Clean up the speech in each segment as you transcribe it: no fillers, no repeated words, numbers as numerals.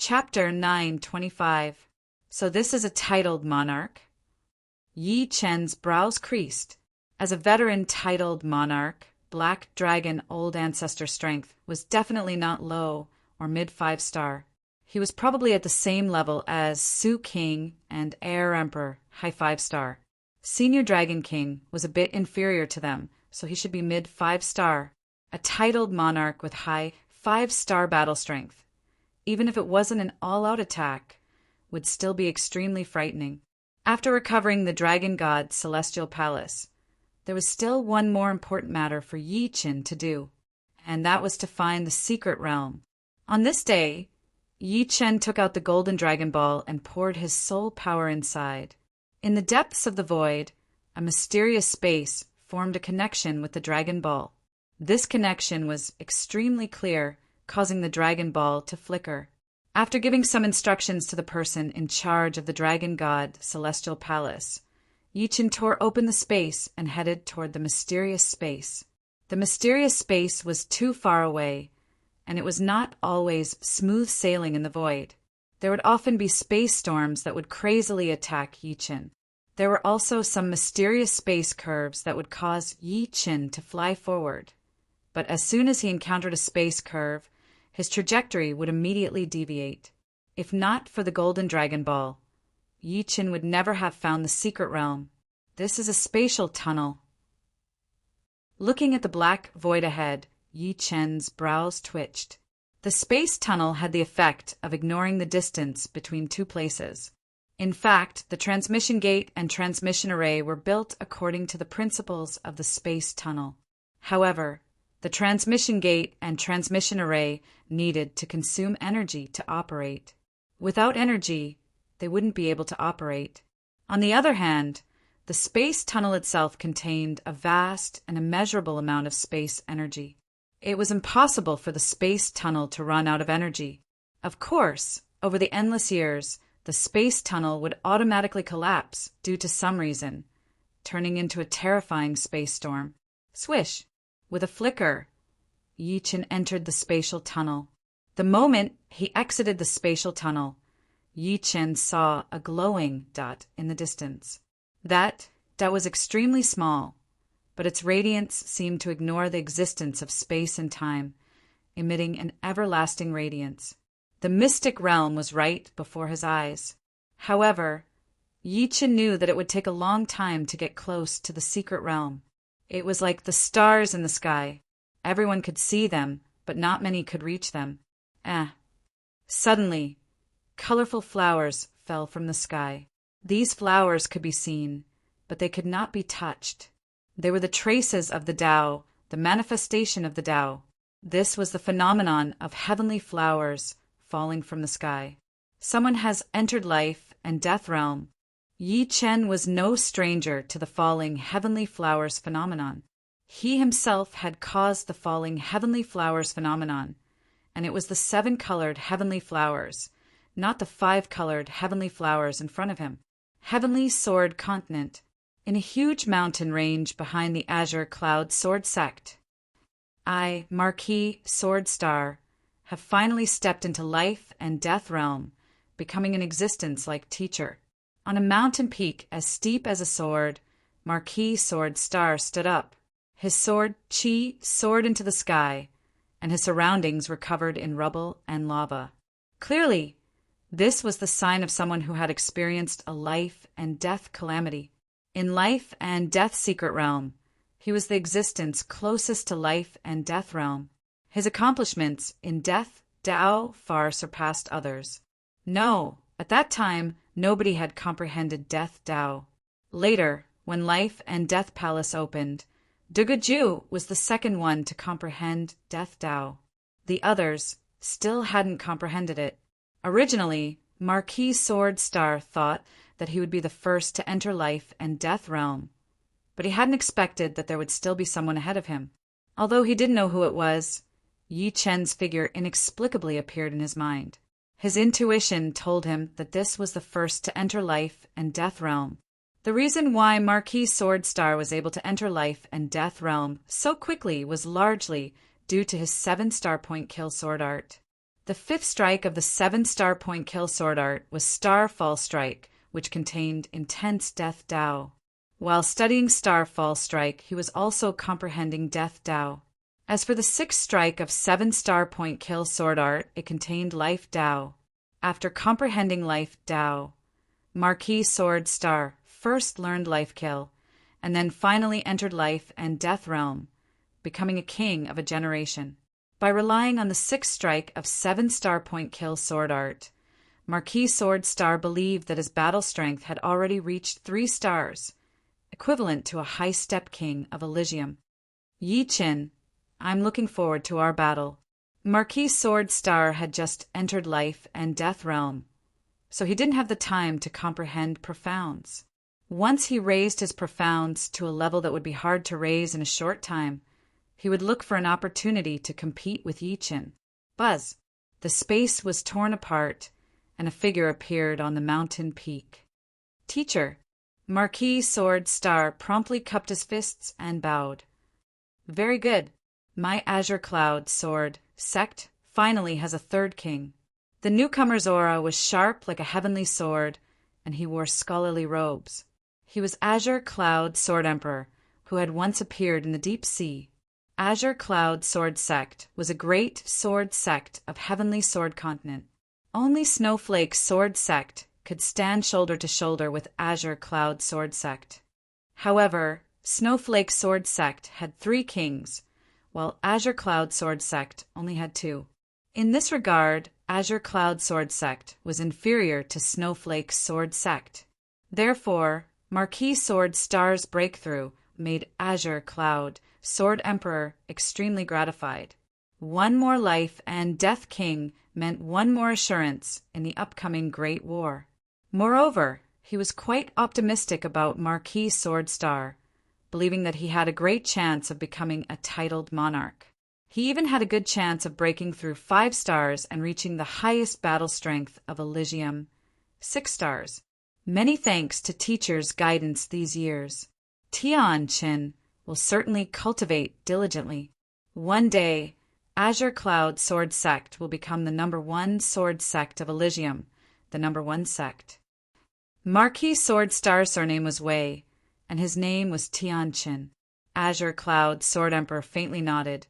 Chapter 925. So this is a titled monarch. Yi Chen's brows creased. As a veteran titled monarch, Black Dragon Old Ancestor Strength was definitely not low or mid 5-star. He was probably at the same level as Su King and Heir Emperor, high 5-star. Senior Dragon King was a bit inferior to them, so he should be mid 5-star. A titled monarch with high 5-star battle strength, even if it wasn't an all-out attack, would still be extremely frightening. After recovering the Dragon God's celestial palace, there was still one more important matter for Yi Chen to do, and that was to find the secret realm. On this day, Yi Chen took out the golden Dragon Ball and poured his soul power inside. In the depths of the void, a mysterious space formed a connection with the Dragon Ball. This connection was extremely clear, causing the Dragon Ball to flicker. After giving some instructions to the person in charge of the Dragon God Celestial Palace, Yi Chen tore open the space and headed toward the mysterious space. The mysterious space was too far away, and it was not always smooth sailing in the void. There would often be space storms that would crazily attack Yi Chen. There were also some mysterious space curves that would cause Yi Chen to fly forward. But as soon as he encountered a space curve, his trajectory would immediately deviate. If not for the Golden Dragon Ball, Yi Chen would never have found the secret realm. This is a spatial tunnel. Looking at the black void ahead, Yi Chen's brows twitched. The space tunnel had the effect of ignoring the distance between two places. In fact, the transmission gate and transmission array were built according to the principles of the space tunnel. However, the transmission gate and transmission array needed to consume energy to operate. Without energy, they wouldn't be able to operate. On the other hand, the space tunnel itself contained a vast and immeasurable amount of space energy. It was impossible for the space tunnel to run out of energy. Of course, over the endless years, the space tunnel would automatically collapse due to some reason, turning into a terrifying space storm. Swish! With a flicker, Yi Chen entered the spatial tunnel. The moment he exited the spatial tunnel, Yi Chen saw a glowing dot in the distance. That was extremely small, but its radiance seemed to ignore the existence of space and time, emitting an everlasting radiance. The mystic realm was right before his eyes. However, Yi Chen knew that it would take a long time to get close to the secret realm. It was like the stars in the sky. Everyone could see them, but not many could reach them. Suddenly, colorful flowers fell from the sky. These flowers could be seen, but they could not be touched. They were the traces of the Tao, the manifestation of the Tao. This was the phenomenon of heavenly flowers falling from the sky. Someone has entered life and death realm. Yi Chen was no stranger to the falling heavenly flowers phenomenon. He himself had caused the falling heavenly flowers phenomenon, and it was the 7-colored heavenly flowers, not the 5-colored heavenly flowers in front of him. Heavenly Sword Continent. In a huge mountain range behind the Azure Cloud Sword Sect, I, Marquis Sword Star, have finally stepped into life and death realm, becoming an existence-like teacher. On a mountain peak as steep as a sword, Marquis Sword Star stood up. His sword, Chi, soared into the sky, and his surroundings were covered in rubble and lava. Clearly, this was the sign of someone who had experienced a life and death calamity. In life and death secret realm, he was the existence closest to life and death realm. His accomplishments in death Tao far surpassed others. No, at that time, nobody had comprehended death Tao. Later, when Life and Death Palace opened, Dugaju was the second one to comprehend death Tao. The others still hadn't comprehended it. Originally, Marquis Sword Star thought that he would be the first to enter life and death realm, but he hadn't expected that there would still be someone ahead of him. Although he didn't know who it was, Yi Chen's figure inexplicably appeared in his mind. His intuition told him that this was the first to enter life and death realm. The reason why Marquis Sword Star was able to enter life and death realm so quickly was largely due to his 7-star point kill sword art. The fifth strike of the 7-star point kill sword art was Starfall Strike, which contained intense Death Dao. While studying Starfall Strike, he was also comprehending Death Dao. As for the 6th strike of 7-star point kill sword art, it contained Life Dao. After comprehending Life Dao, Marquis Sword Star first learned Life Kill, and then finally entered Life and Death Realm, becoming a king of a generation. By relying on the 6th strike of 7-star point kill sword art, Marquis Sword Star believed that his battle strength had already reached 3 stars, equivalent to a high step king of Elysium. Yi Qin, I'm looking forward to our battle. Marquis Sword Star had just entered Life and Death Realm, so he didn't have the time to comprehend profounds. Once he raised his profounds to a level that would be hard to raise in a short time, he would look for an opportunity to compete with Yi Qin. Buzz! The space was torn apart, and a figure appeared on the mountain peak. Teacher! Marquis Sword Star promptly cupped his fists and bowed. Very good. My Azure Cloud Sword sect finally has a 3rd king. The newcomer's aura was sharp like a heavenly sword, and he wore scholarly robes. He was Azure Cloud Sword Emperor, who had once appeared in the deep sea. Azure Cloud Sword Sect was a great sword sect of Heavenly Sword Continent. Only Snowflake Sword Sect could stand shoulder to shoulder with Azure Cloud Sword Sect. However, Snowflake Sword Sect had 3 kings, while Azure Cloud Sword Sect only had 2. In this regard, Azure Cloud Sword Sect was inferior to Snowflake Sword Sect. Therefore, Marquis Sword Star's breakthrough made Azure Cloud Sword Emperor extremely gratified. One more life and Death King meant one more assurance in the upcoming Great War. Moreover, he was quite optimistic about Marquis Sword Star, believing that he had a great chance of becoming a titled monarch. He even had a good chance of breaking through 5 stars and reaching the highest battle strength of Elysium, 6 stars. Many thanks to teachers' guidance these years. Tian Qin will certainly cultivate diligently. One day, Azure Cloud Sword Sect will become the #1 sword sect of Elysium, the #1 sect. Marquis Sword Star's surname was Wei, and his name was Tian Qin. Azure Cloud Sword Emperor faintly nodded.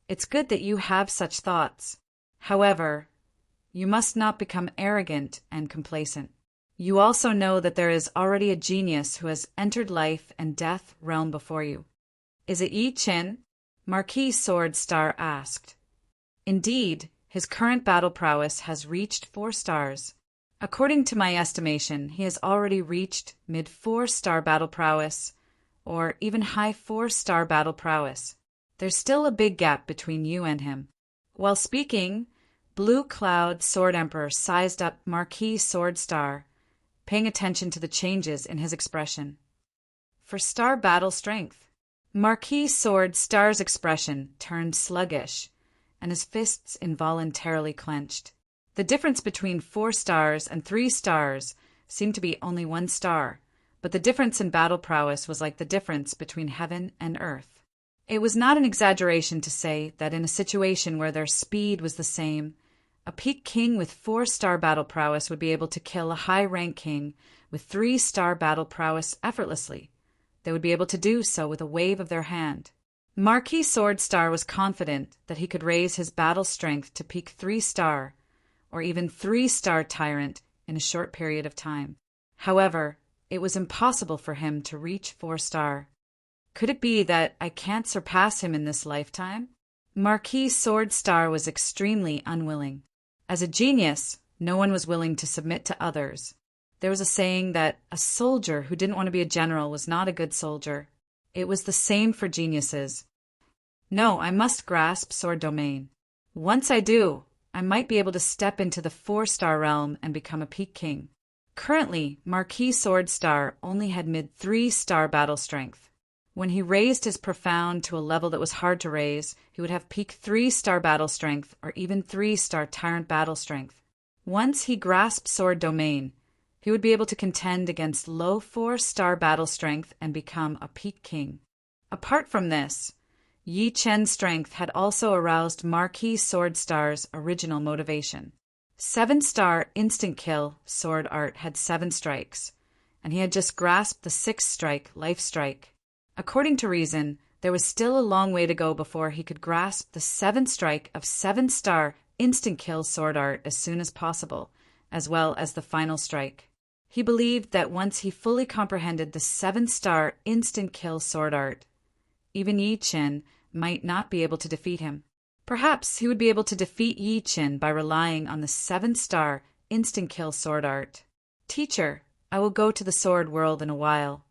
It's good that you have such thoughts. However, you must not become arrogant and complacent. You also know that there is already a genius who has entered Life and Death Realm before you. Is it Yi Qin? Marquis Sword Star asked. Indeed, his current battle prowess has reached 4 stars. According to my estimation, he has already reached mid-4-star battle prowess, or even high 4-star battle prowess. There's still a big gap between you and him. While speaking, Blue Cloud Sword Emperor sized up Marquis Sword Star, paying attention to the changes in his expression. For star battle strength, Marquis Sword Star's expression turned sluggish, and his fists involuntarily clenched. The difference between 4 stars and 3 stars seemed to be only 1 star, but the difference in battle prowess was like the difference between heaven and earth. It was not an exaggeration to say that in a situation where their speed was the same, a peak king with 4-star battle prowess would be able to kill a high-rank king with 3-star battle prowess effortlessly. They would be able to do so with a wave of their hand. Marquis Sword Star was confident that he could raise his battle strength to peak 3-star, or even 3-star tyrant in a short period of time. However, it was impossible for him to reach 4-star. Could it be that I can't surpass him in this lifetime? Marquis Sword Star was extremely unwilling. As a genius, no one was willing to submit to others. There was a saying that a soldier who didn't want to be a general was not a good soldier. It was the same for geniuses. No, I must grasp Sword Domain. Once I do, I might be able to step into the 4-star realm and become a peak king. Currently, Marquis Sword Star only had mid-3-star battle strength. When he raised his profound to a level that was hard to raise, he would have peak 3-star battle strength or even 3-star tyrant battle strength. Once he grasped Sword Domain, he would be able to contend against low 4-star battle strength and become a peak king. Apart from this, Yi Chen's strength had also aroused Marquis Sword Star's original motivation. 7-star instant kill sword art had 7 strikes, and he had just grasped the 6th strike, life strike. According to reason, there was still a long way to go before he could grasp the 7th strike of 7-star instant kill sword art as soon as possible, as well as the final strike. He believed that once he fully comprehended the 7-star instant kill sword art, even Yi Chen might not be able to defeat him. Perhaps he would be able to defeat Yi Chen by relying on the 7-star instant kill sword art. Teacher, I will go to the sword world in a while.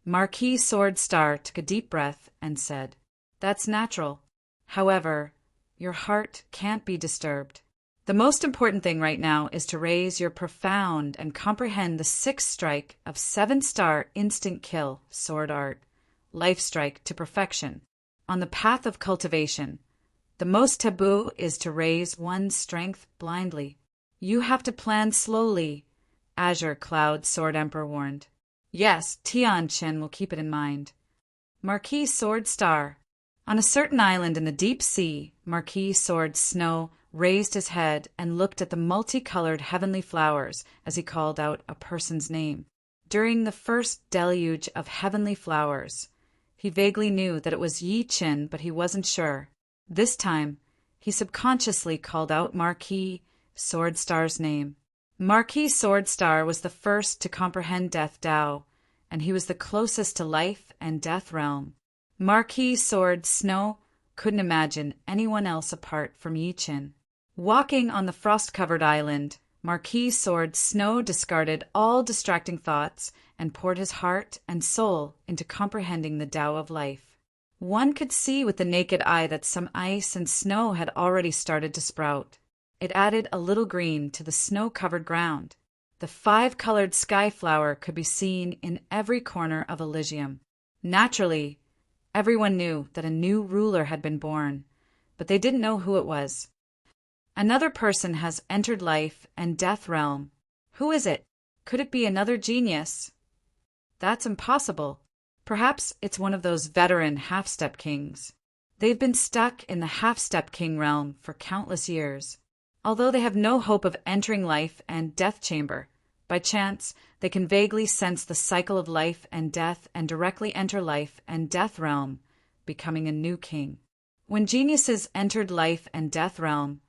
Marquis Sword Star took a deep breath and said, That's natural. However, your heart can't be disturbed. The most important thing right now is to raise your profound and comprehend the 6th strike of 7-star instant kill sword art, life strike to perfection. On the path of cultivation, the most taboo is to raise one's strength blindly. You have to plan slowly, Azure Cloud Sword Emperor warned. Yes, Tian Chen will keep it in mind. Marquis Sword Star. On a certain island in the deep sea, Marquis Sword Snow raised his head and looked at the multicolored heavenly flowers as he called out a person's name. During the first deluge of heavenly flowers, he vaguely knew that it was Yi Chen, but he wasn't sure. This time, he subconsciously called out Marquis Sword Star's name. Marquis Sword Star was the first to comprehend Death Tao, and he was the closest to life and death realm. Marquis Sword Snow couldn't imagine anyone else apart from Yi Chen. Walking on the frost-covered island, Marquis Sword Snow discarded all distracting thoughts and poured his heart and soul into comprehending the Tao of life. One could see with the naked eye that some ice and snow had already started to sprout. It added a little green to the snow-covered ground. The 5-colored sky flower could be seen in every corner of Elysium. Naturally, everyone knew that a new ruler had been born, but they didn't know who it was. Another person has entered life and death realm. Who is it? Could it be another genius? That's impossible. Perhaps it's one of those veteran half-step kings. They've been stuck in the half-step king realm for countless years. Although they have no hope of entering life and death chamber, by chance, they can vaguely sense the cycle of life and death and directly enter life and death realm, becoming a new king. When geniuses entered life and death realm,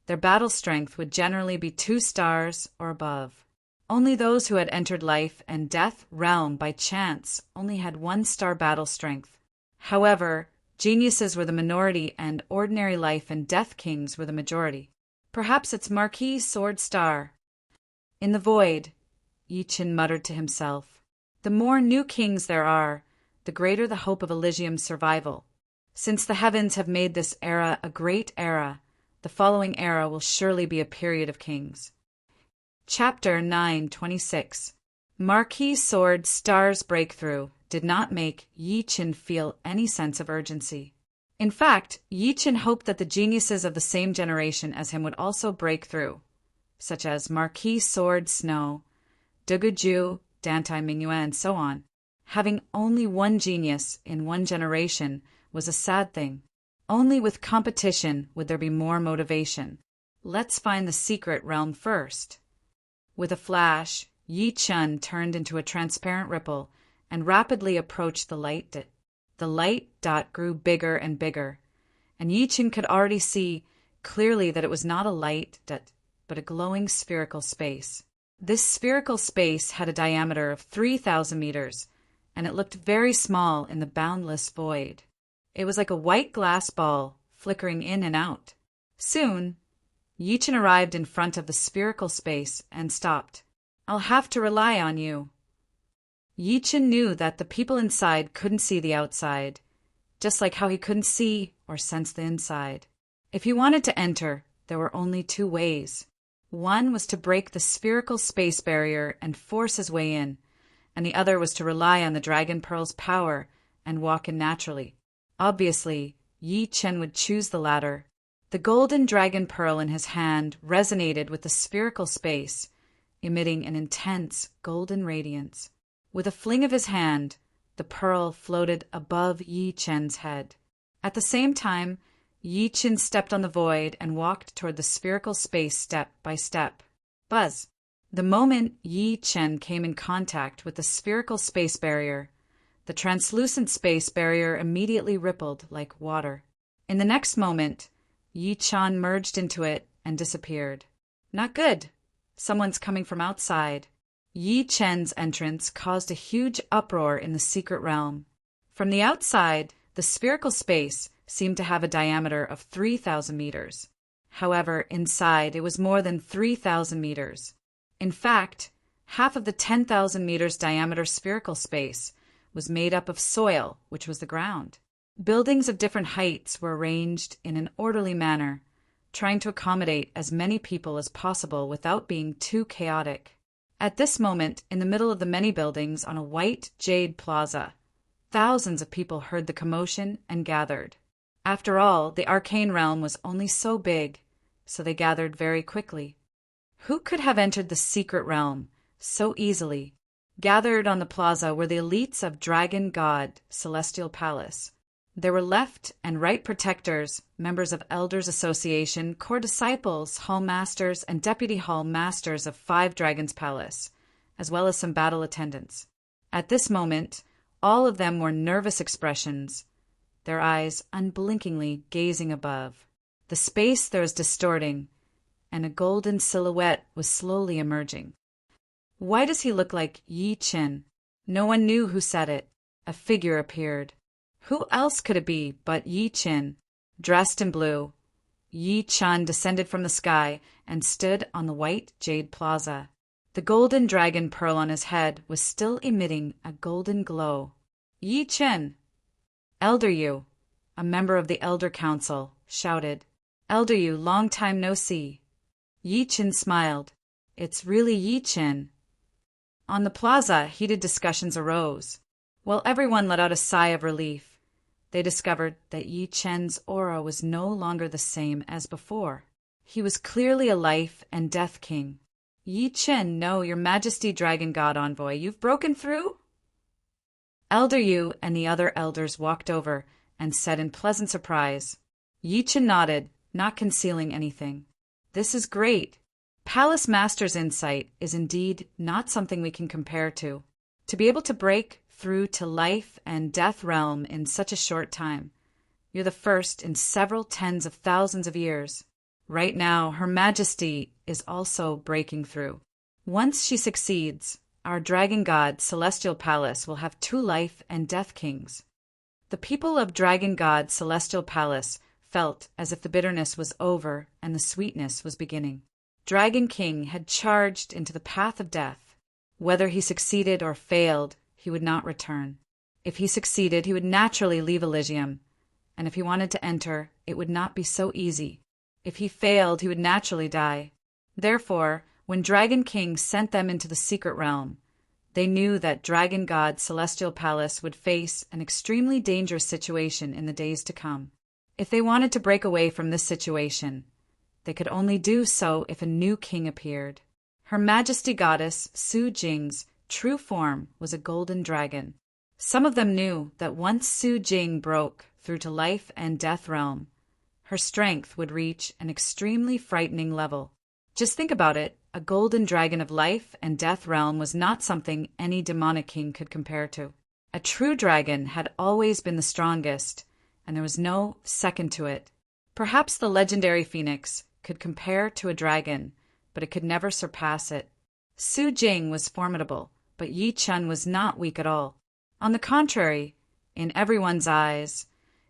their battle strength would generally be 2 stars or above. Only those who had entered life and death realm by chance only had 1-star battle strength. However, geniuses were the minority and ordinary life and death kings were the majority. Perhaps it's Marquis Sword Star. In the void, Yi Chen muttered to himself, the more new kings there are, the greater the hope of Elysium's survival. Since the heavens have made this era a great era, the following era will surely be a period of kings. Chapter 9:26. Marquis Sword Star's breakthrough did not make Yi Chen feel any sense of urgency. In fact, Yi Chen hoped that the geniuses of the same generation as him would also break through, such as Marquis Sword Snow, Deguju, Dantai Mingyue, and so on. Having only one genius in one generation was a sad thing. Only with competition would there be more motivation. Let's find the secret realm first. With a flash, Yi Chen turned into a transparent ripple and rapidly approached the light dot. The light dot grew bigger and bigger, and Yi Chen could already see clearly that it was not a light dot, but a glowing spherical space. This spherical space had a diameter of 3,000 meters, and it looked very small in the boundless void. It was like a white glass ball, flickering in and out. Soon, Yi Chen arrived in front of the spherical space and stopped. I'll have to rely on you. Yi Chen knew that the people inside couldn't see the outside, just like how he couldn't see or sense the inside. If he wanted to enter, there were only 2 ways. One was to break the spherical space barrier and force his way in, and the other was to rely on the Dragon Pearl's power and walk in naturally. Obviously, Yi Chen would choose the latter. The golden Dragon Pearl in his hand resonated with the spherical space, emitting an intense golden radiance. With a fling of his hand, the pearl floated above Yi Chen's head. At the same time, Yi Chen stepped on the void and walked toward the spherical space step by step. Buzz! The moment Yi Chen came in contact with the spherical space barrier, the translucent space barrier immediately rippled like water. In the next moment, Yi Chen merged into it and disappeared. Not good. Someone's coming from outside. Yi Chen's entrance caused a huge uproar in the secret realm. From the outside, the spherical space seemed to have a diameter of 3,000 meters. However, inside it was more than 3,000 meters. In fact, half of the 10,000 meters diameter spherical space was made up of soil, which was the ground. Buildings of different heights were arranged in an orderly manner, trying to accommodate as many people as possible without being too chaotic. At this moment, in the middle of the many buildings on a white jade plaza, thousands of people heard the commotion and gathered. After all, the arcane realm was only so big, so they gathered very quickly. Who could have entered the secret realm so easily? Gathered on the plaza were the elites of Dragon God Celestial Palace. There were left and right protectors, members of Elders Association, core disciples, hall masters, and deputy hall masters of 5 Dragons Palace, as well as some battle attendants. At this moment, all of them wore nervous expressions, their eyes unblinkingly gazing above. The space there was distorting, and a golden silhouette was slowly emerging. Why does he look like Yi Chen? No one knew who said it. A figure appeared. Who else could it be but Yi Chen? Dressed in blue, Yi Chen descended from the sky and stood on the white jade plaza. The golden dragon pearl on his head was still emitting a golden glow. Yi Chen! Elder Yu, a member of the Elder Council, shouted. Elder Yu, long time no see. Yi Chen smiled. It's really Yi Chen. On the plaza, heated discussions arose. While everyone let out a sigh of relief, they discovered that Yi Chen's aura was no longer the same as before. He was clearly a life and death king. Yi Chen, no, your majesty, dragon god envoy, you've broken through? Elder Yu and the other elders walked over and said in pleasant surprise. Yi Chen nodded, not concealing anything. This is great. Palace Master's insight is indeed not something we can compare to. To be able to break through to life and death realm in such a short time. You're the first in several tens of thousands of years. Right now, Her Majesty is also breaking through. Once she succeeds, our dragon god Celestial Palace will have 2 life and death kings. The people of Dragon God Celestial Palace felt as if the bitterness was over and the sweetness was beginning. Dragon King had charged into the path of death. Whether he succeeded or failed, he would not return. If he succeeded, he would naturally leave Elysium, and if he wanted to enter, it would not be so easy. If he failed, he would naturally die. Therefore, when Dragon King sent them into the secret realm, they knew that Dragon God Celestial Palace would face an extremely dangerous situation in the days to come. If they wanted to break away from this situation, they could only do so if a new king appeared. Her Majesty Goddess Su Jing's true form was a golden dragon. Some of them knew that once Su Jing broke through to life and death realm, her strength would reach an extremely frightening level. Just think about it, a golden dragon of life and death realm was not something any demonic king could compare to. A true dragon had always been the strongest, and there was no second to it. Perhaps the legendary phoenix could compare to a dragon, but it could never surpass it. Su Jing was formidable, but Yi Chen was not weak at all. On the contrary, in everyone's eyes,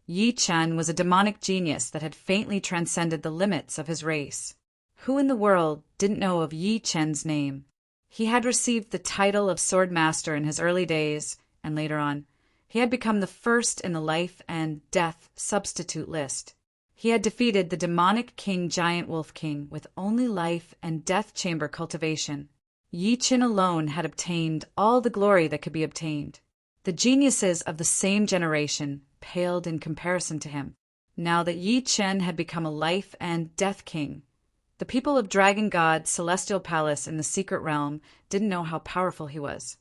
Yi Chen was a demonic genius that had faintly transcended the limits of his race. Who in the world didn't know of Yi Chen's name? He had received the title of Sword Master in his early days, and later on, he had become the first in the life and death substitute list. He had defeated the demonic king Giant Wolf King with only life and death chamber cultivation. Yi Chen alone had obtained all the glory that could be obtained. The geniuses of the same generation paled in comparison to him. Now that Yi Chen had become a life and death king, the people of Dragon God Celestial Palace in the secret realm didn't know how powerful he was.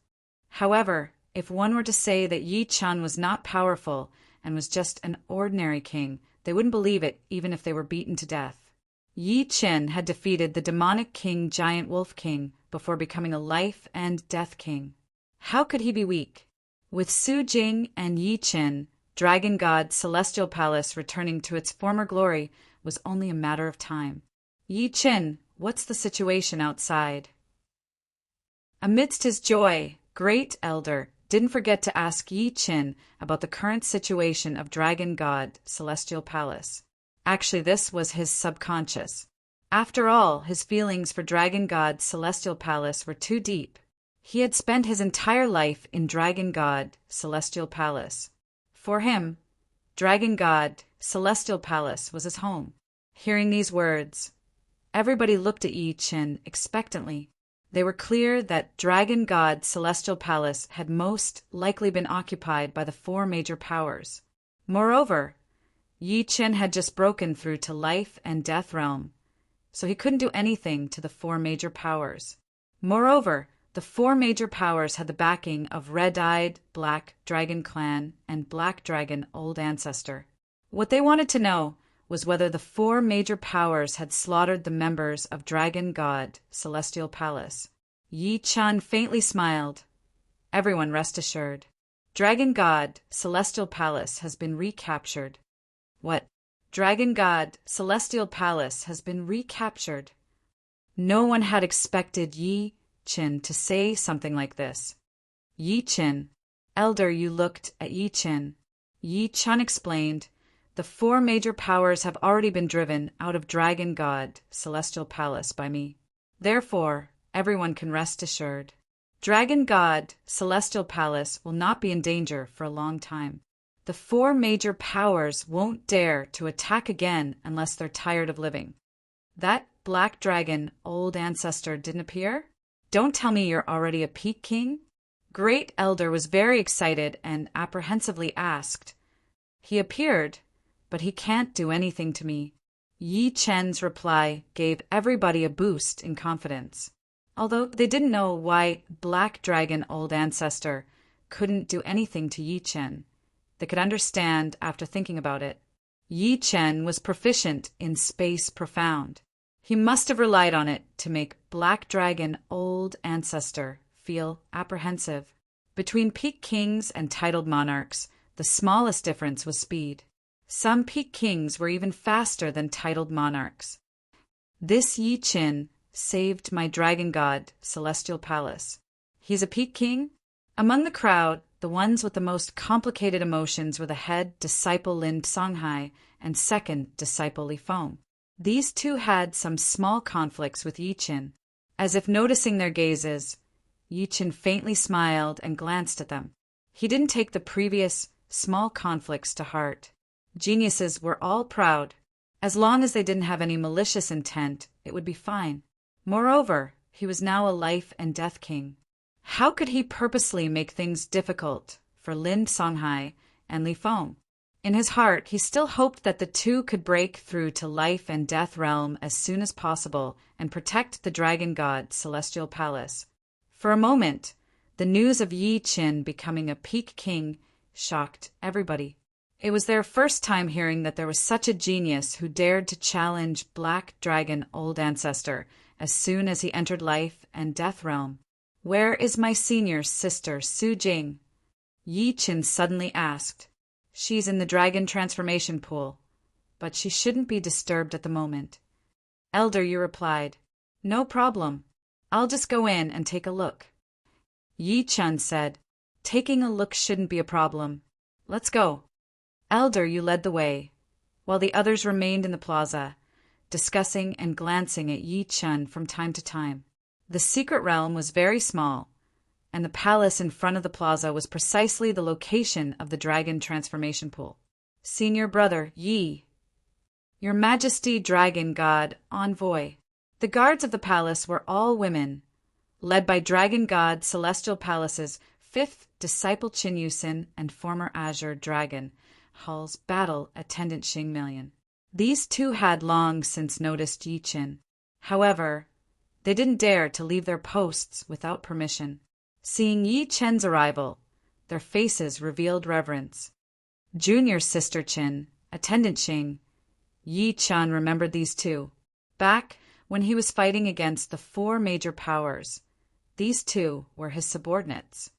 However, if one were to say that Yi Chen was not powerful and was just an ordinary king, they wouldn't believe it even if they were beaten to death. Yi Qin had defeated the demonic king Giant Wolf King before becoming a life and death king. How could he be weak? With Su Jing and Yi Qin, Dragon God Celestial Palace returning to its former glory was only a matter of time. Yi Qin, what's the situation outside? Amidst his joy, Great Elder didn't forget to ask Yi Qin about the current situation of Dragon God Celestial Palace. Actually, this was his subconscious. After all, his feelings for Dragon God Celestial Palace were too deep. He had spent his entire life in Dragon God Celestial Palace. For him, Dragon God Celestial Palace was his home. Hearing these words, everybody looked at Yi Qin expectantly. They were clear that Dragon God Celestial Palace had most likely been occupied by the four major powers. Moreover, Yi Qin had just broken through to life and death realm, so he couldn't do anything to the four major powers. Moreover, the four major powers had the backing of Red-Eyed Black Dragon Clan and Black Dragon Old Ancestor. What they wanted to know was whether the four major powers had slaughtered the members of Dragon God Celestial Palace. Yi Qin faintly smiled. Everyone rest assured. Dragon God Celestial Palace has been recaptured. What? Dragon God Celestial Palace has been recaptured. No one had expected Yi Qin to say something like this. Yi Qin. Elder, you looked at Yi Qin. Yi Qin explained, the four major powers have already been driven out of Dragon God Celestial Palace by me. Therefore, everyone can rest assured. Dragon God Celestial Palace will not be in danger for a long time. The four major powers won't dare to attack again unless they're tired of living. That Black Dragon Old Ancestor didn't appear? Don't tell me you're already a peak king? Great Elder was very excited and apprehensively asked. He appeared, but he can't do anything to me. Yi Qin's reply gave everybody a boost in confidence. Although they didn't know why Black Dragon Old Ancestor couldn't do anything to Yi Qin, they could understand after thinking about it. Yi Qin was proficient in Space Profound. He must have relied on it to make Black Dragon Old Ancestor feel apprehensive. Between peak kings and titled monarchs, the smallest difference was speed. Some peak kings were even faster than titled monarchs. This Yi Qin saved my Dragon God Celestial Palace. He's a peak king? Among the crowd, the ones with the most complicated emotions were the head disciple Lin Songhai and second disciple Li Feng. These two had some small conflicts with Yi Qin. As if noticing their gazes, Yi Qin faintly smiled and glanced at them. He didn't take the previous small conflicts to heart. Geniuses were all proud. As long as they didn't have any malicious intent, it would be fine. Moreover, he was now a life and death king. How could he purposely make things difficult for Lin Songhai and Li Feng? In his heart, he still hoped that the two could break through to life and death realm as soon as possible and protect the Dragon God Celestial Palace. For a moment, the news of Yi Qin becoming a peak king shocked everybody. It was their first time hearing that there was such a genius who dared to challenge Black Dragon Old Ancestor as soon as he entered life and death realm. Where is my senior sister, Su Jing? Yi Qin suddenly asked. She's in the dragon transformation pool, but she shouldn't be disturbed at the moment. Elder, you replied. No problem. I'll just go in and take a look. Yi Qin said, taking a look shouldn't be a problem. Let's go. Elder, you led the way, while the others remained in the plaza, discussing and glancing at Yi Qin from time to time. The secret realm was very small, and the palace in front of the plaza was precisely the location of the dragon transformation pool. Senior brother, Yi. Your Majesty Dragon God Envoy. The guards of the palace were all women, led by Dragon God Celestial Palace's fifth disciple Qin Yusin and former Azure Dragon, Hall's battle attendant Xing Million. These two had long since noticed Yi Qin. However, they didn't dare to leave their posts without permission. Seeing Yi Qin's arrival, their faces revealed reverence. Junior's sister Chin, attendant Xing. Yi Chun remembered these two. Back when he was fighting against the four major powers, these two were his subordinates.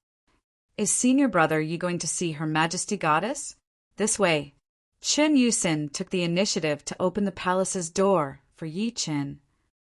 Is senior brother Yi going to see Her Majesty Goddess? This way. Qin Yusin took the initiative to open the palace's door for Yi Qin.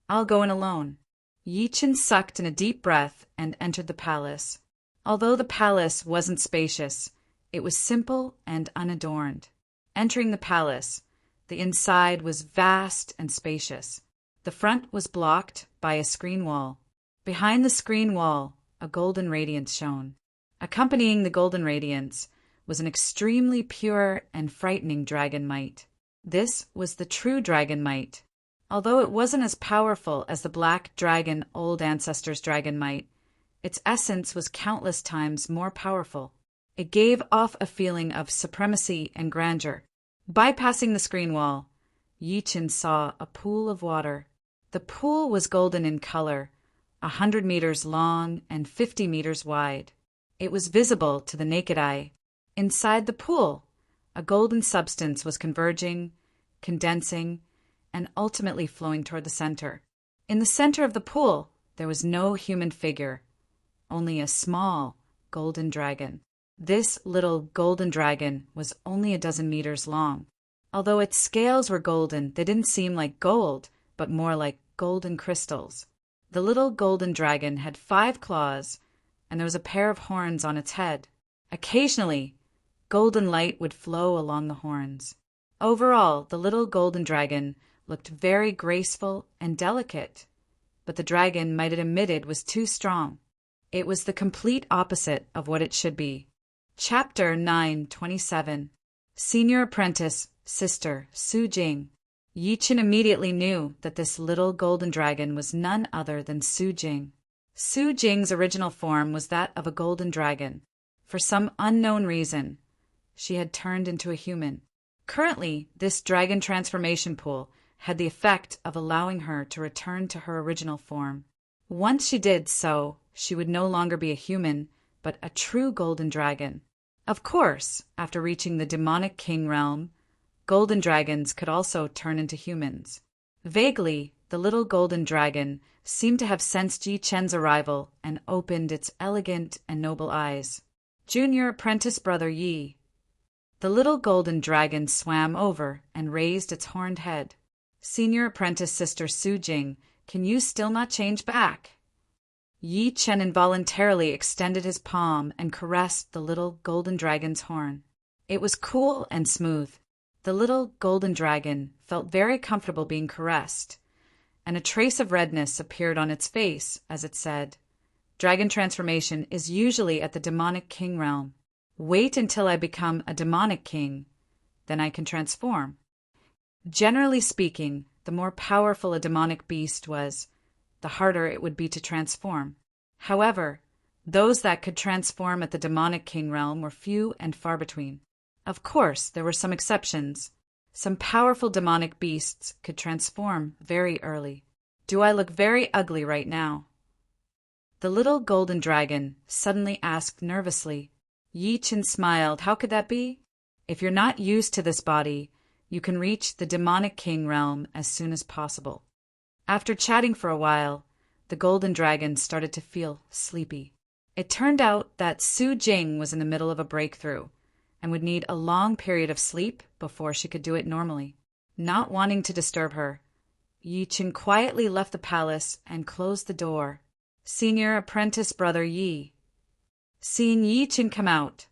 I'll go in alone. Yi Qin sucked in a deep breath and entered the palace. Although the palace wasn't spacious, it was simple and unadorned. Entering the palace, the inside was vast and spacious. The front was blocked by a screen wall. Behind the screen wall, a golden radiance shone. Accompanying the golden radiance was an extremely pure and frightening dragon might. This was the true dragon might. Although it wasn't as powerful as the black dragon old ancestors' dragon might, its essence was countless times more powerful. It gave off a feeling of supremacy and grandeur. Bypassing the screen wall, Yi Qin saw a pool of water. The pool was golden in color, 100 meters long and 50 meters wide. It was visible to the naked eye. Inside the pool, a golden substance was converging, condensing, and ultimately flowing toward the center. In the center of the pool, there was no human figure, only a small golden dragon. This little golden dragon was only a dozen meters long. Although its scales were golden, they didn't seem like gold, but more like golden crystals. The little golden dragon had 5 claws, and there was a pair of horns on its head. Occasionally, golden light would flow along the horns. Overall, the little golden dragon looked very graceful and delicate, but the dragon might it emitted was too strong. It was the complete opposite of what it should be. Chapter 9:27. Senior Apprentice, Sister Su Jing. Yi Qin immediately knew that this little golden dragon was none other than Su Jing. Su Jing's original form was that of a golden dragon. For some unknown reason, she had turned into a human. Currently, this dragon transformation pool had the effect of allowing her to return to her original form. Once she did so, she would no longer be a human, but a true golden dragon. Of course, after reaching the demonic king realm, golden dragons could also turn into humans. Vaguely, the little golden dragon seemed to have sensed Yi Chen's arrival and opened its elegant and noble eyes. Junior Apprentice Brother Yi. The little golden dragon swam over and raised its horned head. Senior Apprentice Sister Su Jing, can you still not change back? Yi Chen involuntarily extended his palm and caressed the little golden dragon's horn. It was cool and smooth. The little golden dragon felt very comfortable being caressed, and a trace of redness appeared on its face as it said, "Dragon transformation is usually at the demonic king realm. Wait until I become a demonic king, then I can transform." Generally speaking, the more powerful a demonic beast was, the harder it would be to transform. However, those that could transform at the demonic king realm were few and far between. Of course, there were some exceptions. Some powerful demonic beasts could transform very early. Do I look very ugly right now? The little golden dragon suddenly asked nervously. Yi Chen smiled. How could that be? If you're not used to this body, you can reach the demonic king realm as soon as possible. After chatting for a while, the golden dragon started to feel sleepy. It turned out that Su Jing was in the middle of a breakthrough and would need a long period of sleep before she could do it normally. Not wanting to disturb her, Yi Chen quietly left the palace and closed the door. Senior Apprentice Brother Yi. Seeing Yi Chen come out,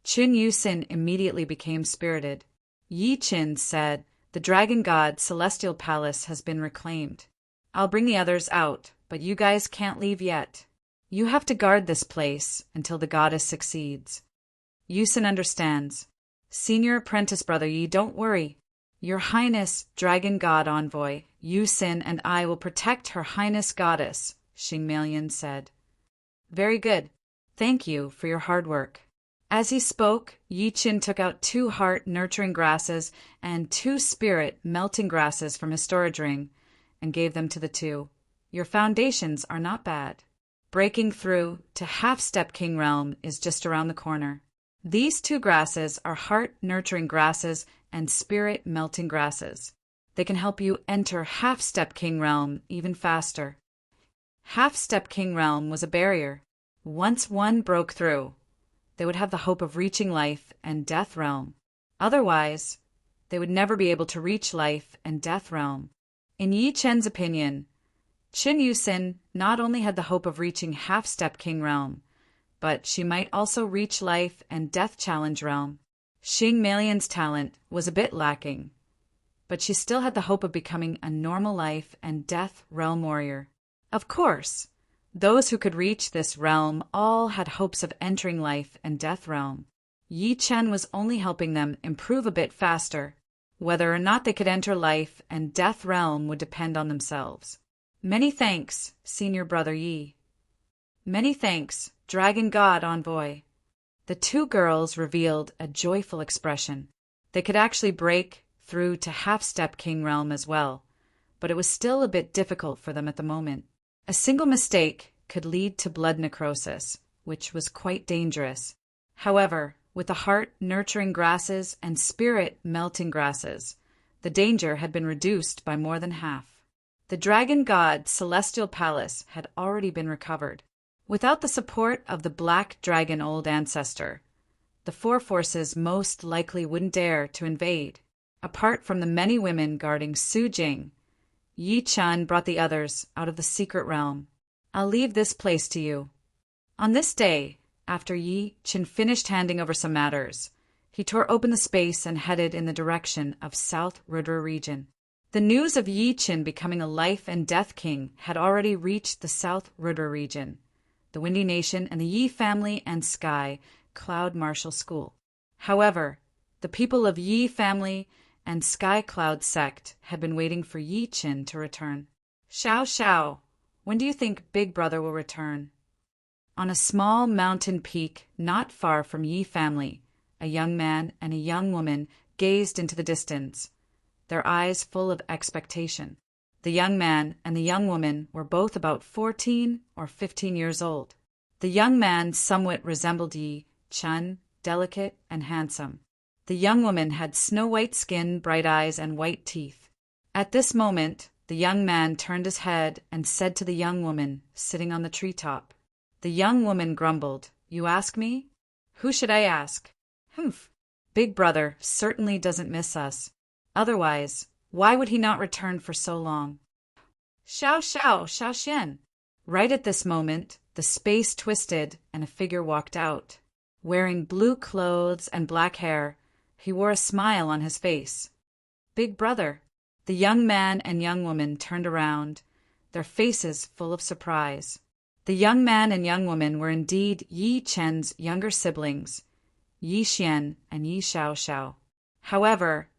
Qin Yusin immediately became spirited. Yi Chen said, "The dragon god celestial palace has been reclaimed. I'll bring the others out, but you guys can't leave yet. You have to guard this place until the goddess succeeds." Yusin understands. Senior Apprentice Brother Yi, don't worry. Your Highness, Dragon God Envoy, Yusin and I will protect Her Highness Goddess, Xing Melian said. Very good. Thank you for your hard work. As he spoke, Yi Chen took out 2 heart-nurturing grasses and 2 spirit-melting grasses from his storage ring and gave them to the 2. Your foundations are not bad. Breaking through to Half-Step King Realm is just around the corner. These two grasses are heart-nurturing grasses and spirit-melting grasses. They can help you enter Half-Step King Realm even faster. Half-Step King Realm was a barrier. Once one broke through, they would have the hope of reaching Life and Death Realm. Otherwise, they would never be able to reach Life and Death Realm. In Yi Chen's opinion, Qin Yusin not only had the hope of reaching Half-Step King Realm, but she might also reach Life and Death Challenge Realm. Xing Malian's talent was a bit lacking, but she still had the hope of becoming a normal Life and Death Realm warrior. Of course, those who could reach this realm all had hopes of entering Life and Death Realm. Yi Chen was only helping them improve a bit faster. Whether or not they could enter Life and Death Realm would depend on themselves. Many thanks, Senior Brother Yi. Many thanks, Dragon God Envoy. The two girls revealed a joyful expression. They could actually break through to Half-Step King Realm as well, but it was still a bit difficult for them at the moment. A single mistake could lead to blood necrosis, which was quite dangerous. However, with the heart-nurturing grasses and spirit-melting grasses, the danger had been reduced by more than half. The Dragon God's celestial palace had already been recovered. Without the support of the Black Dragon Old Ancestor, the four forces most likely wouldn't dare to invade. Apart from the many women guarding Su Jing, Yi Chen brought the others out of the secret realm. I'll leave this place to you. On this day, after Yi Chen finished handing over some matters, he tore open the space and headed in the direction of South Rudra region. The news of Yi Chen becoming a Life and Death King had already reached the South Rudra region, the Windy Nation, and the Yi family and Sky Cloud Martial School. However, the people of Yi family and Sky Cloud sect had been waiting for Yi Chen to return. Xiao, when do you think Big Brother will return? On a small mountain peak not far from Yi family, a young man and a young woman gazed into the distance, their eyes full of expectation. The young man and the young woman were both about 14 or 15 years old. The young man somewhat resembled Yi Chen, delicate and handsome. The young woman had snow-white skin, bright eyes, and white teeth. At this moment, the young man turned his head and said to the young woman sitting on the treetop. The young woman grumbled, "You ask me? Who should I ask? Humph! Big Brother certainly doesn't miss us. Otherwise, why would he not return for so long?" Xiao Xian. Right at this moment, the space twisted and a figure walked out. Wearing blue clothes and black hair, he wore a smile on his face. Big Brother. The young man and young woman turned around, their faces full of surprise. The young man and young woman were indeed Yi Chen's younger siblings, Yi Xian and Yi Xiao. However,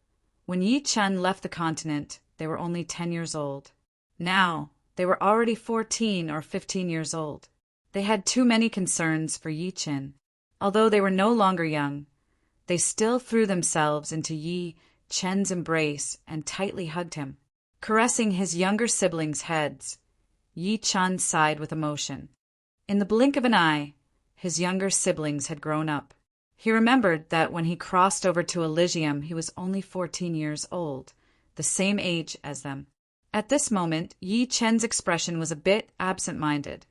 when Yi Chen left the continent, they were only 10 years old. Now, they were already 14 or 15 years old. They had too many concerns for Yi Chen. Although they were no longer young, they still threw themselves into Yi Chen's embrace and tightly hugged him. Caressing his younger siblings' heads, Yi Chen sighed with emotion. In the blink of an eye, his younger siblings had grown up. He remembered that when he crossed over to Elysium, he was only 14 years old, the same age as them. At this moment, Yi Chen's expression was a bit absent-minded,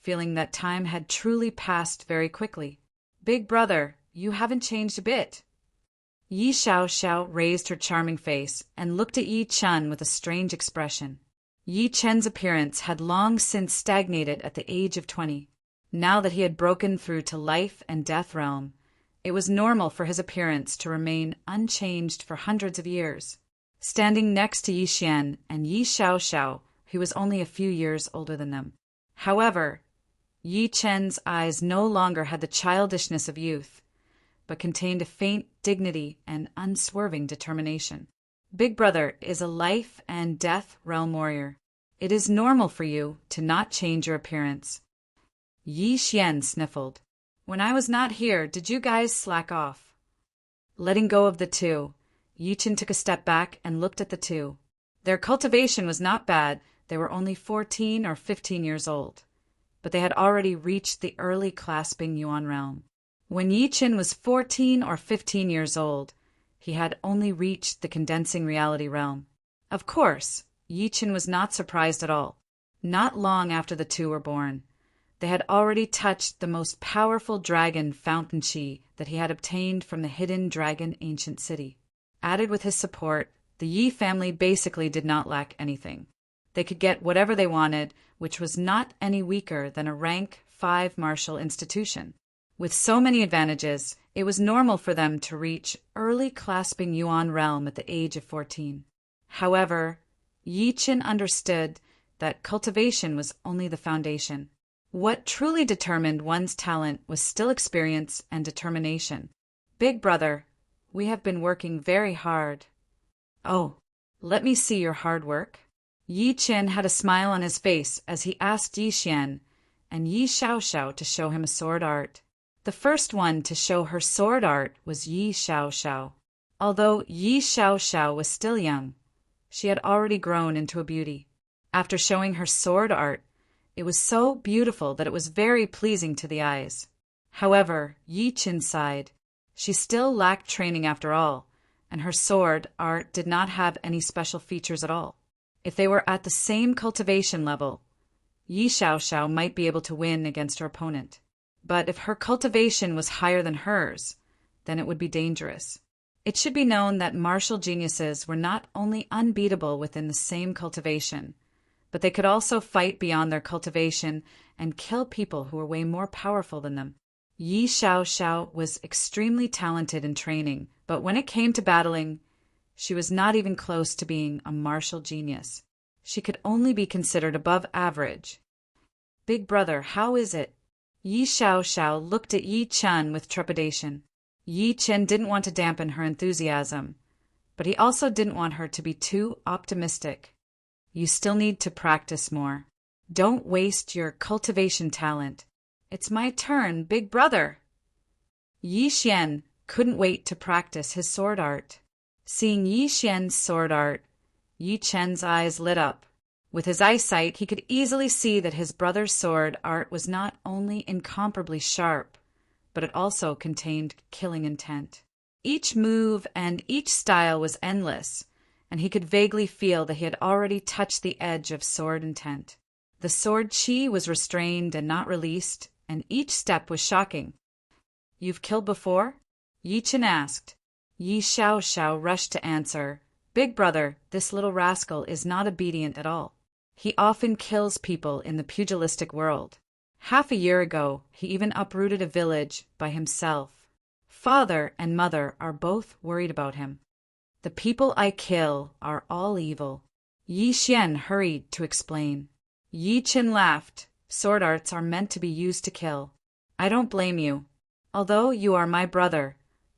feeling that time had truly passed very quickly. Big Brother, you haven't changed a bit. Yi Xiao raised her charming face and looked at Yi Chen with a strange expression. Yi Chen's appearance had long since stagnated at the age of 20. Now that he had broken through to Life and Death Realm, it was normal for his appearance to remain unchanged for hundreds of years. Standing next to Yi Xian and Yi Xiao, he was only a few years older than them. However, Yi Chen's eyes no longer had the childishness of youth, but contained a faint dignity and unswerving determination. Big Brother is a Life and Death Realm warrior. It is normal for you to not change your appearance. Yi Xian sniffled. When I was not here, did you guys slack off? Letting go of the two, Yi Chen took a step back and looked at the two. Their cultivation was not bad. They were only 14 or 15 years old, but they had already reached the early clasping Yuan realm. When Yi Chen was 14 or 15 years old, he had only reached the condensing reality realm. Of course, Yi Chen was not surprised at all. Not long after the two were born, they had already touched the most powerful dragon fountain chi that he had obtained from the hidden dragon ancient city. Added with his support, the Yi family basically did not lack anything. They could get whatever they wanted, which was not any weaker than a rank 5 martial institution. With so many advantages, it was normal for them to reach early clasping Yuan realm at the age of 14. However, Yi Chen understood that cultivation was only the foundation. What truly determined one's talent was still experience and determination. Big brother, we have been working very hard. Oh, let me see your hard work. Yi Chen had a smile on his face as he asked Yi Xian and Yi Xiaoxiao to show him a sword art. The first one to show her sword art was Yi Xiaoxiao. Although Yi Xiaoxiao was still young, she had already grown into a beauty. After showing her sword art, it was so beautiful that it was very pleasing to the eyes. However, Yi Chen sighed. She still lacked training after all, and her sword art did not have any special features at all. If they were at the same cultivation level, Yi Xiaoxiao might be able to win against her opponent. But if her cultivation was higher than hers, then it would be dangerous. It should be known that martial geniuses were not only unbeatable within the same cultivation, but they could also fight beyond their cultivation and kill people who were way more powerful than them. Yi Xiaoxiao was extremely talented in training, but when it came to battling, she was not even close to being a martial genius. She could only be considered above average. Big brother, how is it? Yi Xiaoxiao looked at Yi Chen with trepidation. Yi Chen didn't want to dampen her enthusiasm, but he also didn't want her to be too optimistic. You still need to practice more. Don't waste your cultivation talent. It's my turn, big brother. Yi Xian couldn't wait to practice his sword art. Seeing Yi Xian's sword art, Yi Chen's eyes lit up. With his eyesight, he could easily see that his brother's sword art was not only incomparably sharp, but it also contained killing intent. Each move and each style was endless, and he could vaguely feel that he had already touched the edge of sword intent. The sword chi was restrained and not released, and each step was shocking. You've killed before? Yi Chen asked. Yi Xiaoxiao rushed to answer. Big brother, this little rascal is not obedient at all. He often kills people in the pugilistic world. Half a year ago, he even uprooted a village by himself. Father and mother are both worried about him. The people I kill are all evil. Yi Xian hurried to explain. Yi Chen laughed. Sword arts are meant to be used to kill. I don't blame you. Although you are my brother,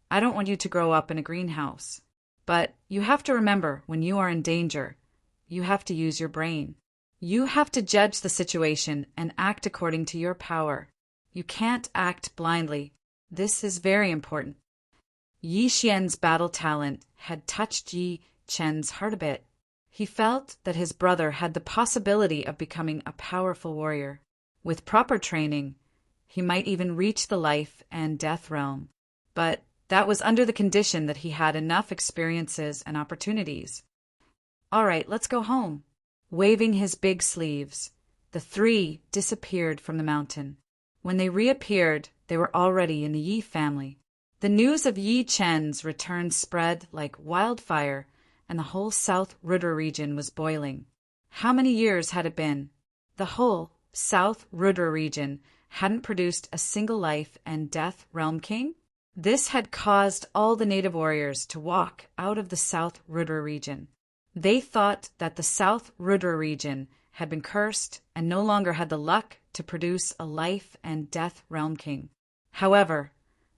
I don't want you to grow up in a greenhouse. But you have to remember, when you are in danger, you have to use your brain. You have to judge the situation and act according to your power. You can't act blindly. This is very important. Yi Xian's battle talent had touched Yi Chen's heart a bit. He felt that his brother had the possibility of becoming a powerful warrior. With proper training, he might even reach the life and death realm. But that was under the condition that he had enough experiences and opportunities. All right, let's go home. Waving his big sleeves, the three disappeared from the mountain. When they reappeared, they were already in the Yi family. The news of Yi Chen's return spread like wildfire, and the whole South Rudra region was boiling. How many years had it been? The whole South Rudra region hadn't produced a single life and death realm king? This had caused all the native warriors to walk out of the South Rudra region. They thought that the South Rudra region had been cursed and no longer had the luck to produce a life and death realm king. However,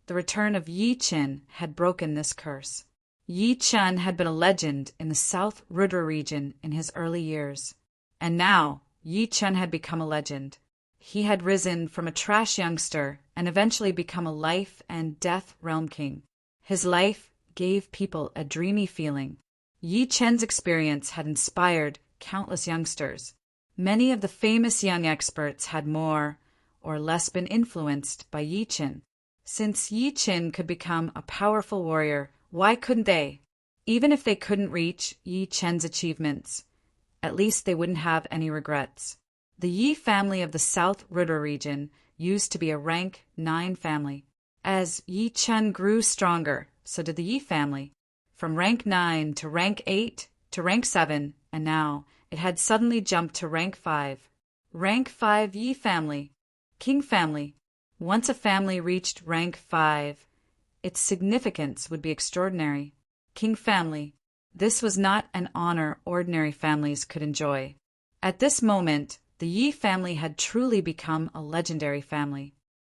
the return of Yi Chen had broken this curse. Yi Chen had been a legend in the South Rudra region in his early years. And now, Yi Chen had become a legend. He had risen from a trash youngster and eventually become a life and death realm king. His life gave people a dreamy feeling. Yi Chen's experience had inspired countless youngsters. Many of the famous young experts had more or less been influenced by Yi Chen. Since Yi Qin could become a powerful warrior, why couldn't they? Even if they couldn't reach Yi Chen's achievements, at least they wouldn't have any regrets. The Yi family of the South Ruder region used to be a rank 9 family. As Yi Chen grew stronger, so did the Yi family. From rank 9 to rank 8 to rank 7, and now it had suddenly jumped to rank 5. Rank 5 Yi family. King family. Once a family reached rank 5, its significance would be extraordinary. King family. This was not an honor ordinary families could enjoy. At this moment, the Yi family had truly become a legendary family.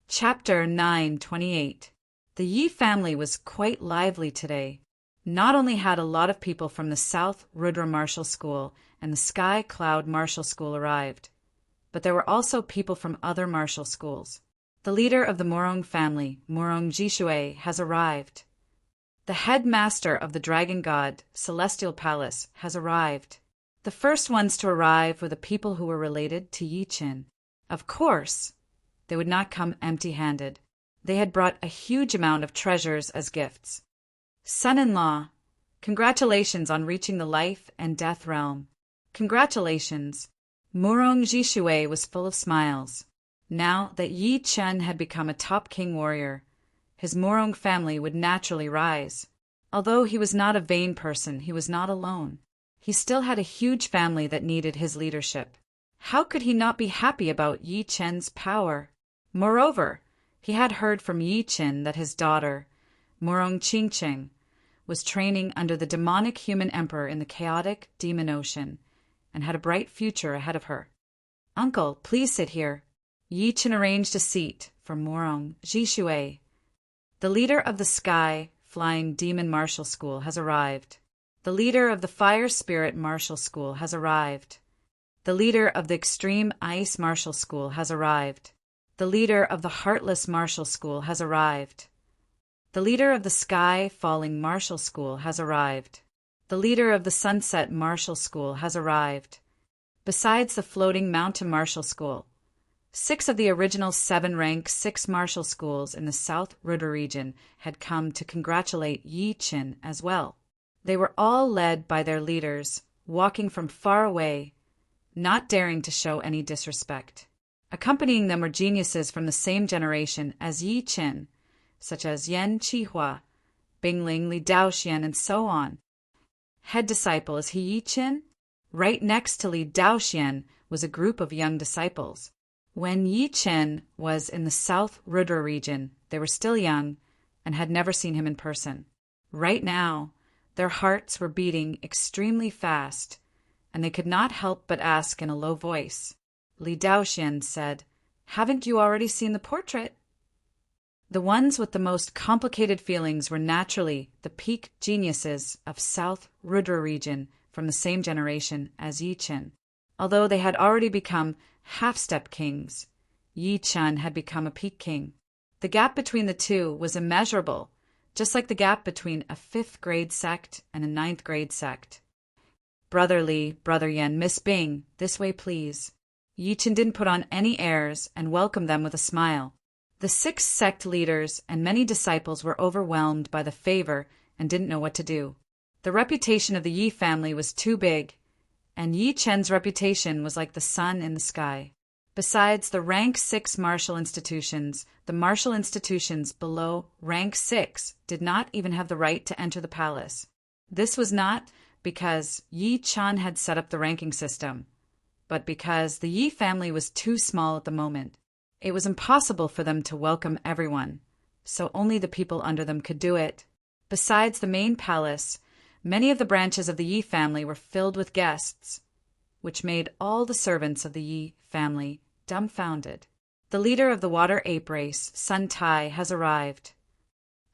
Chapter 928. The Yi family was quite lively today. Not only had a lot of people from the South Rudra Martial School and the Sky Cloud Martial School arrived, but there were also people from other martial schools. The leader of the Morong family, Morong Jishue, has arrived. The headmaster of the Dragon God Celestial Palace has arrived. The first ones to arrive were the people who were related to Yi Qin. Of course, they would not come empty-handed. They had brought a huge amount of treasures as gifts. Son-in-law, congratulations on reaching the life and death realm. Congratulations. Morong Jishue was full of smiles. Now that Yi Chen had become a top king warrior, his Morong family would naturally rise. Although he was not a vain person, he was not alone. He still had a huge family that needed his leadership. How could he not be happy about Yi Chen's power? Moreover, he had heard from Yi Chen that his daughter, Morong Qingqing, was training under the demonic human emperor in the chaotic demon ocean, and had a bright future ahead of her. Uncle, please sit here. Yi Chen arranged a seat for Morong Jishue. The leader of the Sky Flying Demon Martial School has arrived. The leader of the Fire Spirit Martial School has arrived. The leader of the Extreme Ice Martial School has arrived. The leader of the Heartless Martial School has arrived. The leader of the Sky Falling Martial School has arrived. The leader of the Sunset Martial School has arrived. Besides the Floating Mountain Martial School, 6 of the original 7 rank 6 martial schools in the South Ruder region had come to congratulate Yi Chen as well. They were all led by their leaders, walking from far away, not daring to show any disrespect. Accompanying them were geniuses from the same generation as Yi Chen, such as Yan Qihua, Bingling Li Daoxian, and so on. Head disciple, is he Yi Chen? Right next to Li Daoxian was a group of young disciples. When Yi Chen was in the South Ruder region, they were still young and had never seen him in person. Right now, their hearts were beating extremely fast, and they could not help but ask in a low voice. Li Daoxian said, "Haven't you already seen the portrait?" The ones with the most complicated feelings were naturally the peak geniuses of South Ruder region from the same generation as Yi Chen. Although they had already become half-step kings, Yi Chen had become a peak king. The gap between the two was immeasurable, just like the gap between a 5th grade sect and a 9th grade sect. Brother Li, Brother Yan, Miss Bing, this way please. Yi Chen didn't put on any airs and welcomed them with a smile. The 6 sect leaders and many disciples were overwhelmed by the favor and didn't know what to do. The reputation of the Yi family was too big, and Yi Chen's reputation was like the sun in the sky. Besides the rank 6 martial institutions, the martial institutions below rank 6 did not even have the right to enter the palace. This was not because Yi Chen had set up the ranking system, but because the Yi family was too small at the moment. It was impossible for them to welcome everyone, so only the people under them could do it. Besides the main palace, many of the branches of the Yi family were filled with guests, which made all the servants of the Yi family dumbfounded. The leader of the water ape race, Sun Tai, has arrived.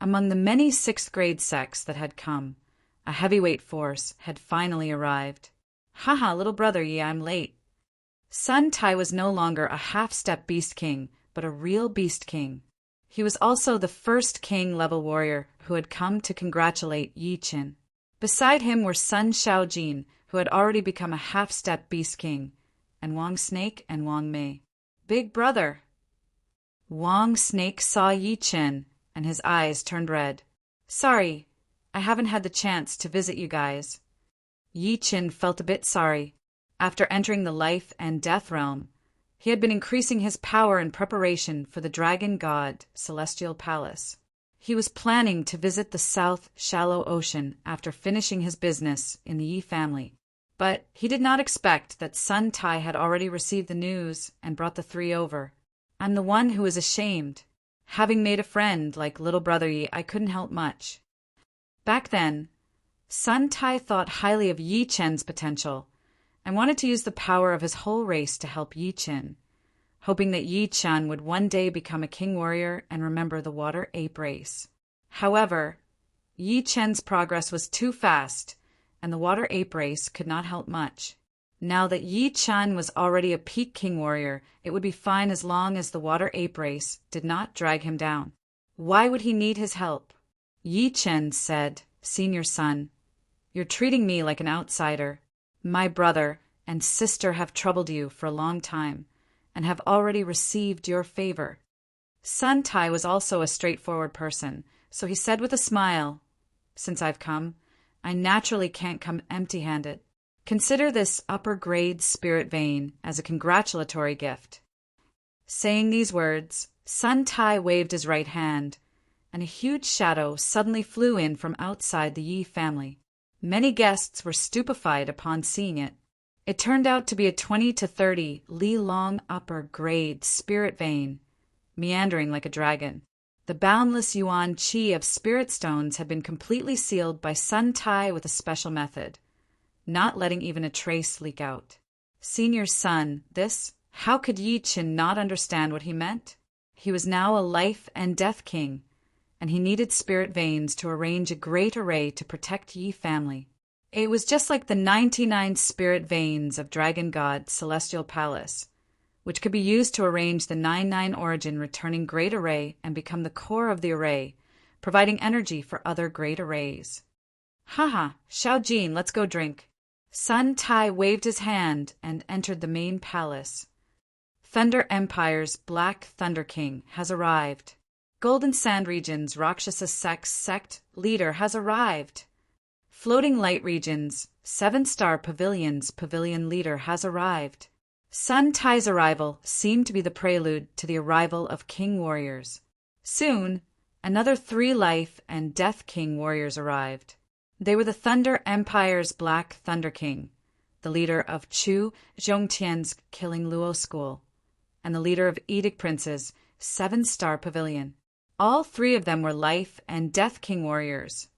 Among the many 6th grade sects that had come, a heavyweight force had finally arrived. Haha, little brother Yi, I'm late. Sun Tai was no longer a half-step beast king, but a real beast king. He was also the first king-level warrior who had come to congratulate Yi Chen. Beside him were Sun Shaojin, who had already become a half-step beast king, and Wang Snake and Wang Mei. Big brother. Wang Snake saw Yi Chen, and his eyes turned red. Sorry, I haven't had the chance to visit you guys. Yi Chen felt a bit sorry. After entering the life and death realm, he had been increasing his power in preparation for the Dragon God Celestial Palace. He was planning to visit the South Shallow Ocean after finishing his business in the Yi family. But he did not expect that Sun Tai had already received the news and brought the three over. I'm the one who is ashamed. Having made a friend like little brother Yi, I couldn't help much. Back then, Sun Tai thought highly of Yi Chen's potential and wanted to use the power of his whole race to help Yi Chen, hoping that Yi Chen would one day become a king warrior and remember the water ape race. However, Yi Chen's progress was too fast, and the water ape race could not help much. Now that Yi Chen was already a peak king warrior, it would be fine as long as the water ape race did not drag him down. Why would he need his help? Yi Chen said, "Senior son, you're treating me like an outsider. My brother and sister have troubled you for a long time and have already received your favor." Sun Tai was also a straightforward person, so he said with a smile, "Since I've come, I naturally can't come empty-handed. Consider this upper-grade spirit vein as a congratulatory gift." Saying these words, Sun Tai waved his right hand, and a huge shadow suddenly flew in from outside the Yi family. Many guests were stupefied upon seeing it. It turned out to be a 20 to 30 li-long upper-grade spirit vein, meandering like a dragon. The boundless yuan qi of spirit stones had been completely sealed by Sun Tai with a special method, not letting even a trace leak out. Senior son, how could Yi Chen not understand what he meant? He was now a life and death king, and he needed spirit veins to arrange a great array to protect Yi family. It was just like the 99 spirit veins of Dragon God Celestial Palace, which could be used to arrange the 99 origin returning great array and become the core of the array, providing energy for other great arrays. Haha, Xiao Jin, let's go drink. Sun Tai waved his hand and entered the main palace. Thunder Empire's Black Thunder King has arrived. Golden Sand Region's Rakshasa sect leader has arrived. Floating Light Region's 7-Star Pavilion's pavilion leader has arrived. Sun Tai's arrival seemed to be the prelude to the arrival of king warriors. Soon, another 3 life and death king warriors arrived. They were the Thunder Empire's Black Thunder King, the leader of Chu Zhongtian's Killing Luo School, and the leader of Edict Prince's 7-Star Pavilion. All 3 of them were life and death king warriors,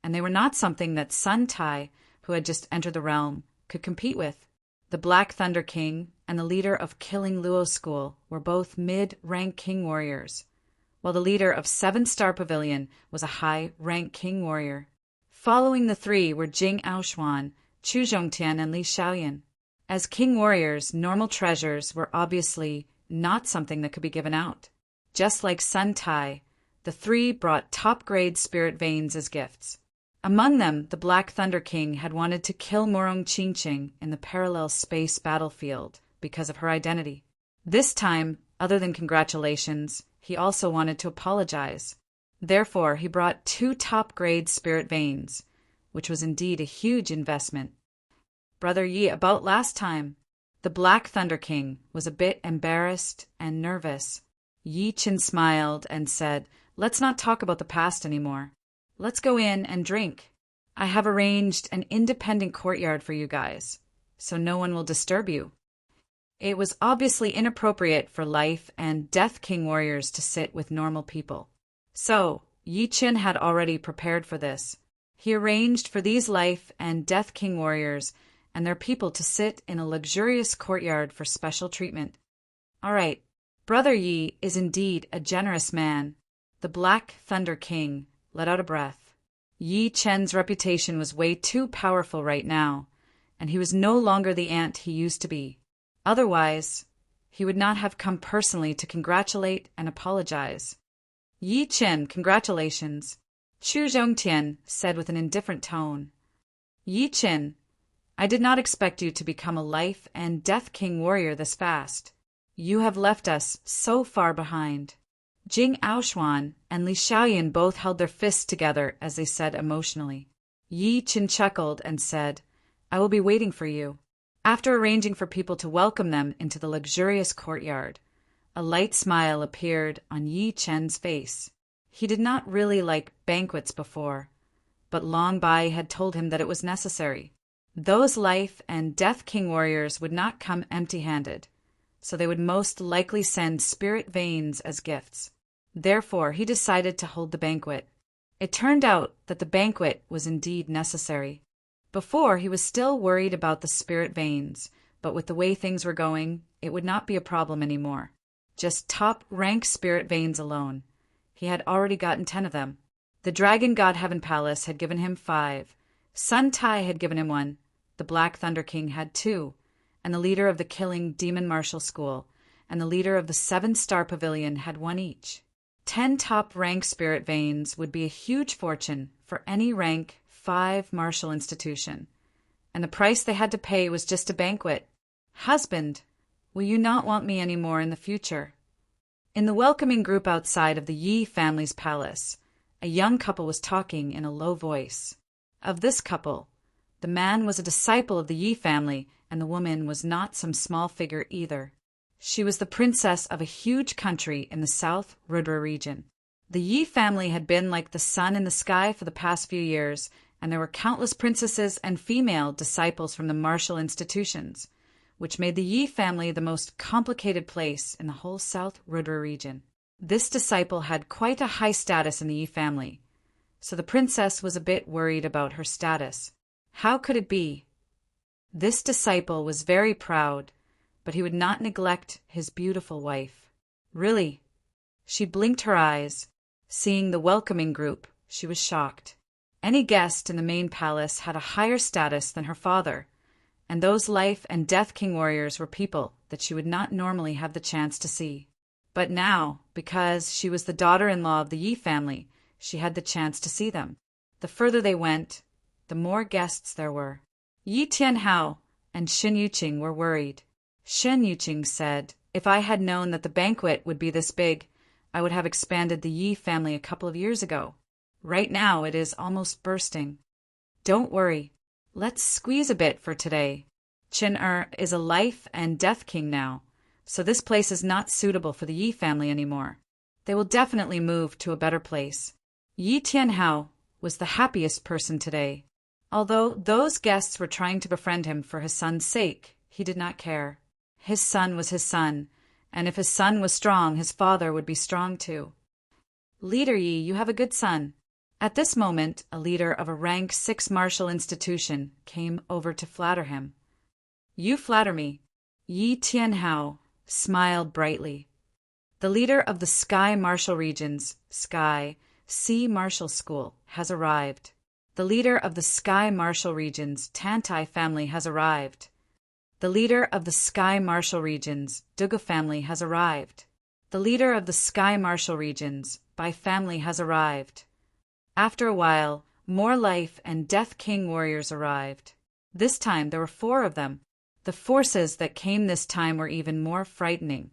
and they were not something that Sun Tai, who had just entered the realm, could compete with. The Black Thunder King and the leader of Killing Luo School were both mid-rank king warriors, while the leader of 7-Star Pavilion was a high-rank king warrior. Following the 3 were Jing Aoshuan, Chu Zhongtian, and Li Xiaoyan. As king warriors, normal treasures were obviously not something that could be given out. Just like Sun Tai, the 3 brought top-grade spirit veins as gifts. Among them, the Black Thunder King had wanted to kill Morong Qingqing in the parallel space battlefield because of her identity. This time, other than congratulations, he also wanted to apologize. Therefore, he brought 2 top-grade spirit veins, which was indeed a huge investment. Brother Yi, about last time, the Black Thunder King was a bit embarrassed and nervous. Yi Chen smiled and said, "Let's not talk about the past anymore. Let's go in and drink. I have arranged an independent courtyard for you guys, so no one will disturb you." It was obviously inappropriate for life and death king warriors to sit with normal people. So, Yi Chen had already prepared for this. He arranged for these life and death king warriors and their people to sit in a luxurious courtyard for special treatment. All right, Brother Yi is indeed a generous man. The Black Thunder King let out a breath. Yi Chen's reputation was way too powerful right now, and he was no longer the ant he used to be. Otherwise, he would not have come personally to congratulate and apologize. "Yi Chen, congratulations," Chu Zhongtian said with an indifferent tone. "Yi Chen, I did not expect you to become a life and death king warrior this fast. You have left us so far behind." Jing Aoshuan and Li Xiaoyan both held their fists together as they said emotionally. Yi Qin chuckled and said, "I will be waiting for you." After arranging for people to welcome them into the luxurious courtyard, a light smile appeared on Yi Chen's face. He did not really like banquets before, but Long Bai had told him that it was necessary. Those life and death king warriors would not come empty-handed, so they would most likely send spirit veins as gifts. Therefore, he decided to hold the banquet. It turned out that the banquet was indeed necessary. Before, he was still worried about the spirit veins, but with the way things were going, it would not be a problem anymore. Just top-rank spirit veins alone. He had already gotten 10 of them. The Dragon God Heaven Palace had given him 5. Sun Tai had given him 1. The Black Thunder King had 2. And the leader of the Killing Demon Martial School and the leader of the 7-Star Pavilion had 1 each. 10 top-rank spirit veins would be a huge fortune for any rank 5 martial institution. And the price they had to pay was just a banquet. "Husband, will you not want me any more in the future?" In the welcoming group outside of the Yi family's palace, a young couple was talking in a low voice. Of this couple, the man was a disciple of the Yi family, and the woman was not some small figure either. She was the princess of a huge country in the South Rudra region. The Yi family had been like the sun in the sky for the past few years, and there were countless princesses and female disciples from the martial institutions, which made the Yi family the most complicated place in the whole South Rudra region. This disciple had quite a high status in the Yi family, so the princess was a bit worried about her status. How could it be? This disciple was very proud, but he would not neglect his beautiful wife. Really? She blinked her eyes. Seeing the welcoming group, she was shocked. Any guest in the main palace had a higher status than her father, and those life and death king warriors were people that she would not normally have the chance to see. But now, because she was the daughter-in-law of the Yi family, she had the chance to see them. The further they went, the more guests there were. Yi Tianhao and Shen Yuqing were worried. Shen Yuqing said, "If I had known that the banquet would be this big, I would have expanded the Yi family a couple of years ago. Right now it is almost bursting." "Don't worry. Let's squeeze a bit for today. Qin is a life and death king now, so this place is not suitable for the Yi family anymore. They will definitely move to a better place." Yi Tianhao was the happiest person today. Although those guests were trying to befriend him for his son's sake, he did not care. His son was his son, and if his son was strong, his father would be strong too. "Leader Yi, you have a good son." At this moment, a leader of a rank 6 martial institution came over to flatter him. "You flatter me." Yi Tianhao smiled brightly. "The leader of the Sky Martial Regions, Sky Sea Martial School, has arrived. The leader of the Sky Martial Regions, Tantai family, has arrived. The leader of the Sky Martial Regions, Duga family, has arrived. The leader of the Sky Martial Regions, Bai family, has arrived." After a while, more life and death king warriors arrived. This time there were 4 of them. The forces that came this time were even more frightening.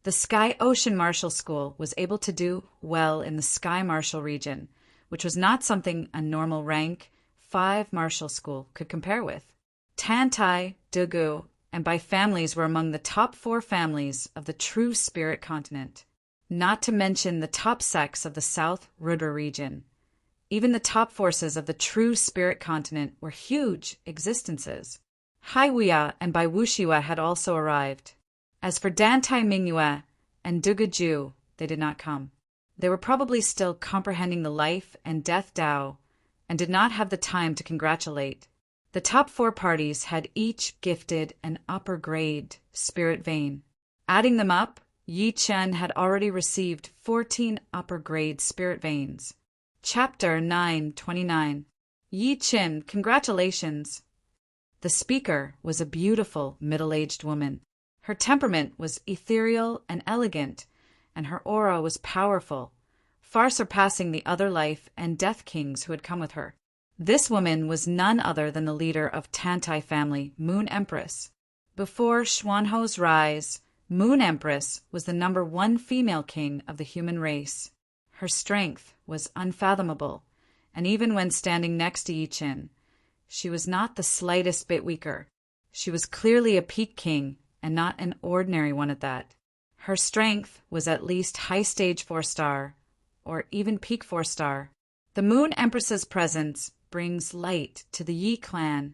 The Sky Ocean Martial School was able to do well in the Sky Martial region, which was not something a normal rank 5 martial school could compare with. Tantai, Dugu, and Bai families were among the top 4 families of the true spirit continent, not to mention the top sects of the South Rudra region. Even the top forces of the true spirit continent were huge existences. Haiwuya and Bai Wuxiwa had also arrived. As for Dantai Mingyue and Dugaju, they did not come. They were probably still comprehending the life and death Tao and did not have the time to congratulate. The top 4 parties had each gifted an upper-grade spirit vein. Adding them up, Yi Chen had already received 14 upper-grade spirit veins. Chapter 929. Yi Chen, congratulations. The speaker was a beautiful middle-aged woman. Her temperament was ethereal and elegant, and her aura was powerful, far surpassing the other life and death kings who had come with her. This woman was none other than the leader of Tantai family, Moon Empress. Before Xuanho's rise, Moon Empress was the #1 female king of the human race. Her strength was unfathomable, and even when standing next to Yi Qin, she was not the slightest bit weaker. She was clearly a peak king, and not an ordinary one at that. Her strength was at least high stage 4-star, or even peak 4-star. The Moon Empress's presence brings light to the Yi clan.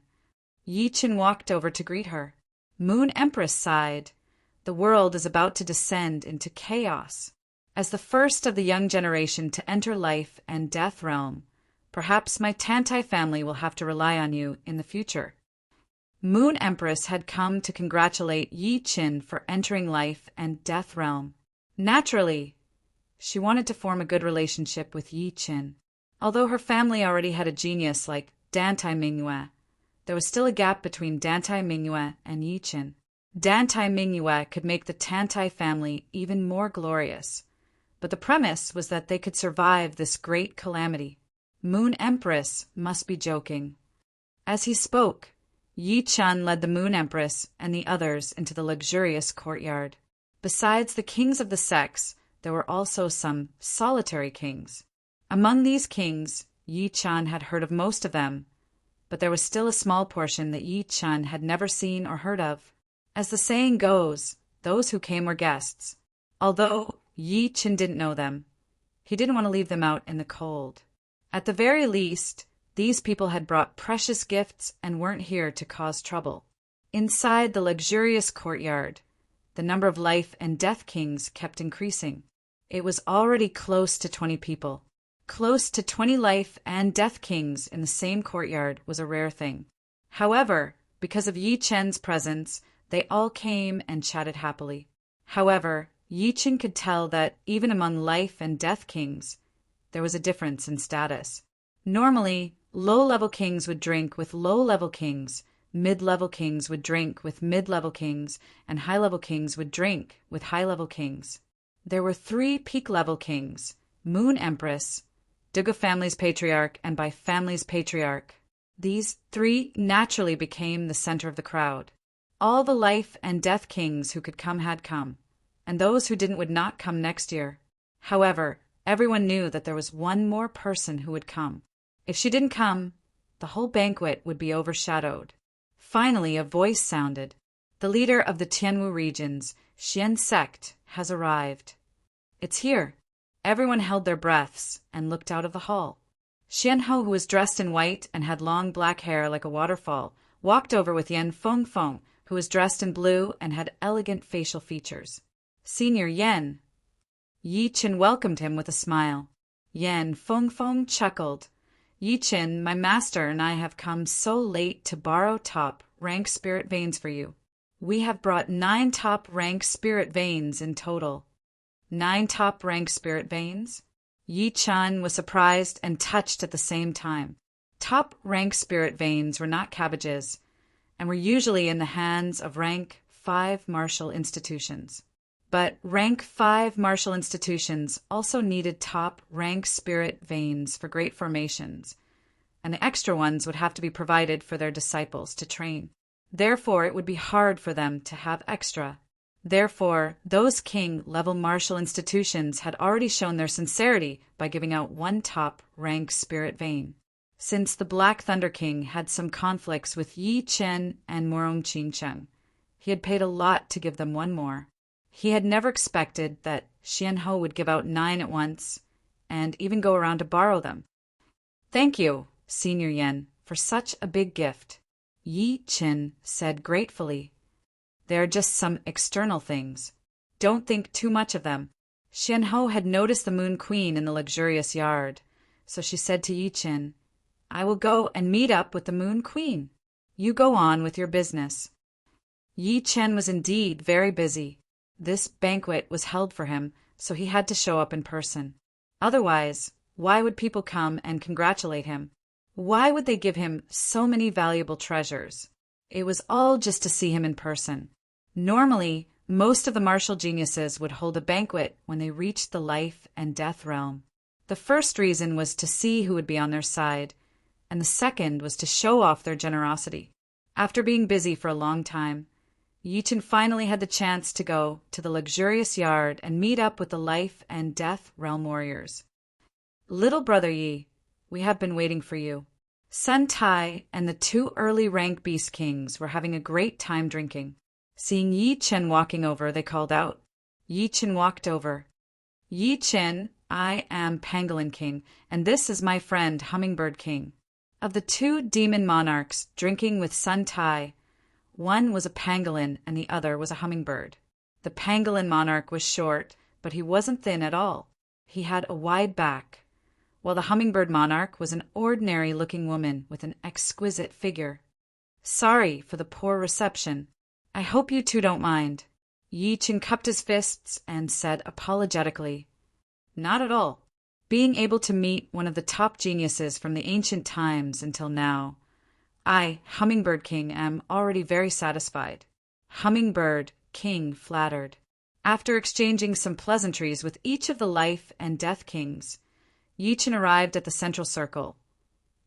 Yi Qin walked over to greet her. Moon Empress sighed. The world is about to descend into chaos. As the first of the young generation to enter life and death realm, perhaps my Tantai family will have to rely on you in the future. Moon Empress had come to congratulate Yi Qin for entering life and death realm. Naturally, she wanted to form a good relationship with Yi Qin. Although her family already had a genius like Dantai Mingyue, there was still a gap between Dantai Mingyue and Yi Qin. Dantai Mingyue could make the Tantai family even more glorious, but the premise was that they could survive this great calamity. Moon Empress must be joking. As he spoke, Yi Qin led the Moon Empress and the others into the luxurious courtyard. Besides the kings of the sex, there were also some solitary kings. Among these kings, Yi Qin had heard of most of them, but there was still a small portion that Yi Qin had never seen or heard of. As the saying goes, those who came were guests. Although Yi Qin didn't know them, he didn't want to leave them out in the cold. At the very least, these people had brought precious gifts and weren't here to cause trouble. Inside the luxurious courtyard, the number of life and death kings kept increasing. It was already close to 20 people. Close to 20 life and death kings in the same courtyard was a rare thing. However, because of Yi Qin's presence, they all came and chatted happily. However, Yi Qin could tell that even among life and death kings, there was a difference in status. Normally, low-level kings would drink with low-level kings, mid-level kings would drink with mid-level kings, and high-level kings would drink with high-level kings. There were 3 peak-level kings, Moon Empress, Duga family's patriarch, and Bai family's patriarch. These 3 naturally became the center of the crowd. All the life and death kings who could come had come, and those who didn't would not come next year. However, everyone knew that there was one more person who would come. If she didn't come, the whole banquet would be overshadowed. Finally, a voice sounded. The leader of the Tianwu region's Xian sect has arrived. It's here. Everyone held their breaths and looked out of the hall. Xianhou, who was dressed in white and had long black hair like a waterfall, walked over with Yan Fengfeng, who was dressed in blue and had elegant facial features. Senior Yan. Yi Qin welcomed him with a smile. Yan Fengfeng chuckled. Yi Qin, my master and I have come so late to borrow top-rank spirit veins for you. We have brought 9 top-rank spirit veins in total. 9 top-rank spirit veins? Yi Qin was surprised and touched at the same time. Top-rank spirit veins were not cabbages, and were usually in the hands of rank 5 martial institutions. But rank 5 martial institutions also needed top-rank spirit veins for great formations, and the extra ones would have to be provided for their disciples to train. Therefore, it would be hard for them to have extra. Therefore, those king-level martial institutions had already shown their sincerity by giving out 1 top-rank spirit vein. Since the Black Thunder King had some conflicts with Yi Qin and Morong Qingcheng, he had paid a lot to give them 1 more. He had never expected that Xianhou would give out 9 at once, and even go around to borrow them. Thank you, Senior Yan, for such a big gift, Yi Qin said gratefully. They are just some external things. Don't think too much of them. Xianhou had noticed the Moon Queen in the luxurious yard, so she said to Yi Qin, I will go and meet up with the Moon Queen. You go on with your business. Yi Qin was indeed very busy. This banquet was held for him, so he had to show up in person. Otherwise, why would people come and congratulate him? Why would they give him so many valuable treasures? It was all just to see him in person. Normally, most of the martial geniuses would hold a banquet when they reached the life and death realm. The first reason was to see who would be on their side, and the second was to show off their generosity. After being busy for a long time, Yi Chen finally had the chance to go to the luxurious yard and meet up with the life and death realm warriors. Little brother Yi, we have been waiting for you. Sun Tai and the two early rank beast kings were having a great time drinking. Seeing Yi Chen walking over, they called out. Yi Chen walked over. Yi Chen, I am Pangolin King, and this is my friend Hummingbird King. Of the two demon monarchs drinking with Sun Tai, one was a pangolin and the other was a hummingbird. The pangolin monarch was short, but he wasn't thin at all. He had a wide back, while the hummingbird monarch was an ordinary-looking woman with an exquisite figure. Sorry for the poor reception. I hope you two don't mind. Yi Chen cupped his fists and said apologetically, Not at all. Being able to meet one of the top geniuses from the ancient times until now, I, Hummingbird King, am already very satisfied. Hummingbird King flattered. After exchanging some pleasantries with each of the life and death kings, Yi Chen arrived at the central circle,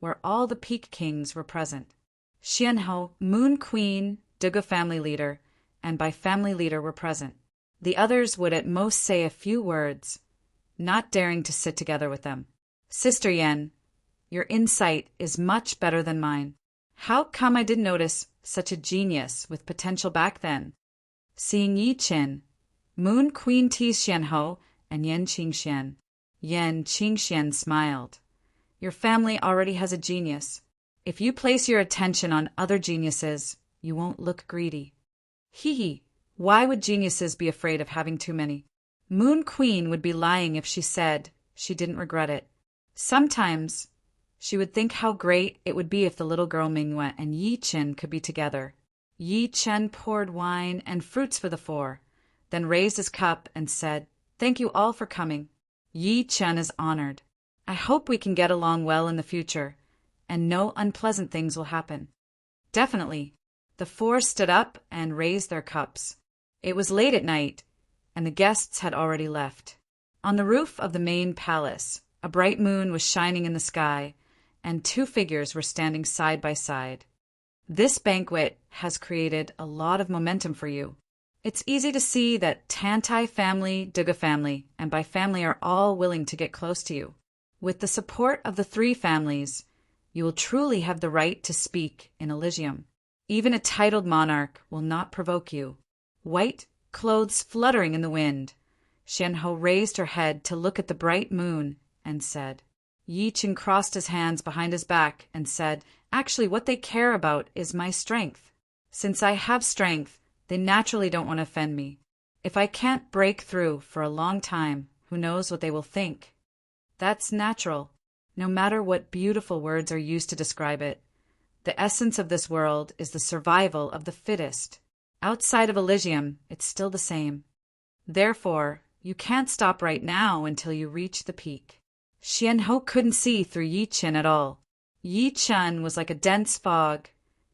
where all the peak kings were present. Xianhou, Moon Queen, Duga family leader, and by family leader were present. The others would at most say a few words, not daring to sit together with them. Sister Yan, your insight is much better than mine. How come I didn't notice such a genius with potential back then? Seeing Yi Chen, Moon Queen teased Xianhou and Yan Qingxian. Yan Qingxian smiled. Your family already has a genius. If you place your attention on other geniuses, you won't look greedy. Hee, why would geniuses be afraid of having too many? Moon Queen would be lying if she said she didn't regret it. Sometimes she would think how great it would be if the little girl Mingyue and Yi Chen could be together. Yi Chen poured wine and fruits for the four, then raised his cup and said, Thank you all for coming. Yi Chen is honored. I hope we can get along well in the future, and no unpleasant things will happen. Definitely. The four stood up and raised their cups. It was late at night, and the guests had already left. On the roof of the main palace, a bright moon was shining in the sky, and two figures were standing side by side. This banquet has created a lot of momentum for you. It's easy to see that Tantai family, Duga family, and by family are all willing to get close to you. With the support of the three families, you will truly have the right to speak in Elysium. Even a titled monarch will not provoke you. White clothes fluttering in the wind, Xianhou raised her head to look at the bright moon and said. Yi Chen crossed his hands behind his back and said, Actually, what they care about is my strength. Since I have strength, they naturally don't want to offend me. If I can't break through for a long time, who knows what they will think? That's natural, no matter what beautiful words are used to describe it. The essence of this world is the survival of the fittest. Outside of Elysium, it's still the same. Therefore, you can't stop right now until you reach the peak. Xianhou couldn't see through Yi Chen at all. Yi Chen was like a dense fog,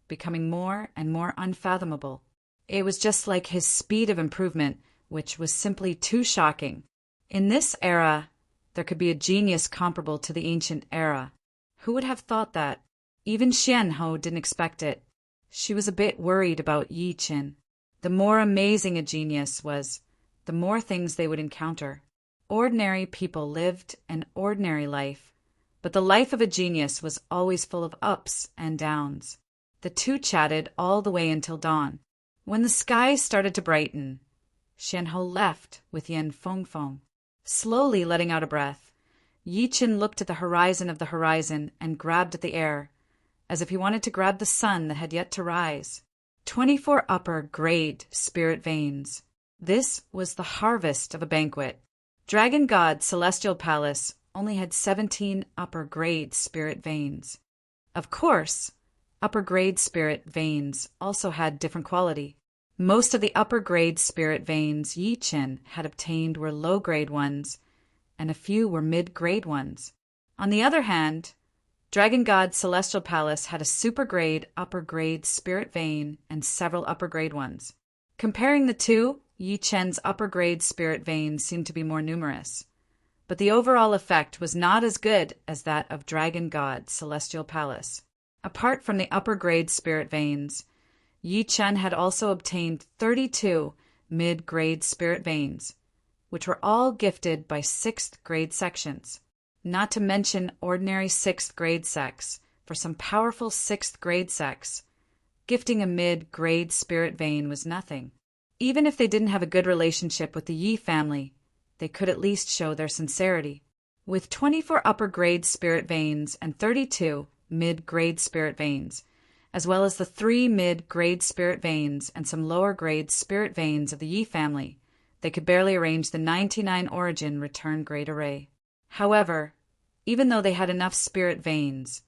becoming more and more unfathomable. It was just like his speed of improvement, which was simply too shocking. In this era, there could be a genius comparable to the ancient era. Who would have thought that? Even Xianhou didn't expect it. She was a bit worried about Yi Chen. The more amazing a genius was, the more things they would encounter. Ordinary people lived an ordinary life, but the life of a genius was always full of ups and downs. The two chatted all the way until dawn. When the sky started to brighten, Xianhou left with Yan Fengfeng. Slowly letting out a breath, Yi Chen looked at the horizon of the horizon and grabbed at the air, as if he wanted to grab the sun that had yet to rise. 24 upper grade spirit veins. This was the harvest of a banquet. Dragon God Celestial Palace only had 17 upper grade spirit veins. Of course, upper grade spirit veins also had different quality. Most of the upper grade spirit veins Yi Chen had obtained were low grade ones, and a few were mid grade ones. On the other hand, Dragon God Celestial Palace had a super grade upper grade spirit vein and several upper grade ones. Comparing the two, Yi Chen's upper grade spirit veins seemed to be more numerous, but the overall effect was not as good as that of Dragon God Celestial Palace. Apart from the upper grade spirit veins, Yi Chen had also obtained 32 mid-grade spirit veins, which were all gifted by 6th grade sections, not to mention ordinary 6th grade sects. For some powerful 6th grade sects, gifting a mid-grade spirit vein was nothing. Even if they didn't have a good relationship with the Yi family, they could at least show their sincerity. With 24 upper-grade spirit veins and 32 mid-grade spirit veins, as well as the 3 mid-grade spirit veins and some lower-grade spirit veins of the Yi family, they could barely arrange the 99 origin return grade array. However, even though they had enough spirit veins,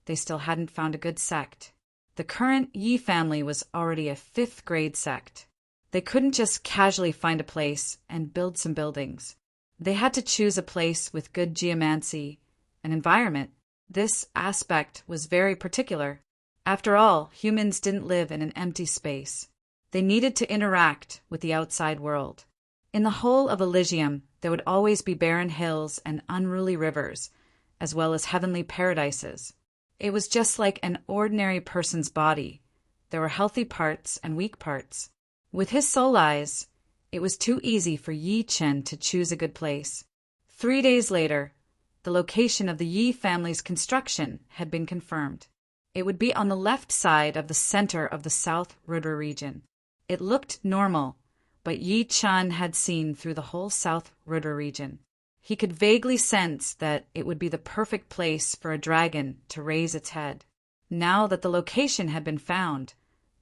they still hadn't found a good sect. The current Yi family was already a 5th grade sect. They couldn't just casually find a place and build some buildings. They had to choose a place with good geomancy and environment. This aspect was very particular. After all, humans didn't live in an empty space. They needed to interact with the outside world. In the whole of Elysium, there would always be barren hills and unruly rivers, as well as heavenly paradises. It was just like an ordinary person's body. There were healthy parts and weak parts. With his soul eyes, it was too easy for Yi Chen to choose a good place. 3 days later, the location of the Yi family's construction had been confirmed. It would be on the left side of the center of the South River region. It looked normal, but Yi Chen had seen through the whole South River region. He could vaguely sense that it would be the perfect place for a dragon to raise its head. Now that the location had been found,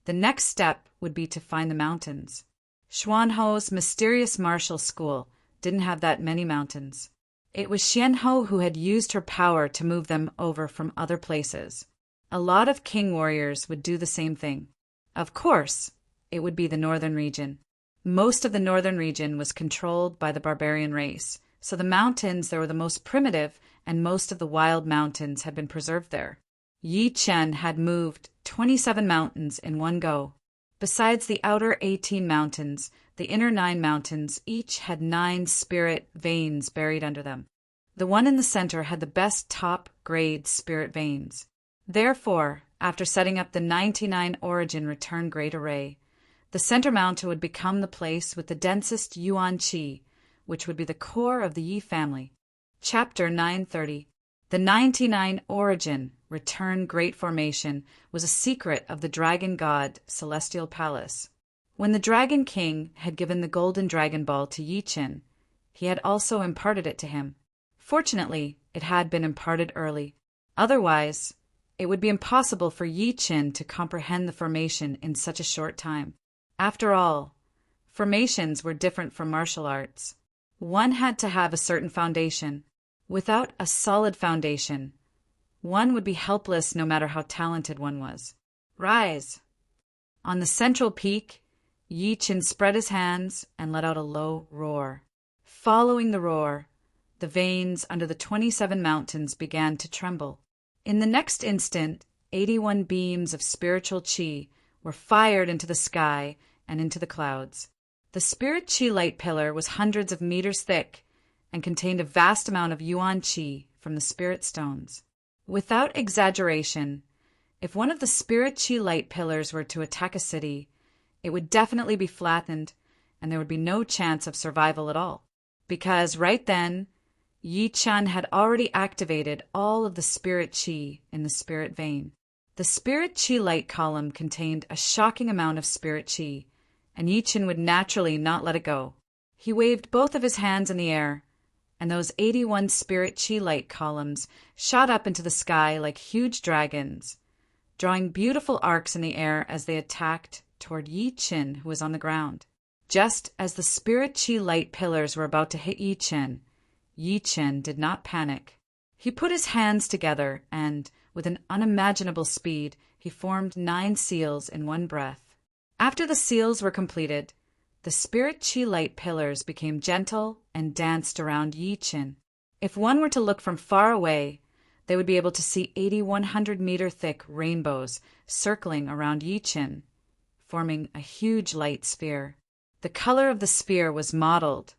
the next step would be to find the mountains. Xuanho's mysterious martial school didn't have that many mountains. It was Xianho who had used her power to move them over from other places. A lot of king warriors would do the same thing. Of course, it would be the northern region. Most of the northern region was controlled by the barbarian race, so the mountains that were the most primitive and most of the wild mountains had been preserved there. Yi Chen had moved 27 mountains in one go. Besides the outer 18 mountains, the inner 9 mountains each had 9 spirit veins buried under them. The one in the center had the best top-grade spirit veins. Therefore, after setting up the 99 origin return grade array, the center mountain would become the place with the densest yuan qi, which would be the core of the Yi family. Chapter 930. The 99 origin return great formation was a secret of the dragon god Celestial Palace. When the Dragon King had given the golden dragon ball to Yi Chen, he had also imparted it to him. Fortunately, it had been imparted early. Otherwise, it would be impossible for Yi Chen to comprehend the formation in such a short time. After all, formations were different from martial arts. One had to have a certain foundation. Without a solid foundation, one would be helpless no matter how talented one was. Rise! On the central peak, Yi Chen spread his hands and let out a low roar. Following the roar, the veins under the 27 mountains began to tremble. In the next instant, 81 beams of spiritual qi were fired into the sky and into the clouds. The spirit qi light pillar was hundreds of meters thick and contained a vast amount of yuan qi from the spirit stones. Without exaggeration, if one of the spirit qi light pillars were to attack a city, it would definitely be flattened and there would be no chance of survival at all. Because right then, Yi Chen had already activated all of the spirit qi in the spirit vein. The spirit qi light column contained a shocking amount of spirit qi, and Yi Chen would naturally not let it go. He waved both of his hands in the air, and those 81 spirit qi light columns shot up into the sky like huge dragons, drawing beautiful arcs in the air as they attacked toward Yi Chen, who was on the ground. Just as the spirit qi light pillars were about to hit Yi Chen did not panic. He put his hands together and, with an unimaginable speed, he formed 9 seals in one breath. After the seals were completed, the spirit qi light pillars became gentle and danced around Yi Chen. If one were to look from far away, they would be able to see 8,100-meter thick rainbows circling around Yi Chen, forming a huge light sphere. The color of the sphere was mottled,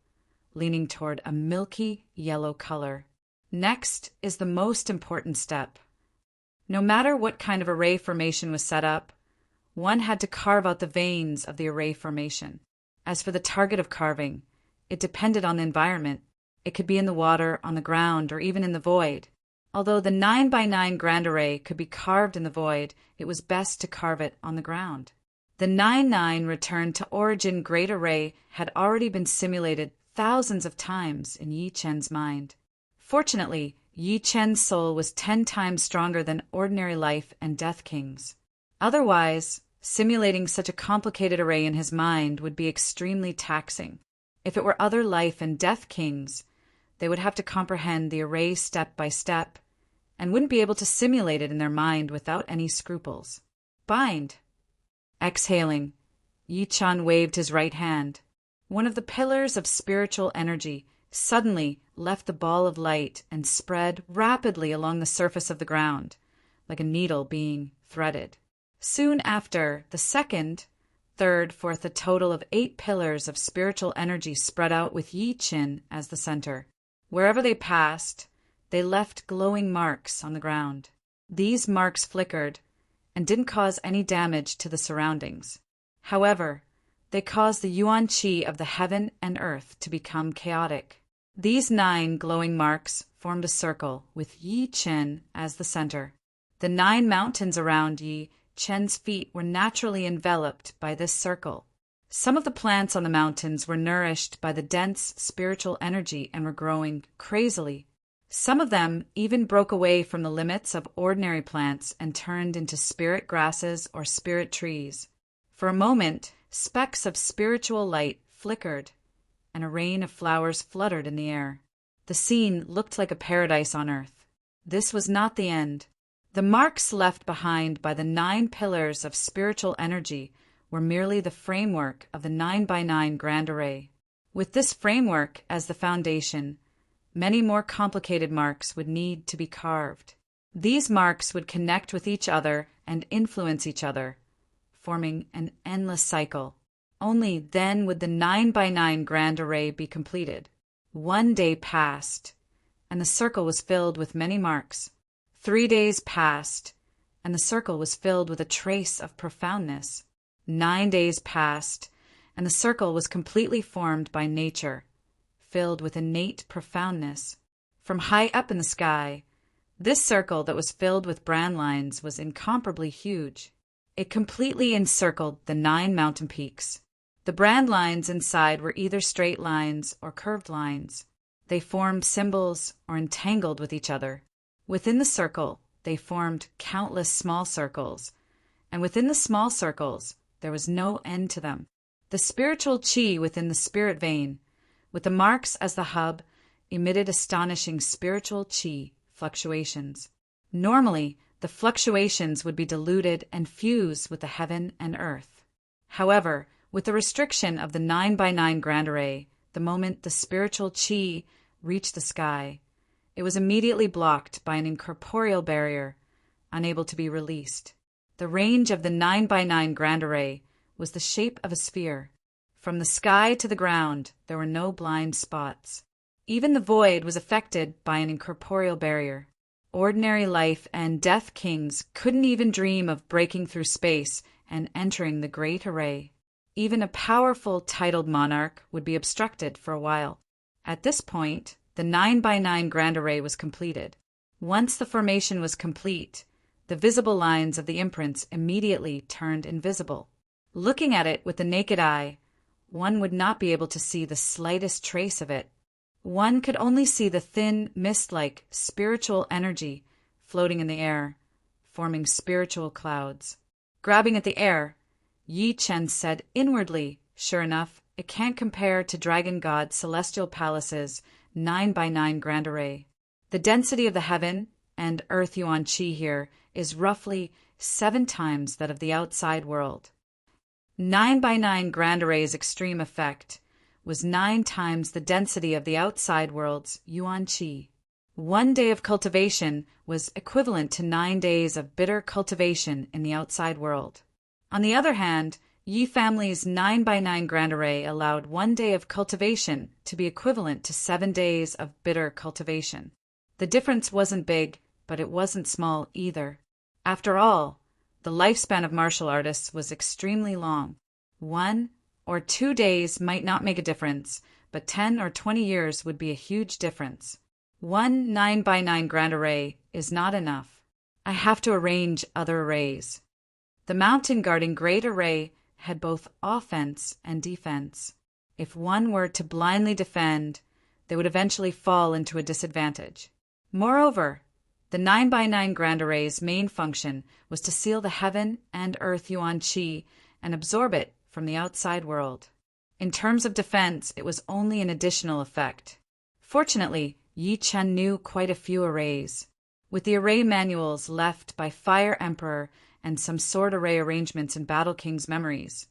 leaning toward a milky yellow color. Next is the most important step. No matter what kind of array formation was set up, One had to carve out the veins of the array formation. As for the target of carving, it depended on the environment. It could be in the water, on the ground, or even in the void. Although the 9 by 9 grand array could be carved in the void, it was best to carve it on the ground. The 9-9 returned to origin great array had already been simulated thousands of times in Yi Chen's mind. Fortunately, Yi Chen's soul was 10 times stronger than ordinary life and death kings. Otherwise, simulating such a complicated array in his mind would be extremely taxing. If it were other life and death kings, they would have to comprehend the array step by step and wouldn't be able to simulate it in their mind without any scruples. Bind. Exhaling, Yi Chen waved his right hand. One of the pillars of spiritual energy suddenly left the ball of light and spread rapidly along the surface of the ground, like a needle being threaded. Soon after, the second, third, fourth, a total of 8 pillars of spiritual energy spread out with Yi Chen as the center. Wherever they passed, they left glowing marks on the ground. These marks flickered and didn't cause any damage to the surroundings. However, they caused the yuan qi of the heaven and earth to become chaotic. These 9 glowing marks formed a circle with Yi Chen as the center. The 9 mountains around Yi Chen's feet were naturally enveloped by this circle. Some of the plants on the mountains were nourished by the dense spiritual energy and were growing crazily. Some of them even broke away from the limits of ordinary plants and turned into spirit grasses or spirit trees. For a moment, specks of spiritual light flickered, and a rain of flowers fluttered in the air. The scene looked like a paradise on earth. This was not the end. The marks left behind by the 9 pillars of spiritual energy were merely the framework of the 9 by 9 grand array. With this framework as the foundation, many more complicated marks would need to be carved. These marks would connect with each other and influence each other, forming an endless cycle. Only then would the 9 by 9 grand array be completed. 1 day passed, and the circle was filled with many marks. 3 days passed, and the circle was filled with a trace of profoundness. 9 days passed, and the circle was completely formed by nature, filled with innate profoundness. From high up in the sky, this circle that was filled with brand lines was incomparably huge. It completely encircled the 9 mountain peaks. The brand lines inside were either straight lines or curved lines. They formed symbols or entangled with each other. Within the circle, they formed countless small circles, and within the small circles, there was no end to them. The spiritual qi within the spirit vein, with the marks as the hub, emitted astonishing spiritual qi fluctuations. Normally, the fluctuations would be diluted and fuse with the heaven and earth. However, with the restriction of the 9 by 9 grand array, the moment the spiritual qi reached the sky, it was immediately blocked by an incorporeal barrier, unable to be released. The range of the 9 by 9 grand array was the shape of a sphere. From the sky to the ground, there were no blind spots. Even the void was affected by an incorporeal barrier. Ordinary life and death kings couldn't even dream of breaking through space and entering the great array. Even a powerful titled monarch would be obstructed for a while. At this point, the 9 by 9 grand array was completed. Once the formation was complete, the visible lines of the imprints immediately turned invisible. Looking at it with the naked eye, one would not be able to see the slightest trace of it. One could only see the thin, mist-like spiritual energy floating in the air, forming spiritual clouds. Grabbing at the air, Yi Chen said inwardly, "Sure enough, it can't compare to Dragon God Celestial Palace's 9 by 9 grand array. The density of the heaven and earth yuan qi here is roughly 7 times that of the outside world. 9 by 9 grand array's extreme effect was 9 times the density of the outside world's yuan qi. 1 day of cultivation was equivalent to 9 days of bitter cultivation in the outside world. On the other hand, Yi family's 9 by 9 grand array allowed 1 day of cultivation to be equivalent to 7 days of bitter cultivation. The difference wasn't big, but it wasn't small either. After all, The lifespan of martial artists was extremely long. 1 or 2 days might not make a difference, but 10 or 20 years would be a huge difference. One 9x9 grand array is not enough. I have to arrange other arrays. The mountain guarding Great Array had both offense and defense. If one were to blindly defend, they would eventually fall into a disadvantage. Moreover, the 9x9 Grand Array's main function was to seal the heaven and earth yuan qi and absorb it from the outside world. In terms of defense, it was only an additional effect. Fortunately, Yi Chen knew quite a few arrays. With the array manuals left by Fire Emperor and some sword array arrangements in Battle King's memories,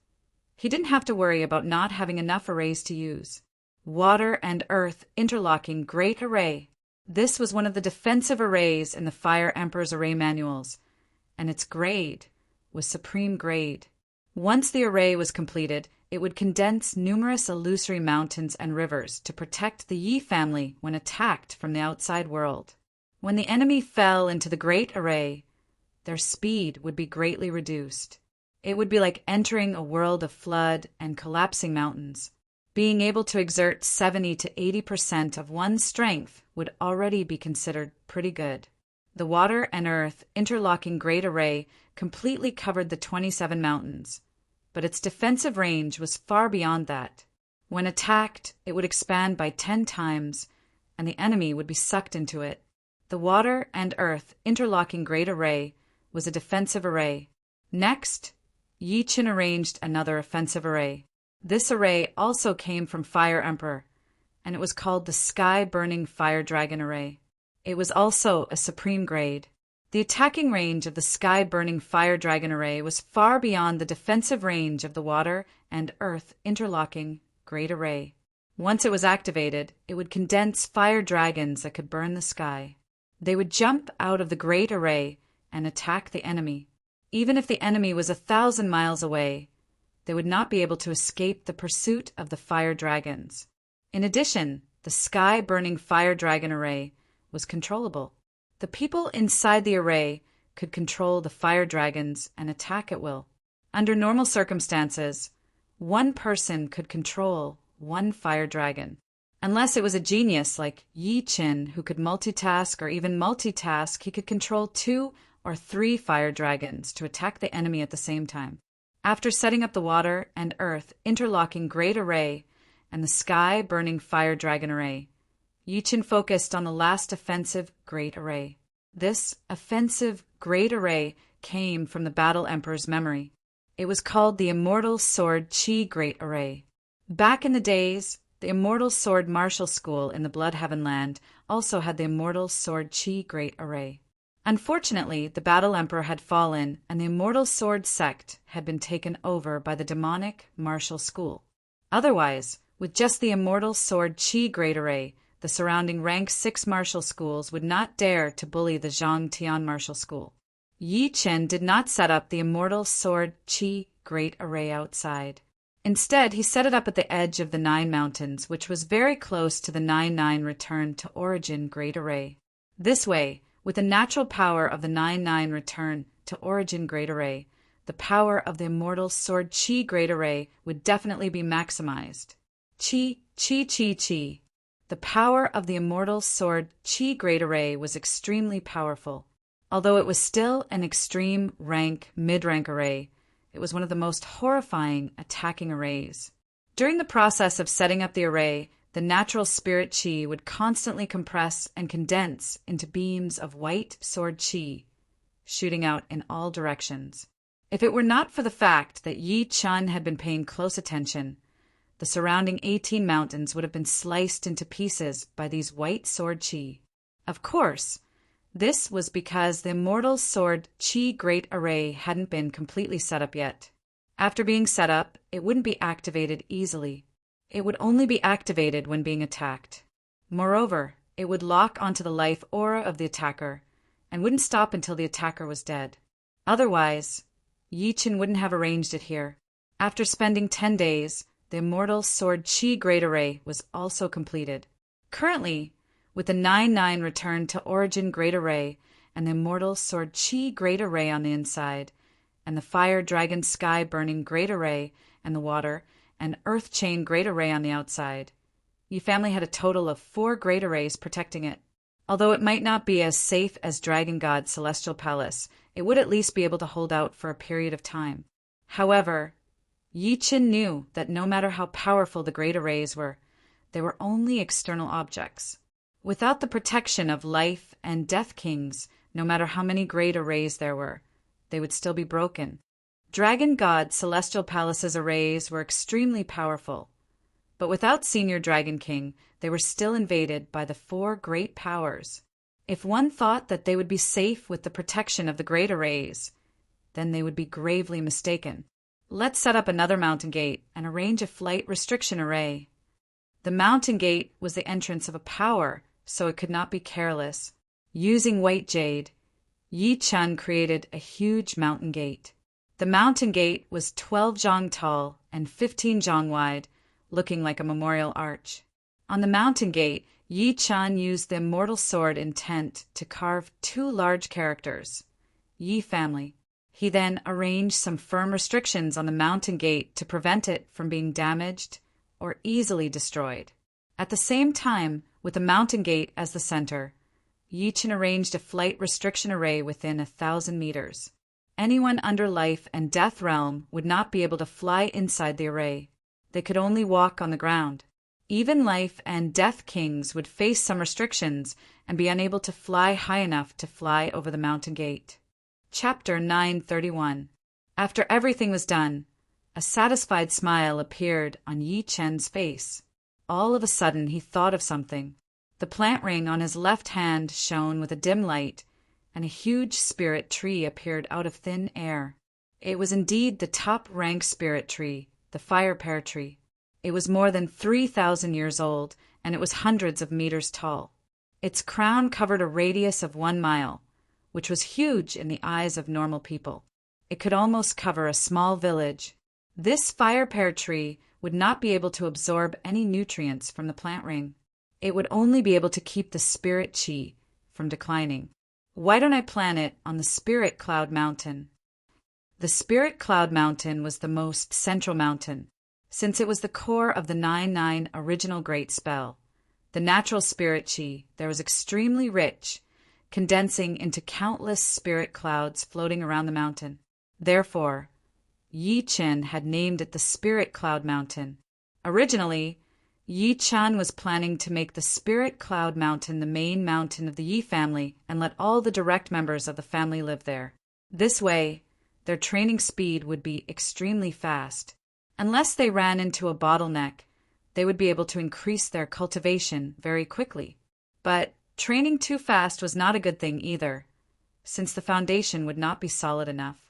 he didn't have to worry about not having enough arrays to use. Water and Earth Interlocking Great Array. This was one of the defensive arrays in the Fire Emperor's array manuals, and its grade was Supreme Grade. Once the array was completed, it would condense numerous illusory mountains and rivers to protect the Yi family when attacked from the outside world. When the enemy fell into the Great Array, their speed would be greatly reduced. It would be like entering a world of flood and collapsing mountains. Being able to exert 70 to 80% of one's strength would already be considered pretty good. The Water and Earth Interlocking Great Array completely covered the 27 mountains, but its defensive range was far beyond that. When attacked, it would expand by 10 times, and the enemy would be sucked into it. The Water and Earth Interlocking Great Array was a defensive array. Next, Yi Chen arranged another offensive array. This array also came from Fire Emperor, and it was called the Sky Burning Fire Dragon Array. It was also a supreme grade. The attacking range of the Sky Burning Fire Dragon Array was far beyond the defensive range of the Water and Earth Interlocking Great Array. Once it was activated, it would condense fire dragons that could burn the sky. They would jump out of the Great Array and attack the enemy. Even if the enemy was 1,000 miles away, they would not be able to escape the pursuit of the fire dragons. In addition, the Sky Burning Fire Dragon Array was controllable. The people inside the array could control the fire dragons and attack at will. Under normal circumstances, one person could control one fire dragon. Unless it was a genius like Yi Chen who could multitask or even multitask, he could control 2 or 3 fire dragons to attack the enemy at the same time. After setting up the Water and Earth Interlocking Great Array and the Sky Burning Fire Dragon Array, Yi Chen focused on the last offensive Great Array. This offensive Great Array came from the Battle Emperor's memory. It was called the Immortal Sword Qi Great Array. Back in the days, the Immortal Sword Martial School in the Bloodhaven Land also had the Immortal Sword Qi Great Array. Unfortunately, the Battle Emperor had fallen, and the Immortal Sword sect had been taken over by the demonic martial school. Otherwise, with just the Immortal Sword Qi Great Array, the surrounding rank 6 martial schools would not dare to bully the Zhang Tian martial school. Yi Chen did not set up the Immortal Sword Qi Great Array outside. Instead, he set it up at the edge of the 9 mountains, which was very close to the 9-9 Return to Origin Great Array. This way, with the natural power of the 9-9 Return to Origin Great Array, the power of the Immortal Sword Qi Great Array would definitely be maximized. Qi, Qi, Qi, Qi. The power of the Immortal Sword Qi Great Array was extremely powerful. Although it was still an extreme rank, mid-rank array, it was one of the most horrifying attacking arrays. During the process of setting up the array, the natural spirit qi would constantly compress and condense into beams of white sword qi, shooting out in all directions. If it were not for the fact that Yi Chen had been paying close attention, the surrounding 18 mountains would have been sliced into pieces by these white sword qi. Of course, this was because the Immortal Sword Qi Great Array hadn't been completely set up yet. After being set up, it wouldn't be activated easily. It would only be activated when being attacked. Moreover, it would lock onto the life aura of the attacker and wouldn't stop until the attacker was dead. Otherwise, Yi Chen wouldn't have arranged it here. After spending 10 days, the Immortal Sword Qi Great Array was also completed. Currently, with the 9-9 Return to Origin Great Array and the Immortal Sword Qi Great Array on the inside, and the fire dragon sky burning great array and the water, and earth chain great array on the outside. Yi family had a total of 4 great arrays protecting it. Although it might not be as safe as Dragon God's celestial palace, it would at least be able to hold out for a period of time. However, Yi Qin knew that no matter how powerful the great arrays were, they were only external objects. Without the protection of life and death kings, no matter how many great arrays there were, they would still be broken. Dragon God's celestial palace's arrays were extremely powerful, but without Senior Dragon King, they were still invaded by the 4 great powers. If one thought that they would be safe with the protection of the great arrays, then they would be gravely mistaken. Let's set up another mountain gate and arrange a flight restriction array. The mountain gate was the entrance of a power, so it could not be careless. Using white jade, Yi Chun created a huge mountain gate. The mountain gate was 12 zhang tall and 15 zhang wide, looking like a memorial arch. On the mountain gate, Yi Chun used the immortal sword intent to carve 2 large characters, Yi family. He then arranged some firm restrictions on the mountain gate to prevent it from being damaged or easily destroyed. At the same time, with the mountain gate as the center, Yi Chun arranged a flight restriction array within 1,000 meters. Anyone under life and death realm would not be able to fly inside the array. They could only walk on the ground. Even life and death kings would face some restrictions and be unable to fly high enough to fly over the mountain gate. Chapter 931. After everything was done, a satisfied smile appeared on Yi Chen's face. All of a sudden he thought of something. The plant ring on his left hand shone with a dim light, and a huge spirit tree appeared out of thin air. It was indeed the top-rank spirit tree, the fire pear tree. It was more than 3,000 years old, and it was hundreds of meters tall. Its crown covered a radius of 1 mile, which was huge in the eyes of normal people. It could almost cover a small village. This fire pear tree would not be able to absorb any nutrients from the plant ring. It would only be able to keep the spirit chi from declining. Why don't I plant it on the Spirit Cloud Mountain? The Spirit Cloud Mountain was the most central mountain, since it was the core of the 9-9 original Great Spell. The natural spirit chi there was extremely rich, condensing into countless spirit clouds floating around the mountain. Therefore, Yi Qin had named it the Spirit Cloud Mountain. Originally, Yi Chun was planning to make the Spirit Cloud Mountain the main mountain of the Yi family and let all the direct members of the family live there. This way, their training speed would be extremely fast. Unless they ran into a bottleneck, they would be able to increase their cultivation very quickly. But training too fast was not a good thing either, since the foundation would not be solid enough.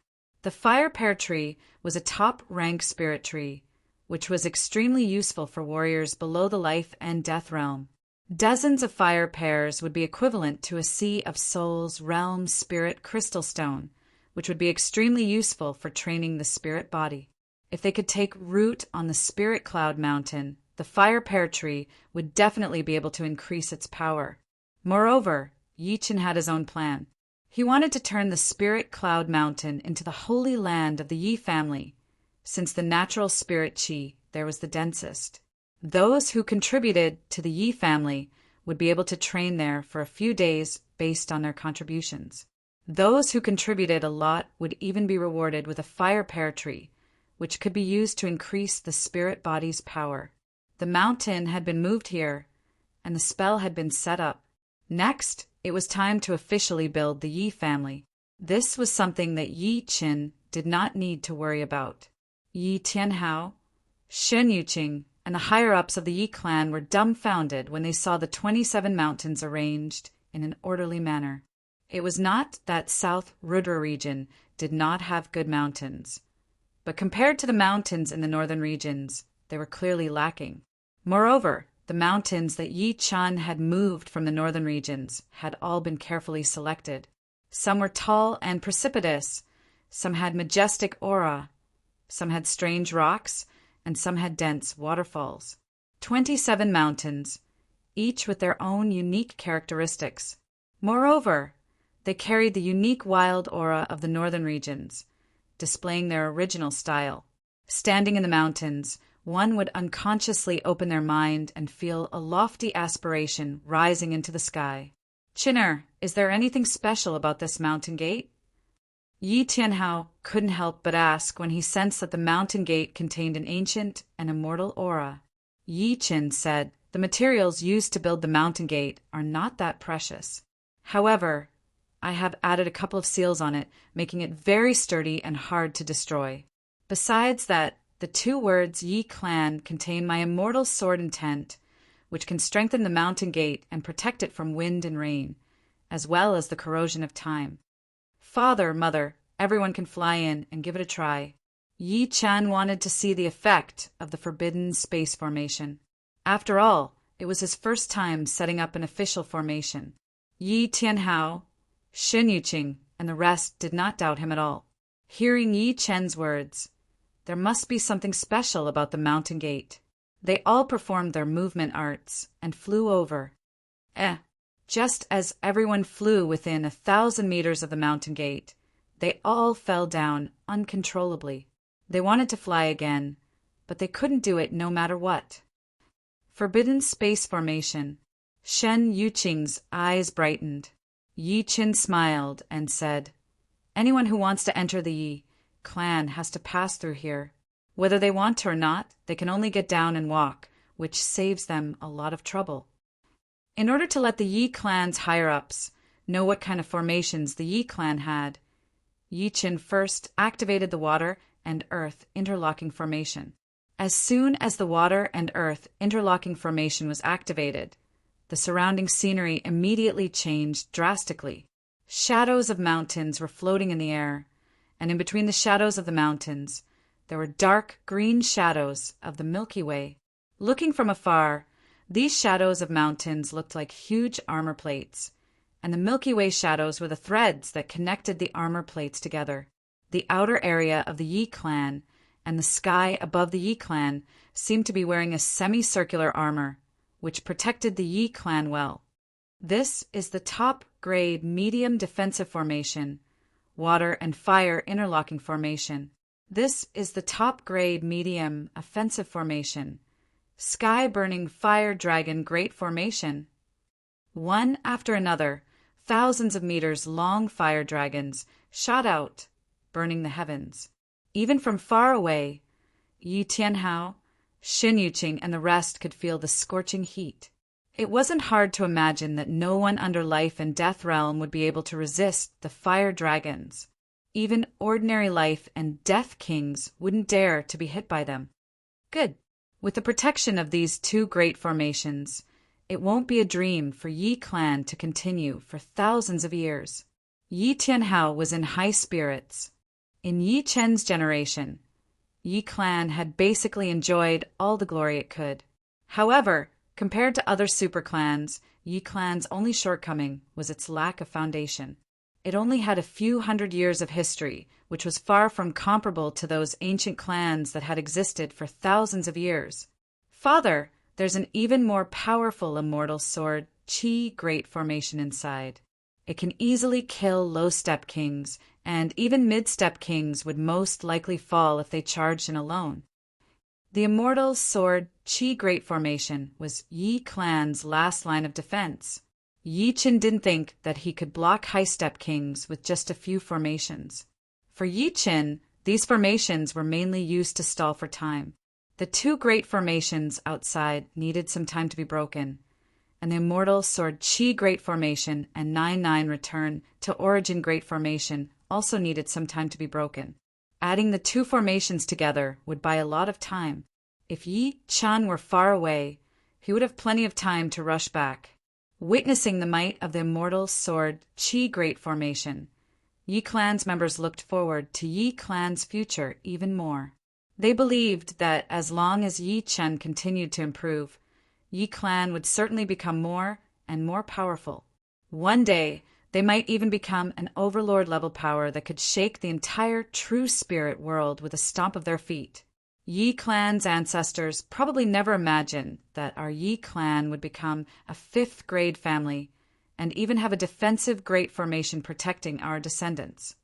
The fire pear tree was a top-rank spirit tree, which was extremely useful for warriors below the life and death realm. Dozens of fire pears would be equivalent to a sea of souls realm spirit crystal stone, which would be extremely useful for training the spirit body. If they could take root on the Spirit Cloud Mountain, the fire pear tree would definitely be able to increase its power. Moreover, Yi Qin had his own plan. He wanted to turn the Spirit Cloud Mountain into the holy land of the Yi family, since the natural spirit chi there was the densest. Those who contributed to the Yi family would be able to train there for a few days based on their contributions. Those who contributed a lot would even be rewarded with a fire pear tree, which could be used to increase the spirit body's power. The mountain had been moved here, and the spell had been set up. Next, it was time to officially build the Yi family. This was something that Yi Qin did not need to worry about. Yi Tianhao, Shen Yuqing, and the higher-ups of the Yi clan were dumbfounded when they saw the 27 mountains arranged in an orderly manner. It was not that South Rudra region did not have good mountains, but compared to the mountains in the northern regions, they were clearly lacking. Moreover, the mountains that Yi Chun had moved from the northern regions had all been carefully selected. Some were tall and precipitous, some had majestic aura, some had strange rocks, and some had dense waterfalls. 27 mountains, each with their own unique characteristics. Moreover, they carried the unique wild aura of the northern regions, displaying their original style. Standing in the mountains, one would unconsciously open their mind and feel a lofty aspiration rising into the sky. "Chinner, is there anything special about this mountain gate?" Yi Tianhao couldn't help but ask when he sensed that the mountain gate contained an ancient and immortal aura. Yi Qin said, "The materials used to build the mountain gate are not that precious. However, I have added a couple of seals on it, making it very sturdy and hard to destroy. Besides that, the 2 words Yi Clan contain my immortal sword intent, which can strengthen the mountain gate and protect it from wind and rain, as well as the corrosion of time. Father, mother, everyone can fly in and give it a try." Yi Chan wanted to see the effect of the forbidden space formation. After all, it was his first time setting up an official formation. Yi Tianhao, Shen Yuqing, and the rest did not doubt him at all. Hearing Yi Chen's words, there must be something special about the mountain gate. They all performed their movement arts and flew over. Just as everyone flew within 1,000 meters of the mountain gate, they all fell down uncontrollably. They wanted to fly again, but they couldn't do it no matter what. Forbidden space formation. Shen Yuqing's eyes brightened. Yi Qin smiled and said, "Anyone who wants to enter the Yi clan has to pass through here. Whether they want to or not, they can only get down and walk, which saves them a lot of trouble." In order to let the Yi clan's higher-ups know what kind of formations the Yi clan had, Yi Qin first activated the water and earth interlocking formation. As soon as the water and earth interlocking formation was activated, the surrounding scenery immediately changed drastically. Shadows of mountains were floating in the air, and in between the shadows of the mountains, there were dark green shadows of the Milky Way. Looking from afar, these shadows of mountains looked like huge armor plates, and the Milky Way shadows were the threads that connected the armor plates together. The outer area of the Yi clan and the sky above the Yi clan seemed to be wearing a semicircular armor, which protected the Yi clan well. This is the top-grade medium defensive formation, water and fire interlocking formation. This is the top-grade medium offensive formation, sky-burning fire dragon great formation. One after another, thousands of meters long fire dragons shot out, burning the heavens. Even from far away, Yi Tianhao, Shen Yuqing, and the rest could feel the scorching heat. It wasn't hard to imagine that no one under Life and Death Realm would be able to resist the fire dragons. Even ordinary Life and Death Kings wouldn't dare to be hit by them. Good. With the protection of these 2 great formations, it won't be a dream for Yi clan to continue for thousands of years. Yi Tianhao was in high spirits. In Yi Chen's generation, Yi clan had basically enjoyed all the glory it could. However, compared to other super clans, Yi clan's only shortcoming was its lack of foundation. It only had a few hundred years of history, which was far from comparable to those ancient clans that had existed for thousands of years. Father, there's an even more powerful immortal sword, Qi Great Formation inside. It can easily kill low-step kings, and even mid-step kings would most likely fall if they charged in alone. The immortal sword Qi Great Formation was Yi clan's last line of defense. Yi Qin didn't think that he could block high-step kings with just a few formations. For Yi Qin, these formations were mainly used to stall for time. The 2 great formations outside needed some time to be broken, and the immortal sword Qi Great Formation and 9-9 return to Origin Great Formation also needed some time to be broken. Adding the 2 formations together would buy a lot of time. If Yi Chan were far away, he would have plenty of time to rush back. Witnessing the might of the immortal sword Qi Great Formation, Yi clan's members looked forward to Yi clan's future even more. They believed that as long as Yi Chen continued to improve, Yi clan would certainly become more and more powerful. One day, they might even become an overlord-level power that could shake the entire true spirit world with a stomp of their feet. Yi clan's ancestors probably never imagined that our Yi clan would become a 5th-grade family and even have a defensive great formation protecting our descendants.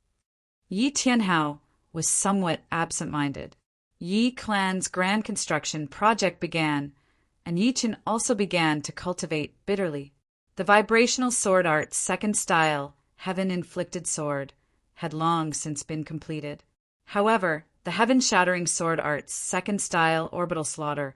Yi Tianhao was somewhat absent-minded. Yi clan's grand construction project began, and Yi Chen also began to cultivate bitterly. The vibrational sword art's second style, heaven-inflicted sword, had long since been completed. However, the heaven-shattering sword art's second style, orbital slaughter,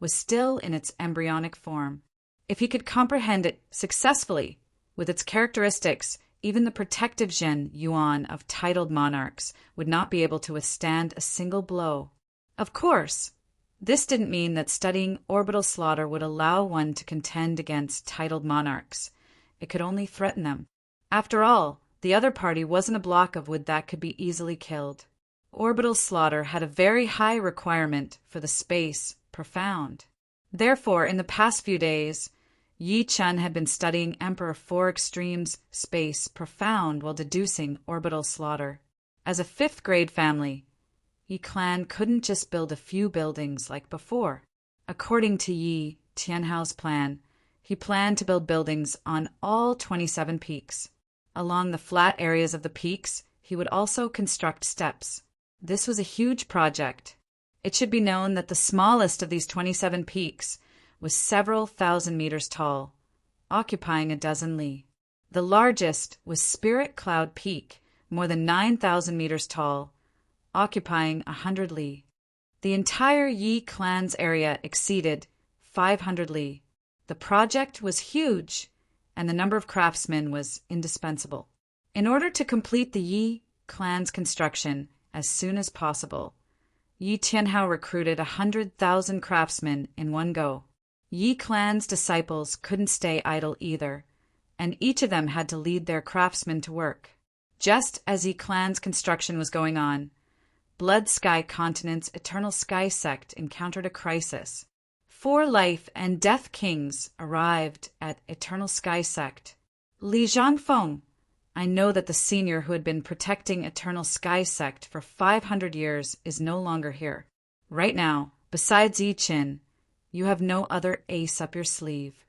was still in its embryonic form. If he could comprehend it successfully, with its characteristics, even the protective Zhen Yuan of titled monarchs would not be able to withstand a single blow. Of course, this didn't mean that studying orbital slaughter would allow one to contend against titled monarchs. It could only threaten them. After all, the other party wasn't a block of wood that could be easily killed. Orbital slaughter had a very high requirement for the space profound. Therefore, in the past few days, Yi Chen had been studying Emperor Four Extremes space profound while deducing orbital slaughter. As a fifth-grade family, Yi clan couldn't just build a few buildings like before. According to Yi Tianhao's plan, he planned to build buildings on all 27 peaks. Along the flat areas of the peaks, he would also construct steps. This was a huge project. It should be known that the smallest of these 27 peaks was several thousand meters tall, occupying a dozen li. The largest was Spirit Cloud Peak, more than 9,000 meters tall, occupying 100 li. The entire Yi clan's area exceeded 500 li. The project was huge, and the number of craftsmen was indispensable. In order to complete the Yi clan's construction as soon as possible, Yi Tianhao recruited 100,000 craftsmen in one go. Yi clan's disciples couldn't stay idle either, and each of them had to lead their craftsmen to work. Just as Yi clan's construction was going on, Blood Sky Continent's Eternal Sky sect encountered a crisis. 4 life and death kings arrived at Eternal Sky sect. Li Zhangfeng, I know that the senior who had been protecting Eternal Sky sect for 500 years is no longer here. Right now, besides Yi Chen, you have no other ace up your sleeve.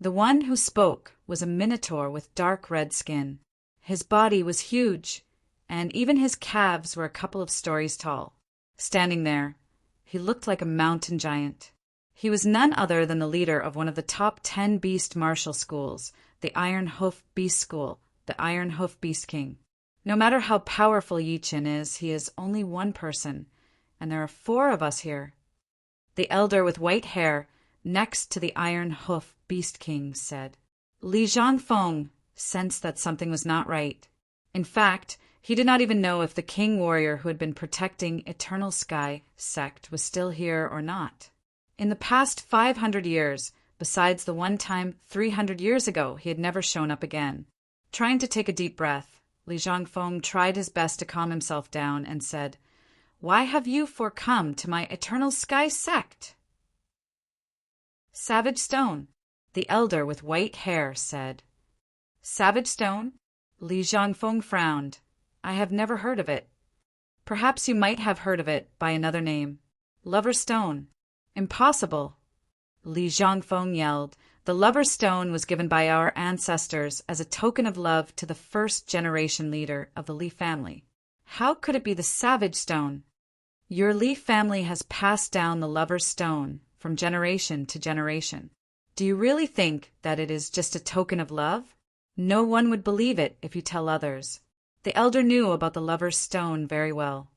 The one who spoke was a minotaur with dark red skin. His body was huge, and even his calves were a couple of stories tall. Standing there, he looked like a mountain giant. He was none other than the leader of one of the top 10 beast martial schools, the Iron Hoof Beast School, the Iron Hoof Beast King. No matter how powerful Yi Chen is, he is only one person, and there are 4 of us here. The elder with white hair, next to the Iron Hoof Beast King, said. Li Zhangfeng sensed that something was not right. In fact, he did not even know if the king warrior who had been protecting Eternal Sky sect was still here or not. In the past 500 years, besides the one time 300 years ago, he had never shown up again. Trying to take a deep breath, Li Zhangfeng tried his best to calm himself down and said, "Why have you 4 come to my Eternal Sky sect?" Savage Stone, the elder with white hair, said. Savage Stone? Li Zhangfeng frowned. I have never heard of it. Perhaps you might have heard of it by another name. Lover's Stone. Impossible. Li Zhangfeng yelled. The Lover's Stone was given by our ancestors as a token of love to the first-generation leader of the Li family. How could it be the Savage Stone? Your Li family has passed down the Lover's Stone from generation to generation. Do you really think that it is just a token of love? No one would believe it if you tell others. The elder knew about the Lover's Stone very well.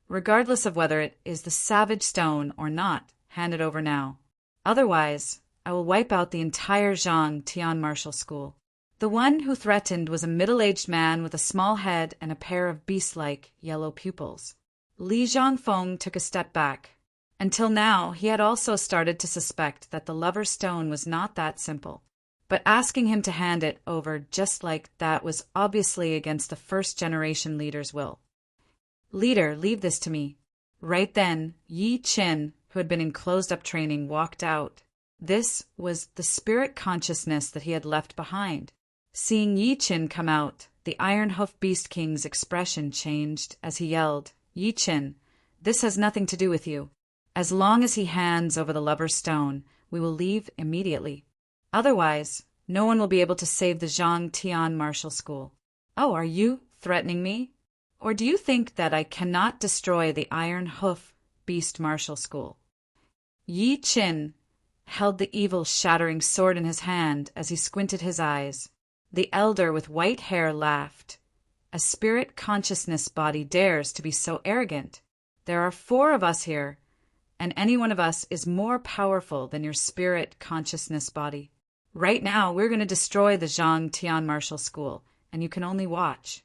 Regardless of whether it is the Savage Stone or not, hand it over now. Otherwise, I will wipe out the entire Zhang Tian martial school. The one who threatened was a middle-aged man with a small head and a pair of beast-like yellow pupils. Li Zhangfeng took a step back. Until now, he had also started to suspect that the Lover's Stone was not that simple. But asking him to hand it over just like that was obviously against the first-generation leader's will. Leader, leave this to me. Right then, Yi Chen, who had been in closed-up training, walked out. This was the spirit consciousness that he had left behind. Seeing Yi Chen come out, the Iron Hoof Beast King's expression changed as he yelled, Yi Chen, this has nothing to do with you. As long as he hands over the Lover's Stone, we will leave immediately. Otherwise, no one will be able to save the Zhang Tian martial school. Oh, are you threatening me? Or do you think that I cannot destroy the Iron Hoof Beast Martial School? Yi Qin held the evil shattering sword in his hand as he squinted his eyes. The elder with white hair laughed. A spirit consciousness body dares to be so arrogant. There are 4 of us here, and any one of us is more powerful than your spirit consciousness body. Right now, we're going to destroy the Zhang Tian Martial School, and you can only watch.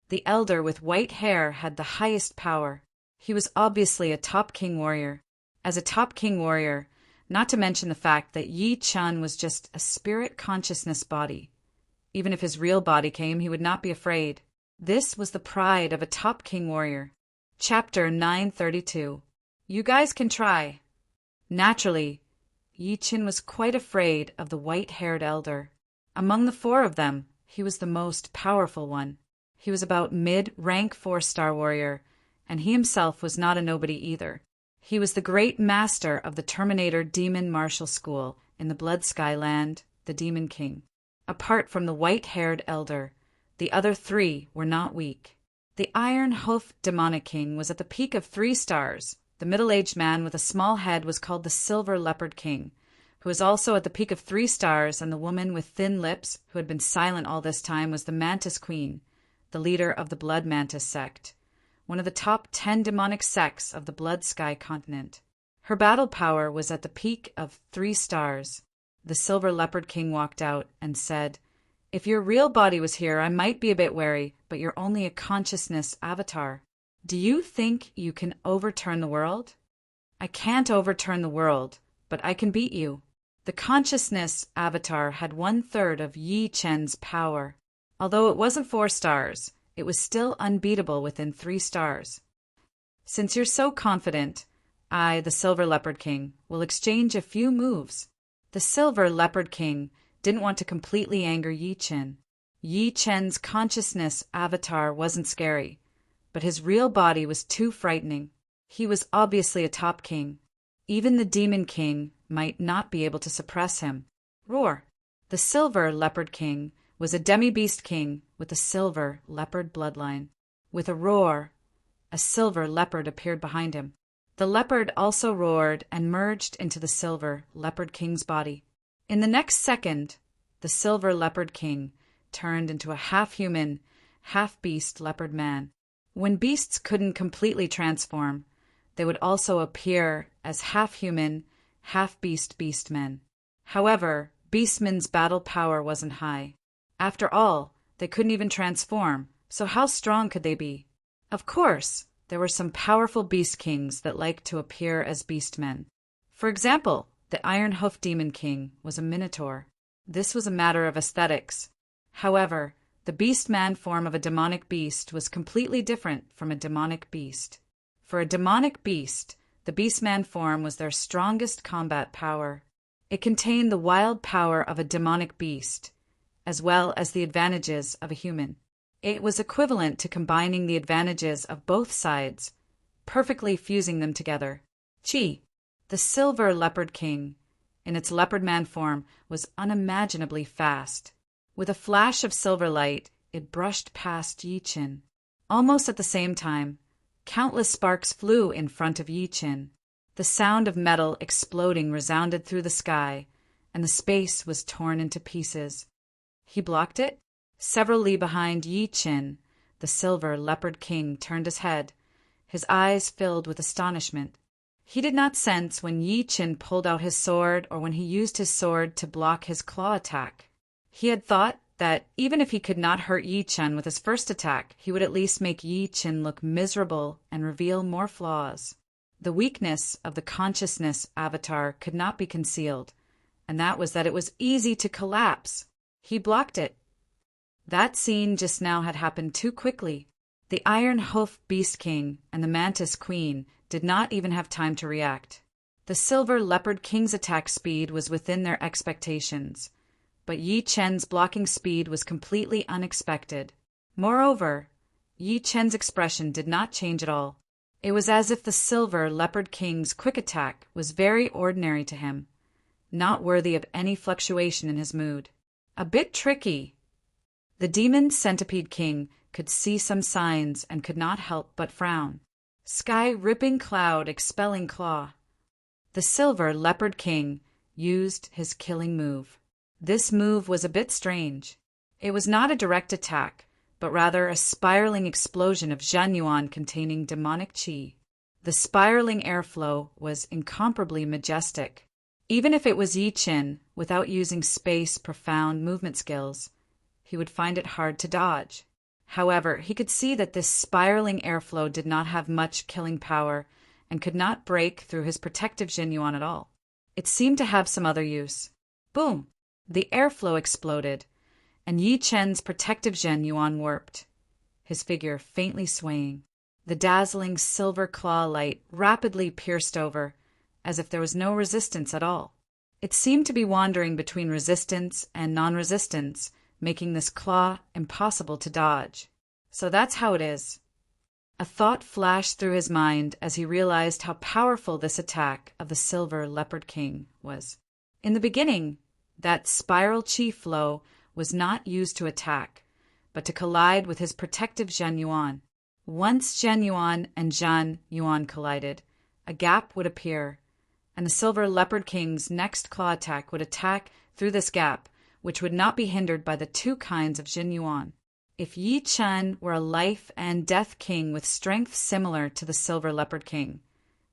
The elder with white hair had the highest power. He was obviously a top king warrior. As a top king warrior, not to mention the fact that Yi Chun was just a spirit consciousness body. Even if his real body came, he would not be afraid. This was the pride of a top king warrior. Chapter 932. You guys can try. Naturally, Yi Qin was quite afraid of the white-haired elder. Among the 4 of them, he was the most powerful one. He was about mid-rank 4-star warrior, and he himself was not a nobody either. He was the great master of the Terminator Demon Martial School in the Blood Sky Land, the Demon King. Apart from the white-haired elder, the other 3 were not weak. The Iron Hoof Demonic King was at the peak of 3 stars. The middle-aged man with a small head was called the Silver Leopard King, who was also at the peak of 3 stars, and the woman with thin lips, who had been silent all this time, was the Mantis Queen, the leader of the Blood Mantis sect, one of the top 10 demonic sects of the Blood Sky continent. Her battle power was at the peak of 3 stars. The Silver Leopard King walked out and said, "If your real body was here, I might be a bit wary, but you're only a consciousness avatar. Do you think you can overturn the world?" "I can't overturn the world, but I can beat you." The consciousness avatar had 1/3 of Yi Chen's power. Although it wasn't 4 stars, it was still unbeatable within 3 stars. "Since you're so confident, I, the Silver Leopard King, will exchange a few moves." The Silver Leopard King didn't want to completely anger Yi Chen. Yi Chen's consciousness avatar wasn't scary, but his real body was too frightening. He was obviously a top king. Even the Demon King might not be able to suppress him. Roar! The Silver Leopard King was a demi-beast king with a silver leopard bloodline. With a roar, a silver leopard appeared behind him. The leopard also roared and merged into the Silver Leopard King's body. In the next second, the Silver Leopard King turned into a half-human, half-beast leopard man. When beasts couldn't completely transform, they would also appear as half-human, half-beast beastmen. However, beastmen's battle power wasn't high. After all, they couldn't even transform, so how strong could they be? Of course, there were some powerful beast kings that liked to appear as beastmen. For example, the Iron Hoof Demon King was a minotaur. This was a matter of aesthetics. However, the beast-man form of a demonic beast was completely different from a demonic beast. For a demonic beast, the beast-man form was their strongest combat power. It contained the wild power of a demonic beast, as well as the advantages of a human. It was equivalent to combining the advantages of both sides, perfectly fusing them together. Chi, the Silver Leopard King, in its leopard man form, was unimaginably fast. With a flash of silver light, it brushed past Yi Qin. Almost at the same time, countless sparks flew in front of Yi Qin. The sound of metal exploding resounded through the sky, and the space was torn into pieces. He blocked it. Several li behind Yi Qin, the Silver Leopard King turned his head, his eyes filled with astonishment. He did not sense when Yi Qin pulled out his sword or when he used his sword to block his claw attack. He had thought that even if he could not hurt Yi Qin with his first attack, he would at least make Yi Qin look miserable and reveal more flaws. The weakness of the consciousness avatar could not be concealed, and that was that it was easy to collapse. He blocked it. That scene just now had happened too quickly. The Iron Hoof Beast King and the Mantis Queen did not even have time to react. The Silver Leopard King's attack speed was within their expectations, but Yi Chen's blocking speed was completely unexpected. Moreover, Yi Chen's expression did not change at all. It was as if the Silver Leopard King's quick attack was very ordinary to him, not worthy of any fluctuation in his mood. A bit tricky. The Demon Centipede King could see some signs and could not help but frown. Sky ripping cloud expelling claw. The Silver Leopard King used his killing move. This move was a bit strange. It was not a direct attack, but rather a spiraling explosion of Zhenyuan containing demonic qi. The spiraling airflow was incomparably majestic. Even if it was Yi Qin, without using profound movement skills, he would find it hard to dodge. However, he could see that this spiraling airflow did not have much killing power and could not break through his protective Zhenyuan at all. It seemed to have some other use. Boom! The airflow exploded, and Yi Chen's protective Zhenyuan warped, his figure faintly swaying. The dazzling silver claw light rapidly pierced over, as if there was no resistance at all. It seemed to be wandering between resistance and non-resistance, making this claw impossible to dodge. So that's how it is. A thought flashed through his mind as he realized how powerful this attack of the Silver Leopard King was. In the beginning, that spiral qi flow was not used to attack, but to collide with his protective Zhenyuan. Once Zhenyuan and Zhenyuan collided, a gap would appear, and the Silver Leopard King's next claw attack would attack through this gap, which would not be hindered by the two kinds of Zhenyuan. If Yi Chen were a life and death king with strength similar to the Silver Leopard King,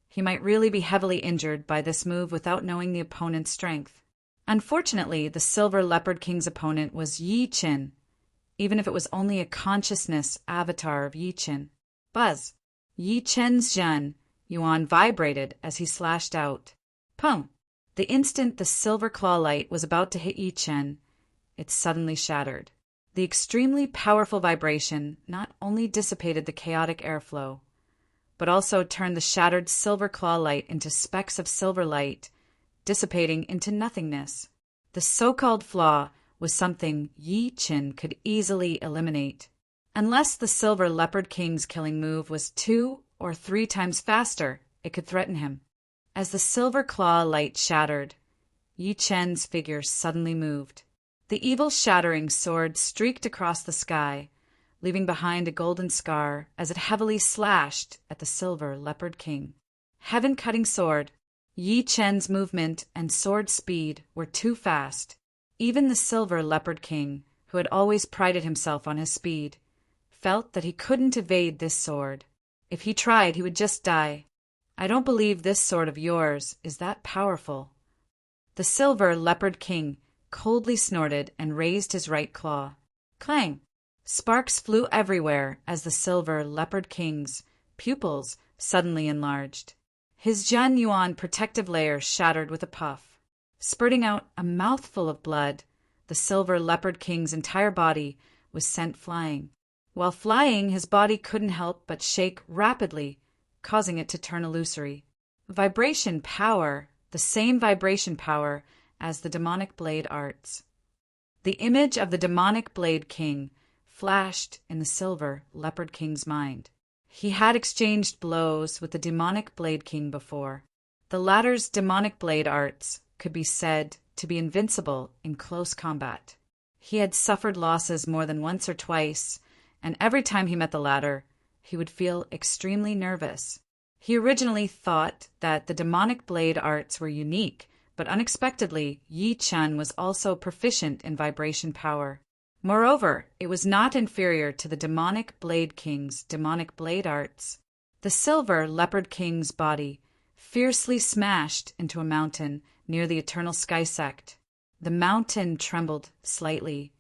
he might really be heavily injured by this move without knowing the opponent's strength. Unfortunately, the Silver Leopard King's opponent was Yi Chen, even if it was only a consciousness avatar of Yi Chen. Buzz! Yi Chen's Zhenyuan vibrated as he slashed out. Pum! The instant the silver claw light was about to hit Yi Chen, it suddenly shattered. The extremely powerful vibration not only dissipated the chaotic airflow, but also turned the shattered silver claw light into specks of silver light, dissipating into nothingness. The so-called flaw was something Yi Chen could easily eliminate. Unless the Silver Leopard King's killing move was 2 or 3 times faster, it could threaten him. As the silver claw light shattered, Yi Chen's figure suddenly moved. The evil shattering sword streaked across the sky, leaving behind a golden scar as it heavily slashed at the Silver Leopard King. Heaven-cutting sword. Yi Chen's movement and sword speed were too fast. Even the Silver Leopard King, who had always prided himself on his speed, felt that he couldn't evade this sword. If he tried, he would just die. I don't believe this sword of yours is that powerful. The Silver Leopard King coldly snorted and raised his right claw. Clang! Sparks flew everywhere as the Silver Leopard King's pupils suddenly enlarged. His Zhenyuan protective layer shattered with a puff. Spurting out a mouthful of blood, the Silver Leopard King's entire body was sent flying. While flying, his body couldn't help but shake rapidly, causing it to turn illusory. Vibration power, the same vibration power as the demonic blade arts. The image of the demonic blade king flashed in the Silver Leopard King's mind. He had exchanged blows with the demonic blade king before. The latter's demonic blade arts could be said to be invincible in close combat. He had suffered losses more than once or twice, and every time he met the latter, he would feel extremely nervous. He originally thought that the demonic blade arts were unique, but unexpectedly, Yi Chen was also proficient in vibration power. Moreover, it was not inferior to the demonic blade king's demonic blade arts. The Silver Leopard King's body fiercely smashed into a mountain near the Eternal Sky Sect. The mountain trembled slightly,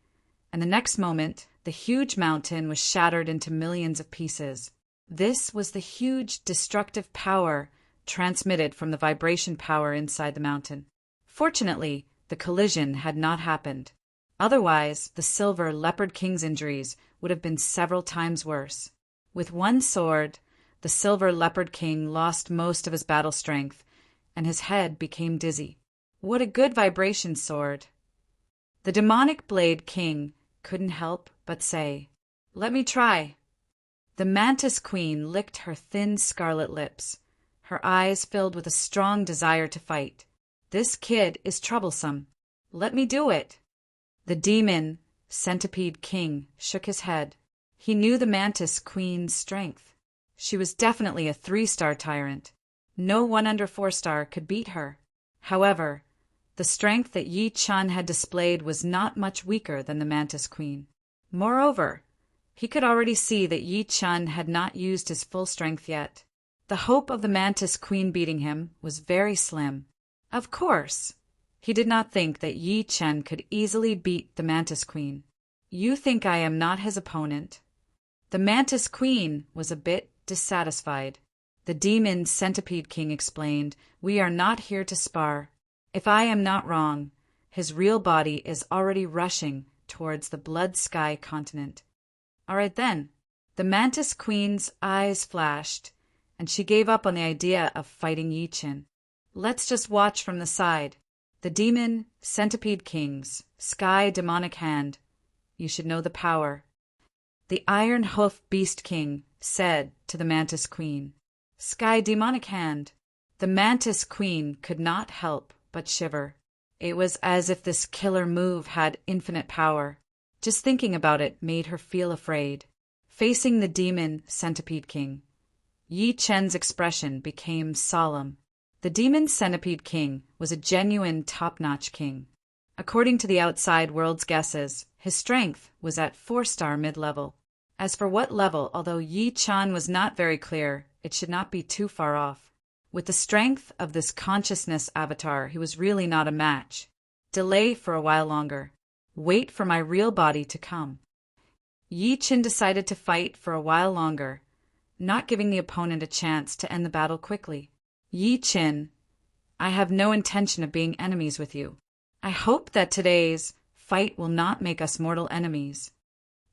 and the next moment, the huge mountain was shattered into millions of pieces. This was the huge destructive power transmitted from the vibration power inside the mountain. Fortunately, the collision had not happened. Otherwise, the Silver Leopard King's injuries would have been several times worse. With one sword, the Silver Leopard King lost most of his battle strength, and his head became dizzy. What a good vibration sword! The demonic blade king couldn't help but say, "Let me try." The Mantis Queen licked her thin scarlet lips, her eyes filled with a strong desire to fight. This kid is troublesome. Let me do it. The demon Centipede King shook his head. He knew the Mantis Queen's strength. She was definitely a 3-star tyrant. No one under 4-star could beat her. However, the strength that Yi Chun had displayed was not much weaker than the Mantis Queen. Moreover, he could already see that Yi Chun had not used his full strength yet. The hope of the Mantis Queen beating him was very slim. Of course, he did not think that Yi Chun could easily beat the Mantis Queen. You think I am not his opponent? The Mantis Queen was a bit dissatisfied. The Demon Centipede King explained, "We are not here to spar. If I am not wrong, his real body is already rushing towards the Blood Sky continent." All right then. The Mantis Queen's eyes flashed, and she gave up on the idea of fighting Yi Chun. Let's just watch from the side. The Demon Centipede King's Sky Demonic Hand. You should know the power. The Iron Hoof Beast King said to the Mantis Queen, "Sky Demonic Hand." The Mantis Queen could not help but shiver. It was as if this killer move had infinite power. Just thinking about it made her feel afraid. Facing the Demon Centipede King, Yi Chun's expression became solemn. The Demon Centipede King was a genuine top-notch king. According to the outside world's guesses, his strength was at 4-star mid-level. As for what level, although Yi Chun was not very clear, it should not be too far off. With the strength of this consciousness avatar, he was really not a match. Delay for a while longer. Wait for my real body to come. Yi Chun decided to fight for a while longer, not giving the opponent a chance to end the battle quickly. "Yi Chun, I have no intention of being enemies with you. I hope that today's fight will not make us mortal enemies."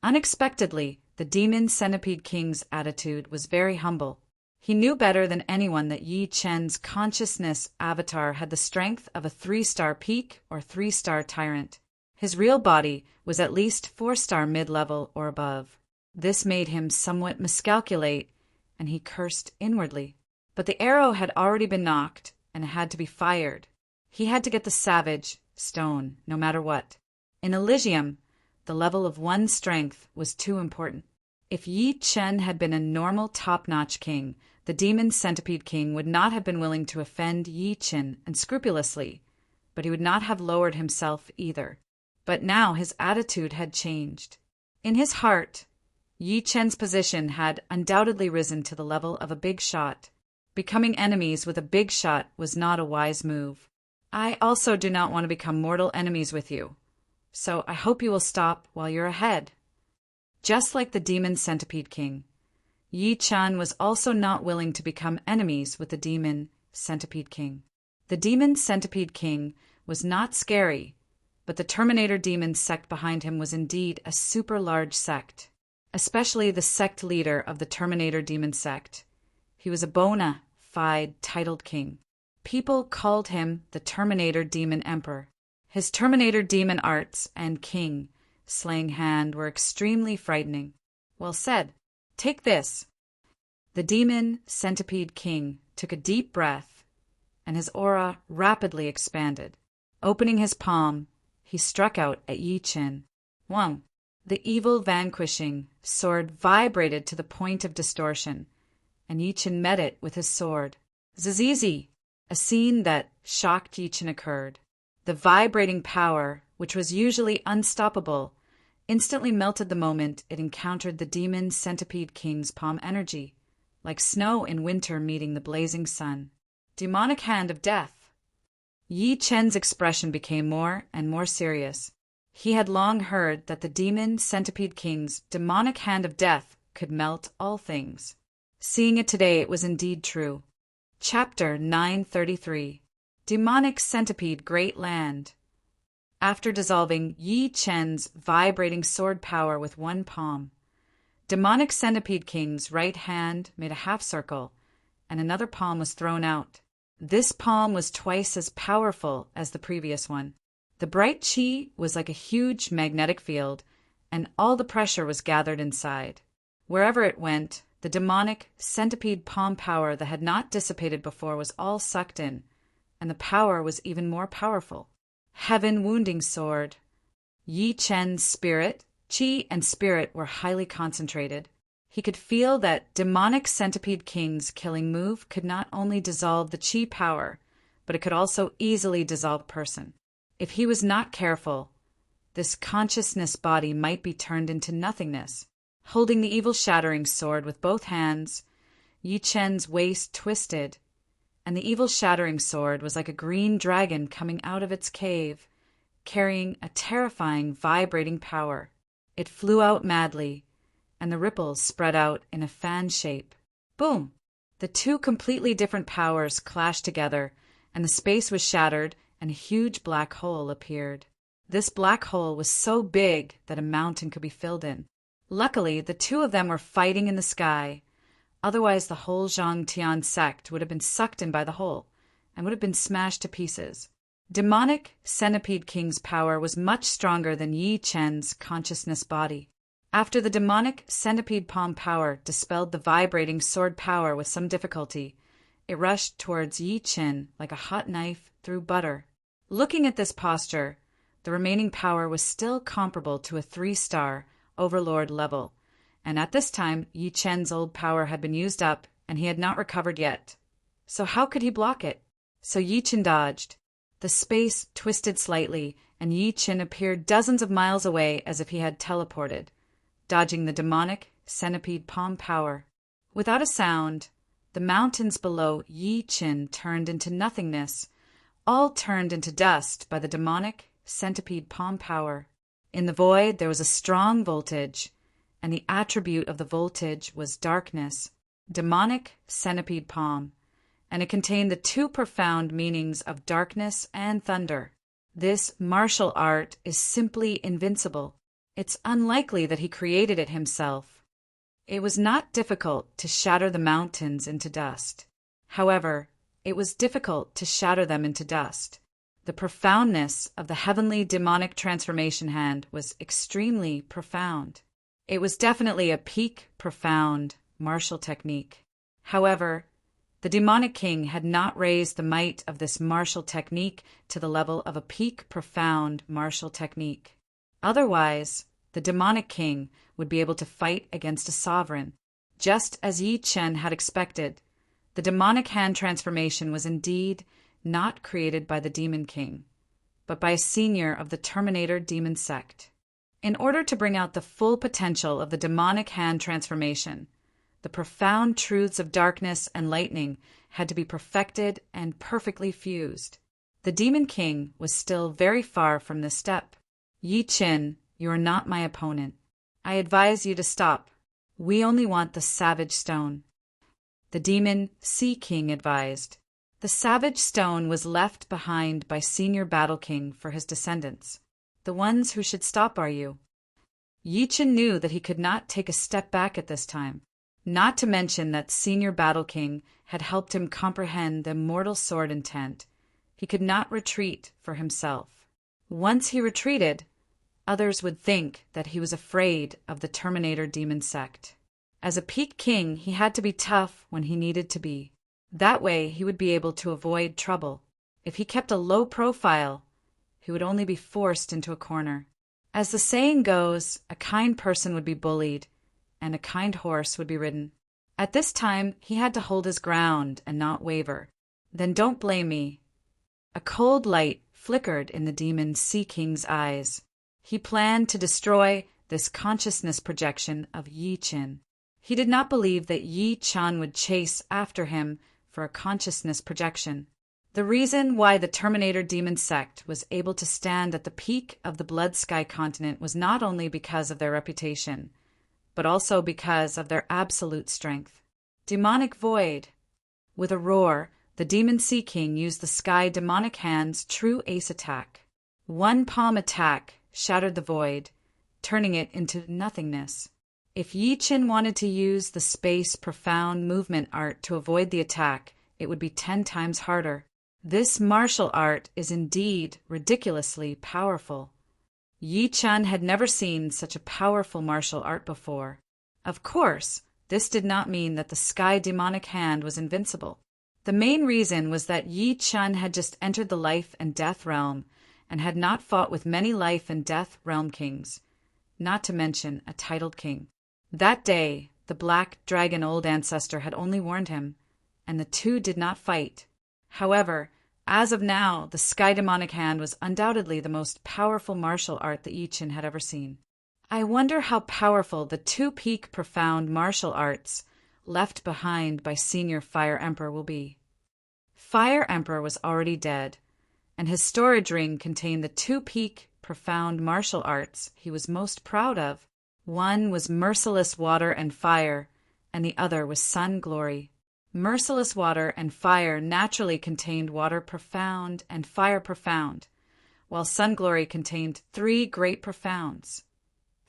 Unexpectedly, the Demon Centipede King's attitude was very humble. He knew better than anyone that Yi Chun's consciousness avatar had the strength of a 3-star peak or 3-star tyrant. His real body was at least 4-star mid-level or above. This made him somewhat miscalculate, and he cursed inwardly. But the arrow had already been knocked, and it had to be fired. He had to get the savage stone, no matter what. In Elysium, the level of one's strength was too important. If Yi Chun had been a normal top-notch king, the Demon Centipede King would not have been willing to offend Yi Chun unscrupulously, but he would not have lowered himself either. But now his attitude had changed. In his heart, Yi Chun's position had undoubtedly risen to the level of a big shot. Becoming enemies with a big shot was not a wise move. I also do not want to become mortal enemies with you, so I hope you will stop while you're ahead. Just like the Demon Centipede King, Yi Chun was also not willing to become enemies with the Demon Centipede King. The Demon Centipede King was not scary, but the Terminator Demon sect behind him was indeed a super large sect, especially the sect leader of the Terminator Demon sect. He was a bona fide titled king. People called him the Terminator Demon Emperor. His Terminator Demon arts and king slaying hand were extremely frightening. Well said. Take this. The Demon Centipede King took a deep breath, and his aura rapidly expanded. Opening his palm, he struck out at Yi Chun. Wang. The evil vanquishing sword vibrated to the point of distortion, and Yi Chun met it with his sword. Zizizi! A scene that shocked Yi Chun occurred. The vibrating power, which was usually unstoppable, instantly melted the moment it encountered the Demon Centipede King's palm energy, like snow in winter meeting the blazing sun. Demonic hand of death. Yi Chun's expression became more and more serious. He had long heard that the Demon Centipede King's demonic hand of death could melt all things. Seeing it today, it was indeed true. Chapter 933. Demonic Centipede Great Land. After dissolving Yi Chun's vibrating sword power with one palm, Demonic Centipede King's right hand made a half circle, and another palm was thrown out. This palm was twice as powerful as the previous one. The bright chi was like a huge magnetic field, and all the pressure was gathered inside. Wherever it went, the demonic centipede palm power that had not dissipated before was all sucked in, and the power was even more powerful. Heaven wounding sword. Yi Chun's spirit Qi and spirit were highly concentrated. He could feel that demonic centipede king's killing move could not only dissolve the Qi power, but it could also easily dissolve a person. If he was not careful, this consciousness body might be turned into nothingness. Holding the evil shattering sword with both hands, Yi Chen's waist twisted, and the evil shattering sword was like a green dragon coming out of its cave, carrying a terrifying, vibrating power. It flew out madly, and the ripples spread out in a fan shape. Boom! The two completely different powers clashed together, and the space was shattered, and a huge black hole appeared. This black hole was so big that a mountain could be filled in. Luckily, the two of them were fighting in the sky. Otherwise, the whole Zhangtian sect would have been sucked in by the hole and would have been smashed to pieces. Demonic Centipede King's power was much stronger than Yi Chen's consciousness body. After the demonic Centipede Palm power dispelled the vibrating sword power with some difficulty, it rushed towards Yi Chen like a hot knife through butter. Looking at this posture, the remaining power was still comparable to a 3-star overlord level, and at this time Yi Chen's old power had been used up and he had not recovered yet. So how could he block it? So Yi Chen dodged. The space twisted slightly, and Yi Chen appeared dozens of miles away as if he had teleported, dodging the demonic centipede palm power. Without a sound, the mountains below Yi Chen turned into nothingness, all turned into dust by the demonic centipede palm power. In the void there was a strong voltage, and the attribute of the voltage was darkness, demonic centipede palm, and it contained the two profound meanings of darkness and thunder. This martial art is simply invincible. It's unlikely that he created it himself. It was not difficult to shatter the mountains into dust. However, it was difficult to shatter them into dust. The profoundness of the heavenly demonic transformation hand was extremely profound. It was definitely a peak profound martial technique. However, the demonic king had not raised the might of this martial technique to the level of a peak profound martial technique. Otherwise, the demonic king would be able to fight against a sovereign. Just as Yi Chen had expected, the demonic hand transformation was indeed not created by the demon king, but by a senior of the Terminator demon sect. In order to bring out the full potential of the demonic hand transformation, the profound truths of darkness and lightning had to be perfected and perfectly fused. The demon king was still very far from this step. Yi Chen, you are not my opponent. I advise you to stop. We only want the savage stone. The demon Sea King advised. The savage stone was left behind by Senior Battle King for his descendants. The ones who should stop are you. Yi Chen knew that he could not take a step back at this time, not to mention that Senior Battle King had helped him comprehend the immortal sword intent. He could not retreat for himself. Once he retreated, others would think that he was afraid of the Terminator demon sect. As a peak king, he had to be tough when he needed to be. That way, he would be able to avoid trouble. If he kept a low profile, he would only be forced into a corner. As the saying goes, a kind person would be bullied, and a kind horse would be ridden. At this time, he had to hold his ground and not waver. Then don't blame me. A cold light flickered in the demon Sea King's eyes. He planned to destroy this consciousness projection of Yi Chen. He did not believe that Yi Chen would chase after him for a consciousness projection. The reason why the Terminator demon sect was able to stand at the peak of the Blood Sky continent was not only because of their reputation, but also because of their absolute strength. Demonic Void. With a roar, the demon Sea King used the Sky Demonic Hand's true ace attack. One palm attack shattered the void, turning it into nothingness. If Yi Chen wanted to use the space profound movement art to avoid the attack, it would be 10 times harder. This martial art is indeed ridiculously powerful. Yi Chen had never seen such a powerful martial art before. Of course, this did not mean that the Sky Demonic Hand was invincible. The main reason was that Yi Chen had just entered the life and death realm and had not fought with many life and death realm kings, not to mention a titled king. That day, the black dragon old ancestor had only warned him, and the two did not fight. However, as of now, the sky demonic hand was undoubtedly the most powerful martial art that Yi-Chin had ever seen. I wonder how powerful the two-peak profound martial arts left behind by Senior Fire Emperor will be. Fire Emperor was already dead, and his storage ring contained the two-peak profound martial arts he was most proud of. One was Merciless Water and Fire, and the other was Sun Glory. Merciless Water and Fire naturally contained Water Profound and Fire Profound, while Sun Glory contained three great profounds: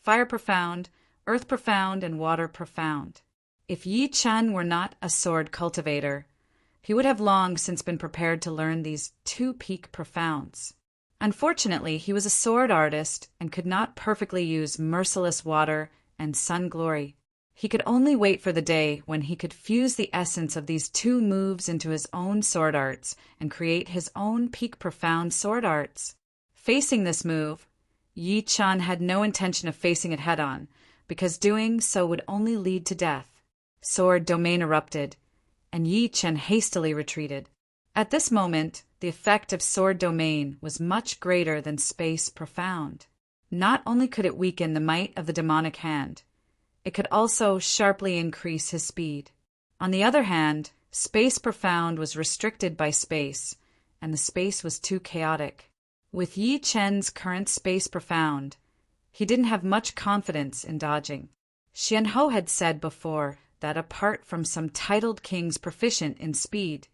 Fire Profound, Earth Profound, and Water Profound. If Yi-Chin were not a sword cultivator, he would have long since been prepared to learn these two-peak profounds. Unfortunately, he was a sword artist and could not perfectly use Merciless Water and Sun Glory. He could only wait for the day when he could fuse the essence of these two moves into his own sword arts and create his own peak profound sword arts. Facing this move, Yi-Chin had no intention of facing it head-on, because doing so would only lead to death. Sword domain erupted, and Yi-Chin hastily retreated. At this moment, the effect of sword domain was much greater than space profound. Not only could it weaken the might of the demonic hand, it could also sharply increase his speed. On the other hand, space profound was restricted by space, and the space was too chaotic. With Yi-Chin's current space profound, he didn't have much confidence in dodging. Xianhou had said before that apart from some titled kings proficient in speed,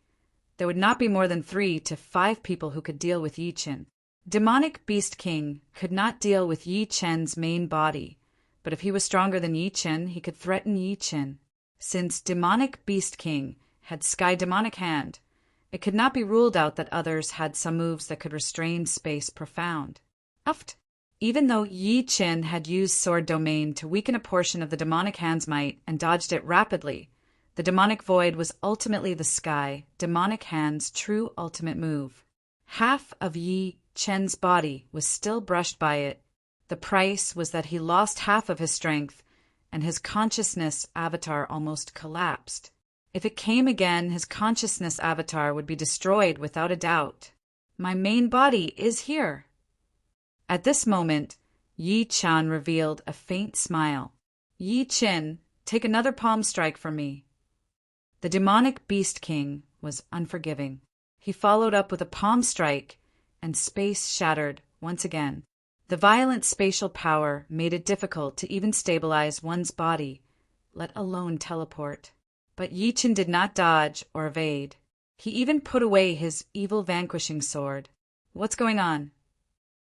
there would not be more than 3 to 5 people who could deal with Yi-Chin. Demonic Beast King could not deal with Yi-Chin's main body, but if he was stronger than Yi-Chin, he could threaten Yi-Chin. Since Demonic Beast King had Sky Demonic Hand, it could not be ruled out that others had some moves that could restrain Space Profound. Even though Yi-Chin had used Sword Domain to weaken a portion of the Demonic Hand's might and dodged it rapidly, the Demonic Void was ultimately the Sky Demonic Hand's true ultimate move. Half of Yi-Chin's body was still brushed by it. The price was that he lost half of his strength, and his consciousness avatar almost collapsed. If it came again, his consciousness avatar would be destroyed without a doubt. My main body is here. At this moment, Yi-Chin revealed a faint smile. Yi-Chin, take another palm strike from me. The demonic Beast King was unforgiving. He followed up with a palm strike, and space shattered once again. The violent spatial power made it difficult to even stabilize one's body, let alone teleport. But Yi-Chin did not dodge or evade. He even put away his evil vanquishing sword. What's going on?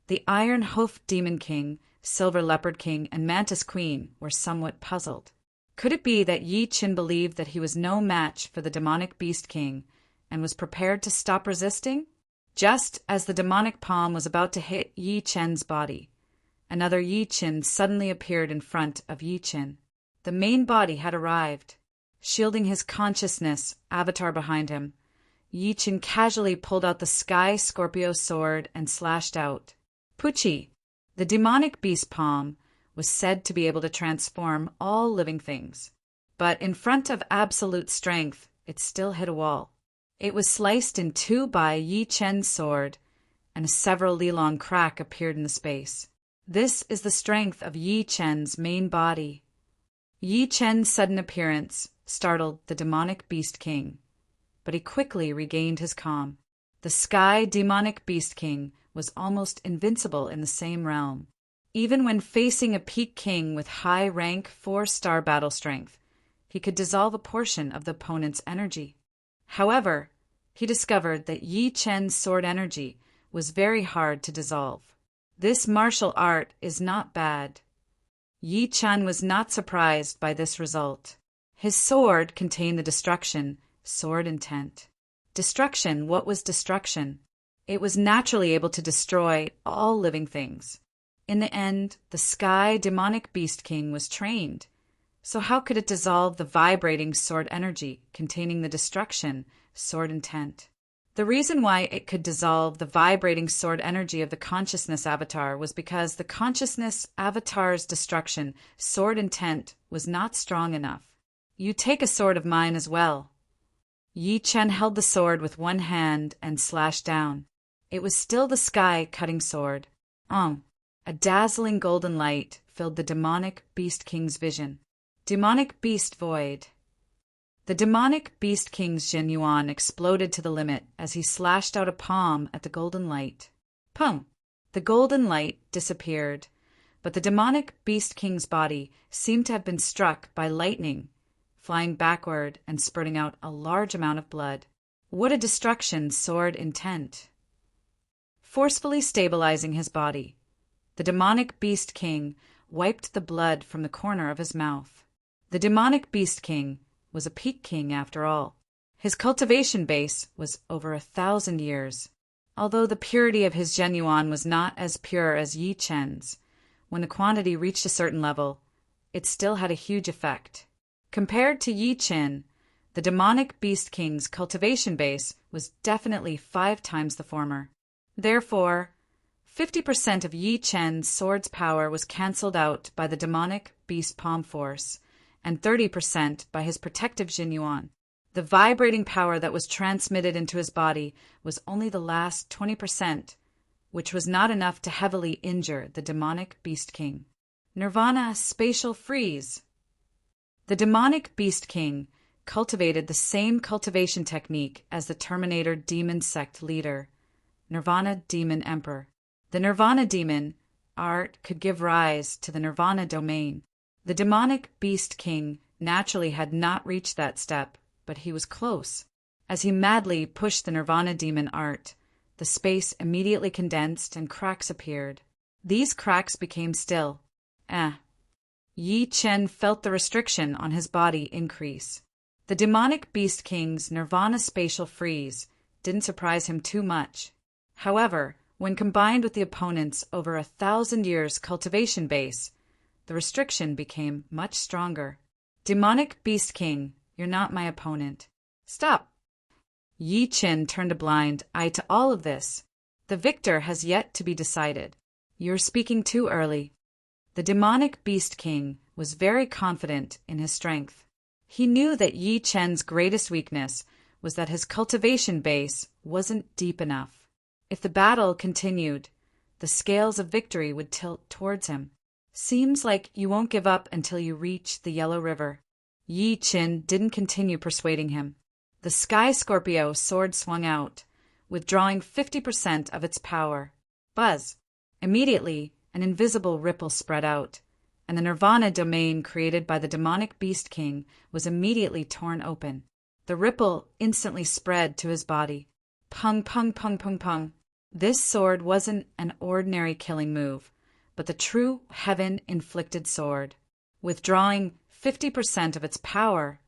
The Iron Hoofed Demon King, Silver Leopard King, and Mantis Queen were somewhat puzzled. Could it be that Yi-Chin believed that he was no match for the demonic Beast King and was prepared to stop resisting? Just as the demonic palm was about to hit Yi-Chin's body, another Yi-Chin suddenly appeared in front of Yi-Chin. The main body had arrived. Shielding his consciousness avatar behind him, Yi-Chin casually pulled out the Sky Scorpio sword and slashed out. Pucci, the demonic beast palm, was said to be able to transform all living things. But in front of absolute strength, it still hit a wall. It was sliced in two by Yi-Chin's sword, and a several li-long crack appeared in the space. This is the strength of Yi-Chin's main body. Yi-Chin's sudden appearance startled the demonic Beast King, but he quickly regained his calm. The Sky Demonic Beast King was almost invincible in the same realm. Even when facing a peak king with high rank 4-star battle strength, he could dissolve a portion of the opponent's energy. However, he discovered that Yi-Chin's sword energy was very hard to dissolve. This martial art is not bad. Yi-Chin was not surprised by this result. His sword contained the destruction, sword intent. Destruction, what was destruction? It was naturally able to destroy all living things. In the end, the Sky Demonic Beast King was trained. So how could it dissolve the vibrating sword energy containing the destruction, sword intent? The reason why it could dissolve the vibrating sword energy of the consciousness avatar was because the consciousness avatar's destruction sword intent was not strong enough. You take a sword of mine as well. Yi Chen held the sword with one hand and slashed down. It was still the sky-cutting sword. A dazzling golden light filled the demonic Beast King's vision. Demonic Beast Void. The demonic Beast King's Jin Yuan exploded to the limit as he slashed out a palm at the golden light. Pum! The golden light disappeared, but the demonic Beast King's body seemed to have been struck by lightning, flying backward and spurting out a large amount of blood. What a destruction sword intent! Forcefully stabilizing his body, the demonic Beast King wiped the blood from the corner of his mouth. The demonic Beast King was a peak king after all. His cultivation base was over 1,000 years. Although the purity of his Jin Yuan was not as pure as Yi Chen's, when the quantity reached a certain level, it still had a huge effect. Compared to Yi Chen, the demonic Beast King's cultivation base was definitely 5 times the former. Therefore, 50% of Yi Chen's sword's power was cancelled out by the demonic Beast Palm Force, and 30% by his protective Jin Yuan. The vibrating power that was transmitted into his body was only the last 20%, which was not enough to heavily injure the demonic Beast King. Nirvana Spatial Freeze. The demonic Beast King cultivated the same cultivation technique as the Terminator demon sect leader, Nirvana Demon Emperor. The Nirvana Demon art could give rise to the Nirvana domain. The demonic Beast King naturally had not reached that step, but he was close. As he madly pushed the Nirvana Demon art, the space immediately condensed and cracks appeared. These cracks became still. Yi Chen felt the restriction on his body increase. The demonic Beast King's Nirvana Spatial Freeze didn't surprise him too much. However, when combined with the opponent's over 1,000 years cultivation base, the restriction became much stronger. Demonic Beast King, you're not my opponent. Stop! Yi Chen turned a blind eye to all of this. The victor has yet to be decided. You're speaking too early. The demonic Beast King was very confident in his strength. He knew that Yi Chen's greatest weakness was that his cultivation base wasn't deep enough. If the battle continued, the scales of victory would tilt towards him. Seems like you won't give up until you reach the Yellow River. Yi Chen didn't continue persuading him. The Sky Scorpio sword swung out, withdrawing 50% of its power. Buzz! Immediately, an invisible ripple spread out, and the Nirvana domain created by the demonic Beast King was immediately torn open. The ripple instantly spread to his body. Pung, pung, pung, pung, pung. This sword wasn't an ordinary killing move, but the true heaven-inflicted sword. Withdrawing 50% of its power,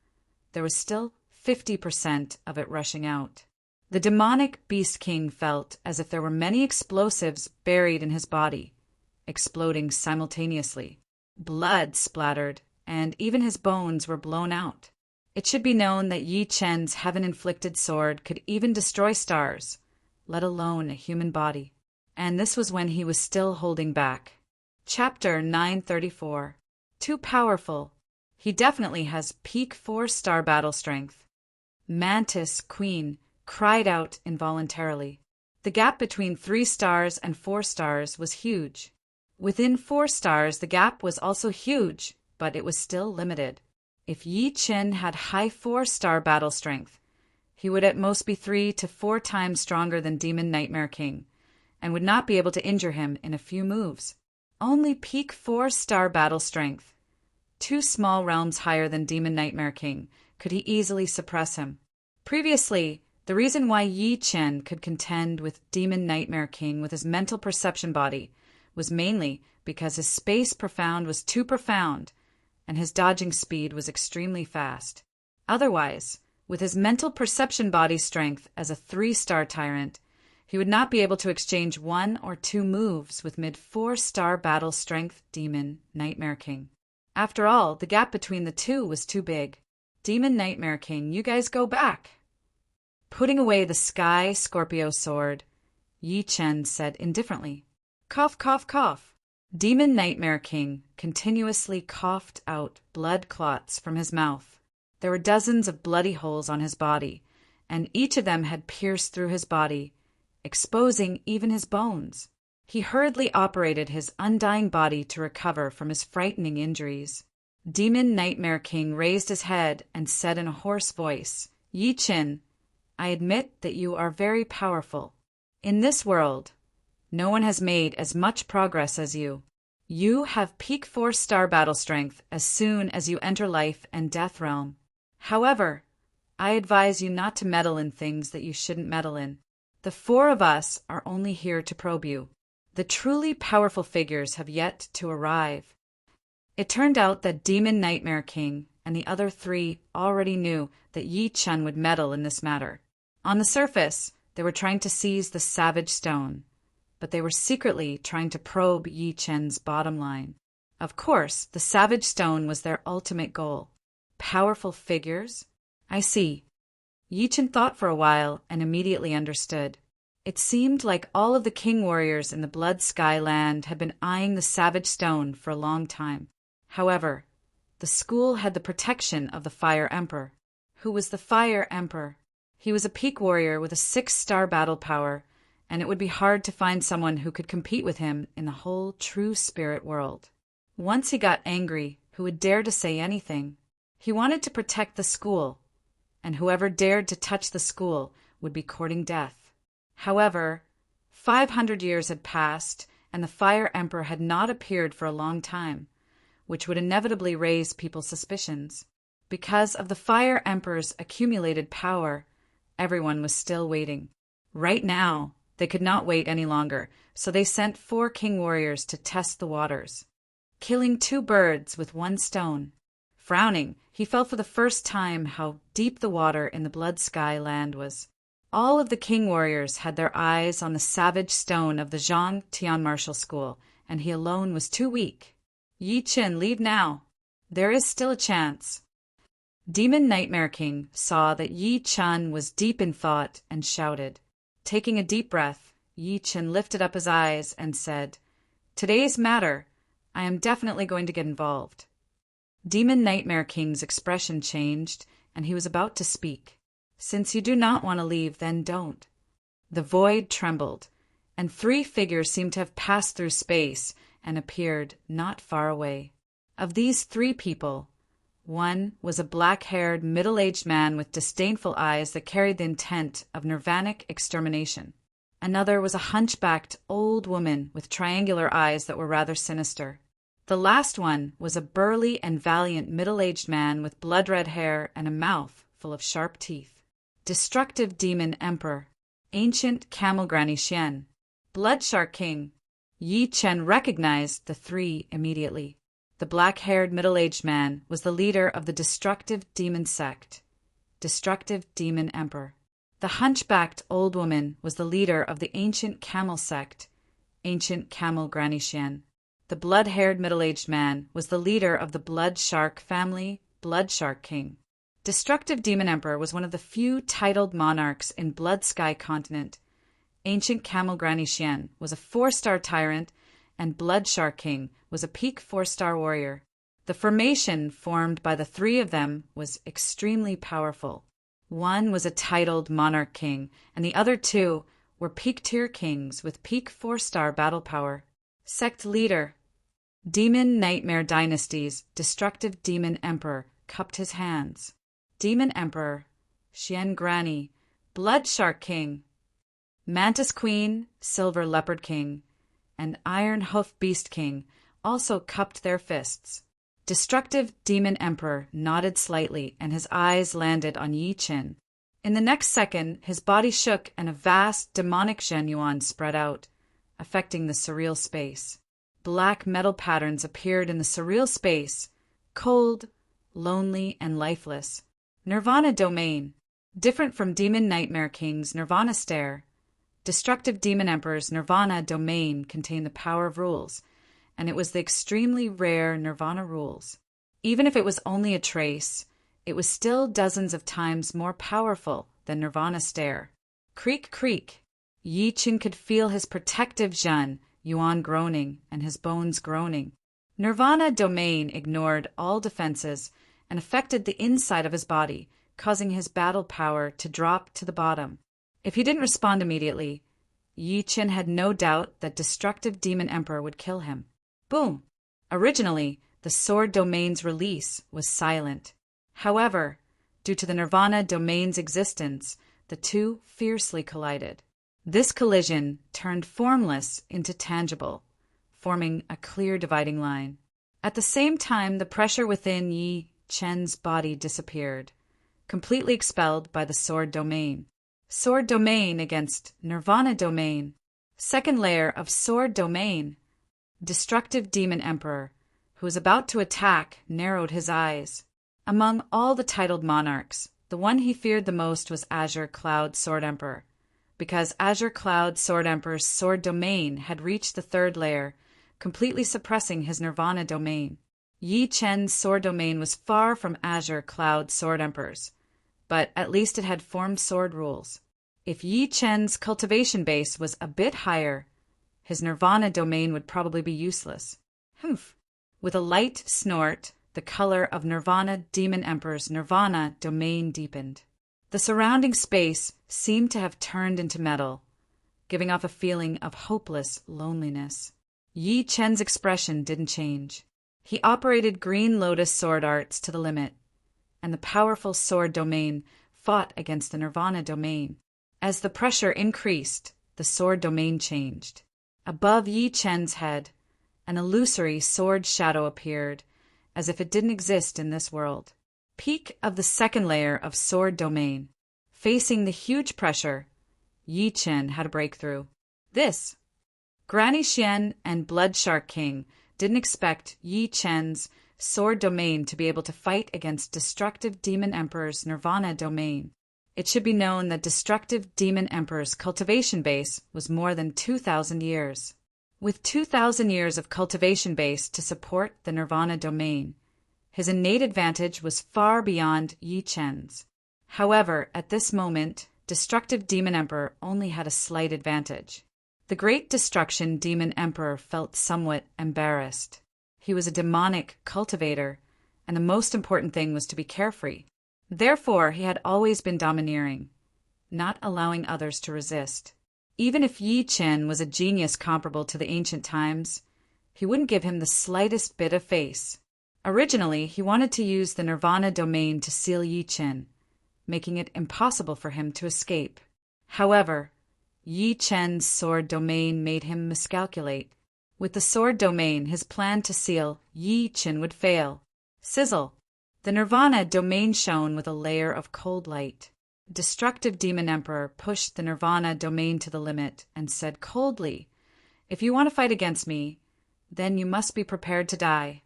there was still 50% of it rushing out. The demonic Beast King felt as if there were many explosives buried in his body, exploding simultaneously. Blood splattered, and even his bones were blown out. It should be known that Yi Chen's heaven-inflicted sword could even destroy stars, let alone a human body. And this was when he was still holding back. Chapter 934. Too powerful. He definitely has peak 4-star battle strength. Mantis Queen cried out involuntarily. The gap between 3 stars and 4 stars was huge. Within 4 stars, the gap was also huge, but it was still limited. If Yi Chen had high 4-star battle strength, he would at most be 3 to 4 times stronger than Demon Nightmare King, and would not be able to injure him in a few moves. Only peak 4-star battle strength, 2 small realms higher than Demon Nightmare King, could he easily suppress him. Previously, the reason why Yi Chen could contend with Demon Nightmare King with his mental perception body was mainly because his space profound was too profound, and his dodging speed was extremely fast. Otherwise, with his mental perception body strength as a 3-star tyrant, he would not be able to exchange 1 or 2 moves with mid-4-star battle strength Demon Nightmare King. After all, the gap between the two was too big. Demon Nightmare King, you guys go back! Putting away the sky Scorpio sword, Yi Chen said indifferently, "Cough, cough, cough." Demon Nightmare King continuously coughed out blood clots from his mouth. There were dozens of bloody holes on his body, and each of them had pierced through his body, exposing even his bones. He hurriedly operated his undying body to recover from his frightening injuries. Demon Nightmare King raised his head and said in a hoarse voice, "Yi Chen, I admit that you are very powerful. In this world, no one has made as much progress as you. You have peak 4-star battle strength as soon as you enter life and death realm. However, I advise you not to meddle in things that you shouldn't meddle in. The 4 of us are only here to probe you. The truly powerful figures have yet to arrive." It turned out that Demon Nightmare King and the other 3 already knew that Yi Chen would meddle in this matter. On the surface, they were trying to seize the Savage Stone, but they were secretly trying to probe Yi Chen's bottom line. Of course, the Savage Stone was their ultimate goal. Powerful figures? I see. Yi Chen thought for a while and immediately understood. It seemed like all of the king warriors in the Blood Sky land had been eyeing the Savage Stone for a long time. However, the school had the protection of the Fire Emperor. Who was the Fire Emperor? He was a peak warrior with a 6-star battle power, and it would be hard to find someone who could compete with him in the whole true spirit world. Once he got angry, who would dare to say anything? He wanted to protect the school, and whoever dared to touch the school would be courting death. However, 500 years had passed, and the Fire Emperor had not appeared for a long time, which would inevitably raise people's suspicions. Because of the Fire Emperor's accumulated power, everyone was still waiting. Right now, they could not wait any longer, so they sent 4 king warriors to test the waters, killing 2 birds with 1 stone. Frowning, he felt for the first time how deep the water in the Blood Sky land was. All of the king warriors had their eyes on the Savage Stone of the Zhang Tian Martial School, and he alone was too weak. "Yi Chen, leave now. There is still a chance." Demon Nightmare King saw that Yi Chen was deep in thought and shouted. Taking a deep breath, Yi Chen lifted up his eyes and said, "Today's matter, I am definitely going to get involved." Demon Nightmare King's expression changed, and he was about to speak. "Since you do not want to leave, then don't." The void trembled, and 3 figures seemed to have passed through space and appeared not far away. Of these 3 people, one was a black-haired, middle-aged man with disdainful eyes that carried the intent of nirvanic extermination. Another was a hunchbacked old woman with triangular eyes that were rather sinister. The last one was a burly and valiant middle-aged man with blood-red hair and a mouth full of sharp teeth. Destructive Demon Emperor, Ancient Camel Granny Xian, Blood Shark King. Yi Chen recognized the 3 immediately. The black-haired middle-aged man was the leader of the Destructive Demon Sect, Destructive Demon Emperor. The hunchbacked old woman was the leader of the Ancient Camel Sect, Ancient Camel Granny Xian. The blood-haired middle-aged man was the leader of the Blood Shark family, Blood Shark King. Destructive Demon Emperor was one of the few titled monarchs in Blood Sky continent. Ancient Camel Granny Xian was a 4-star tyrant, and Blood Shark King was a peak 4-star warrior. The formation formed by the 3 of them was extremely powerful. One was a titled monarch king, and the other 2 were peak tier kings with peak 4-star battle power. Sect leader. Demon Nightmare Dynasty's Destructive Demon Emperor cupped his hands. Demon Emperor, Xian Granny, Blood Shark King, Mantis Queen, Silver Leopard King, and Iron Hoof Beast King also cupped their fists. Destructive Demon Emperor nodded slightly, and his eyes landed on Yi Chen. In the next second, his body shook and a vast demonic genuine spread out, affecting the surreal space. Black metal patterns appeared in the surreal space, cold, lonely, and lifeless. Nirvana Domain. Different from Demon Nightmare King's Nirvana Stare, Destructive Demon Emperor's Nirvana Domain contained the power of rules, and it was the extremely rare Nirvana rules. Even if it was only a trace, it was still dozens of times more powerful than Nirvana's stare. Creak, creak. Yi Chen could feel his protective Zhen Yuan groaning and his bones groaning. Nirvana domain ignored all defenses and affected the inside of his body, causing his battle power to drop to the bottom. If he didn't respond immediately, Yi Chen had no doubt that destructive Demon Emperor would kill him. Boom! Originally, the sword domain's release was silent. However, due to the Nirvana domain's existence, the two fiercely collided. This collision turned formless into tangible, forming a clear dividing line. At the same time, the pressure within Yi Chen's body disappeared, completely expelled by the sword domain. Sword domain against Nirvana domain. Second layer of sword domain. Destructive Demon Emperor, who was about to attack, narrowed his eyes. Among all the titled monarchs, the one he feared the most was Azure Cloud Sword Emperor, because Azure Cloud Sword Emperor's sword domain had reached the third layer, completely suppressing his Nirvana domain. Yi Chen's sword domain was far from Azure Cloud Sword Emperor's, but at least it had formed sword rules. If Yi Chen's cultivation base was a bit higher, his Nirvana domain would probably be useless. Humph! With a light snort, the color of Nirvana Demon Emperor's Nirvana domain deepened. The surrounding space seemed to have turned into metal, giving off a feeling of hopeless loneliness. Yi Chen's expression didn't change. He operated Green Lotus sword arts to the limit, and the powerful sword domain fought against the Nirvana domain. As the pressure increased, the sword domain changed. Above Yi Chen's head, an illusory sword shadow appeared, as if it didn't exist in this world. Peak of the second layer of sword domain. Facing the huge pressure, Yi Chen had a breakthrough. This. Granny Xian and Blood Shark King didn't expect Yi Chen's sword domain to be able to fight against Destructive Demon Emperor's Nirvana domain. It should be known that Destructive Demon Emperor's cultivation base was more than 2,000 years. With 2,000 years of cultivation base to support the Nirvana domain, his innate advantage was far beyond Yi Chen's. However, at this moment, Destructive Demon Emperor only had a slight advantage. The Great Destruction Demon Emperor felt somewhat embarrassed. He was a demonic cultivator, and the most important thing was to be carefree. Therefore, he had always been domineering, not allowing others to resist. Even if Yi Chen was a genius comparable to the ancient times, he wouldn't give him the slightest bit of face. Originally, he wanted to use the Nirvana domain to seal Yi Chen, making it impossible for him to escape. However, Yi Chen's sword domain made him miscalculate. With the sword domain, his plan to seal Yi Chen would fail. Sizzle! The Nirvana domain shone with a layer of cold light. Destructive Demon Emperor pushed the Nirvana domain to the limit and said coldly, "If you want to fight against me, then you must be prepared to die."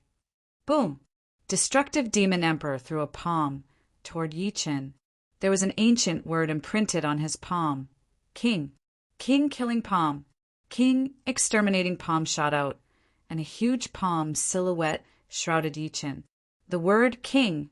Boom! Destructive Demon Emperor threw a palm toward Yi Chen. There was an ancient word imprinted on his palm. King. King killing palm. King exterminating palm shot out, and a huge palm silhouette shrouded Yi Chen. The word king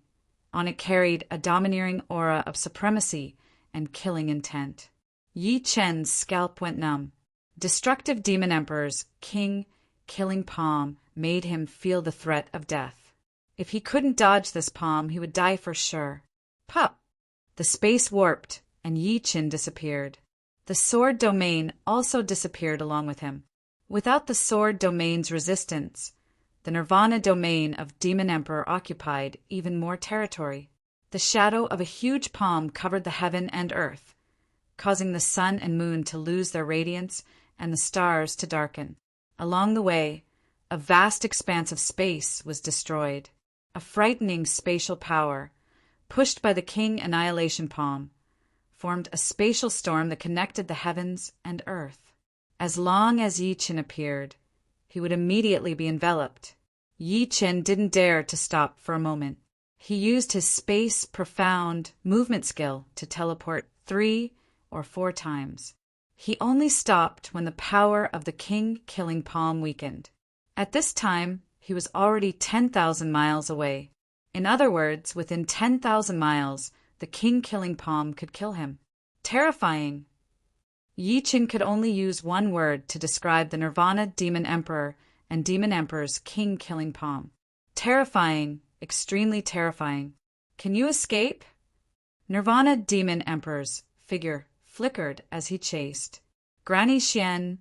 on it carried a domineering aura of supremacy and killing intent. Yi Chen's scalp went numb. Destructive Demon Emperor's king killing palm made him feel the threat of death. If he couldn't dodge this palm, he would die for sure. Pop! The space warped, and Yi Chen disappeared. The sword domain also disappeared along with him. Without the sword domain's resistance, the Nirvana domain of Demon Emperor occupied even more territory. The shadow of a huge palm covered the heaven and earth, causing the sun and moon to lose their radiance and the stars to darken. Along the way, a vast expanse of space was destroyed. A frightening spatial power, pushed by the King Annihilation Palm, formed a spatial storm that connected the heavens and earth. As long as Yi Chen appeared, he would immediately be enveloped. Yi Chen didn't dare to stop for a moment. He used his space profound movement skill to teleport 3 or 4 times. He only stopped when the power of the King Killing Palm weakened. At this time, he was already 10,000 miles away. In other words, within 10,000 miles, the king-killing palm could kill him. Terrifying! Yi Chen could only use one word to describe the Nirvana Demon Emperor and Demon Emperor's king-killing palm. Terrifying, extremely terrifying. Can you escape? Nirvana Demon Emperor's figure flickered as he chased. Granny Xian,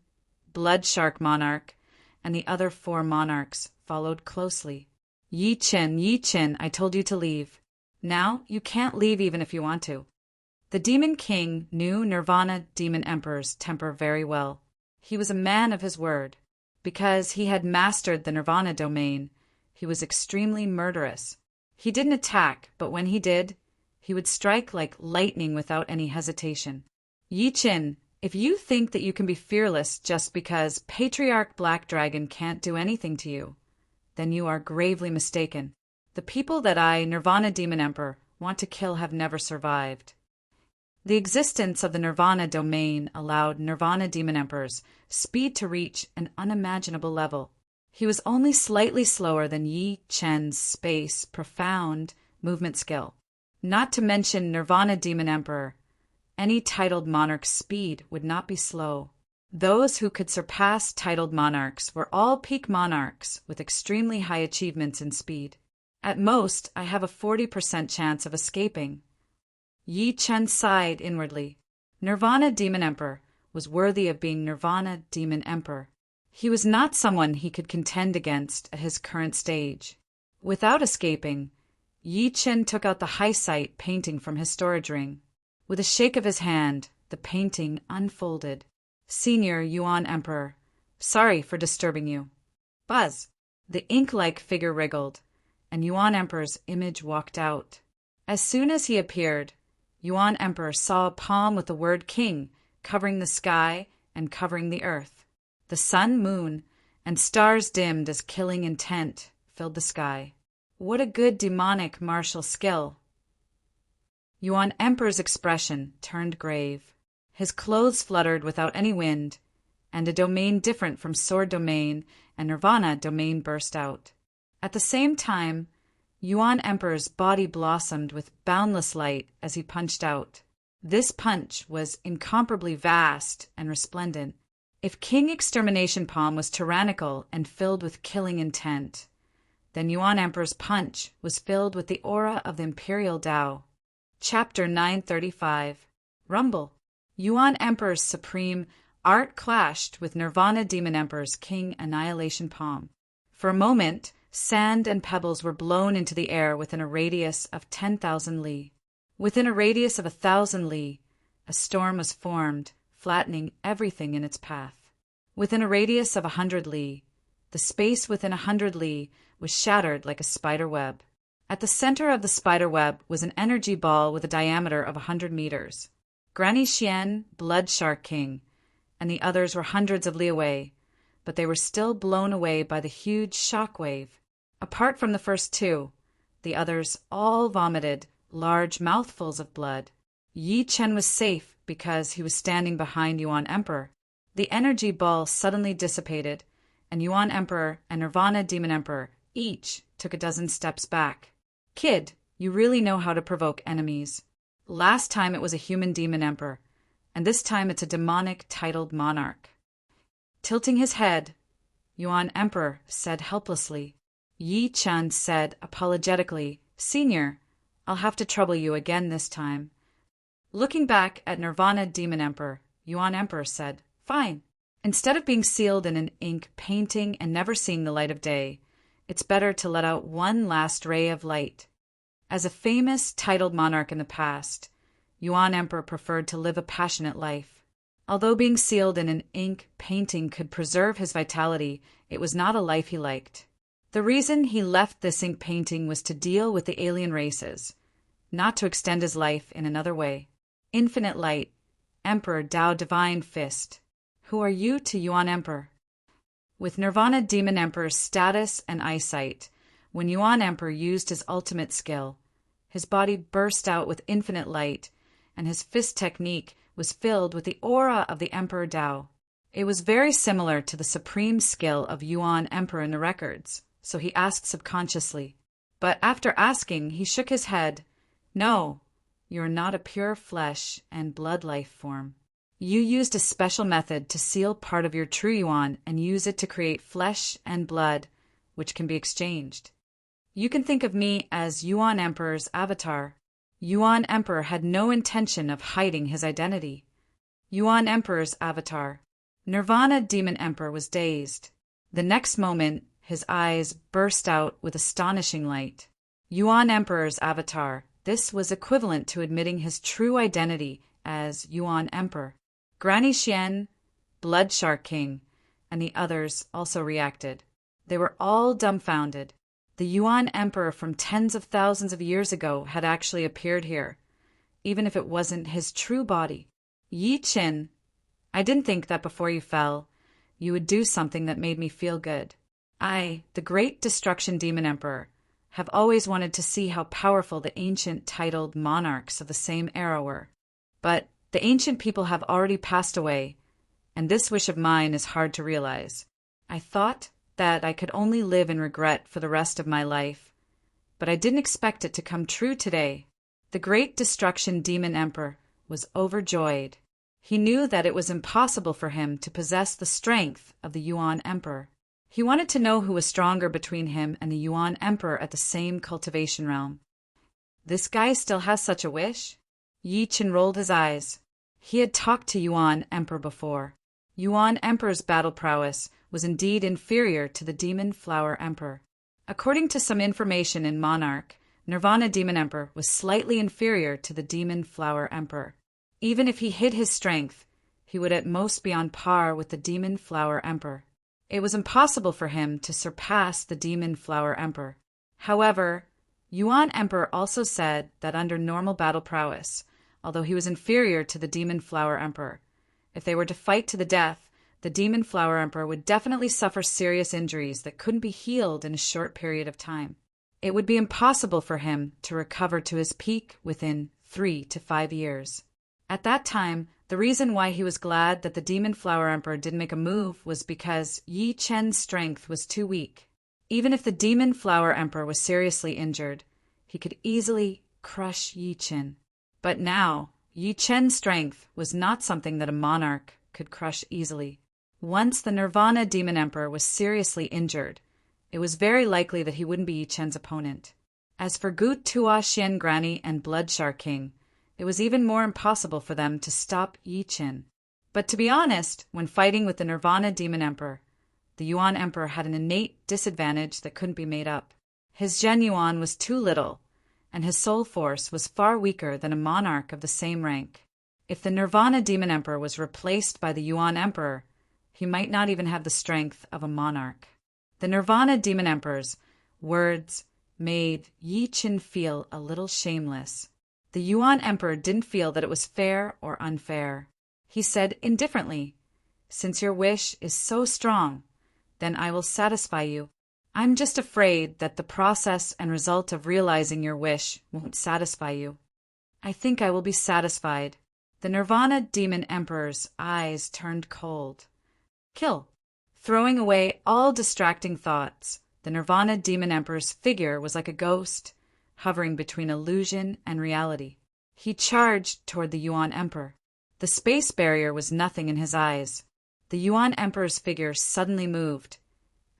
Blood Shark Monarch, and the other 4 monarchs followed closely. Yi Chen, I told you to leave. Now you can't leave even if you want to. The Demon King knew Nirvana Demon Emperor's temper very well. He was a man of his word. Because he had mastered the Nirvana domain, he was extremely murderous. He didn't attack, but when he did, he would strike like lightning without any hesitation. Yi Chen, if you think that you can be fearless just because Patriarch Black Dragon can't do anything to you, then you are gravely mistaken. The people that I, Nirvana Demon Emperor, want to kill have never survived. The existence of the Nirvana domain allowed Nirvana Demon Emperor's speed to reach an unimaginable level. He was only slightly slower than Yi Chen's space, profound movement skill. Not to mention Nirvana Demon Emperor, any titled monarch's speed would not be slow. Those who could surpass titled monarchs were all peak monarchs with extremely high achievements in speed. At most, I have a 40% chance of escaping. Yi Chen sighed inwardly. Nirvana Demon Emperor was worthy of being Nirvana Demon Emperor. He was not someone he could contend against at his current stage. Without escaping, Yi Chen took out the high-sight painting from his storage ring. With a shake of his hand, the painting unfolded. Senior Yuan Emperor, sorry for disturbing you. Buzz! The ink-like figure wriggled, and Yuan Emperor's image walked out. As soon as he appeared, Yuan Emperor saw a palm with the word King covering the sky and covering the earth. The sun, moon, and stars dimmed as killing intent filled the sky. What a good demonic martial skill! Yuan Emperor's expression turned grave. His clothes fluttered without any wind, and a domain different from Sword Domain and Nirvana Domain burst out. At the same time, Yuan Emperor's body blossomed with boundless light as he punched out. This punch was incomparably vast and resplendent. If King Extermination Palm was tyrannical and filled with killing intent, then Yuan Emperor's punch was filled with the aura of the Imperial Tao. Chapter 935. Rumble. Yuan Emperor's supreme art clashed with Nirvana Demon Emperor's King Annihilation Palm. For a moment, sand and pebbles were blown into the air within a radius of 10,000 li. Within a radius of 1,000 li, a storm was formed, flattening everything in its path. Within a radius of 100 li, the space within 100 li was shattered like a spider web. At the center of the spider web was an energy ball with a diameter of 100 meters. Granny Xian, Blood Shark King, and the others were hundreds of li away, but they were still blown away by the huge shock wave. Apart from the first 2, the others all vomited large mouthfuls of blood. Yi Chen was safe because he was standing behind Yuan Emperor. The energy ball suddenly dissipated, and Yuan Emperor and Nirvana Demon Emperor each took a dozen steps back. Kid, you really know how to provoke enemies. Last time it was a human demon emperor, and this time it's a demonic titled monarch. Tilting his head, Yuan Emperor said helplessly. Yi Chen said apologetically, Senior, I'll have to trouble you again this time. Looking back at Nirvana Demon Emperor, Yuan Emperor said, Fine. Instead of being sealed in an ink painting and never seeing the light of day, it's better to let out one last ray of light. As a famous titled monarch in the past, Yuan Emperor preferred to live a passionate life. Although being sealed in an ink painting could preserve his vitality, it was not a life he liked. The reason he left this ink painting was to deal with the alien races, not to extend his life in another way. Infinite Light, Emperor Tao Divine Fist. Who are you to Yuan Emperor? With Nirvana Demon Emperor's status and eyesight, when Yuan Emperor used his ultimate skill, his body burst out with infinite light, and his fist technique was filled with the aura of the Emperor Tao. It was very similar to the supreme skill of Yuan Emperor in the records, so he asked subconsciously, But after asking, he shook his head. No, you are not a pure flesh and blood life form. You used a special method to seal part of your true yuan and use it to create flesh and blood, which can be exchanged. You can think of me as Yuan Emperor's avatar. Yuan Emperor had no intention of hiding his identity. Yuan Emperor's avatar. Nirvana Demon Emperor was dazed. The next moment, his eyes burst out with astonishing light. Yuan Emperor's avatar. This was equivalent to admitting his true identity as Yuan Emperor. Granny Xian, Blood Shark King, and the others also reacted. They were all dumbfounded. The Yuan Emperor from tens of thousands of years ago had actually appeared here, even if it wasn't his true body. Yi Qin, I didn't think that before you fell, you would do something that made me feel good. I, the Great Destruction Demon Emperor, have always wanted to see how powerful the ancient titled monarchs of the same era were. But the ancient people have already passed away, and this wish of mine is hard to realize. I thought that I could only live in regret for the rest of my life, but I didn't expect it to come true today. The Great Destruction Demon Emperor was overjoyed. He knew that it was impossible for him to possess the strength of the Yuan Emperor. He wanted to know who was stronger between him and the Yuan Emperor at the same cultivation realm. This guy still has such a wish? Yi Qin rolled his eyes. He had talked to Yuan Emperor before. Yuan Emperor's battle prowess was indeed inferior to the Demon Flower Emperor. According to some information in Monarch, Nirvana Demon Emperor was slightly inferior to the Demon Flower Emperor. Even if he hid his strength, he would at most be on par with the Demon Flower Emperor. It was impossible for him to surpass the Demon Flower Emperor. However, Yuan Emperor also said that under normal battle prowess, although he was inferior to the Demon Flower Emperor, if they were to fight to the death, the Demon Flower Emperor would definitely suffer serious injuries that couldn't be healed in a short period of time. It would be impossible for him to recover to his peak within 3 to 5 years. At that time, the reason why he was glad that the Demon Flower Emperor didn't make a move was because Yi Chen's strength was too weak. Even if the Demon Flower Emperor was seriously injured, he could easily crush Yi Chen. But now, Yi Chen's strength was not something that a monarch could crush easily. Once the Nirvana Demon Emperor was seriously injured, it was very likely that he wouldn't be Yi Chen's opponent. As for Gu Tua Xian Granny and Blood Shark King, it was even more impossible for them to stop Yi Chen. But to be honest, when fighting with the Nirvana Demon Emperor, the Yuan Emperor had an innate disadvantage that couldn't be made up. His Gen Yuan was too little, and his soul force was far weaker than a monarch of the same rank. If the Nirvana Demon Emperor was replaced by the Yuan Emperor, he might not even have the strength of a monarch. The Nirvana Demon Emperor's words made Yi Chen feel a little shameless. The Yuan Emperor didn't feel that it was fair or unfair. He said indifferently, "Since your wish is so strong, then I will satisfy you. I'm just afraid that the process and result of realizing your wish won't satisfy you." "I think I will be satisfied." The Nirvana Demon Emperor's eyes turned cold. Kill. Throwing away all distracting thoughts, the Nirvana Demon Emperor's figure was like a ghost, hovering between illusion and reality. He charged toward the Yuan Emperor. The space barrier was nothing in his eyes. The Yuan Emperor's figure suddenly moved,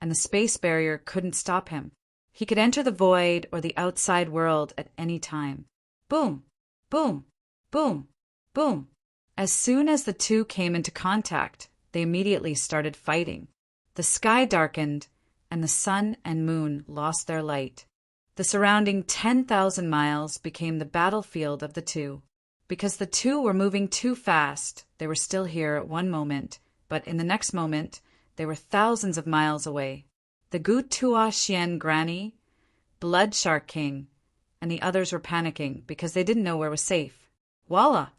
and the space barrier couldn't stop him. He could enter the void or the outside world at any time. Boom! Boom! Boom! Boom! As soon as the two came into contact, they immediately started fighting. The sky darkened, and the sun and moon lost their light. The surrounding 10,000 miles became the battlefield of the two. Because the two were moving too fast, they were still here at one moment, but in the next moment, they were thousands of miles away. The Gu Tua Xian Granny, Blood Shark King, and the others were panicking because they didn't know where was safe. Voila!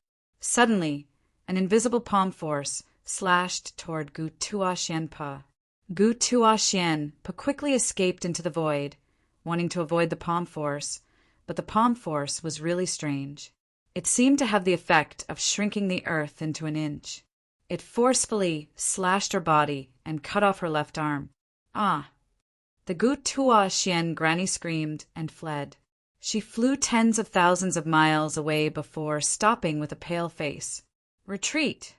Suddenly, an invisible palm force slashed toward Gu Tua Xian Pa. Gu Tua Xian Pa quickly escaped into the void, wanting to avoid the palm force, but the palm force was really strange. It seemed to have the effect of shrinking the earth into an inch. It forcefully slashed her body and cut off her left arm. Ah! The Gu Tua Xian granny screamed and fled. She flew tens of thousands of miles away before stopping with a pale face. Retreat!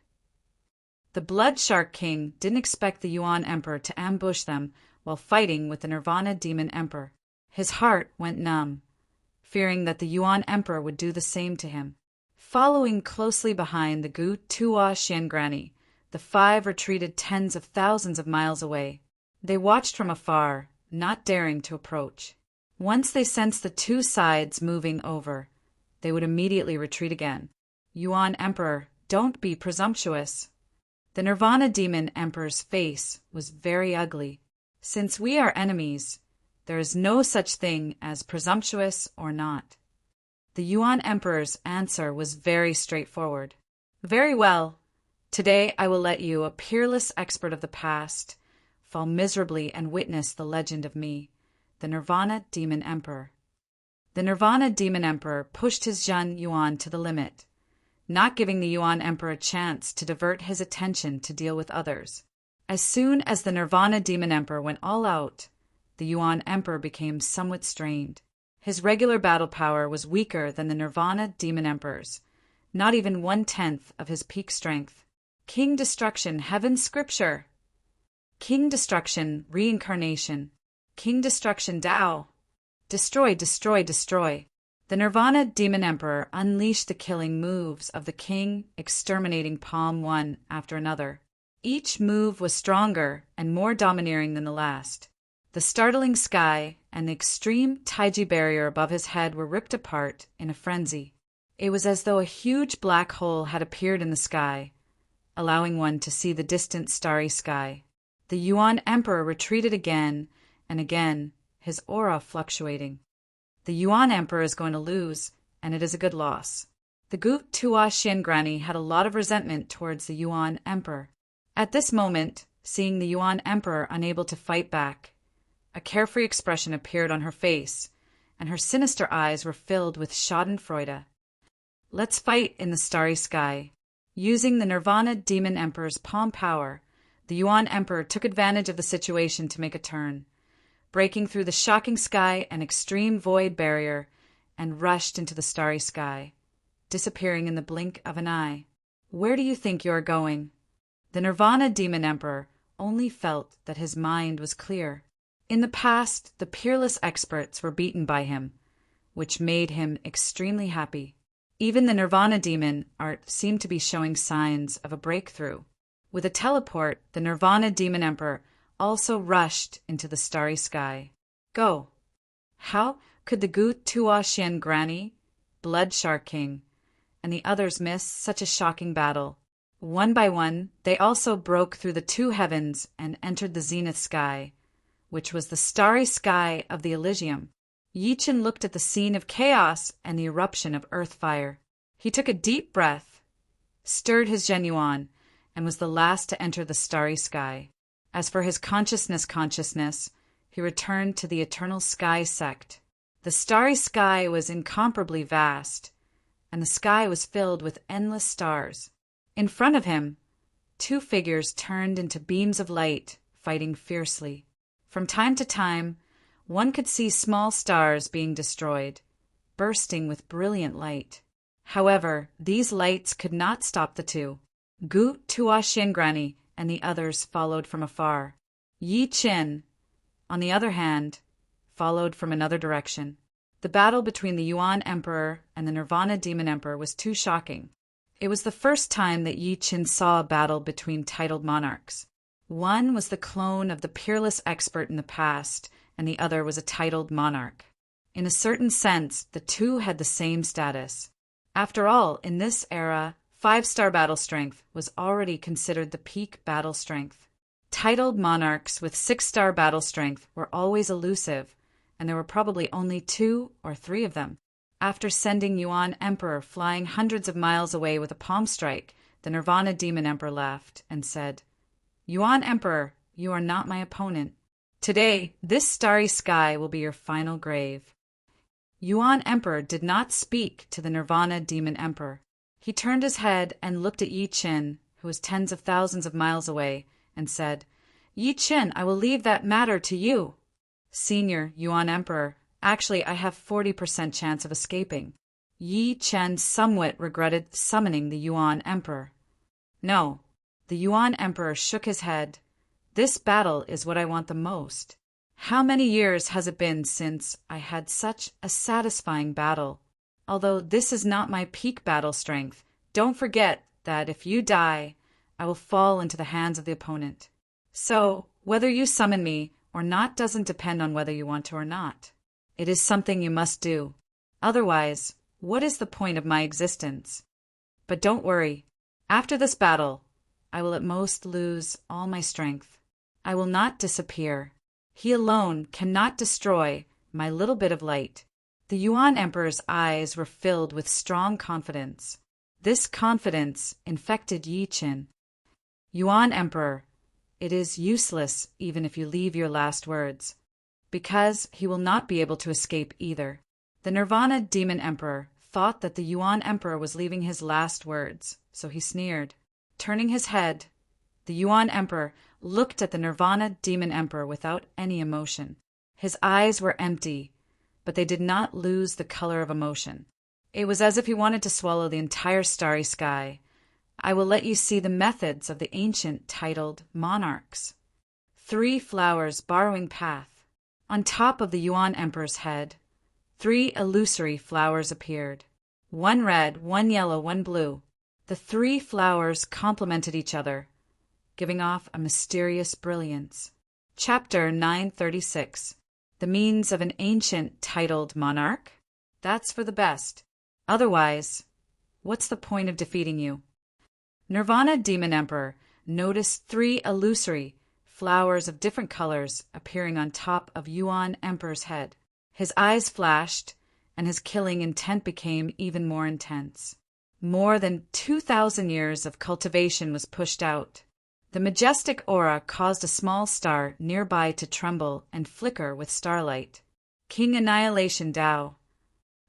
The Blood Shark King didn't expect the Yuan Emperor to ambush them while fighting with the Nirvana Demon Emperor. His heart went numb, fearing that the Yuan Emperor would do the same to him. Following closely behind the Gu Tua Xian granny, the five retreated tens of thousands of miles away. They watched from afar, not daring to approach. Once they sensed the two sides moving over, they would immediately retreat again. Yuan Emperor, don't be presumptuous. The Nirvana Demon Emperor's face was very ugly. Since we are enemies, there is no such thing as presumptuous or not. The Yuan Emperor's answer was very straightforward. Very well. Today I will let you, a peerless expert of the past, fall miserably and witness the legend of me, the Nirvana Demon Emperor. The Nirvana Demon Emperor pushed his Zhen Yuan to the limit, not giving the Yuan Emperor a chance to divert his attention to deal with others. As soon as the Nirvana Demon Emperor went all out, the Yuan Emperor became somewhat strained. His regular battle power was weaker than the Nirvana Demon Emperor's, not even 1/10 of his peak strength. King Destruction, Heaven's Scripture. King Destruction, Reincarnation. King Destruction, Tao. Destroy, destroy, destroy. The Nirvana Demon Emperor unleashed the killing moves of the king, exterminating palm one after another. Each move was stronger and more domineering than the last. The startling sky and the extreme Taiji barrier above his head were ripped apart in a frenzy. It was as though a huge black hole had appeared in the sky, allowing one to see the distant starry sky. The Yuan Emperor retreated again and again, his aura fluctuating. The Yuan Emperor is going to lose, and it is a good loss. The Gu Tua Xian granny had a lot of resentment towards the Yuan Emperor. At this moment, seeing the Yuan Emperor unable to fight back, a carefree expression appeared on her face, and her sinister eyes were filled with schadenfreude. Let's fight in the starry sky. Using the Nirvana Demon Emperor's palm power, the Yuan Emperor took advantage of the situation to make a turn, breaking through the shocking sky and extreme void barrier, and rushed into the starry sky, disappearing in the blink of an eye. Where do you think you are going? The Nirvana Demon Emperor only felt that his mind was clear. In the past, the peerless experts were beaten by him, which made him extremely happy. Even the Nirvana Demon art seemed to be showing signs of a breakthrough. With a teleport, the Nirvana Demon Emperor also rushed into the starry sky. Go! How could the Gu Tua Xian granny, Blood Shark King, and the others miss such a shocking battle? One by one, they also broke through the two heavens and entered the zenith sky, which was the starry sky of the Elysium. Yi Chen looked at the scene of chaos and the eruption of earth fire. He took a deep breath, stirred his Zhen Yuan, and was the last to enter the starry sky. As for his consciousness, he returned to the eternal sky sect. The starry sky was incomparably vast, and the sky was filled with endless stars. In front of him, two figures turned into beams of light, fighting fiercely. From time to time, one could see small stars being destroyed, bursting with brilliant light. However, these lights could not stop the two. Gu Tua Xian granny and the others followed from afar. Yi Chen, on the other hand, followed from another direction. The battle between the Yuan Emperor and the Nirvana Demon Emperor was too shocking. It was the first time that Yi Chen saw a battle between titled monarchs. One was the clone of the peerless expert in the past, and the other was a titled monarch. In a certain sense, the two had the same status. After all, in this era, 5-star battle strength was already considered the peak battle strength. Titled monarchs with 6-star battle strength were always elusive, and there were probably only 2 or 3 of them. After sending Yuan Emperor flying hundreds of miles away with a palm strike, the Nirvana Demon Emperor laughed and said, "Yuan Emperor, you are not my opponent. Today, this starry sky will be your final grave." Yuan Emperor did not speak to the Nirvana Demon Emperor. He turned his head and looked at Yi Chen, who was tens of thousands of miles away, and said, "Yi Chen, I will leave that matter to you." Senior Yuan Emperor, actually I have 40% chance of escaping. Yi Chen somewhat regretted summoning the Yuan Emperor. No, the Yuan Emperor shook his head. This battle is what I want the most. How many years has it been since I had such a satisfying battle? Although this is not my peak battle strength, don't forget that if you die, I will fall into the hands of the opponent. So, whether you summon me or not doesn't depend on whether you want to or not. It is something you must do. Otherwise, what is the point of my existence? But don't worry. After this battle, I will at most lose all my strength. I will not disappear. He alone cannot destroy my little bit of light. The Yuan Emperor's eyes were filled with strong confidence. This confidence infected Yi Chen. Yuan Emperor, it is useless even if you leave your last words, because he will not be able to escape either. The Nirvana Demon Emperor thought that the Yuan Emperor was leaving his last words, so he sneered. Turning his head, the Yuan Emperor looked at the Nirvana Demon Emperor without any emotion. His eyes were empty, but they did not lose the color of emotion. It was as if he wanted to swallow the entire starry sky. I will let you see the methods of the ancient titled monarchs. 3 flowers borrowing path. On top of the Yuan Emperor's head, 3 illusory flowers appeared. 1 red, 1 yellow, 1 blue. The 3 flowers complemented each other, giving off a mysterious brilliance. Chapter 936. The means of an ancient titled monarch? That's for the best. Otherwise, what's the point of defeating you? Nirvana Demon Emperor noticed 3 illusory flowers of different colors appearing on top of Yuan Emperor's head. His eyes flashed, and his killing intent became even more intense. More than 2,000 years of cultivation was pushed out. The majestic aura caused a small star nearby to tremble and flicker with starlight. King Annihilation Tao.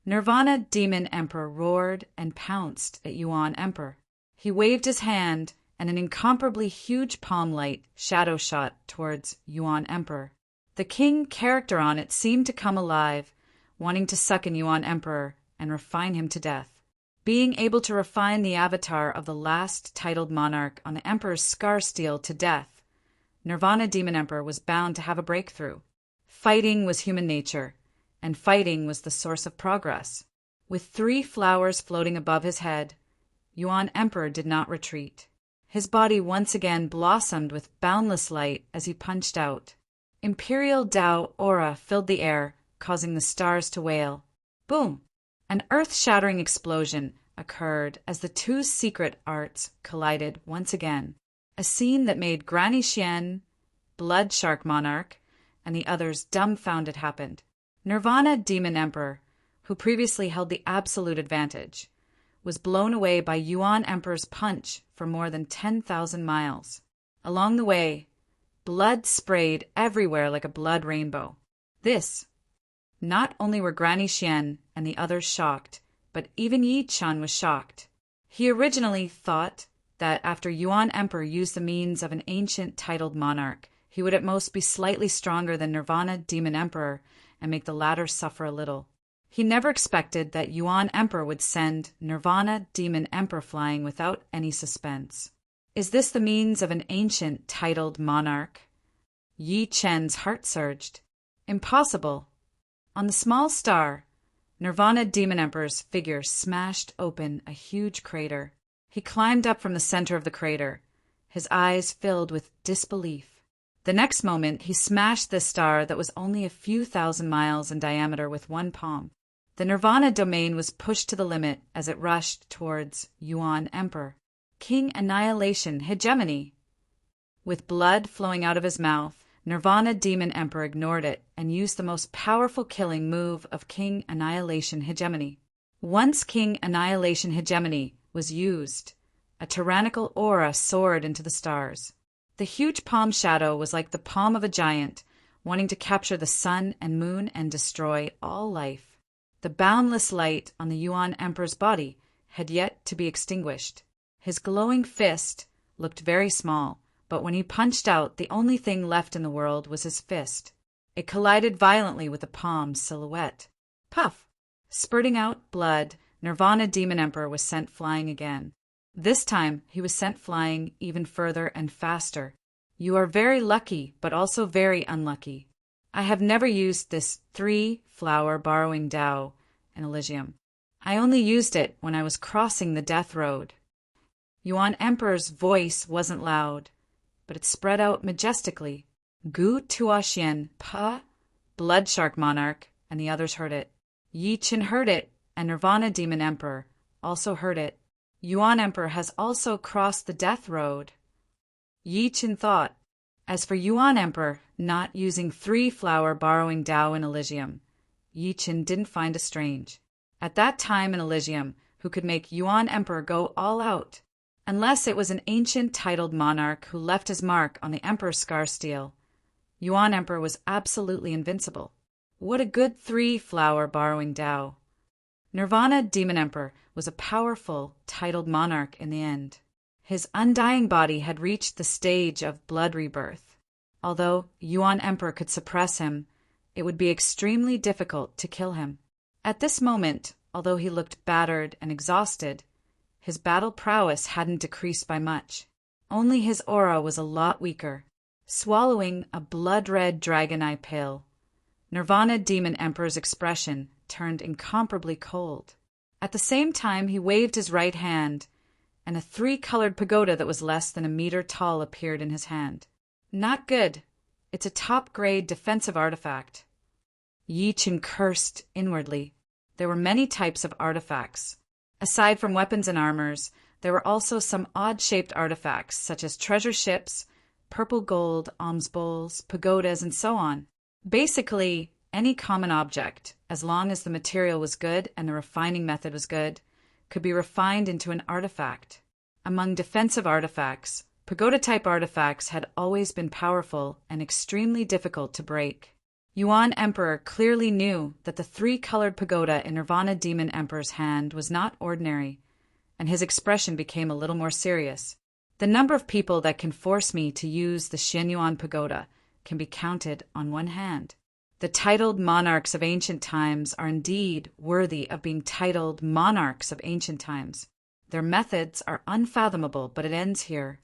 Nirvana Demon Emperor roared and pounced at Yuan Emperor. He waved his hand, and an incomparably huge palm light shadow shot towards Yuan Emperor. The king character on it seemed to come alive, wanting to suck in Yuan Emperor and refine him to death. Being able to refine the avatar of the last titled monarch on the Emperor's scar steel to death, Nirvana Demon Emperor was bound to have a breakthrough. Fighting was human nature, and fighting was the source of progress. With 3 flowers floating above his head, Yuan Emperor did not retreat. His body once again blossomed with boundless light as he punched out. Imperial Tao aura filled the air, causing the stars to wail. Boom! An earth-shattering explosion occurred as the 2 secret arts collided once again, a scene that made Granny Xian, Blood Shark Monarch, and the others dumbfounded happened. Nirvana Demon Emperor, who previously held the absolute advantage, was blown away by Yuan Emperor's punch for more than 10,000 miles. Along the way, blood sprayed everywhere like a blood rainbow. Not only were Granny Xian and the others shocked, but even Yi Chen was shocked. He originally thought that after Yuan Emperor used the means of an ancient titled monarch, he would at most be slightly stronger than Nirvana Demon Emperor and make the latter suffer a little. He never expected that Yuan Emperor would send Nirvana Demon Emperor flying without any suspense. Is this the means of an ancient titled monarch? Yi Chen's heart surged. Impossible. On the small star, Nirvana Demon Emperor's figure smashed open a huge crater. He climbed up from the center of the crater, his eyes filled with disbelief. The next moment, he smashed this star that was only a few thousand miles in diameter with one palm. The Nirvana domain was pushed to the limit as it rushed towards Yuan Emperor. King Annihilation Hegemony. With blood flowing out of his mouth, Nirvana Demon Emperor ignored it and used the most powerful killing move of King Annihilation Hegemony. Once King Annihilation Hegemony was used, a tyrannical aura soared into the stars. The huge palm shadow was like the palm of a giant, wanting to capture the sun and moon and destroy all life. The boundless light on the Yuan Emperor's body had yet to be extinguished. His glowing fist looked very small, but when he punched out, the only thing left in the world was his fist. It collided violently with the palm's silhouette. Puff! Spurting out blood, Nirvana Demon Emperor was sent flying again. This time, he was sent flying even further and faster. You are very lucky, but also very unlucky. I have never used this 3-flower borrowing Tao in Elysium. I only used it when I was crossing the death road. Yuan Emperor's voice wasn't loud, but it spread out majestically. Gu Tuoxian Pa, Blood Shark Monarch, and the others heard it. Yi Qin heard it, and Nirvana Demon Emperor also heard it. Yuan Emperor has also crossed the death road. Yi Qin thought. As for Yuan Emperor not using 3-flower borrowing Tao in Elysium, Yi Qin didn't find it strange. At that time in Elysium, who could make Yuan Emperor go all out? Unless it was an ancient titled monarch who left his mark on the Emperor's scar steel, Yuan Emperor was absolutely invincible. What a good 3-flower borrowing Tao. Nirvana Demon Emperor was a powerful, titled monarch in the end. His undying body had reached the stage of blood rebirth. Although Yuan Emperor could suppress him, it would be extremely difficult to kill him. At this moment, although he looked battered and exhausted, his battle prowess hadn't decreased by much. Only his aura was a lot weaker. Swallowing a blood-red dragon eye pill, Nirvana Demon Emperor's expression turned incomparably cold. At the same time, he waved his right hand, and a 3-colored pagoda that was less than a meter tall appeared in his hand. Not good. It's a top-grade defensive artifact. Yi Qin cursed inwardly. There were many types of artifacts. Aside from weapons and armors, there were also some odd-shaped artifacts, such as treasure ships, purple gold, alms bowls, pagodas, and so on. Basically, any common object, as long as the material was good and the refining method was good, could be refined into an artifact. Among defensive artifacts, pagoda-type artifacts had always been powerful and extremely difficult to break. Yuan Emperor clearly knew that the 3-colored pagoda in Nirvana Demon Emperor's hand was not ordinary, and his expression became a little more serious. The number of people that can force me to use the Xianyuan pagoda can be counted on one hand. The titled monarchs of ancient times are indeed worthy of being titled monarchs of ancient times. Their methods are unfathomable, but it ends here.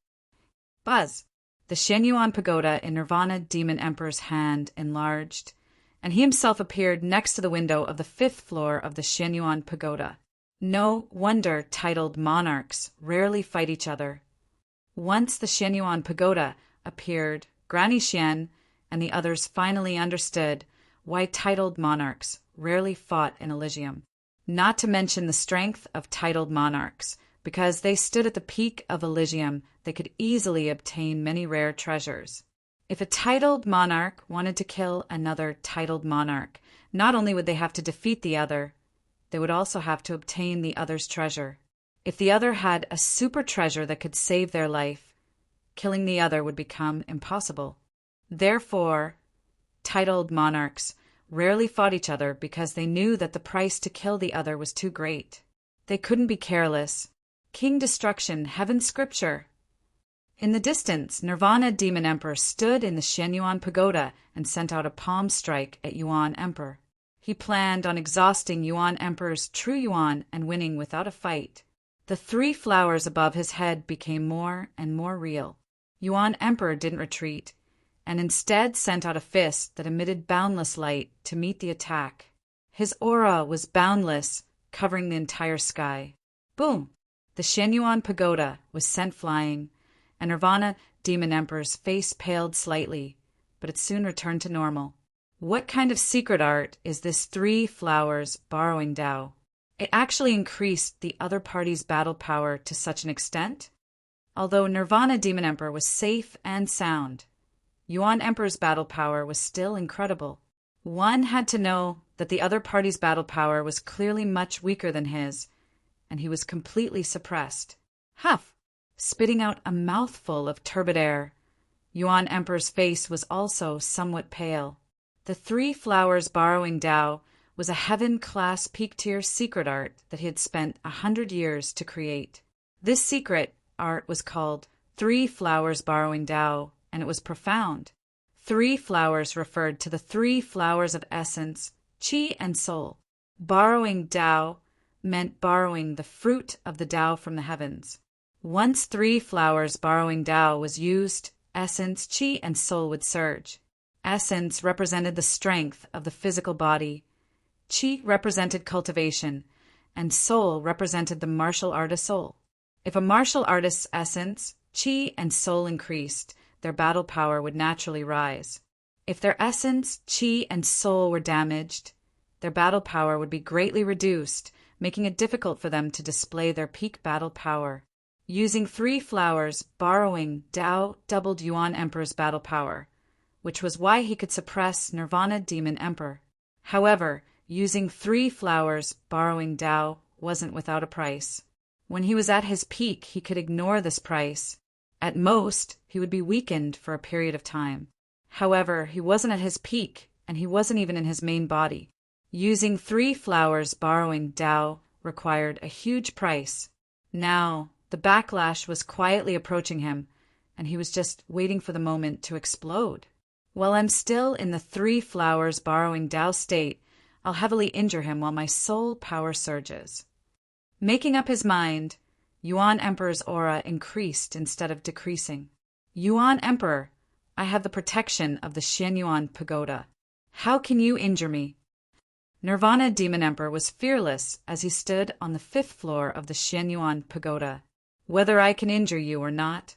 Buzz! The Xianyuan pagoda in Nirvana Demon Emperor's hand enlarged, and he himself appeared next to the window of the 5th floor of the Xianyuan pagoda. No wonder titled monarchs rarely fight each other. Once the Xianyuan pagoda appeared, Granny Xian and the others finally understood why titled monarchs rarely fought in Elysium. Not to mention the strength of titled monarchs. Because they stood at the peak of Elysium, they could easily obtain many rare treasures. If a titled monarch wanted to kill another titled monarch, not only would they have to defeat the other, they would also have to obtain the other's treasure. If the other had a super treasure that could save their life, killing the other would become impossible. Therefore, titled monarchs rarely fought each other because they knew that the price to kill the other was too great. They couldn't be careless. King Destruction, Heaven's Scripture. In the distance, Nirvana Demon Emperor stood in the Xianyuan pagoda and sent out a palm strike at Yuan Emperor. He planned on exhausting Yuan Emperor's true Yuan and winning without a fight. The 3 flowers above his head became more and more real. Yuan Emperor didn't retreat, and instead sent out a fist that emitted boundless light to meet the attack. His aura was boundless, covering the entire sky. Boom! The Xianyuan pagoda was sent flying, and Nirvana Demon Emperor's face paled slightly, but it soon returned to normal. What kind of secret art is this 3 flowers borrowing Tao? It actually increased the other party's battle power to such an extent. Although Nirvana Demon Emperor was safe and sound, Yuan Emperor's battle power was still incredible. One had to know that the other party's battle power was clearly much weaker than his, and he was completely suppressed. Huff! Spitting out a mouthful of turbid air. Yuan Emperor's face was also somewhat pale. The 3 flowers borrowing Tao was a heaven-class peak-tier secret art that he had spent 100 years to create. This secret art was called 3 flowers borrowing Tao, and it was profound. Three flowers referred to the three flowers of essence, qi and soul. Borrowing Tao meant borrowing the fruit of the Tao from the heavens. Once three flowers borrowing Tao was used, essence, qi, and soul would surge. Essence represented the strength of the physical body, qi represented cultivation, and soul represented the martial artist's soul. If a martial artist's essence, qi, and soul increased, their battle power would naturally rise. If their essence, qi, and soul were damaged, their battle power would be greatly reduced, making it difficult for them to display their peak battle power. Using three flowers, borrowing Tao doubled Yuan Emperor's battle power, which was why he could suppress Nirvana Demon Emperor. However, using three flowers, borrowing Tao, wasn't without a price. When he was at his peak, he could ignore this price. At most, he would be weakened for a period of time. However, he wasn't at his peak, and he wasn't even in his main body. Using three flowers, borrowing Tao, required a huge price. Now, the backlash was quietly approaching him, and he was just waiting for the moment to explode. While I'm still in the three flowers borrowing Tao state, I'll heavily injure him while my soul power surges. Making up his mind, Yuan Emperor's aura increased instead of decreasing. Yuan Emperor, I have the protection of the Xianyuan Pagoda. How can you injure me? Nirvana Demon Emperor was fearless as he stood on the 5th floor of the Xianyuan Pagoda. Whether I can injure you or not,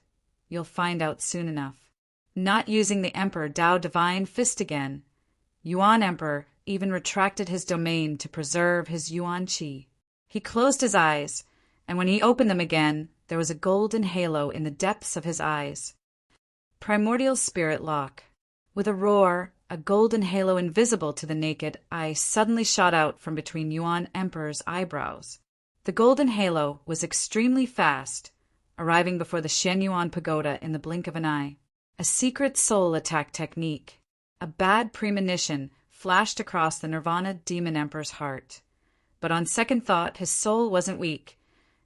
you'll find out soon enough. Not using the Emperor Tao Divine Fist again, Yuan Emperor even retracted his domain to preserve his Yuan Qi. He closed his eyes, and when he opened them again, there was a golden halo in the depths of his eyes. Primordial Spirit Lock. With a roar, a golden halo invisible to the naked eye suddenly shot out from between Yuan Emperor's eyebrows. The golden halo was extremely fast, arriving before the Xianyuan Pagoda in the blink of an eye. A secret soul attack technique. A bad premonition flashed across the Nirvana Demon Emperor's heart. But on second thought, his soul wasn't weak,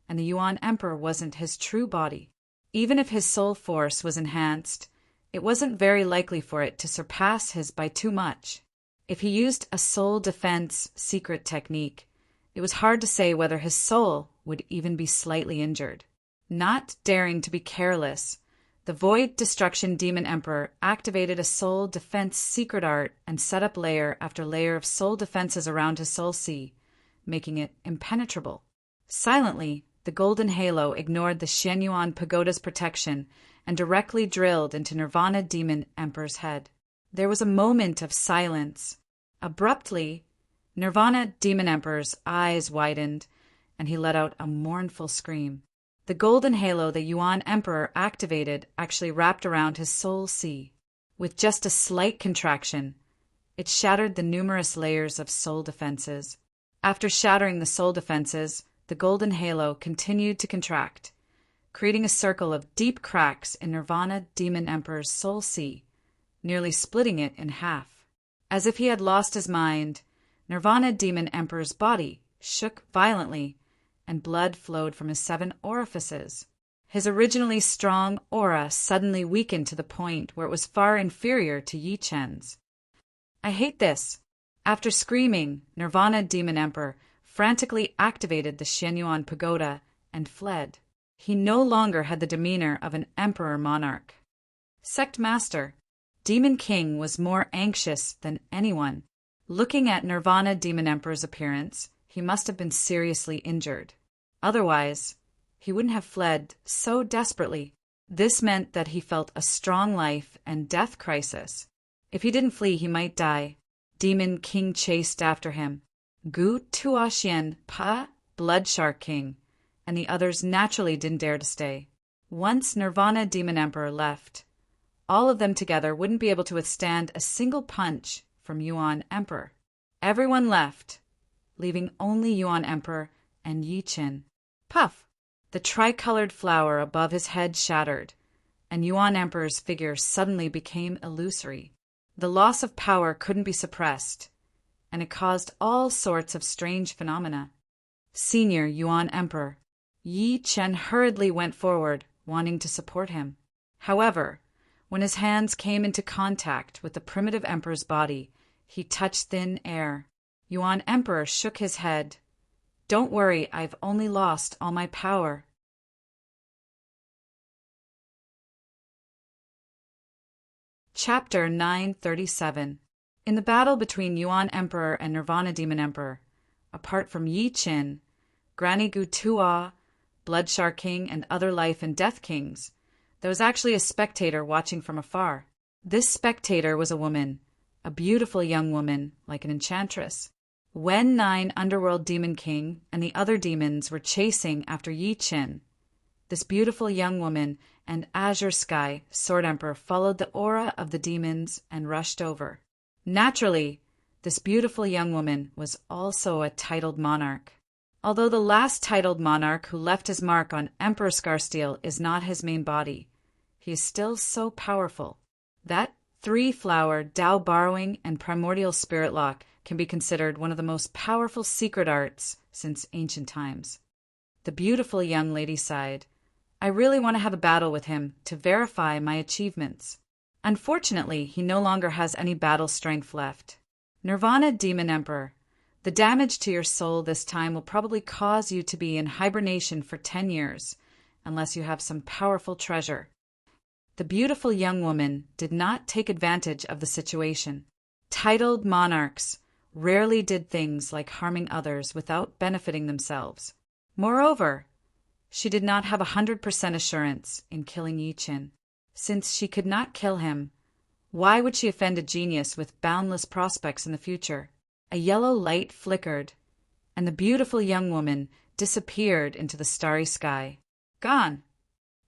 and the Yuan Emperor wasn't his true body. Even if his soul force was enhanced, it wasn't very likely for it to surpass his by too much. If he used a soul defense secret technique, it was hard to say whether his soul would even be slightly injured. Not daring to be careless, the Void Destruction Demon Emperor activated a soul defense secret art and set up layer after layer of soul defenses around his soul sea, making it impenetrable. Silently, the golden halo ignored the Xianyuan Pagoda's protection and directly drilled into Nirvana Demon Emperor's head. There was a moment of silence. Abruptly, Nirvana Demon Emperor's eyes widened, and he let out a mournful scream. The golden halo the Yuan Emperor activated actually wrapped around his soul sea. With just a slight contraction, it shattered the numerous layers of soul defenses. After shattering the soul defenses, the golden halo continued to contract, creating a circle of deep cracks in Nirvana Demon Emperor's soul sea, nearly splitting it in half. As if he had lost his mind, Nirvana Demon Emperor's body shook violently, and blood flowed from his 7 orifices. His originally strong aura suddenly weakened to the point where it was far inferior to Yi Chen's. I hate this. After screaming, Nirvana Demon Emperor frantically activated the Xianyuan Pagoda and fled. He no longer had the demeanor of an emperor monarch. Sect Master, Demon King was more anxious than anyone. Looking at Nirvana Demon Emperor's appearance, he must have been seriously injured. Otherwise, he wouldn't have fled so desperately. This meant that he felt a strong life and death crisis. If he didn't flee, he might die. Demon King chased after him. Gu Tuoxian Pa, Blood Shark King, and the others naturally didn't dare to stay. Once Nirvana Demon Emperor left, all of them together wouldn't be able to withstand a single punch from Yuan Emperor. Everyone left, leaving only Yuan Emperor and Yi Chen. Puff! The tricolored flower above his head shattered, and Yuan Emperor's figure suddenly became illusory. The loss of power couldn't be suppressed, and it caused all sorts of strange phenomena. Senior Yuan Emperor Yi Chen hurriedly went forward, wanting to support him. However, When his hands came into contact with the primitive emperor's body, he touched thin air. Yuan Emperor shook his head. "Don't worry, I've only lost all my power." Chapter 937. In the battle between Yuan Emperor and Nirvana Demon Emperor, apart from Yi Qin, Granny Gu Tuo, Bloodshar King, and other life and death kings, there was actually a spectator watching from afar. This spectator was a woman, a beautiful young woman, like an enchantress. When 9 Underworld Demon King and the other demons were chasing after Yi Qin, this beautiful young woman and Azure Sky Sword Emperor followed the aura of the demons and rushed over. Naturally, this beautiful young woman was also a titled monarch. Although the last titled monarch who left his mark on Emperor Scarsteel is not his main body, he is still so powerful. That 3-flower Tao borrowing and primordial spirit lock can be considered one of the most powerful secret arts since ancient times. The beautiful young lady sighed. "I really want to have a battle with him to verify my achievements." Unfortunately, he no longer has any battle strength left. Nirvana Demon Emperor, the damage to your soul this time will probably cause you to be in hibernation for 10 years, unless you have some powerful treasure. The beautiful young woman did not take advantage of the situation. Titled monarchs rarely did things like harming others without benefiting themselves. Moreover, she did not have 100% assurance in killing Yi Qin. Since she could not kill him, why would she offend a genius with boundless prospects in the future? A yellow light flickered, and the beautiful young woman disappeared into the starry sky. Gone!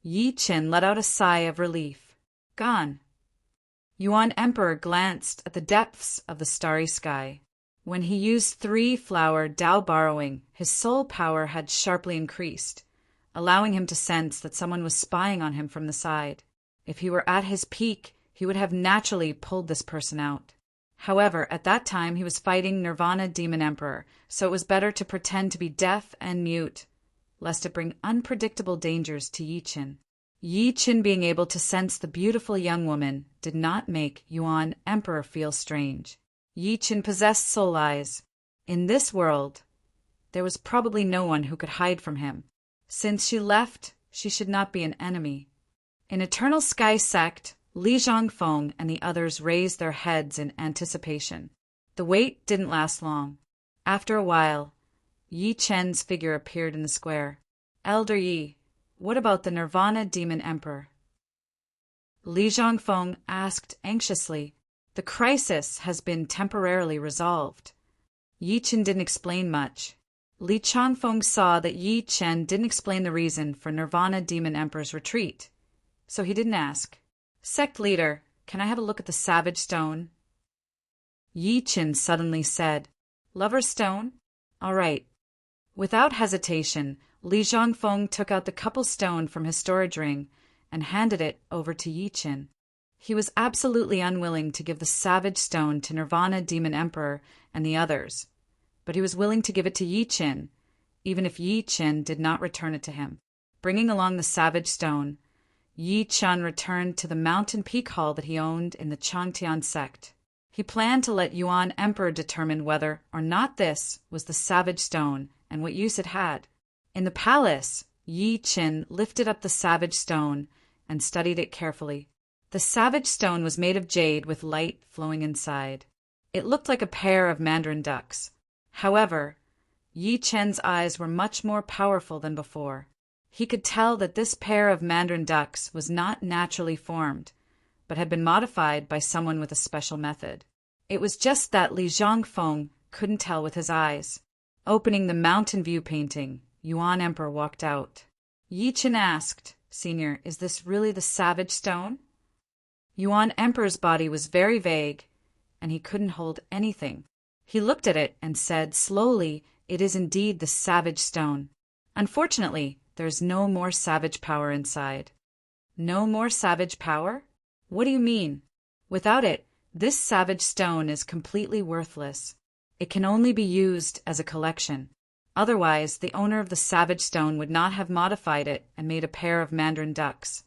Yi Qin let out a sigh of relief. Gone! Yuan Emperor glanced at the depths of the starry sky. When he used 3-flower Tao borrowing, his soul power had sharply increased, allowing him to sense that someone was spying on him from the side. If he were at his peak, he would have naturally pulled this person out. However, at that time he was fighting Nirvana Demon Emperor, so it was better to pretend to be deaf and mute, lest it bring unpredictable dangers to Yi Qin. Yi Qin being able to sense the beautiful young woman did not make Yuan Emperor feel strange. Yi Qin possessed soul eyes. In this world, there was probably no one who could hide from him. Since she left, she should not be an enemy. In Eternal Sky Sect, Li Zhongfeng and the others raised their heads in anticipation. The wait didn't last long. After a while, Yi Chen's figure appeared in the square. "Elder Yi, what about the Nirvana Demon Emperor?" Li Zhongfeng asked anxiously. "The crisis has been temporarily resolved." Yi Chen didn't explain much. Li Changfeng saw that Yi Chen didn't explain the reason for Nirvana Demon Emperor's retreat, so he didn't ask. "Sect leader, can I have a look at the Savage Stone?" Yi Chen suddenly said. "Lover's Stone? All right." Without hesitation, Li Zhongfeng took out the couple stone from his storage ring and handed it over to Yi Chen. He was absolutely unwilling to give the Savage Stone to Nirvana Demon Emperor and the others, but he was willing to give it to Yi Chen, even if Yi Chen did not return it to him. Bringing along the Savage Stone, Yi Chen returned to the mountain peak hall that he owned in the Changtian sect. He planned to let Yuan Emperor determine whether or not this was the Savage Stone and what use it had. In the palace, Yi Chen lifted up the Savage Stone and studied it carefully. The Savage Stone was made of jade with light flowing inside. It looked like a pair of mandarin ducks. However, Yi Chen's eyes were much more powerful than before. He could tell that this pair of mandarin ducks was not naturally formed, but had been modified by someone with a special method. It was just that Li Zhongfeng couldn't tell with his eyes. Opening the mountain view painting, Yuan Emperor walked out. Yi Chen asked, "Senior, is this really the Savage Stone?" Yuan Emperor's body was very vague, and he couldn't hold anything. He looked at it and said slowly, "It is indeed the Savage Stone. Unfortunately, there's no more savage power inside." "No more savage power? What do you mean?" "Without it, this Savage Stone is completely worthless. It can only be used as a collection. Otherwise, the owner of the Savage Stone would not have modified it and made a pair of mandarin ducks."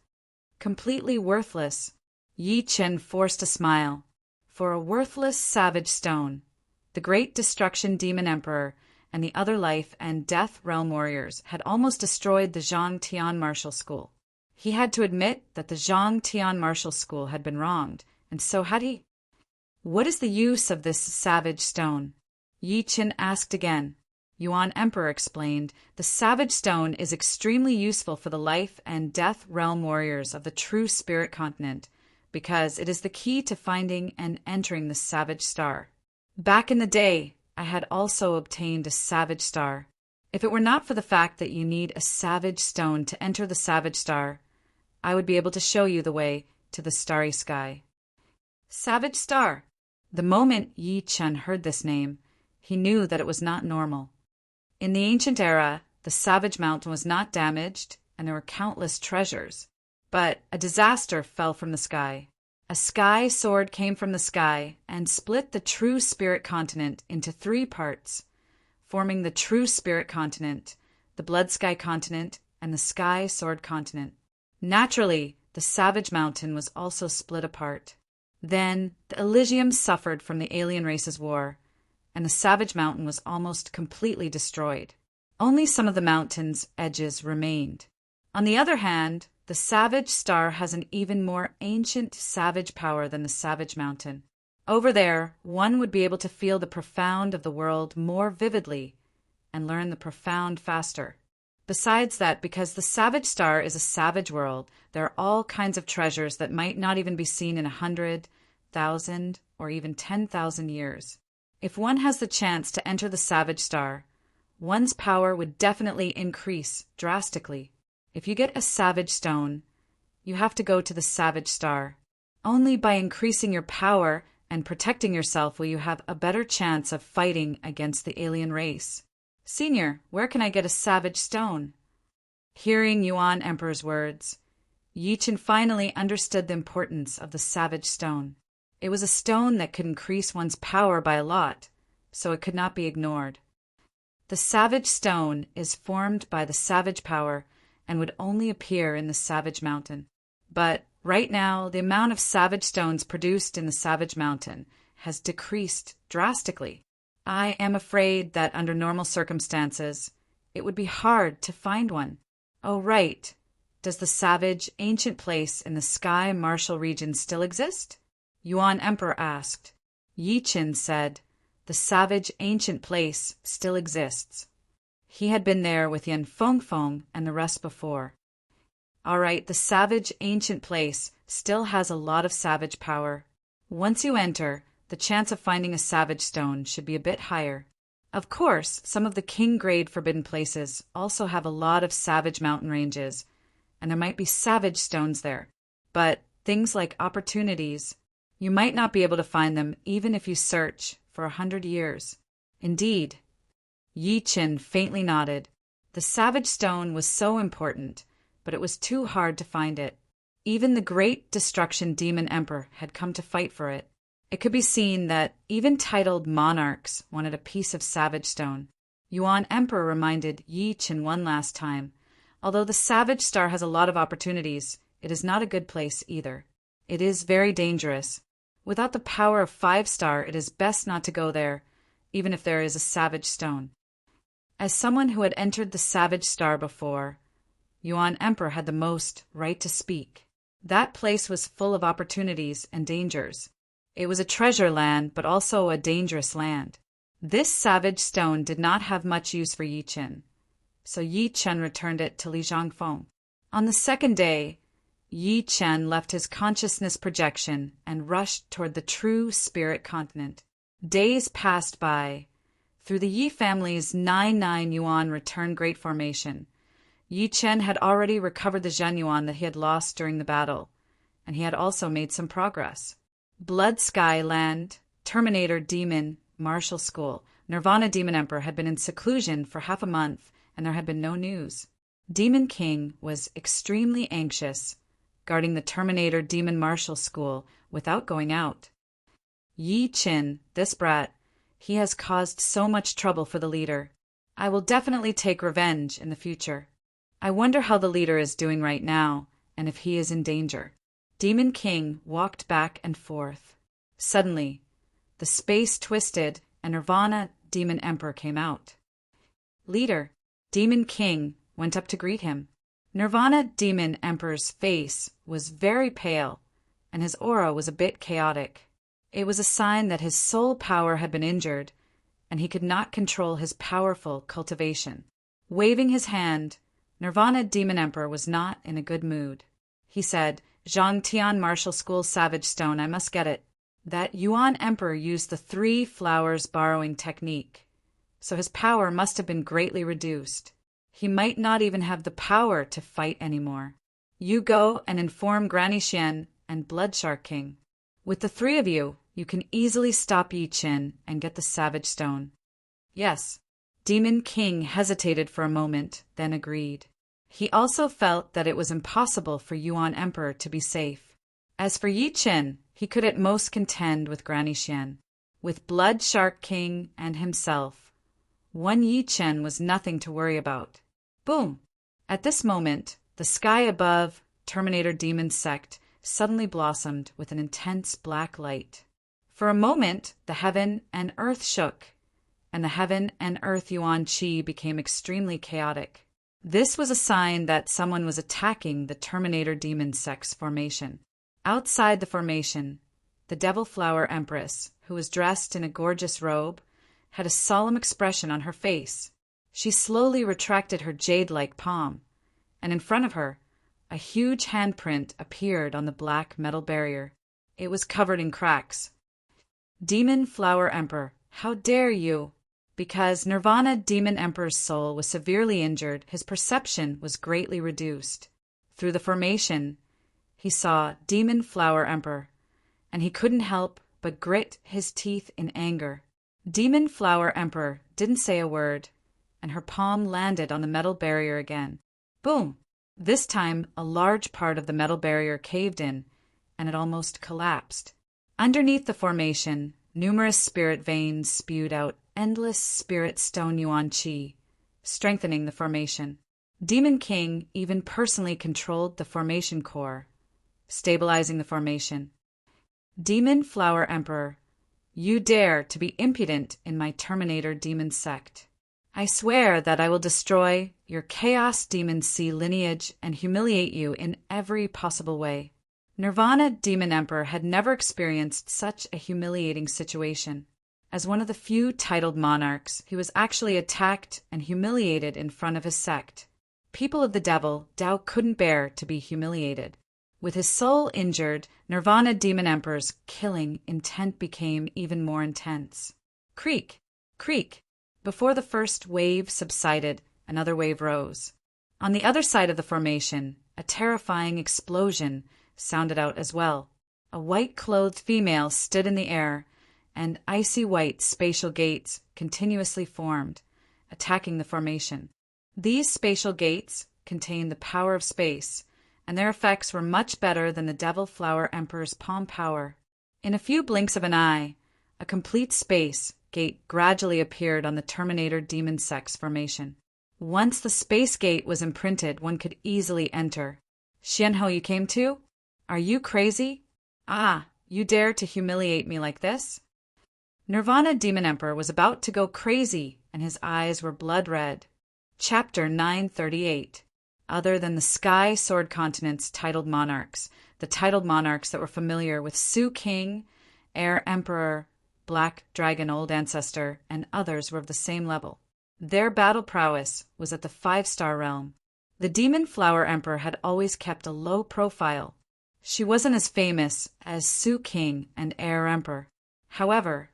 "Completely worthless." Yi Chen forced a smile. For a worthless savage stone, the great destruction demon emperor and the other life and death realm warriors had almost destroyed the Zhang Tian martial school. He had to admit that the Zhang Tian martial school had been wronged, and so had he. What is the use of this savage stone? Yi Chen asked again. Yuan Emperor explained, the savage stone is extremely useful for the life and death realm warriors of the true spirit continent, because it is the key to finding and entering the savage star. Back in the day, I had also obtained a savage star. If it were not for the fact that you need a savage stone to enter the savage star, I would be able to show you the way to the starry sky. Savage star. The moment Yi Chen heard this name, he knew that it was not normal. In the ancient era, the savage mountain was not damaged, and there were countless treasures. But a disaster fell from the sky. A sky sword came from the sky and split the true spirit continent into 3 parts, forming the true spirit continent, the blood sky continent, and the sky sword continent. Naturally, the savage mountain was also split apart. Then, the Elysium suffered from the alien race's war, and the savage mountain was almost completely destroyed. Only some of the mountain's edges remained. On the other hand, the savage star has an even more ancient savage power than the savage mountain. Over there, one would be able to feel the profound of the world more vividly and learn the profound faster. Besides that, because the savage star is a savage world, there are all kinds of treasures that might not even be seen in 100,000 or even 10,000 years. If one has the chance to enter the savage star, one's power would definitely increase drastically. If you get a savage stone, you have to go to the savage star. Only by increasing your power and protecting yourself will you have a better chance of fighting against the alien race. Senior, where can I get a savage stone? Hearing Yuan Emperor's words, Yi Chen finally understood the importance of the savage stone. It was a stone that could increase one's power by a lot, so it could not be ignored. The savage stone is formed by the savage power and would only appear in the savage mountain. But right now, the amount of savage stones produced in the savage mountain has decreased drastically. I am afraid that under normal circumstances, it would be hard to find one. Oh, right. Does the savage ancient place in the sky martial region still exist? Yuan Emperor asked. Yi Chen said, the savage ancient place still exists. He had been there with Yan Fengfeng and the rest before. All right, the savage ancient place still has a lot of savage power. Once you enter, the chance of finding a savage stone should be a bit higher. Of course, some of the king-grade forbidden places also have a lot of savage mountain ranges, and there might be savage stones there. But things like opportunities, you might not be able to find them even if you search for 100 years. Indeed. Yi Chen faintly nodded. The savage stone was so important, but it was too hard to find it. Even the great destruction demon emperor had come to fight for it. It could be seen that even titled monarchs wanted a piece of savage stone. Yuan Emperor reminded Yi Chen one last time, although the savage star has a lot of opportunities, it is not a good place either. It is very dangerous. Without the power of 5-star, it is best not to go there, even if there is a savage stone. As someone who had entered the savage star before, Yuan Emperor had the most right to speak. That place was full of opportunities and dangers. It was a treasure land, but also a dangerous land. This savage stone did not have much use for Yi Chen, so Yi Chen returned it to Li Zhangfeng. On the second day, Yi Chen left his consciousness projection and rushed toward the true spirit continent. Days passed by. Through the Yi family's 99 Yuan return great formation, Yi Chen had already recovered the Zhen Yuan that he had lost during the battle, and he had also made some progress. Blood Sky Land, Terminator Demon, Martial School, Nirvana Demon Emperor had been in seclusion for half a month, and there had been no news. Demon King was extremely anxious, guarding the Terminator Demon Martial School without going out. Yi Chen, this brat, he has caused so much trouble for the leader. I will definitely take revenge in the future. I wonder how the leader is doing right now, and if he is in danger. Demon King walked back and forth. Suddenly, the space twisted and Nirvana Demon Emperor came out. Leader, Demon King went up to greet him. Nirvana Demon Emperor's face was very pale, and his aura was a bit chaotic. It was a sign that his soul power had been injured, and he could not control his powerful cultivation. Waving his hand, Nirvana Demon Emperor was not in a good mood. He said, Zhangtian Martial School Savage Stone, I must get it. That Yuan Emperor used the 3 flowers borrowing technique, so his power must have been greatly reduced. He might not even have the power to fight anymore. You go and inform Granny Xian and Bloodshark King. With the 3 of you, you can easily stop Yi Qin and get the Savage Stone. Yes. Demon King hesitated for a moment, then agreed. He also felt that it was impossible for Yuan Emperor to be safe. As for Yi Qin, he could at most contend with Granny Xian. With Bloodshark King and himself, one Yi Qin was nothing to worry about. Boom! At this moment, the sky above Terminator Demon Sect suddenly blossomed with an intense black light. For a moment, the heaven and earth shook, and the heaven and earth Yuan Qi became extremely chaotic. This was a sign that someone was attacking the Terminator Demon Sect's formation. Outside the formation, the Devil Flower Empress, who was dressed in a gorgeous robe, had a solemn expression on her face. She slowly retracted her jade-like palm, and in front of her, a huge handprint appeared on the black metal barrier. It was covered in cracks. Demon Flower Emperor, how dare you? Because Nirvana Demon Emperor's soul was severely injured, his perception was greatly reduced. Through the formation, he saw Demon Flower Emperor, and he couldn't help but grit his teeth in anger. Demon Flower Emperor didn't say a word, and her palm landed on the metal barrier again. Boom! This time, a large part of the metal barrier caved in, and it almost collapsed. Underneath the formation, numerous spirit veins spewed out endless spirit stone Yuan Qi, strengthening the formation. Demon King even personally controlled the formation core, stabilizing the formation. Demon Flower Emperor, you dare to be impudent in my Terminator Demon Sect. I swear that I will destroy your Chaos Demon Sea lineage and humiliate you in every possible way. Nirvana Demon Emperor had never experienced such a humiliating situation. As one of the few titled monarchs, he was actually attacked and humiliated in front of his sect. People of the devil, Dao couldn't bear to be humiliated. With his soul injured, Nirvana Demon Emperor's killing intent became even more intense. Creak! Creak! Before the first wave subsided, another wave rose. On the other side of the formation, a terrifying explosion sounded out as well. A white-clothed female stood in the air, and icy white spatial gates continuously formed, attacking the formation. These spatial gates contained the power of space, and their effects were much better than the Devil Flower Emperor's palm power. In a few blinks of an eye, a complete space gate gradually appeared on the Terminator Demon Sect's formation. Once the space gate was imprinted, one could easily enter. Xianhou, you came too? Are you crazy? Ah, you dare to humiliate me like this? Nirvana Demon Emperor was about to go crazy, and his eyes were blood red. Chapter 938. Other than the Sky Sword Continent's titled monarchs, the titled monarchs that were familiar with Su King, Air Emperor, Black Dragon Old Ancestor, and others were of the same level. Their battle prowess was at the 5-star realm. The Demon Flower Emperor had always kept a low profile. She wasn't as famous as Su King and Air Emperor. However,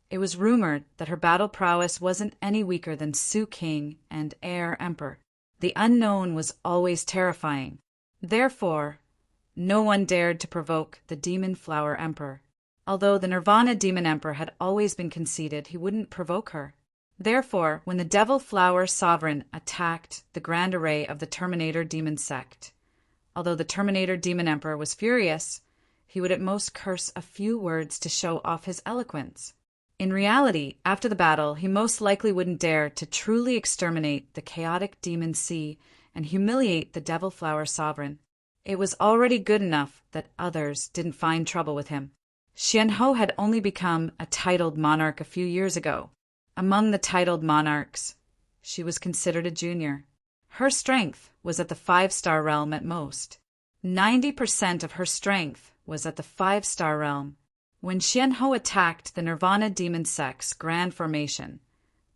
it was rumored that her battle prowess wasn't any weaker than Su King and Air Emperor. The unknown was always terrifying. Therefore, no one dared to provoke the Demon Flower Emperor. Although the Nirvana Demon Emperor had always been conceited, he wouldn't provoke her. Therefore, when the Devil Flower Sovereign attacked the grand array of the Terminator Demon Sect, although the Terminator Demon Emperor was furious, he would at most curse a few words to show off his eloquence. In reality, after the battle, he most likely wouldn't dare to truly exterminate the chaotic Demon Sea and humiliate the Devil Flower Sovereign. It was already good enough that others didn't find trouble with him. Xianhou had only become a titled monarch a few years ago. Among the titled monarchs, she was considered a junior. Her strength was at the 5-star realm at most. 90% of her strength was at the 5-star realm. When Xianhou attacked the Nirvana Demon Sect's Grand Formation,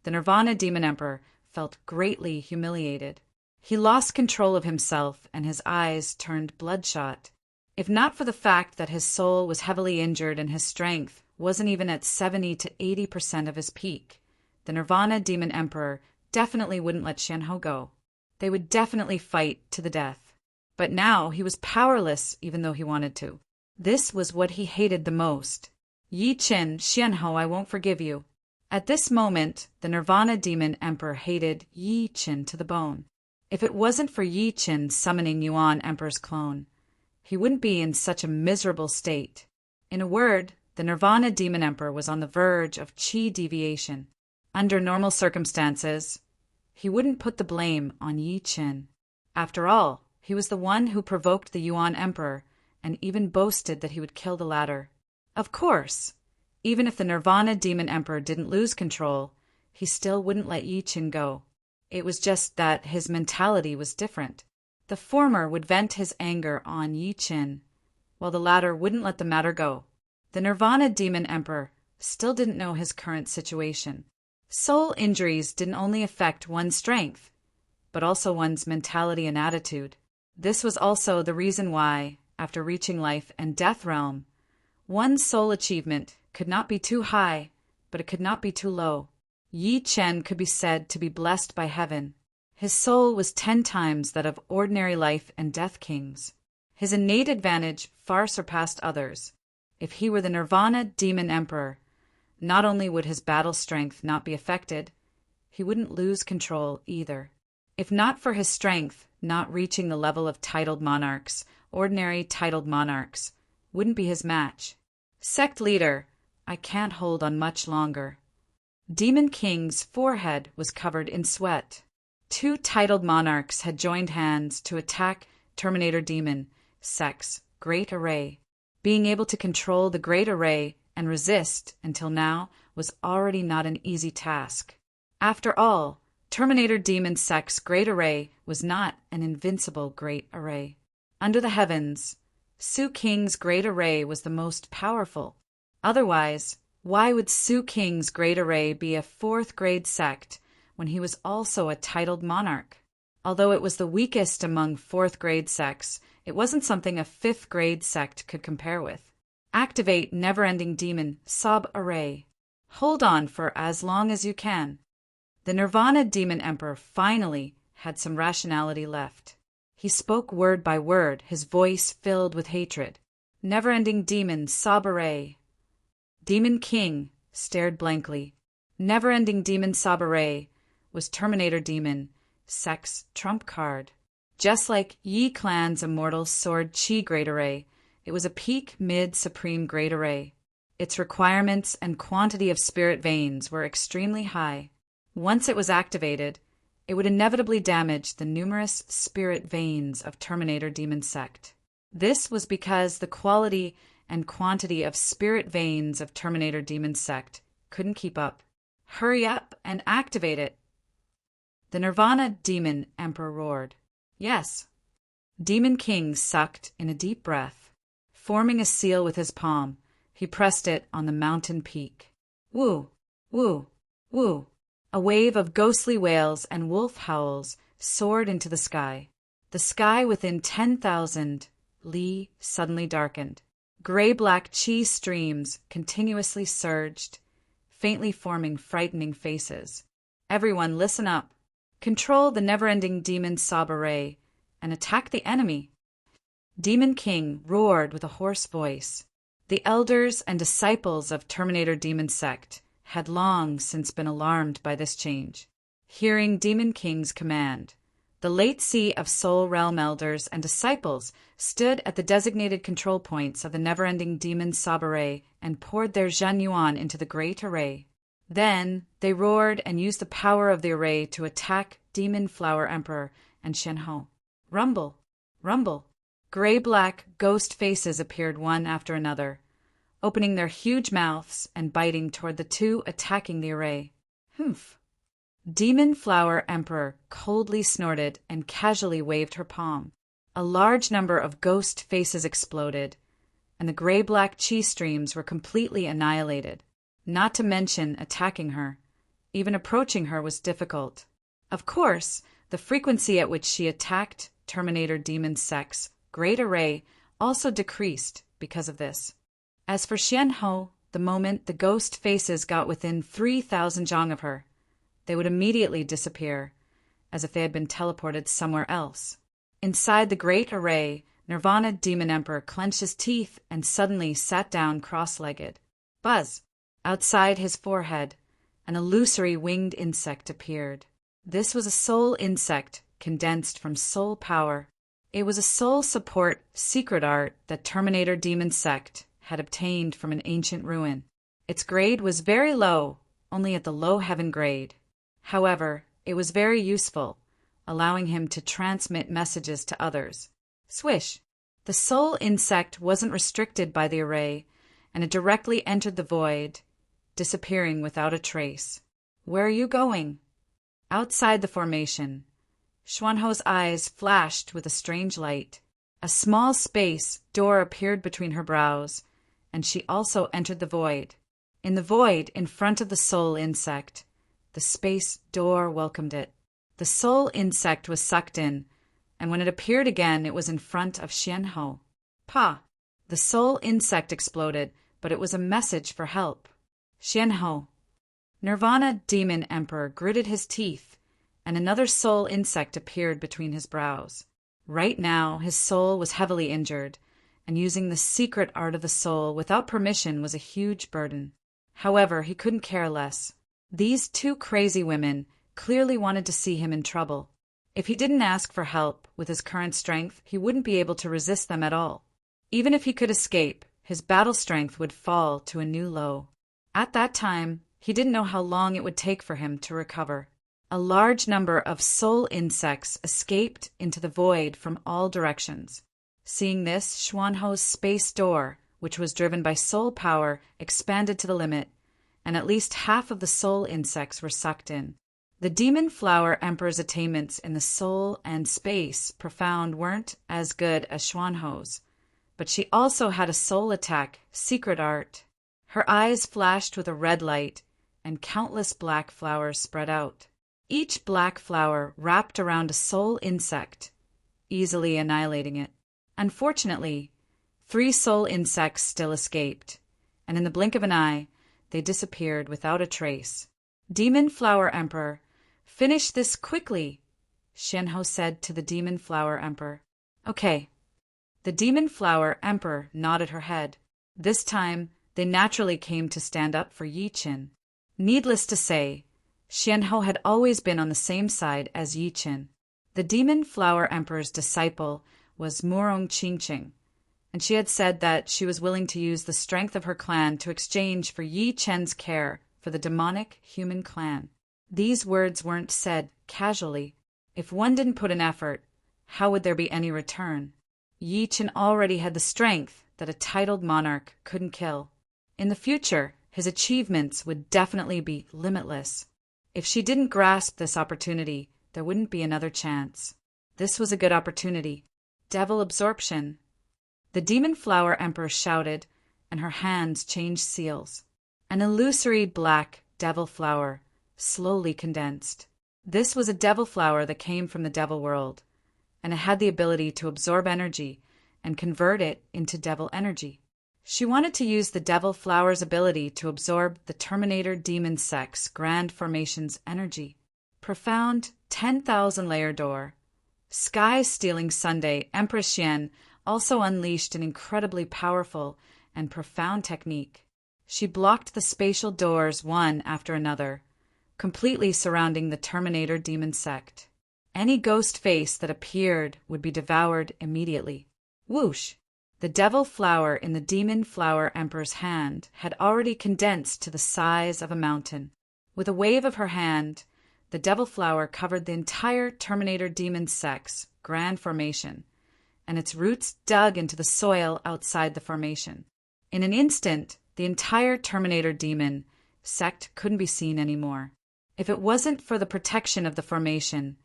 the Nirvana Demon Emperor felt greatly humiliated. He lost control of himself and his eyes turned bloodshot. If not for the fact that his soul was heavily injured and his strength wasn't even at 70 to 80% of his peak, the Nirvana Demon Emperor definitely wouldn't let Xianhou go. They would definitely fight to the death. But now he was powerless even though he wanted to. This was what he hated the most. Yi Qin, Xianhou, I won't forgive you. At this moment, the Nirvana Demon Emperor hated Yi Qin to the bone. If it wasn't for Yi Qin summoning Yuan Emperor's clone, he wouldn't be in such a miserable state. In a word, the Nirvana Demon Emperor was on the verge of qi deviation. Under normal circumstances, he wouldn't put the blame on Yi Qin. After all, he was the one who provoked the Yuan Emperor and even boasted that he would kill the latter. Of course, even if the Nirvana Demon Emperor didn't lose control, he still wouldn't let Yi Qin go. It was just that his mentality was different. The former would vent his anger on Yi Qin, while the latter wouldn't let the matter go. The Nirvana Demon Emperor still didn't know his current situation. Soul injuries didn't only affect one's strength, but also one's mentality and attitude. This was also the reason why, after reaching life and death realm, one's soul achievement could not be too high, but it could not be too low. Yi Qin could be said to be blessed by heaven. His soul was 10 times that of ordinary life and death kings. His innate advantage far surpassed others. If he were the Nirvana Demon Emperor, not only would his battle strength not be affected, he wouldn't lose control either. If not for his strength not reaching the level of titled monarchs, ordinary titled monarchs wouldn't be his match. Sect leader, I can't hold on much longer. Demon King's forehead was covered in sweat. 2 titled monarchs had joined hands to attack Terminator Demon Sect's Great Array. Being able to control the Great Array and resist until now was already not an easy task. After all, Terminator Demon Sect's Great Array was not an invincible Great Array. Under the heavens, Su King's Great Array was the most powerful. Otherwise, why would Su King's Great Array be a 4th grade sect when he was also a titled monarch? Although it was the weakest among 4th grade sects, it wasn't something a 5th grade sect could compare with. Activate Never-Ending Demon Sub Array. Hold on for as long as you can. The Nirvana Demon Emperor finally had some rationality left. He spoke word by word, his voice filled with hatred. Never-Ending Demon Sub Array. Demon King stared blankly. Never-Ending Demon Sub Array was Terminator Demon Sect's trump card. Just like Yi Clan's Immortal Sword Qi Great Array, it was a peak mid-supreme Great Array. Its requirements and quantity of spirit veins were extremely high. Once it was activated, it would inevitably damage the numerous spirit veins of Terminator Demon Sect. This was because the quality and quantity of spirit veins of Terminator Demon Sect couldn't keep up. Hurry up and activate it. The Nirvana Demon Emperor roared. Yes. Demon King sucked in a deep breath. Forming a seal with his palm, he pressed it on the mountain peak. Woo, woo, woo. A wave of ghostly wails and wolf howls soared into the sky. The sky within 10,000 li suddenly darkened. Gray-black qi streams continuously surged, faintly forming frightening faces. Everyone listen up. Control the never-ending demon Sub Array and attack the enemy. Demon King roared with a hoarse voice. The elders and disciples of Terminator Demon Sect had long since been alarmed by this change. Hearing Demon King's command, the late sea of Soul Realm elders and disciples stood at the designated control points of the never-ending demon Sub Array and poured their Zhen Yuan into the Great Array. Then they roared and used the power of the array to attack Demon Flower Emperor and Xianhou. Rumble, rumble, Gray-black ghost faces appeared one after another, opening their huge mouths and biting toward the two attacking the array. Humph. Demon Flower Emperor coldly snorted and casually waved her palm. A large number of ghost faces exploded, and the gray-black chi streams were completely annihilated, not to mention attacking her. Even approaching her was difficult. Of course, the frequency at which she attacked Terminator Demon Sect's great array also decreased because of this. As for Xianhou, the moment the ghost faces got within 3,000 zhang of her, they would immediately disappear, as if they had been teleported somewhere else. Inside the great array, Nirvana Demon Emperor clenched his teeth and suddenly sat down cross-legged. Buzz! Outside his forehead, an illusory winged insect appeared. This was a soul insect condensed from soul power. It was a soul support secret art that Terminator Demon Sect had obtained from an ancient ruin. Its grade was very low, only at the low heaven grade. However, it was very useful, allowing him to transmit messages to others. Swish! The soul insect wasn't restricted by the array, and it directly entered the void, disappearing without a trace. Where are you going? Outside the formation, Xuanhou's eyes flashed with a strange light. A small space door appeared between her brows, and she also entered the void. In the void, in front of the soul insect, the space door welcomed it. The soul insect was sucked in, and when it appeared again, it was in front of Xianhou. Pa! The soul insect exploded, but it was a message for help. Xianhou. Nirvana Demon Emperor gritted his teeth, and another soul insect appeared between his brows. Right now, his soul was heavily injured, and using the secret art of the soul without permission was a huge burden. However, he couldn't care less. These two crazy women clearly wanted to see him in trouble. If he didn't ask for help with his current strength, he wouldn't be able to resist them at all. Even if he could escape, his battle strength would fall to a new low. At that time, he didn't know how long it would take for him to recover. A large number of soul insects escaped into the void from all directions. Seeing this, Xuanhou's space door, which was driven by soul power, expanded to the limit, and at least half of the soul insects were sucked in. The Demon Flower Emperor's attainments in the soul and space profound weren't as good as Xuanhou's, but she also had a soul attack, secret art. Her eyes flashed with a red light, and countless black flowers spread out. Each black flower wrapped around a soul insect, easily annihilating it. Unfortunately, 3 soul insects still escaped, and in the blink of an eye, they disappeared without a trace. Demon Flower Emperor, finish this quickly, Xianhou said to the Demon Flower Emperor. Okay. The Demon Flower Emperor nodded her head. This time, they naturally came to stand up for Yi Qin. Needless to say, Xianhou had always been on the same side as Yi Qin. The Demon Flower Emperor's disciple was Murong Qingqing, and she had said that she was willing to use the strength of her clan to exchange for Yi Qin's care for the demonic human clan. These words weren't said casually. If one didn't put in effort, how would there be any return? Yi Qin already had the strength that a titled monarch couldn't kill. In the future, his achievements would definitely be limitless. If she didn't grasp this opportunity, there wouldn't be another chance. This was a good opportunity. Devil absorption. The Demon Flower Emperor shouted, and her hands changed seals. An illusory black devil flower slowly condensed. This was a devil flower that came from the devil world, and it had the ability to absorb energy and convert it into devil energy. She wanted to use the devil flower's ability to absorb the Terminator Demon Sect's Grand Formation's energy. Profound 10,000-layer door. Sky-stealing Sunday, Empress Xian also unleashed an incredibly powerful and profound technique. She blocked the spatial doors one after another, completely surrounding the Terminator Demon Sect. Any ghost face that appeared would be devoured immediately. Whoosh! The devil flower in the Demon Flower Emperor's hand had already condensed to the size of a mountain. With a wave of her hand, the devil flower covered the entire Terminator Demon Sect's Grand Formation, and its roots dug into the soil outside the formation. In an instant, the entire Terminator demon sect couldn't be seen anymore. If it wasn't for the protection of the formation,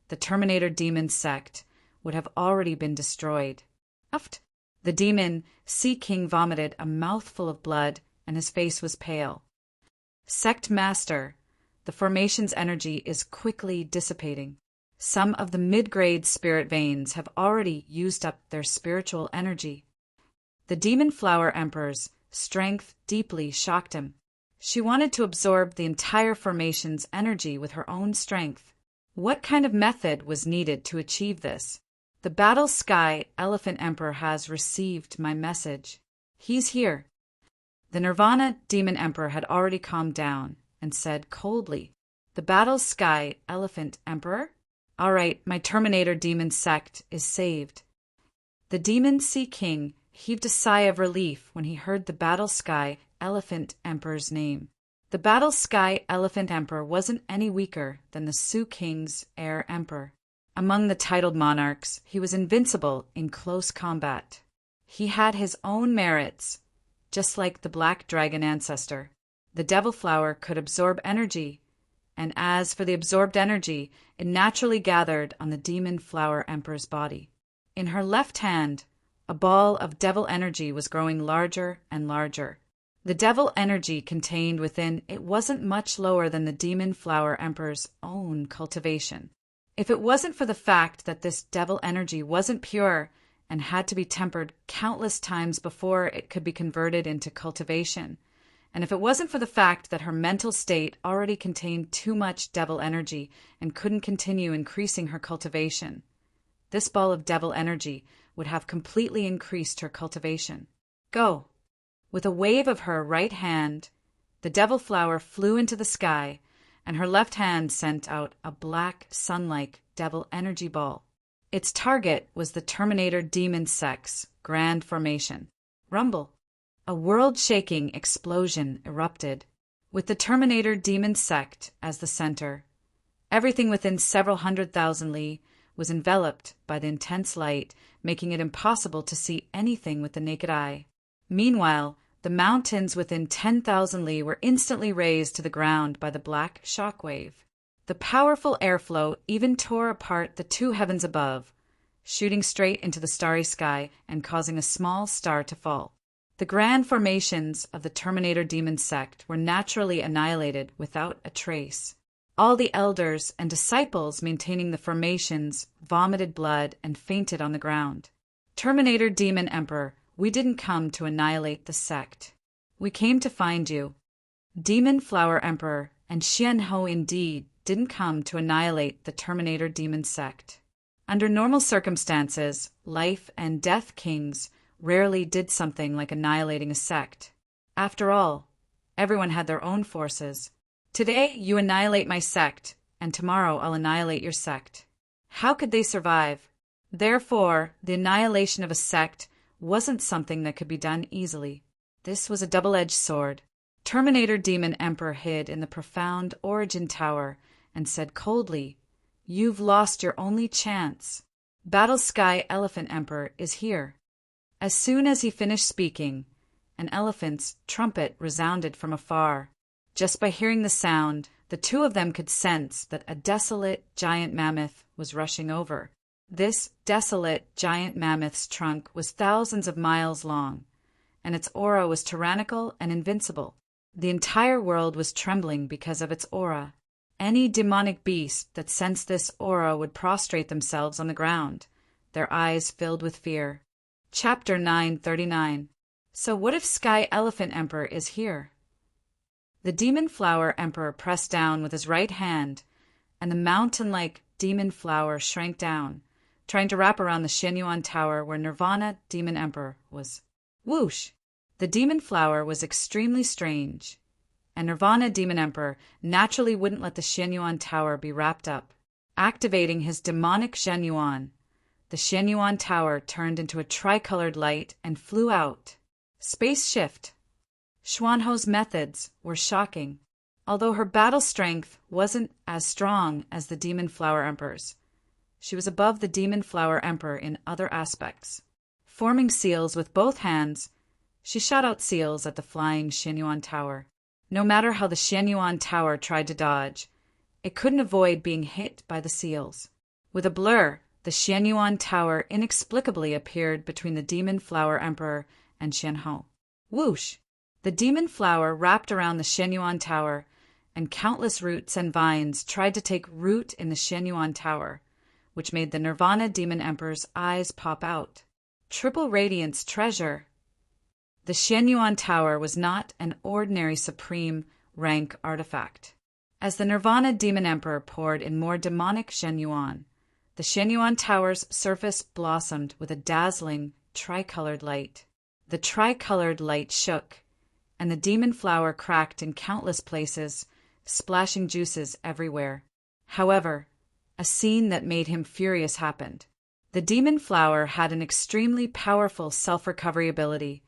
the Terminator demon sect would have already been destroyed. Uft! The demon Sea King vomited a mouthful of blood, and his face was pale. Sect Master, the formation's energy is quickly dissipating. Some of the mid-grade spirit veins have already used up their spiritual energy. The Demon Flower Emperor's strength deeply shocked him. She wanted to absorb the entire formation's energy with her own strength. What kind of method was needed to achieve this? The Battle Sky Elephant Emperor has received my message. He's here. The Nirvana Demon Emperor had already calmed down and said coldly, "The Battle Sky Elephant Emperor? All right, my Terminator demon sect is saved." The Demon Sea King heaved a sigh of relief when he heard the Battle Sky Elephant Emperor's name. The Battle Sky Elephant Emperor wasn't any weaker than the Sioux King's Air Emperor. Among the titled monarchs, he was invincible in close combat. He had his own merits, just like the Black Dragon ancestor. The Devil Flower could absorb energy, and as for the absorbed energy, it naturally gathered on the Demon Flower Emperor's body. In her left hand, a ball of devil energy was growing larger and larger. The devil energy contained within it wasn't much lower than the Demon Flower Emperor's own cultivation. If it wasn't for the fact that this devil energy wasn't pure and had to be tempered countless times before it could be converted into cultivation, and if it wasn't for the fact that her mental state already contained too much devil energy and couldn't continue increasing her cultivation, this ball of devil energy would have completely increased her cultivation. Go! With a wave of her right hand, the devil flower flew into the sky, and her left hand sent out a black, sun-like devil energy ball. Its target was the Terminator demon sect's grand formation. Rumble! A world-shaking explosion erupted. With the Terminator demon sect as the center, everything within several 100,000 li was enveloped by the intense light, making it impossible to see anything with the naked eye. Meanwhile, the mountains within 10,000 li were instantly razed to the ground by the black shockwave. The powerful airflow even tore apart the two heavens above, shooting straight into the starry sky and causing a small star to fall. The grand formations of the Terminator demon sect were naturally annihilated without a trace. All the elders and disciples maintaining the formations vomited blood and fainted on the ground. Terminator Demon Emperor, we didn't come to annihilate the sect. We came to find you. Demon Flower Emperor and Xian Ho indeed didn't come to annihilate the Terminator demon sect. Under normal circumstances, life and death kings rarely did something like annihilating a sect. After all, everyone had their own forces. Today you annihilate my sect, and tomorrow I'll annihilate your sect. How could they survive? Therefore, the annihilation of a sect wasn't something that could be done easily. This was a double-edged sword. Terminator Demon Emperor hid in the profound Origin Tower and said coldly, "You've lost your only chance. Battle Sky Elephant Emperor is here." As soon as he finished speaking, an elephant's trumpet resounded from afar. Just by hearing the sound, the two of them could sense that a desolate giant mammoth was rushing over. This desolate giant mammoth's trunk was thousands of miles long, and its aura was tyrannical and invincible. The entire world was trembling because of its aura. Any demonic beast that sensed this aura would prostrate themselves on the ground, their eyes filled with fear. Chapter 939. So what if Sky Elephant Emperor is here? The Demon Flower Emperor pressed down with his right hand, and the mountain-like demon flower shrank down, trying to wrap around the Shenyuan Tower where Nirvana Demon Emperor was. Whoosh! The demon flower was extremely strange, and Nirvana Demon Emperor naturally wouldn't let the Shenyuan Tower be wrapped up. Activating his demonic Shenyuan, the Shenyuan Tower turned into a tricolored light and flew out. Space shift. Xuanho's methods were shocking. Although her battle strength wasn't as strong as the Demon Flower Emperor's, She was above the Demon Flower Emperor in other aspects. Forming seals with both hands, she shot out seals at the flying Xianyuan Tower. No matter how the Xianyuan Tower tried to dodge, it couldn't avoid being hit by the seals. With a blur, the Xianyuan Tower inexplicably appeared between the Demon Flower Emperor and Xianhou. Whoosh! The Demon Flower wrapped around the Xianyuan Tower, and countless roots and vines tried to take root in the Xianyuan Tower, which made the Nirvana Demon Emperor's eyes pop out. Triple Radiance Treasure! The Xianyuan Tower was not an ordinary supreme rank artifact. As the Nirvana Demon Emperor poured in more demonic Xianyuan, the Xianyuan Tower's surface blossomed with a dazzling, tricolored light. The tricolored light shook, and the demon flower cracked in countless places, splashing juices everywhere. However, a scene that made him furious happened. The demon flower had an extremely powerful self-recovery ability,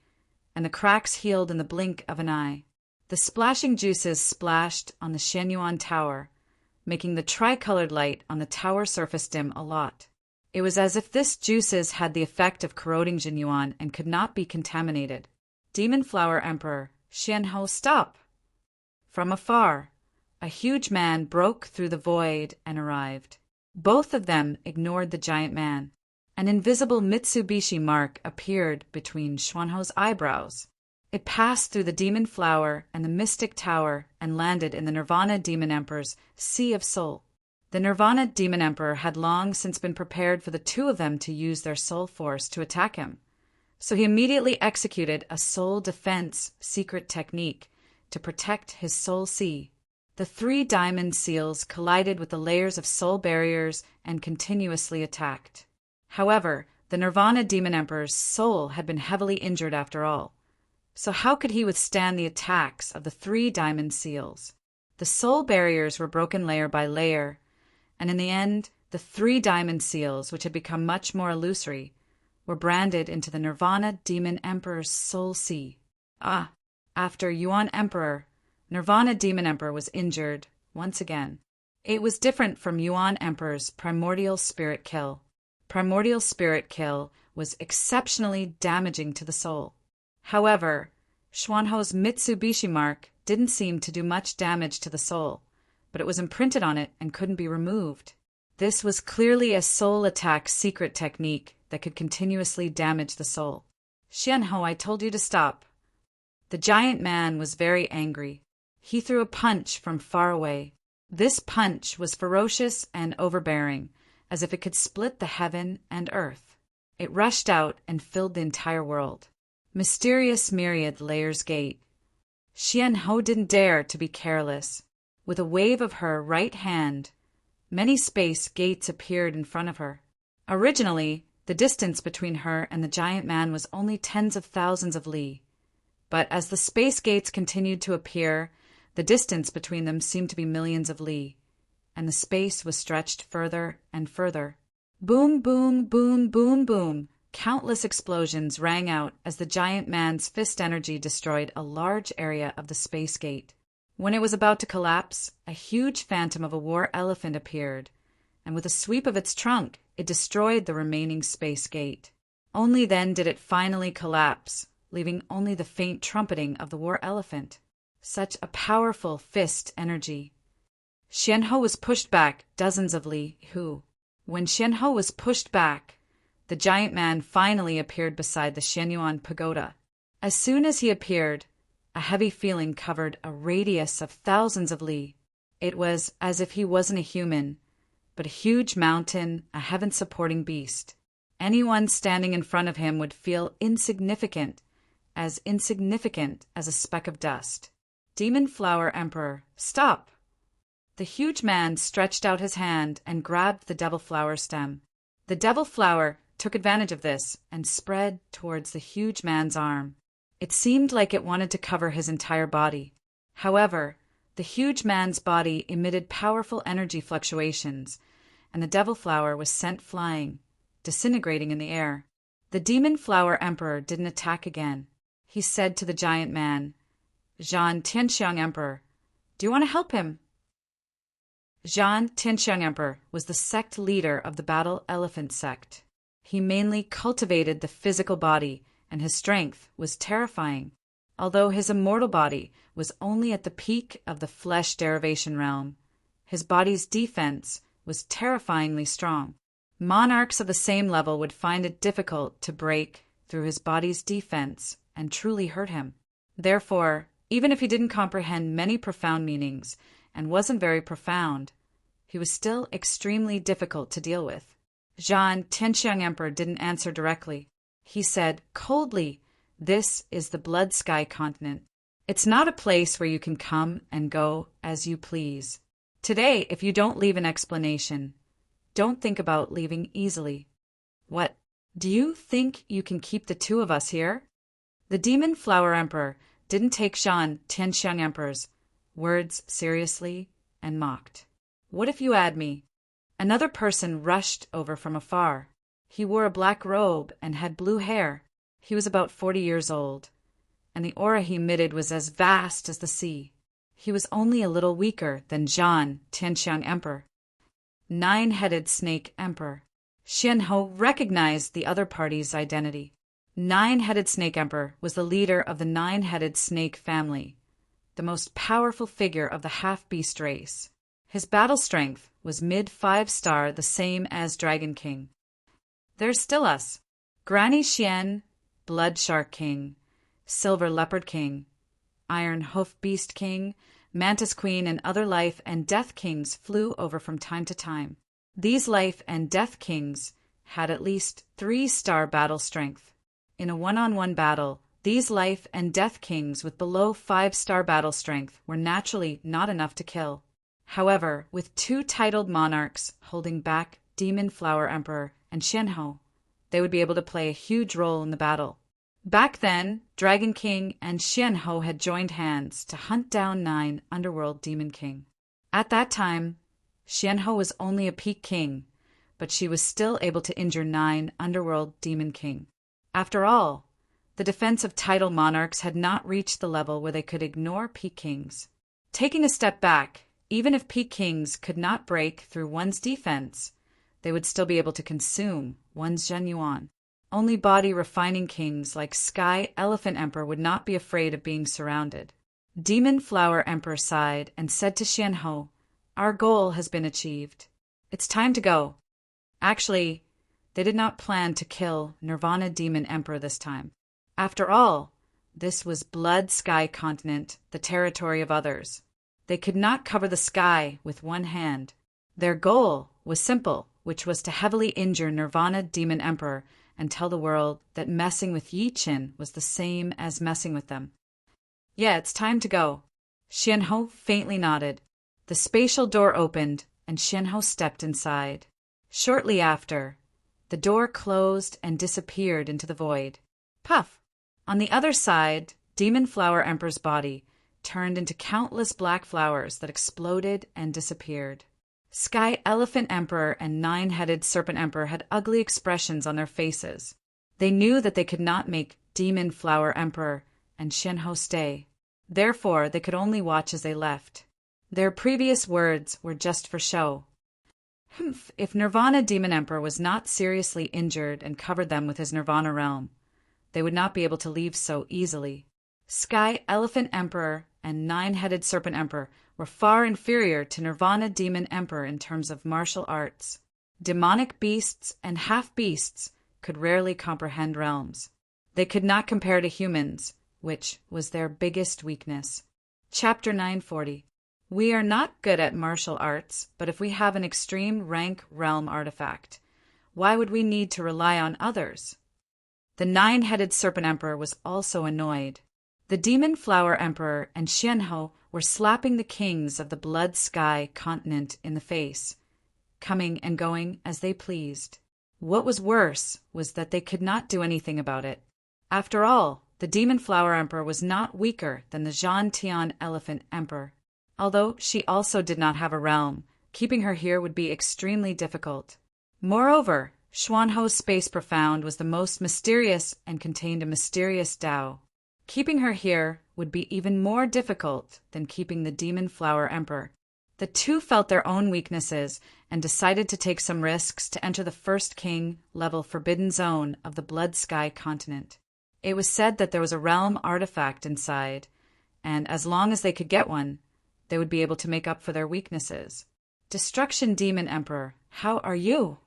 and the cracks healed in the blink of an eye. The splashing juices splashed on the Xianyuan Tower, making the tricolored light on the tower surface dim a lot. It was as if this juices had the effect of corroding Xianyuan and could not be contaminated. Demon Flower Emperor, Xianhou, stop! From afar, a huge man broke through the void and arrived. Both of them ignored the giant man. An invisible Mitsubishi mark appeared between Xuanhou's eyebrows. It passed through the Demon Flower and the Mystic Tower and landed in the Nirvana Demon Emperor's Sea of Soul. The Nirvana Demon Emperor had long since been prepared for the two of them to use their soul force to attack him, so he immediately executed a soul defense secret technique to protect his soul sea. The three diamond seals collided with the layers of soul barriers and continuously attacked. However, the Nirvana Demon Emperor's soul had been heavily injured after all, so how could he withstand the attacks of the three diamond seals? The soul barriers were broken layer by layer, and in the end, the three diamond seals, which had become much more illusory, were branded into the Nirvana Demon Emperor's soul sea. After Yuan Emperor, Nirvana Demon Emperor was injured once again. It was different from Yuan Emperor's Primordial Spirit Kill. Primordial Spirit Kill was exceptionally damaging to the soul. However, Xuanhou's Mitsubishi mark didn't seem to do much damage to the soul, but it was imprinted on it and couldn't be removed. This was clearly a soul attack secret technique that could continuously damage the soul. Xianhou, I told you to stop. The giant man was very angry. He threw a punch from far away. This punch was ferocious and overbearing, as if it could split the heaven and earth. It rushed out and filled the entire world. Mysterious Myriad Layers Gate. Xianhou didn't dare to be careless. With a wave of her right hand, many space gates appeared in front of her. Originally, the distance between her and the giant man was only tens of thousands of li. But as the space gates continued to appear, the distance between them seemed to be millions of li, and the space was stretched further and further. Boom, boom, boom, boom, boom. Countless explosions rang out as the giant man's fist energy destroyed a large area of the space gate. When it was about to collapse, a huge phantom of a war elephant appeared, and with a sweep of its trunk, it destroyed the remaining space gate. Only then did it finally collapse, leaving only the faint trumpeting of the war elephant. Such a powerful fist energy. Xianhou was pushed back dozens of li. When Xianhou was pushed back, the giant man finally appeared beside the Xianyuan pagoda. As soon as he appeared, a heavy feeling covered a radius of thousands of li. It was as if he wasn't a human, but a huge mountain, a heaven-supporting beast. Anyone standing in front of him would feel insignificant as a speck of dust. Demon Flower Emperor, stop! The huge man stretched out his hand and grabbed the devil flower stem. The devil flower took advantage of this and spread towards the huge man's arm. It seemed like it wanted to cover his entire body. However, the huge man's body emitted powerful energy fluctuations, and the devil flower was sent flying, disintegrating in the air. The Demon Flower Emperor didn't attack again. He said to the giant man, Zhan Tianxiang Emperor, do you want to help him? Zhan Tianxiang Emperor was the sect leader of the Battle Elephant sect. He mainly cultivated the physical body, and his strength was terrifying, although his immortal body was only at the peak of the flesh derivation realm. His body's defense was terrifyingly strong. Monarchs of the same level would find it difficult to break through his body's defense and truly hurt him. Therefore, even if he didn't comprehend many profound meanings and wasn't very profound, he was still extremely difficult to deal with. Zhan Tianxiang Emperor didn't answer directly. He said coldly, "This is the Blood Sky continent. It's not a place where you can come and go as you please. Today, if you don't leave an explanation, don't think about leaving easily." "What? Do you think you can keep the two of us here?" The Demon Flower Emperor didn't take Zhan Tianxiang Emperor's words seriously and mocked. "What if you add me?" Another person rushed over from afar. He wore a black robe and had blue hair. He was about 40 years old, and the aura he emitted was as vast as the sea. He was only a little weaker than Zhan Tianxiang Emperor. Nine-Headed Snake Emperor. Xianhou recognized the other party's identity. Nine-Headed Snake Emperor was the leader of the Nine-Headed Snake family, the most powerful figure of the half-beast race. His battle strength was mid-5-star, the same as Dragon King. There's still us. Granny Xian, Blood Shark King, Silver Leopard King, Iron Hoof Beast King, Mantis Queen, and other Life and Death Kings flew over from time to time. These Life and Death Kings had at least 3-star battle strength. In a one-on-one battle, these Life and Death Kings with below 5-star battle strength were naturally not enough to kill. However, with 2 titled monarchs holding back Demon Flower Emperor and Xianhou, they would be able to play a huge role in the battle. Back then, Dragon King and Xianhou had joined hands to hunt down 9 Underworld Demon King. At that time, Xianhou was only a peak king, but she was still able to injure 9 Underworld Demon King. After all, the defense of title monarchs had not reached the level where they could ignore peak kings. Taking a step back, even if peak kings could not break through one's defense, they would still be able to consume one's Zhenyuan. Only body-refining kings like Sky Elephant Emperor would not be afraid of being surrounded. Demon Flower Emperor sighed and said to Xianhou, "Our goal has been achieved. It's time to go." Actually, they did not plan to kill Nirvana Demon Emperor this time. After all, this was Blood Sky Continent, the territory of others. They could not cover the sky with one hand. Their goal was simple, which was to heavily injure Nirvana Demon Emperor and tell the world that messing with Yi Qin was the same as messing with them. "Yeah, it's time to go." Xianhou faintly nodded. The spatial door opened, and Xianhou stepped inside. Shortly after, the door closed and disappeared into the void. Puff! On the other side, Demon Flower Emperor's body turned into countless black flowers that exploded and disappeared. Sky Elephant Emperor and Nine-Headed Serpent Emperor had ugly expressions on their faces. They knew that they could not make Demon Flower Emperor and Xianhou stay. Therefore, they could only watch as they left. Their previous words were just for show. If Nirvana Demon Emperor was not seriously injured and covered them with his Nirvana realm, they would not be able to leave so easily. Sky Elephant Emperor and Nine-Headed Serpent Emperor were far inferior to Nirvana Demon Emperor in terms of martial arts. Demonic beasts and half-beasts could rarely comprehend realms. They could not compare to humans, which was their biggest weakness. Chapter 940. We are not good at martial arts, but if we have an extreme rank realm artifact, why would we need to rely on others? The Nine-Headed Serpent Emperor was also annoyed. The Demon Flower Emperor and Xianhou were slapping the kings of the Blood Sky continent in the face, coming and going as they pleased. What was worse was that they could not do anything about it. After all, the Demon Flower Emperor was not weaker than the Zhantian Elephant Emperor. Although she also did not have a realm, keeping her here would be extremely difficult. Moreover, Xuanhou's Space Profound was the most mysterious and contained a mysterious Tao. Keeping her here would be even more difficult than keeping the Demon Flower Emperor. The two felt their own weaknesses and decided to take some risks to enter the first king-level forbidden zone of the Blood Sky continent. It was said that there was a realm artifact inside, and as long as they could get one, they would be able to make up for their weaknesses. Destruction Demon Emperor, how are you?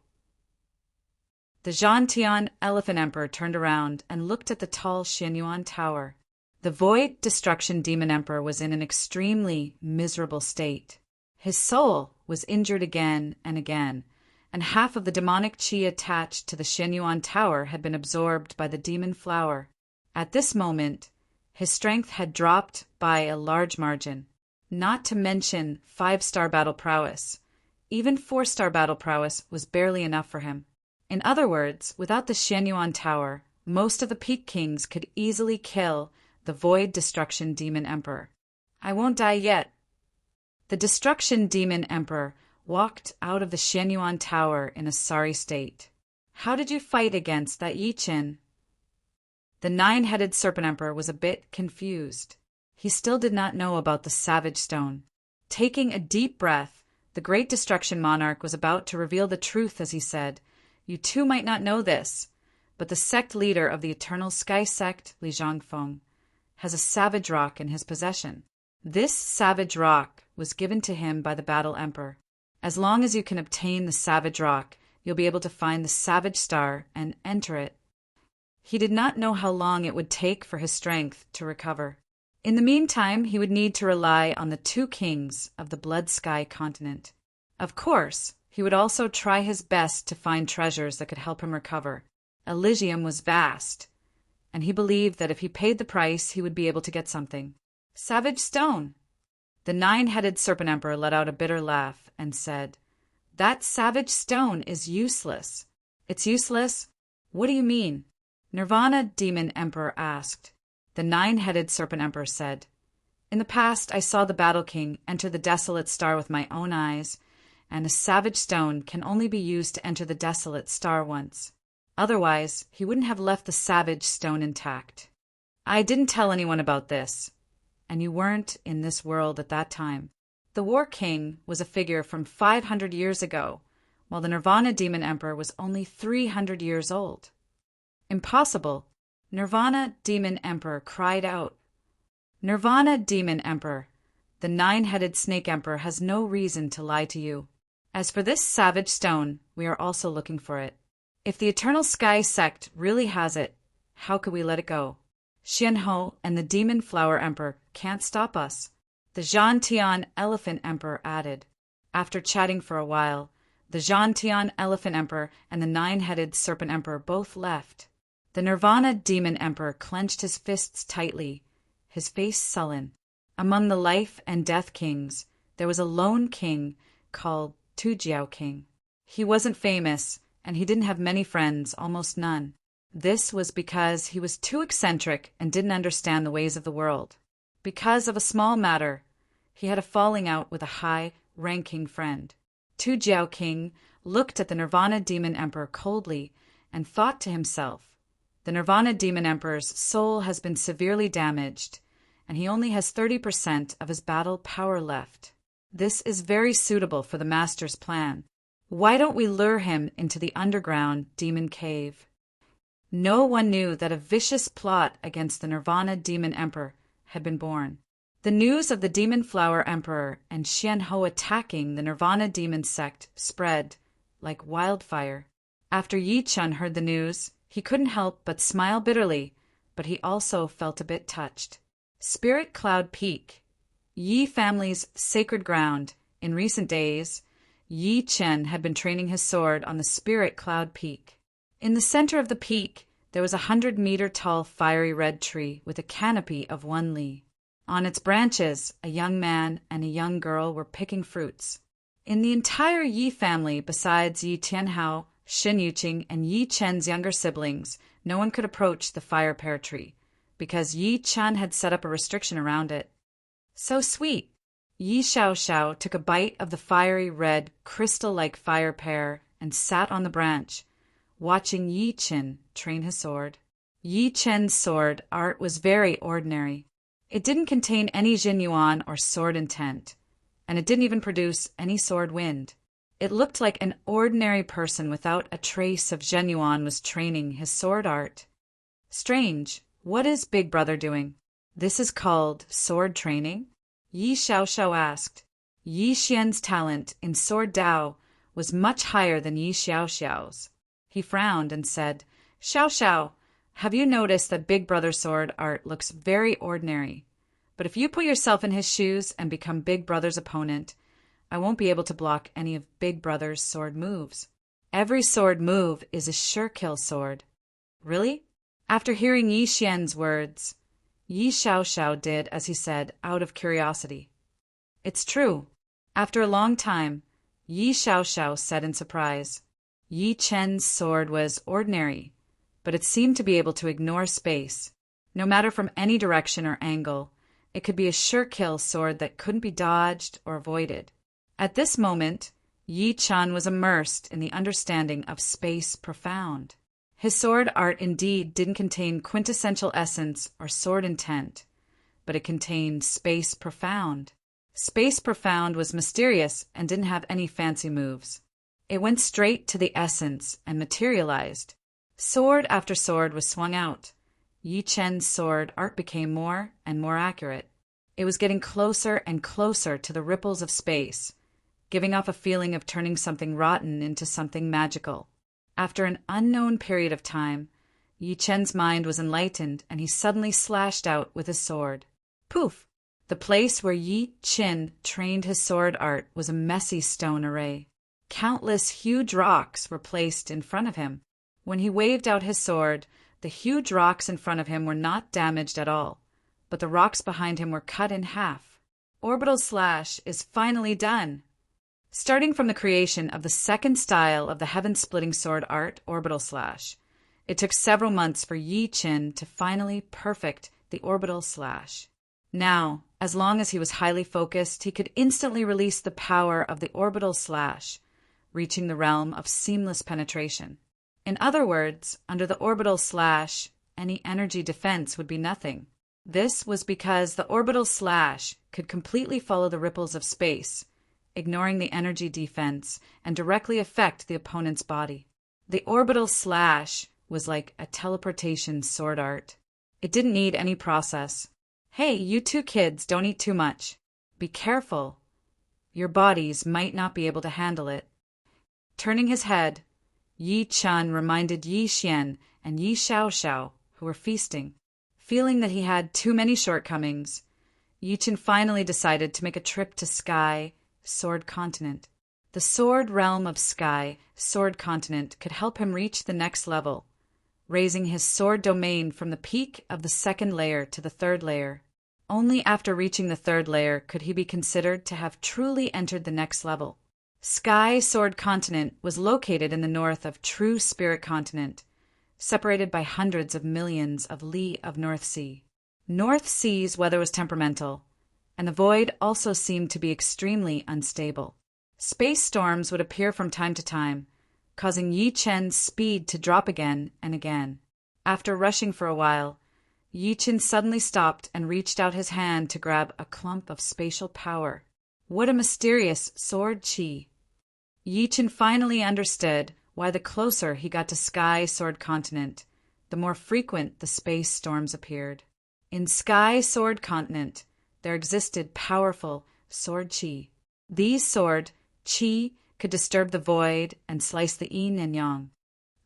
The Zhantian Elephant Emperor turned around and looked at the tall Xianyuan Tower. The Void Destruction Demon Emperor was in an extremely miserable state. His soul was injured again and again, and half of the demonic qi attached to the Xianyuan Tower had been absorbed by the demon flower. At this moment, his strength had dropped by a large margin, not to mention 5-star battle prowess. Even 4-star battle prowess was barely enough for him. In other words, without the Xianyuan Tower, most of the Peak Kings could easily kill the Void Destruction Demon Emperor. I won't die yet. The Destruction Demon Emperor walked out of the Xianyuan Tower in a sorry state. How did you fight against that Yi Chen? The 9-headed Serpent Emperor was a bit confused. He still did not know about the Savage Stone. Taking a deep breath, the Great Destruction Monarch was about to reveal the truth as he said, "You too might not know this, but the sect leader of the Eternal Sky Sect, Li Zhangfeng, has a savage rock in his possession. This savage rock was given to him by the Battle Emperor. As long as you can obtain the savage rock, you'll be able to find the Savage Star and enter it." He did not know how long it would take for his strength to recover. In the meantime, he would need to rely on the 2 kings of the Blood Sky continent. Of course, he would also try his best to find treasures that could help him recover. Elysium was vast, and he believed that if he paid the price, he would be able to get something. Savage Stone! The 9-headed Serpent Emperor let out a bitter laugh and said, "That Savage Stone is useless." "It's useless? What do you mean?" Nirvana Demon Emperor asked. The 9-headed Serpent Emperor said, "In the past I saw the Battle King enter the Desolate Star with my own eyes, and a Savage Stone can only be used to enter the Desolate Star once. Otherwise, he wouldn't have left the Savage Stone intact. I didn't tell anyone about this, and you weren't in this world at that time. The War King was a figure from 500 years ago, while the Nirvana Demon Emperor was only 300 years old." "Impossible!" Nirvana Demon Emperor cried out. "Nirvana Demon Emperor, the 9-headed Snake Emperor has no reason to lie to you. As for this Savage Stone, we are also looking for it. If the Eternal Sky Sect really has it, how could we let it go? Xianhou and the Demon Flower Emperor can't stop us," the Zhantian Elephant Emperor added. After chatting for a while, the Zhantian Elephant Emperor and the 9-headed Serpent Emperor both left. The Nirvana Demon Emperor clenched his fists tightly, his face sullen. Among the Life and Death Kings, there was a lone king called Tujiao King. He wasn't famous, and he didn't have many friends, almost none. This was because he was too eccentric and didn't understand the ways of the world. Because of a small matter, he had a falling out with a high-ranking friend. Tujiao King looked at the Nirvana Demon Emperor coldly and thought to himself, "The Nirvana Demon Emperor's soul has been severely damaged, and he only has 30% of his battle power left. This is very suitable for the Master's plan. Why don't we lure him into the underground demon cave?" No one knew that a vicious plot against the Nirvana Demon Emperor had been born. The news of the Demon Flower Emperor and Xianhou attacking the Nirvana Demon Sect spread like wildfire. After Yi Chun heard the news, he couldn't help but smile bitterly, but he also felt a bit touched. Spirit Cloud Peak, Yi family's sacred ground. In recent days, Yi Chen had been training his sword on the Spirit Cloud Peak. In the center of the peak, there was a 100-meter-tall fiery red tree with a canopy of 1 li. On its branches, a young man and a young girl were picking fruits. In the entire Yi family, besides Yi Tianhao, Shin Yuqing, and Yi Chen's younger siblings, no one could approach the fire pear tree, because Yi Chen had set up a restriction around it. So sweet! Yi Xiaoxiao took a bite of the fiery red, crystal-like fire pear and sat on the branch, watching Yi Chen train his sword. Yi Chen's sword art was very ordinary. It didn't contain any jinyuan or sword intent, and it didn't even produce any sword wind. It looked like an ordinary person without a trace of genuine was training his sword art. Strange. What is Big Brother doing? This is called sword training? Yi Xiaoxiao asked. Yi Xian's talent in sword Dao was much higher than Yi Xiaoxiao's. He frowned and said, Xiaoxiao, have you noticed that Big Brother's sword art looks very ordinary? But if you put yourself in his shoes and become Big Brother's opponent, I won't be able to block any of Big Brother's sword moves. Every sword move is a sure kill sword. Really? After hearing Yi Xian's words, Yi Xiaoxiao did as he said out of curiosity. It's true. After a long time, Yi Xiaoxiao said in surprise. Yi Chen's sword was ordinary, but it seemed to be able to ignore space. No matter from any direction or angle, it could be a sure kill sword that couldn't be dodged or avoided. At this moment, Yi Chen was immersed in the understanding of space profound. His sword art indeed didn't contain quintessential essence or sword intent, but it contained space profound. Space profound was mysterious and didn't have any fancy moves. It went straight to the essence and materialized. Sword after sword was swung out. Yi Chen's sword art became more and more accurate. It was getting closer and closer to the ripples of space, giving off a feeling of turning something rotten into something magical. After an unknown period of time, Yi Chen's mind was enlightened and he suddenly slashed out with his sword. Poof! The place where Yi Chen trained his sword art was a messy stone array. Countless huge rocks were placed in front of him. When he waved out his sword, the huge rocks in front of him were not damaged at all, but the rocks behind him were cut in half. Orbital slash is finally done. Starting from the creation of the second style of the heaven-splitting sword art, orbital slash, it took several months for Yi Chen to finally perfect the orbital slash. Now, as long as he was highly focused, he could instantly release the power of the orbital slash, reaching the realm of seamless penetration. In other words, under the orbital slash, any energy defense would be nothing. This was because the orbital slash could completely follow the ripples of space, ignoring the energy defense, and directly affect the opponent's body. The orbital slash was like a teleportation sword art. It didn't need any process. Hey, you two kids, don't eat too much. Be careful. Your bodies might not be able to handle it. Turning his head, Yi Chen reminded Yi Xian and Yi Xiaoxiao, who were feasting. Feeling that he had too many shortcomings, Yi Chen finally decided to make a trip to Sky Sword Continent. The sword realm of Sky Sword Continent could help him reach the next level, raising his sword domain from the peak of the second layer to the third layer. Only after reaching the third layer could he be considered to have truly entered the next level. Sky Sword Continent was located in the north of True Spirit Continent, separated by hundreds of millions of li of North Sea. North Sea's weather was temperamental, and the void also seemed to be extremely unstable. Space storms would appear from time to time, causing Yi Chen's speed to drop again and again. After rushing for a while, Yi Chen suddenly stopped and reached out his hand to grab a clump of spatial power. What a mysterious sword chi! Yi Chen finally understood why the closer he got to Sky Sword Continent, the more frequent the space storms appeared. In Sky Sword Continent, there existed powerful sword chi. These sword chi could disturb the void and slice the yin and yang.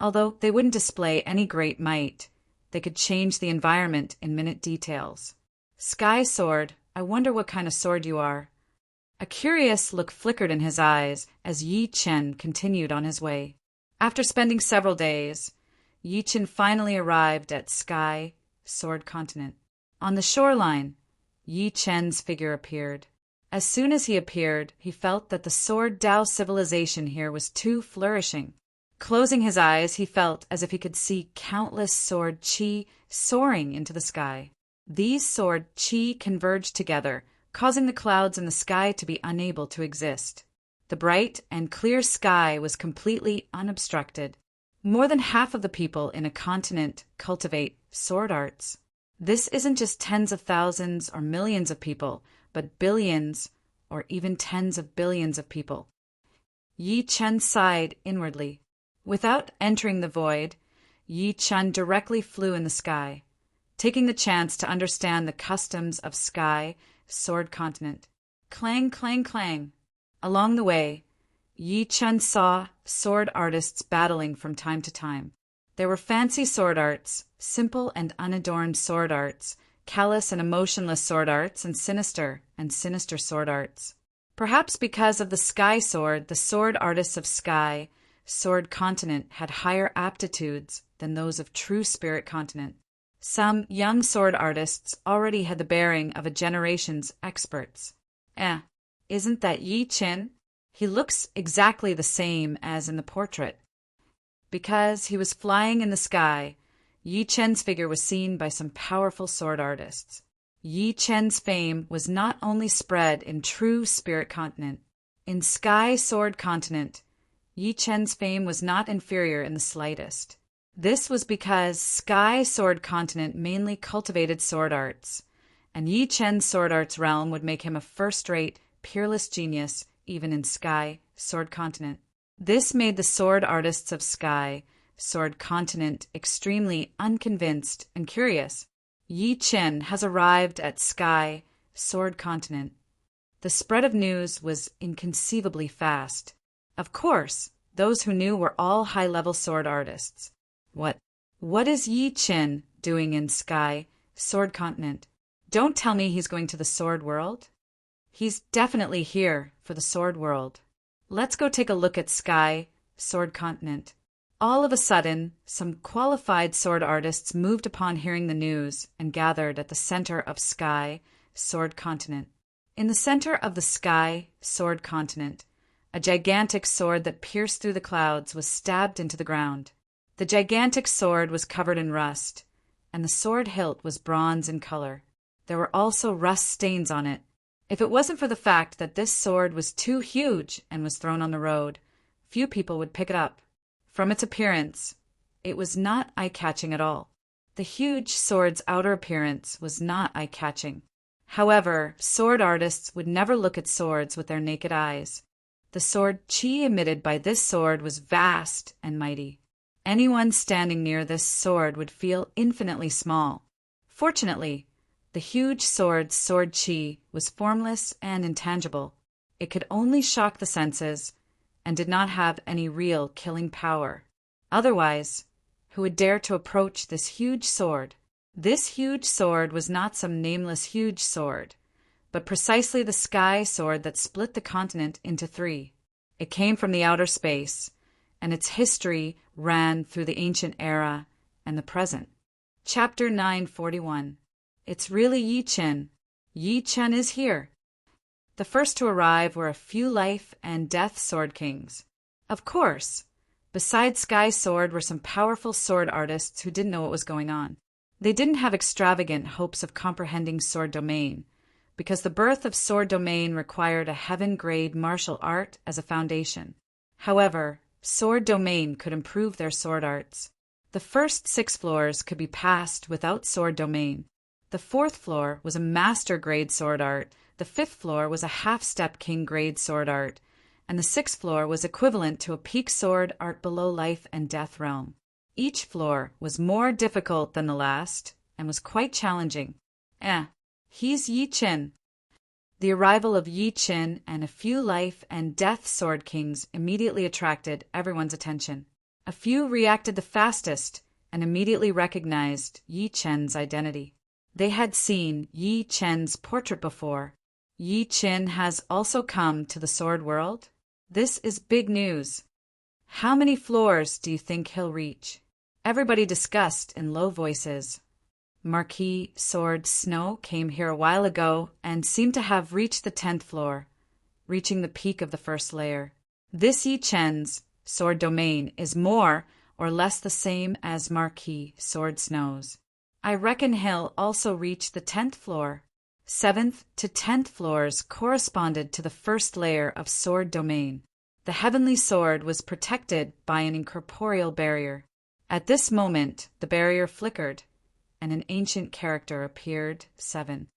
Although they wouldn't display any great might, they could change the environment in minute details. Sky Sword, I wonder what kind of sword you are. A curious look flickered in his eyes as Yi Chen continued on his way. After spending several days, Yi Chen finally arrived at Sky Sword Continent. On the shoreline, Yi Chen's figure appeared. As soon as he appeared, he felt that the sword Dao civilization here was too flourishing. Closing his eyes, he felt as if he could see countless sword chi soaring into the sky. These sword chi converged together, causing the clouds in the sky to be unable to exist. The bright and clear sky was completely unobstructed. More than half of the people in a continent cultivate sword arts. This isn't just tens of thousands or millions of people, but billions or even tens of billions of people. Yi Chen sighed inwardly. Without entering the void, Yi Chen directly flew in the sky, taking the chance to understand the customs of sky, sword continent. Clang, clang, clang. Along the way, Yi Chen saw sword artists battling from time to time. There were fancy sword arts, simple and unadorned sword arts, callous and emotionless sword arts, and sinister sword arts. Perhaps because of the sky sword, the sword artists of sky, sword continent had higher aptitudes than those of true spirit continent. Some young sword artists already had the bearing of a generation's experts. Isn't that Yi Chen? He looks exactly the same as in the portrait. Because he was flying in the sky, Yi Chen's figure was seen by some powerful sword artists. Yi Chen's fame was not only spread in true spirit continent. In sky sword continent, Yi Chen's fame was not inferior in the slightest. This was because sky sword continent mainly cultivated sword arts, and Yi Chen's sword arts realm would make him a first-rate, peerless genius even in sky sword continent. This made the sword artists of sky sword continent extremely unconvinced and curious. Yi Chen has arrived at sky sword continent. The spread of news was inconceivably fast. Of course, those who knew were all high-level sword artists. What is Yi Chen doing in sky sword continent? Don't tell me he's going to the sword world. He's definitely here for the sword world. Let's go take a look at sky sword continent. All of a sudden, some qualified sword artists moved upon hearing the news and gathered at the center of sky sword continent. In the center of the sky sword continent, a gigantic sword that pierced through the clouds was stabbed into the ground. The gigantic sword was covered in rust, and the sword hilt was bronze in color. There were also rust stains on it. If it wasn't for the fact that this sword was too huge and was thrown on the road, few people would pick it up. From its appearance, it was not eye-catching at all. The huge sword's outer appearance was not eye-catching. However, sword artists would never look at swords with their naked eyes. The sword qi emitted by this sword was vast and mighty. Anyone standing near this sword would feel infinitely small. Fortunately, the huge sword's sword qi was formless and intangible. It could only shock the senses and did not have any real killing power. Otherwise, who would dare to approach this huge sword? This huge sword was not some nameless huge sword, but precisely the sky sword that split the continent into three. It came from the outer space, and its history ran through the ancient era and the present. Chapter 941. It's really Yi Chen. Yi Chen is here. The first to arrive were a few life and death sword kings. Of course, beside Sky Sword were some powerful sword artists who didn't know what was going on. They didn't have extravagant hopes of comprehending sword domain, because the birth of sword domain required a heaven-grade martial art as a foundation. However, sword domain could improve their sword arts. The first 6 floors could be passed without sword domain. The 4th floor was a master-grade sword art, the 5th floor was a half-step king-grade sword art, and the 6th floor was equivalent to a peak sword art below life and death realm. Each floor was more difficult than the last, and was quite challenging. He's Yi Chen. The arrival of Yi Chen and a few life and death sword kings immediately attracted everyone's attention. A few reacted the fastest and immediately recognized Yi Chen's identity. They had seen Yi Chen's portrait before. Yi Chen has also come to the sword world? This is big news. How many floors do you think he'll reach? Everybody discussed in low voices. Marquis Sword Snow came here a while ago and seemed to have reached the 10th floor, reaching the peak of the first layer. This Yi Chen's sword domain is more or less the same as Marquis Sword Snow's. I reckon he'll also reach the 10th floor. 7th to 10th floors corresponded to the first layer of sword domain. The heavenly sword was protected by an incorporeal barrier. At this moment, the barrier flickered, and an ancient character appeared. 7.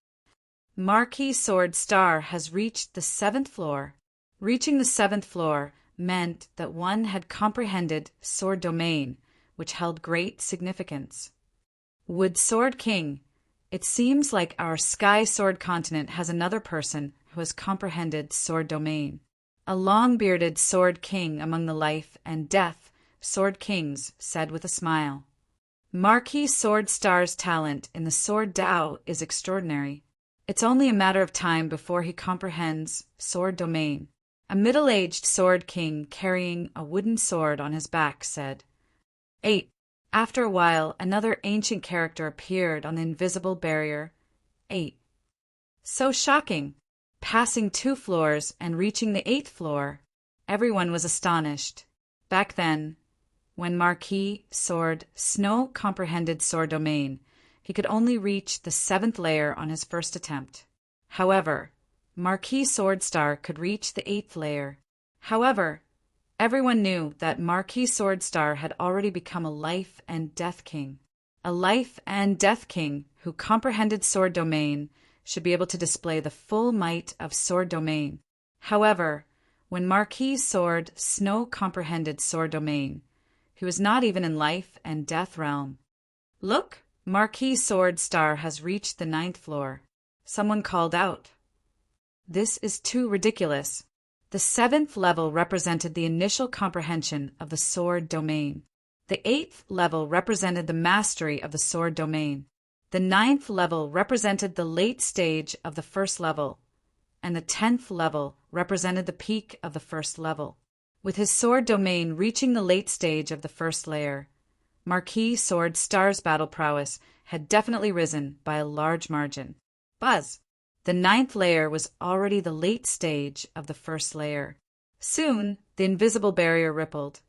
Marquis Sword Star has reached the 7th floor. Reaching the 7th floor meant that one had comprehended sword domain, which held great significance. Wood Sword King, it seems like our Sky Sword continent has another person who has comprehended sword domain. A long-bearded Sword King among the life and death Sword Kings said with a smile. Marquis Sword Star's talent in the Sword Dao is extraordinary. It's only a matter of time before he comprehends sword domain. A middle-aged Sword King carrying a wooden sword on his back said. 8. After a while, another ancient character appeared on the invisible barrier. 8. So shocking! Passing 2 floors and reaching the 8th floor, everyone was astonished. Back then, when Marquis Sword Snow comprehended sword domain, he could only reach the 7th layer on his first attempt. However, Marquis Sword Star could reach the 8th layer. However, everyone knew that Marquis Sword Star had already become a life and death king. A life and death king who comprehended sword domain should be able to display the full might of sword domain. However, when Marquis Sword Snow comprehended sword domain, he was not even in life and death realm. Look, Marquis Sword Star has reached the 9th floor. Someone called out. This is too ridiculous. The 7th level represented the initial comprehension of the sword domain. The 8th level represented the mastery of the sword domain. The 9th level represented the late stage of the 1st level, and the 10th level represented the peak of the 1st level. With his sword domain reaching the late stage of the 1st layer, Marquis Sword Star's battle prowess had definitely risen by a large margin. Buzz! The 9th layer was already the late stage of the 1st layer. Soon, the invisible barrier rippled,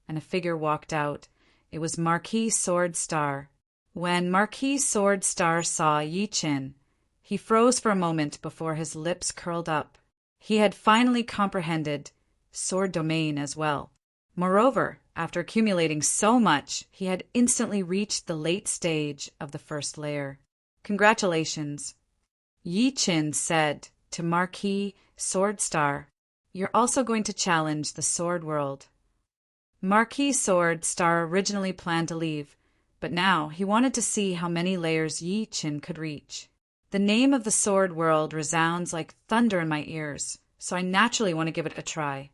and a figure walked out. It was Marquis Sword Star. When Marquis Sword Star saw Yi Qin, he froze for a moment before his lips curled up. He had finally comprehended sword domain as well. Moreover, after accumulating so much, he had instantly reached the late stage of the 1st layer. Congratulations. Yi Qin said to Marquis Sword Star, "You're also going to challenge the sword world." Marquis Sword Star originally planned to leave, but now he wanted to see how many layers Yi Qin could reach. The name of the sword world resounds like thunder in my ears, so I naturally want to give it a try.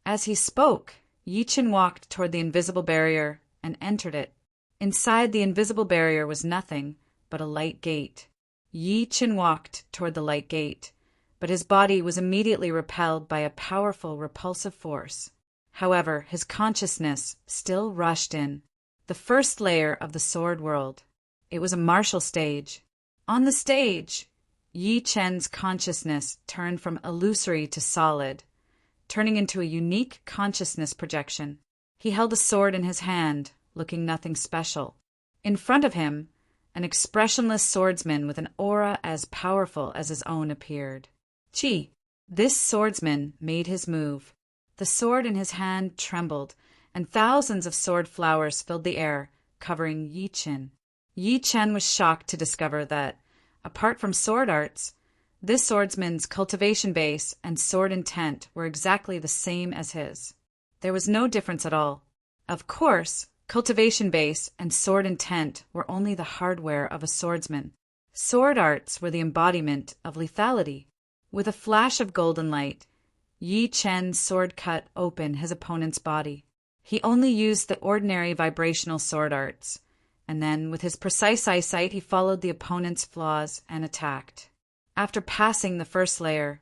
As he spoke, Yi Qin walked toward the invisible barrier and entered it. Inside the invisible barrier was nothing but a light gate. Yi Qin walked toward the light gate, but his body was immediately repelled by a powerful repulsive force. However, his consciousness still rushed in. The 1st layer of the sword world. It was a martial stage. On the stage, Yi Qin's consciousness turned from illusory to solid, turning into a unique consciousness projection. He held a sword in his hand, looking nothing special. In front of him, an expressionless swordsman with an aura as powerful as his own appeared. Chi! This swordsman made his move. The sword in his hand trembled, and thousands of sword flowers filled the air, covering Yi Qin. Yi Qin was shocked to discover that, apart from sword arts, this swordsman's cultivation base and sword intent were exactly the same as his. There was no difference at all. Of course, cultivation base and sword intent were only the hardware of a swordsman. Sword arts were the embodiment of lethality. With a flash of golden light, Yi Qin's sword cut open his opponent's body. He only used the ordinary vibrational sword arts, and then with his precise eyesight he followed the opponent's flaws and attacked. After passing the 1st layer,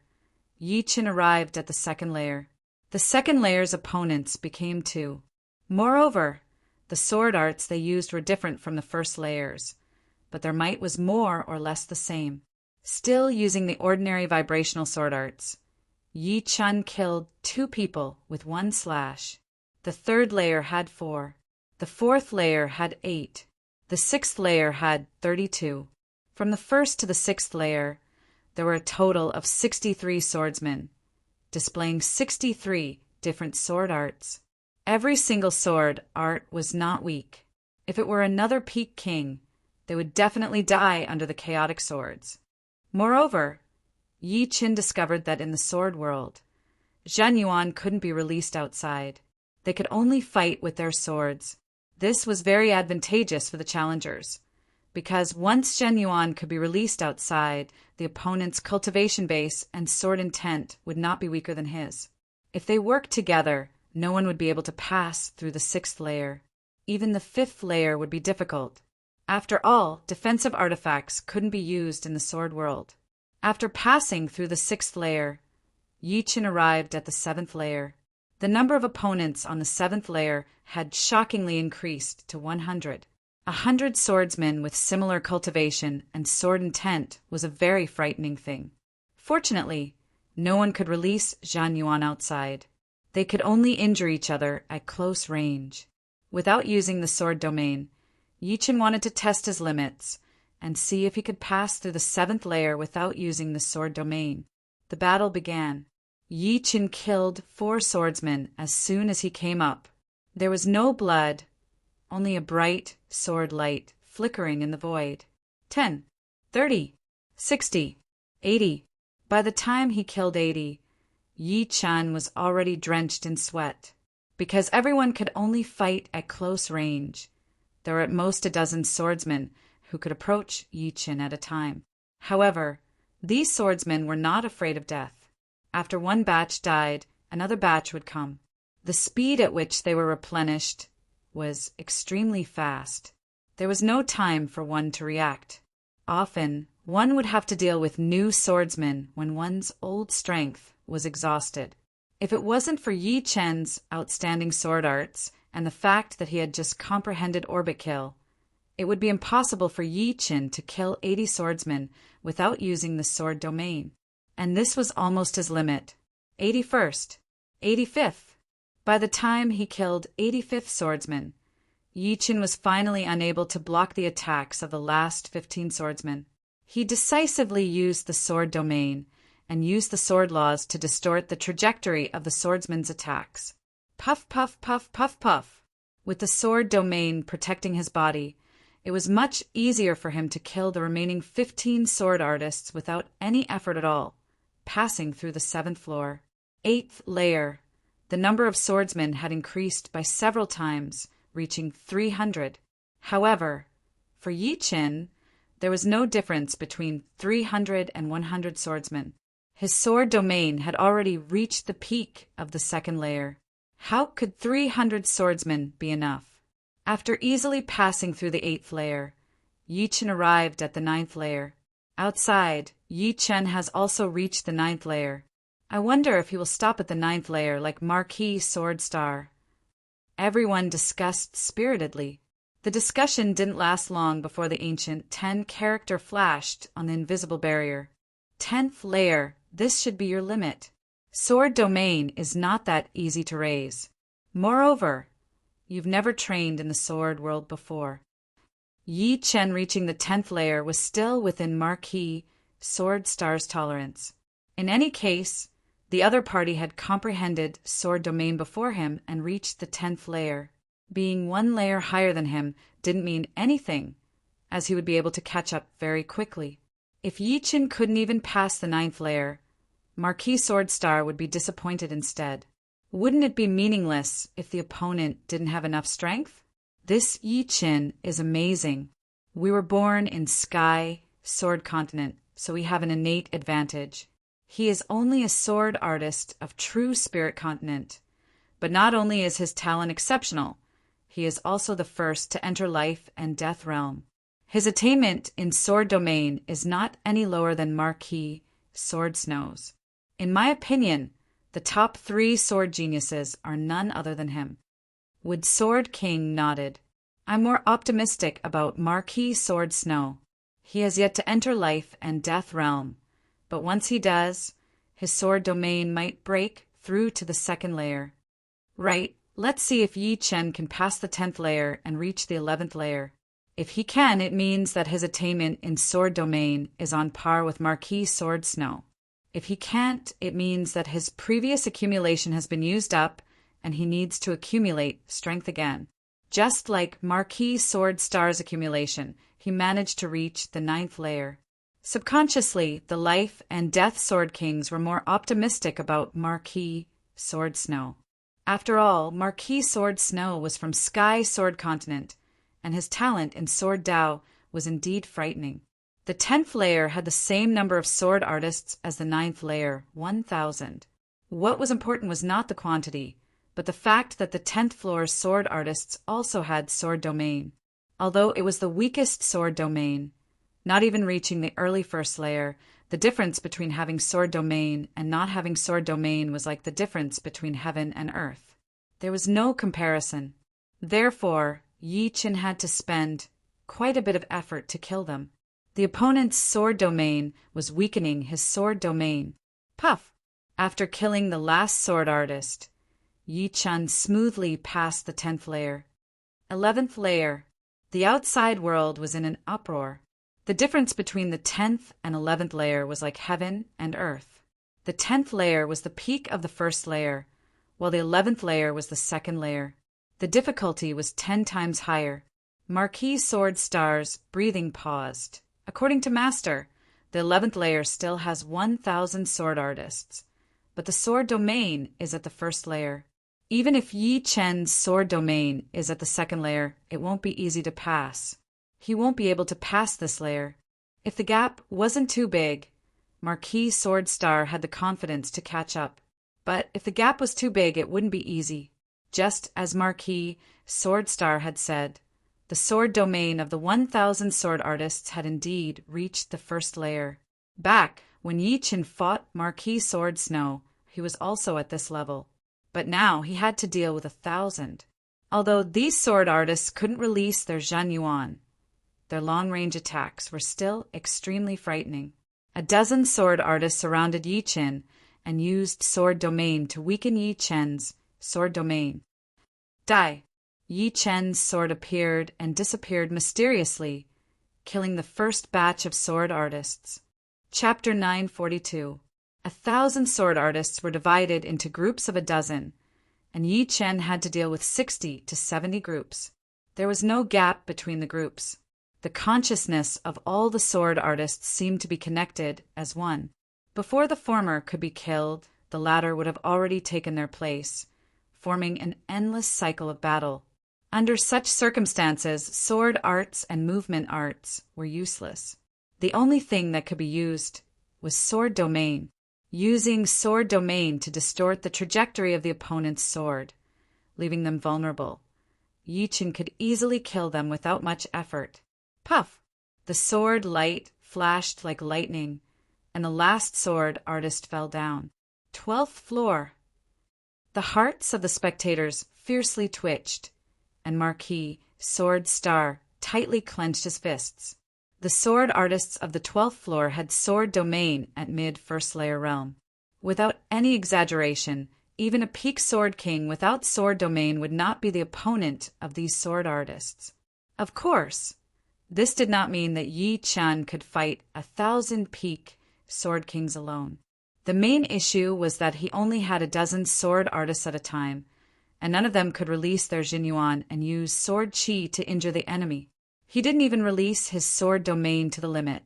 Yi Qin arrived at the 2nd layer. The 2nd layer's opponents became 2. Moreover, the sword arts they used were different from the 1st layers, but their might was more or less the same. Still using the ordinary vibrational sword arts, Yi Qin killed 2 people with 1 slash. The 3rd layer had 4. The 4th layer had 8. The 6th layer had 32. From the 1st to the 6th layer, there were a total of 63 swordsmen, displaying 63 different sword arts. Every single sword art was not weak. If it were another peak king, they would definitely die under the chaotic swords. Moreover, Yi Qin discovered that in the sword world, Zheng Yuan couldn't be released outside. They could only fight with their swords. This was very advantageous for the challengers, because once Zheng Yuan could be released outside, the opponent's cultivation base and sword intent would not be weaker than his. If they worked together, no one would be able to pass through the 6th layer. Even the 5th layer would be difficult. After all, defensive artifacts couldn't be used in the sword world. After passing through the 6th layer, Yi Qin arrived at the 7th layer. The number of opponents on the 7th layer had shockingly increased to 100. 100 swordsmen with similar cultivation and sword intent was a very frightening thing. Fortunately, no one could release Zheng Yuan outside. They could only injure each other at close range. Without using the sword domain, Yi Qin wanted to test his limits and see if he could pass through the 7th layer without using the sword domain. The battle began. Yi Qin killed 4 swordsmen as soon as he came up. There was no blood, only a bright sword light flickering in the void. 10, 30, 60, 80. By the time he killed 80, Yi Qin was already drenched in sweat. Because everyone could only fight at close range, there were at most a dozen swordsmen who could approach Yi Qin at a time. However, these swordsmen were not afraid of death. After one batch died, another batch would come. The speed at which they were replenished was extremely fast. There was no time for one to react. Often, one would have to deal with new swordsmen when one's old strength was exhausted. If it wasn't for Yi Qin's outstanding sword arts and the fact that he had just comprehended orbit kill, it would be impossible for Yi Qin to kill 80 swordsmen without using the sword domain. And this was almost his limit. 81st, 85th. By the time he killed 85th swordsman, Yi Qin was finally unable to block the attacks of the last 15 swordsmen. He decisively used the sword domain and used the sword laws to distort the trajectory of the swordsman's attacks. Puff, puff, puff, puff, puff. With the sword domain protecting his body, it was much easier for him to kill the remaining 15 sword artists without any effort at all, passing through the 7th floor. 8th layer. The number of swordsmen had increased by several times, reaching 300. However, for Yi Qin, there was no difference between 300 and 100 swordsmen. His sword domain had already reached the peak of the 2nd layer. How could 300 swordsmen be enough? After easily passing through the 8th layer, Yi Qin arrived at the 9th layer. Outside, Yi Qin has also reached the 9th layer. I wonder if he will stop at the 9th layer like Marquis Sword Star. Everyone discussed spiritedly. The discussion didn't last long before the ancient 10 character flashed on the invisible barrier. 10th layer, this should be your limit. Sword domain is not that easy to raise. Moreover, you've never trained in the sword world before. Yi Qin reaching the 10th layer was still within Marquis Sword Star's tolerance. In any case, the other party had comprehended sword domain before him and reached the 10th layer. Being 1 layer higher than him didn't mean anything, as he would be able to catch up very quickly. If Yi Qin couldn't even pass the 9th layer, Marquis Sword Star would be disappointed instead. Wouldn't it be meaningless if the opponent didn't have enough strength? This Yi Qin is amazing. We were born in Sky Sword Continent, so we have an innate advantage. He is only a sword artist of true Spirit Continent. But not only is his talent exceptional, he is also the first to enter life and death realm. His attainment in sword domain is not any lower than Marquis Sword Snows. In my opinion, the top 3 sword geniuses are none other than him. Wood Sword King nodded. I'm more optimistic about Marquis Sword Snow. He has yet to enter life and death realm, but once he does, his sword domain might break through to the 2nd layer. Right, let's see if Yi Qin can pass the 10th layer and reach the 11th layer. If he can, it means that his attainment in sword domain is on par with Marquis Sword Snow. If he can't, it means that his previous accumulation has been used up and he needs to accumulate strength again. Just like Marquis Sword Star's accumulation, he managed to reach the 9th layer. Subconsciously, the life and death Sword Kings were more optimistic about Marquis Sword Snow. After all, Marquis Sword Snow was from Sky Sword Continent, and his talent in Sword Dao was indeed frightening. The 10th layer had the same number of sword artists as the 9th layer, 1,000. What was important was not the quantity, but the fact that the 10th floor's sword artists also had sword domain. Although it was the weakest sword domain, not even reaching the early 1st layer, the difference between having sword domain and not having sword domain was like the difference between heaven and earth. There was no comparison. Therefore, Yi Qin had to spend quite a bit of effort to kill them. The opponent's sword domain was weakening his sword domain. Puff! After killing the last sword artist, Yi Qin smoothly passed the 10th layer. 11th layer. The outside world was in an uproar. The difference between the 10th and 11th layer was like heaven and earth. The 10th layer was the peak of the 1st layer, while the 11th layer was the 2nd layer. The difficulty was 10 times higher. Marquis Sword Star's breathing paused. According to Master, the 11th layer still has 1,000 sword artists, but the sword domain is at the 1st layer. Even if Yi Chen's sword domain is at the 2nd layer, it won't be easy to pass. He won't be able to pass this layer. If the gap wasn't too big, Marquis Sword Star had the confidence to catch up. But if the gap was too big, it wouldn't be easy. Just as Marquis Sword Star had said, the sword domain of the 1,000 sword artists had indeed reached the 1st layer. Back when Yi Qin fought Marquis Sword Snow, he was also at this level. But now he had to deal with 1,000. Although these sword artists couldn't release their Zhen Yuan, their long-range attacks were still extremely frightening. A dozen sword artists surrounded Yi Qin and used sword domain to weaken Yi Chen's sword domain. Die! Yi Chen's sword appeared and disappeared mysteriously, killing the first batch of sword artists. Chapter 942. 1,000 sword artists were divided into groups of a dozen, and Yi Chen had to deal with 60 to 70 groups. There was no gap between the groups. The consciousness of all the sword artists seemed to be connected as one. Before the former could be killed, the latter would have already taken their place, forming an endless cycle of battle. Under such circumstances, sword arts and movement arts were useless. The only thing that could be used was sword domain, using sword domain to distort the trajectory of the opponent's sword, leaving them vulnerable. Yi Qin could easily kill them without much effort. Puff! The sword light flashed like lightning, and the last sword artist fell down. 12th floor. The hearts of the spectators fiercely twitched, and Marquis Sword Star tightly clenched his fists. The sword artists of the 12th floor had sword domain at mid-1st layer realm. Without any exaggeration, even a peak sword king without sword domain would not be the opponent of these sword artists. Of course, this did not mean that Yi Chen could fight 1,000 peak sword kings alone. The main issue was that he only had a dozen sword artists at a time, and none of them could release their Jinyuan and use sword chi to injure the enemy. He didn't even release his sword domain to the limit,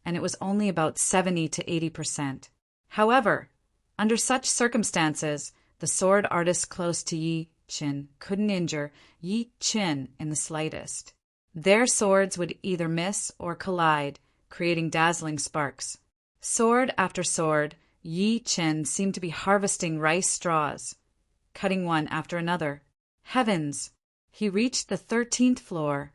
and it was only about 70 to 80%. However, under such circumstances, the sword artists close to Yi Qin couldn't injure Yi Qin in the slightest. Their swords would either miss or collide, creating dazzling sparks. Sword after sword, Yi Qin seemed to be harvesting rice straws, cutting one after another. Heavens! He reached the 13th floor.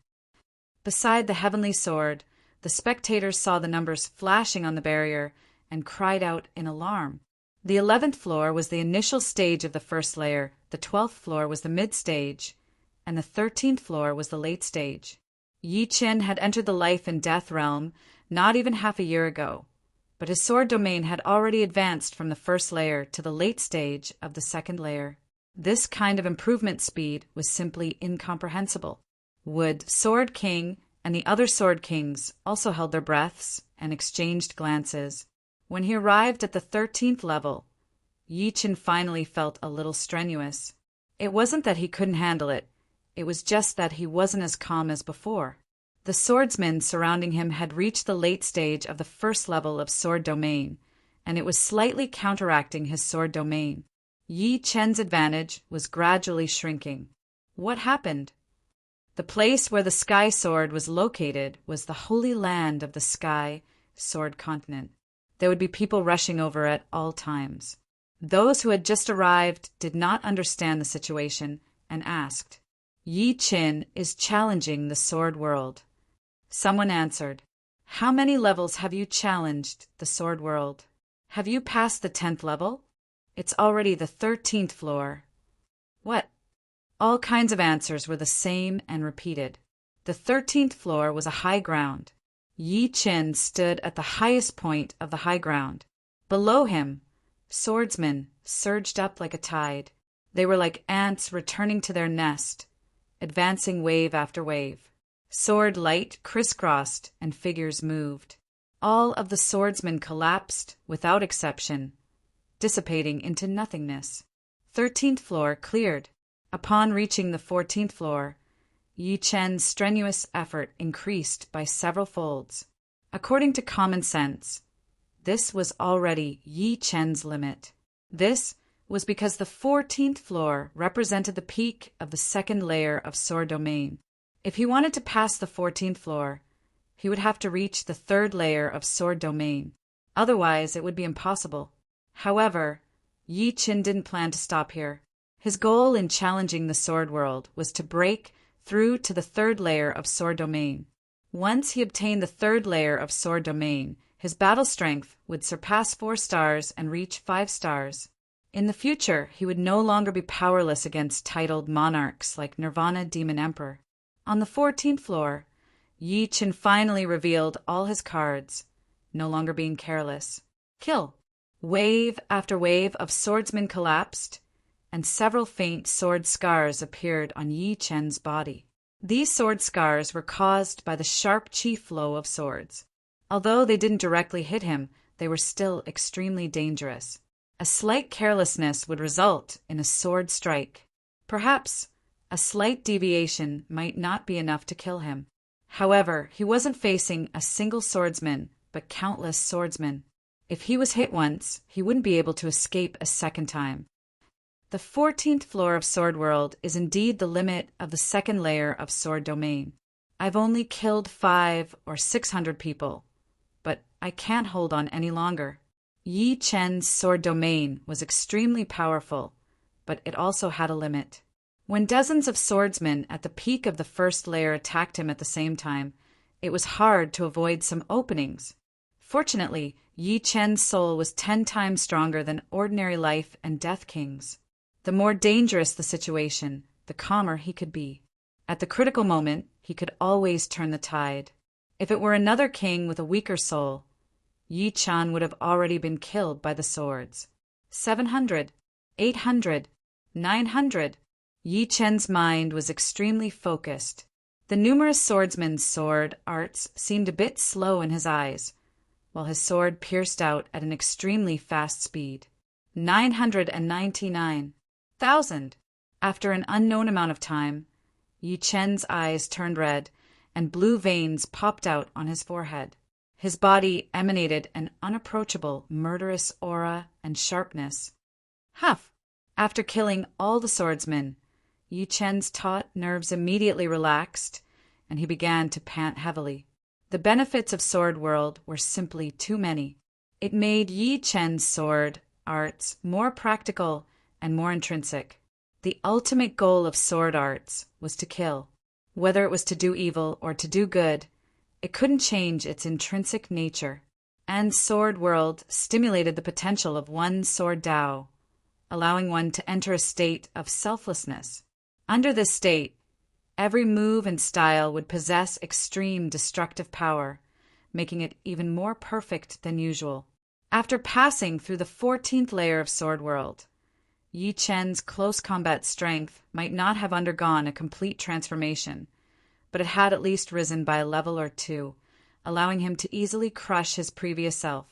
Beside the heavenly sword, the spectators saw the numbers flashing on the barrier and cried out in alarm. The 11th floor was the initial stage of the 1st layer, the 12th floor was the mid-stage, and the 13th floor was the late stage. Yi Qin had entered the life and death realm not even half a year ago, but his sword domain had already advanced from the 1st layer to the late stage of the 2nd layer. This kind of improvement speed was simply incomprehensible. Would Sword King and the other Sword Kings also held their breaths and exchanged glances. When he arrived at the 13th level, Yi Qin finally felt a little strenuous. It wasn't that he couldn't handle it, it was just that he wasn't as calm as before. The swordsmen surrounding him had reached the late stage of the first level of sword domain, and it was slightly counteracting his sword domain. Yi Chen's advantage was gradually shrinking. What happened? The place where the Sky Sword was located was the holy land of the Sky Sword continent. There would be people rushing over at all times. Those who had just arrived did not understand the situation and asked, "Yi Chen is challenging the sword world." Someone answered, "How many levels have you challenged the sword world? Have you passed the 10th level? It's already the 13th floor." What? All kinds of answers were the same and repeated. The 13th floor was a high ground. Yi Chen stood at the highest point of the high ground. Below him, swordsmen surged up like a tide. They were like ants returning to their nest, advancing wave after wave. Sword light crisscrossed and figures moved. All of the swordsmen collapsed without exception, dissipating into nothingness. 13th floor cleared. Upon reaching the 14th floor, Yi Chen's strenuous effort increased by several folds. According to common sense, this was already Yi Chen's limit. This was because the 14th floor represented the peak of the second layer of sword domain. If he wanted to pass the 14th floor, he would have to reach the third layer of sword domain. Otherwise, it would be impossible. However, Yi Chen didn't plan to stop here. His goal in challenging the sword world was to break through to the third layer of sword domain. Once he obtained the third layer of sword domain, his battle strength would surpass 4 stars and reach 5 stars. In the future, he would no longer be powerless against titled monarchs like Nirvana Demon Emperor. On the 14th floor, Yi Chen finally revealed all his cards, no longer being careless. Kill. Wave after wave of swordsmen collapsed, and several faint sword scars appeared on Yi Chen's body. These sword scars were caused by the sharp chi flow of swords. Although they didn't directly hit him, they were still extremely dangerous. A slight carelessness would result in a sword strike. Perhaps a slight deviation might not be enough to kill him. However, he wasn't facing a single swordsman, but countless swordsmen. If he was hit once, he wouldn't be able to escape a second time. The 14th floor of Sword World is indeed the limit of the second layer of Sword Domain. I've only killed 500 or 600 people, but I can't hold on any longer. Yi Chen's Sword Domain was extremely powerful, but it also had a limit. When dozens of swordsmen at the peak of the first layer attacked him at the same time, it was hard to avoid some openings. Fortunately, Yi Chen's soul was 10 times stronger than ordinary life and death kings. The more dangerous the situation, the calmer he could be. At the critical moment, he could always turn the tide. If it were another king with a weaker soul, Yi Chen would have already been killed by the swords. 700, 800, 900. Yi Chen's mind was extremely focused. The numerous swordsmen's sword arts seemed a bit slow in his eyes, while his sword pierced out at an extremely fast speed. 999,000. After an unknown amount of time, Yi Chen's eyes turned red, and blue veins popped out on his forehead. His body emanated an unapproachable, murderous aura and sharpness. Huff! After killing all the swordsmen, Yi Chen's taut nerves immediately relaxed, and he began to pant heavily. The benefits of Sword World were simply too many. It made Yi Chen's sword arts more practical and more intrinsic. The ultimate goal of sword arts was to kill. Whether it was to do evil or to do good, it couldn't change its intrinsic nature. And Sword World stimulated the potential of one's sword Dao, allowing one to enter a state of selflessness. Under this state, every move and style would possess extreme destructive power, making it even more perfect than usual. After passing through the 14th layer of Sword World, Yi Chen's close combat strength might not have undergone a complete transformation, but it had at least risen by a level or 2, allowing him to easily crush his previous self.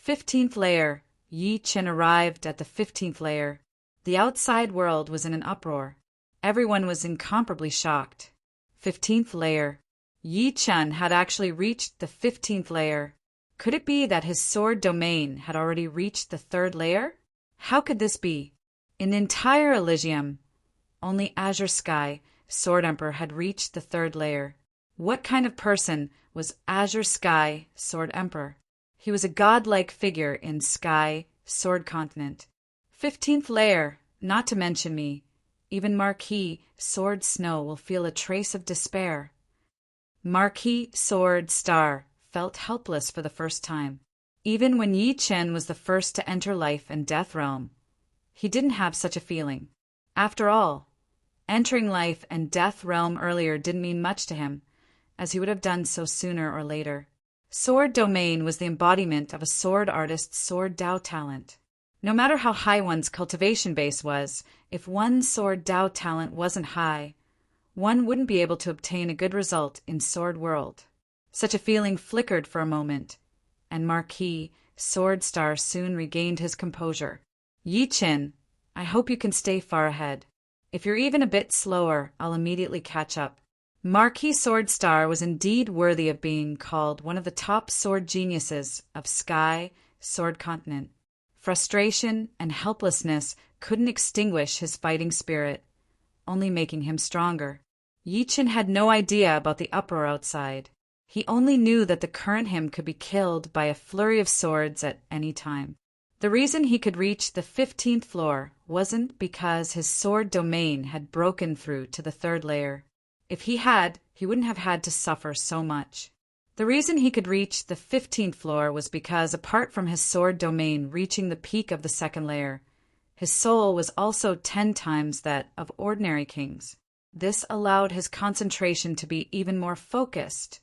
15th layer. Yi Chen arrived at the 15th layer. The outside world was in an uproar. Everyone was incomparably shocked. 15th layer. Yi Chen had actually reached the 15th layer. Could it be that his sword domain had already reached the 3rd layer? How could this be? In the entire Elysium, only Azure Sky, Sword Emperor, had reached the 3rd layer. What kind of person was Azure Sky, Sword Emperor? He was a godlike figure in Sky, Sword Continent. 15th layer, not to mention me. Even Marquis, Sword Snow, will feel a trace of despair. Marquis Sword Star felt helpless for the first time. Even when Yi Chen was the first to enter life and death realm, he didn't have such a feeling. After all, entering life and death realm earlier didn't mean much to him, as he would have done so sooner or later. Sword domain was the embodiment of a sword artist's sword Dao talent. No matter how high one's cultivation base was, if one's sword Dao talent wasn't high, one wouldn't be able to obtain a good result in Sword World. Such a feeling flickered for a moment, and Marquis Sword Star soon regained his composure. Yi Chen, I hope you can stay far ahead. If you're even a bit slower, I'll immediately catch up. Marquis Sword Star was indeed worthy of being called one of the top sword geniuses of Sky, Sword Continent. Frustration and helplessness couldn't extinguish his fighting spirit, only making him stronger. Yi Chen had no idea about the uproar outside. He only knew that the current him could be killed by a flurry of swords at any time. The reason he could reach the 15th floor wasn't because his sword domain had broken through to the 3rd layer. If he had, he wouldn't have had to suffer so much. The reason he could reach the 15th floor was because, apart from his sword domain reaching the peak of the 2nd layer, his soul was also 10 times that of ordinary kings. This allowed his concentration to be even more focused,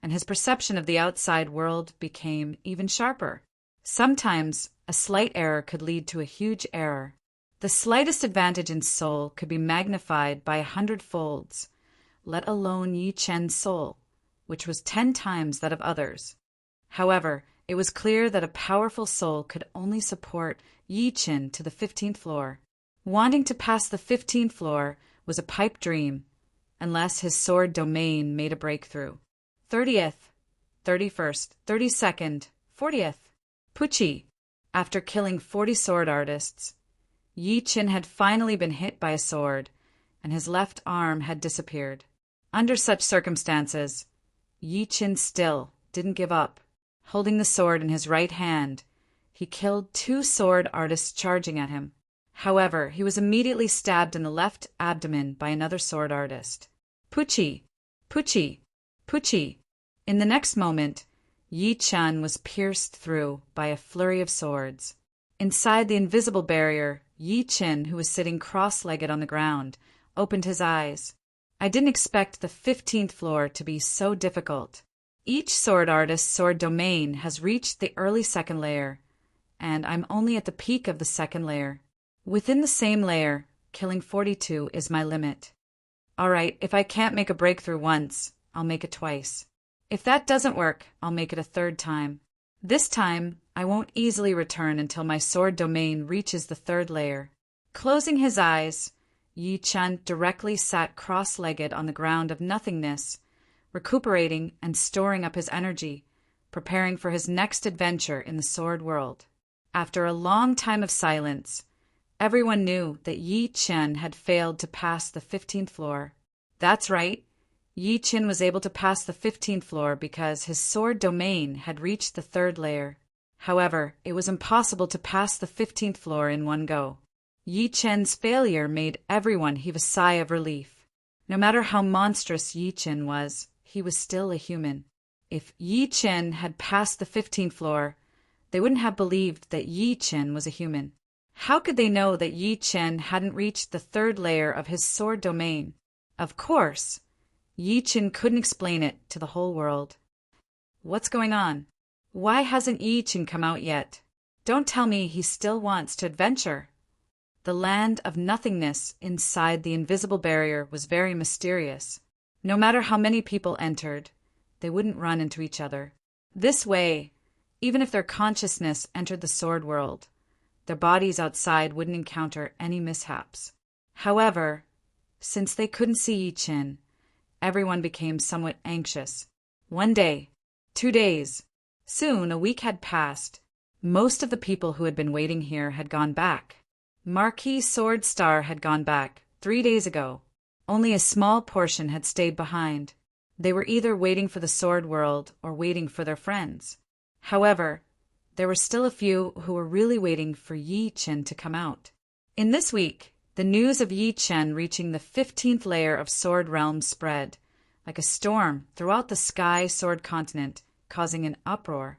and his perception of the outside world became even sharper. Sometimes, a slight error could lead to a huge error. The slightest advantage in soul could be magnified by 100 folds, let alone Yi Chen's soul, which was 10 times that of others. However, it was clear that a powerful soul could only support Yi Chen to the 15th floor. Wanting to pass the 15th floor was a pipe dream, unless his sword domain made a breakthrough. 30th, 31st, 32nd, 40th. Pucci. After killing 40 sword artists, Yi Chen had finally been hit by a sword, and his left arm had disappeared. Under such circumstances, Yi Chen still didn't give up. Holding the sword in his right hand, he killed 2 sword artists charging at him. However, he was immediately stabbed in the left abdomen by another sword artist. Pucci! Pucci! Pucci! In the next moment, Yi Chen was pierced through by a flurry of swords. Inside the invisible barrier, Yi Chen, who was sitting cross-legged on the ground, opened his eyes. I didn't expect the 15th floor to be so difficult. Each sword artist's sword domain has reached the early 2nd layer, and I'm only at the peak of the 2nd layer. Within the same layer, killing 42 is my limit. Alright, if I can't make a breakthrough once, I'll make it twice. If that doesn't work, I'll make it a 3rd time. This time, I won't easily return until my sword domain reaches the 3rd layer. Closing his eyes, Yi Chen directly sat cross-legged on the ground of nothingness, recuperating and storing up his energy, preparing for his next adventure in the sword world. After a long time of silence, everyone knew that Yi Chen had failed to pass the 15th floor. That's right, Yi Chen was able to pass the 15th floor because his sword domain had reached the 3rd layer. However, it was impossible to pass the 15th floor in one go. Yi Chen's failure made everyone heave a sigh of relief. No matter how monstrous Yi Chen was, he was still a human. If Yi Chen had passed the 15th floor, they wouldn't have believed that Yi Chen was a human. How could they know that Yi Chen hadn't reached the 3rd layer of his sword domain? Of course, Yi Chen couldn't explain it to the whole world. What's going on? Why hasn't Yi Chen come out yet? Don't tell me he still wants to adventure. The land of nothingness inside the invisible barrier was very mysterious. No matter how many people entered, they wouldn't run into each other. This way, even if their consciousness entered the sword world, their bodies outside wouldn't encounter any mishaps. However, since they couldn't see Yi Chen, everyone became somewhat anxious. 1 day, 2 days. Soon a week had passed. Most of the people who had been waiting here had gone back. Marquis Sword Star had gone back 3 days ago. Only a small portion had stayed behind. They were either waiting for the sword world or waiting for their friends. However, there were still a few who were really waiting for Yi Chen to come out. In this week, the news of Yi Chen reaching the 15th layer of Sword Realm spread, like a storm throughout the Sky Sword continent, causing an uproar.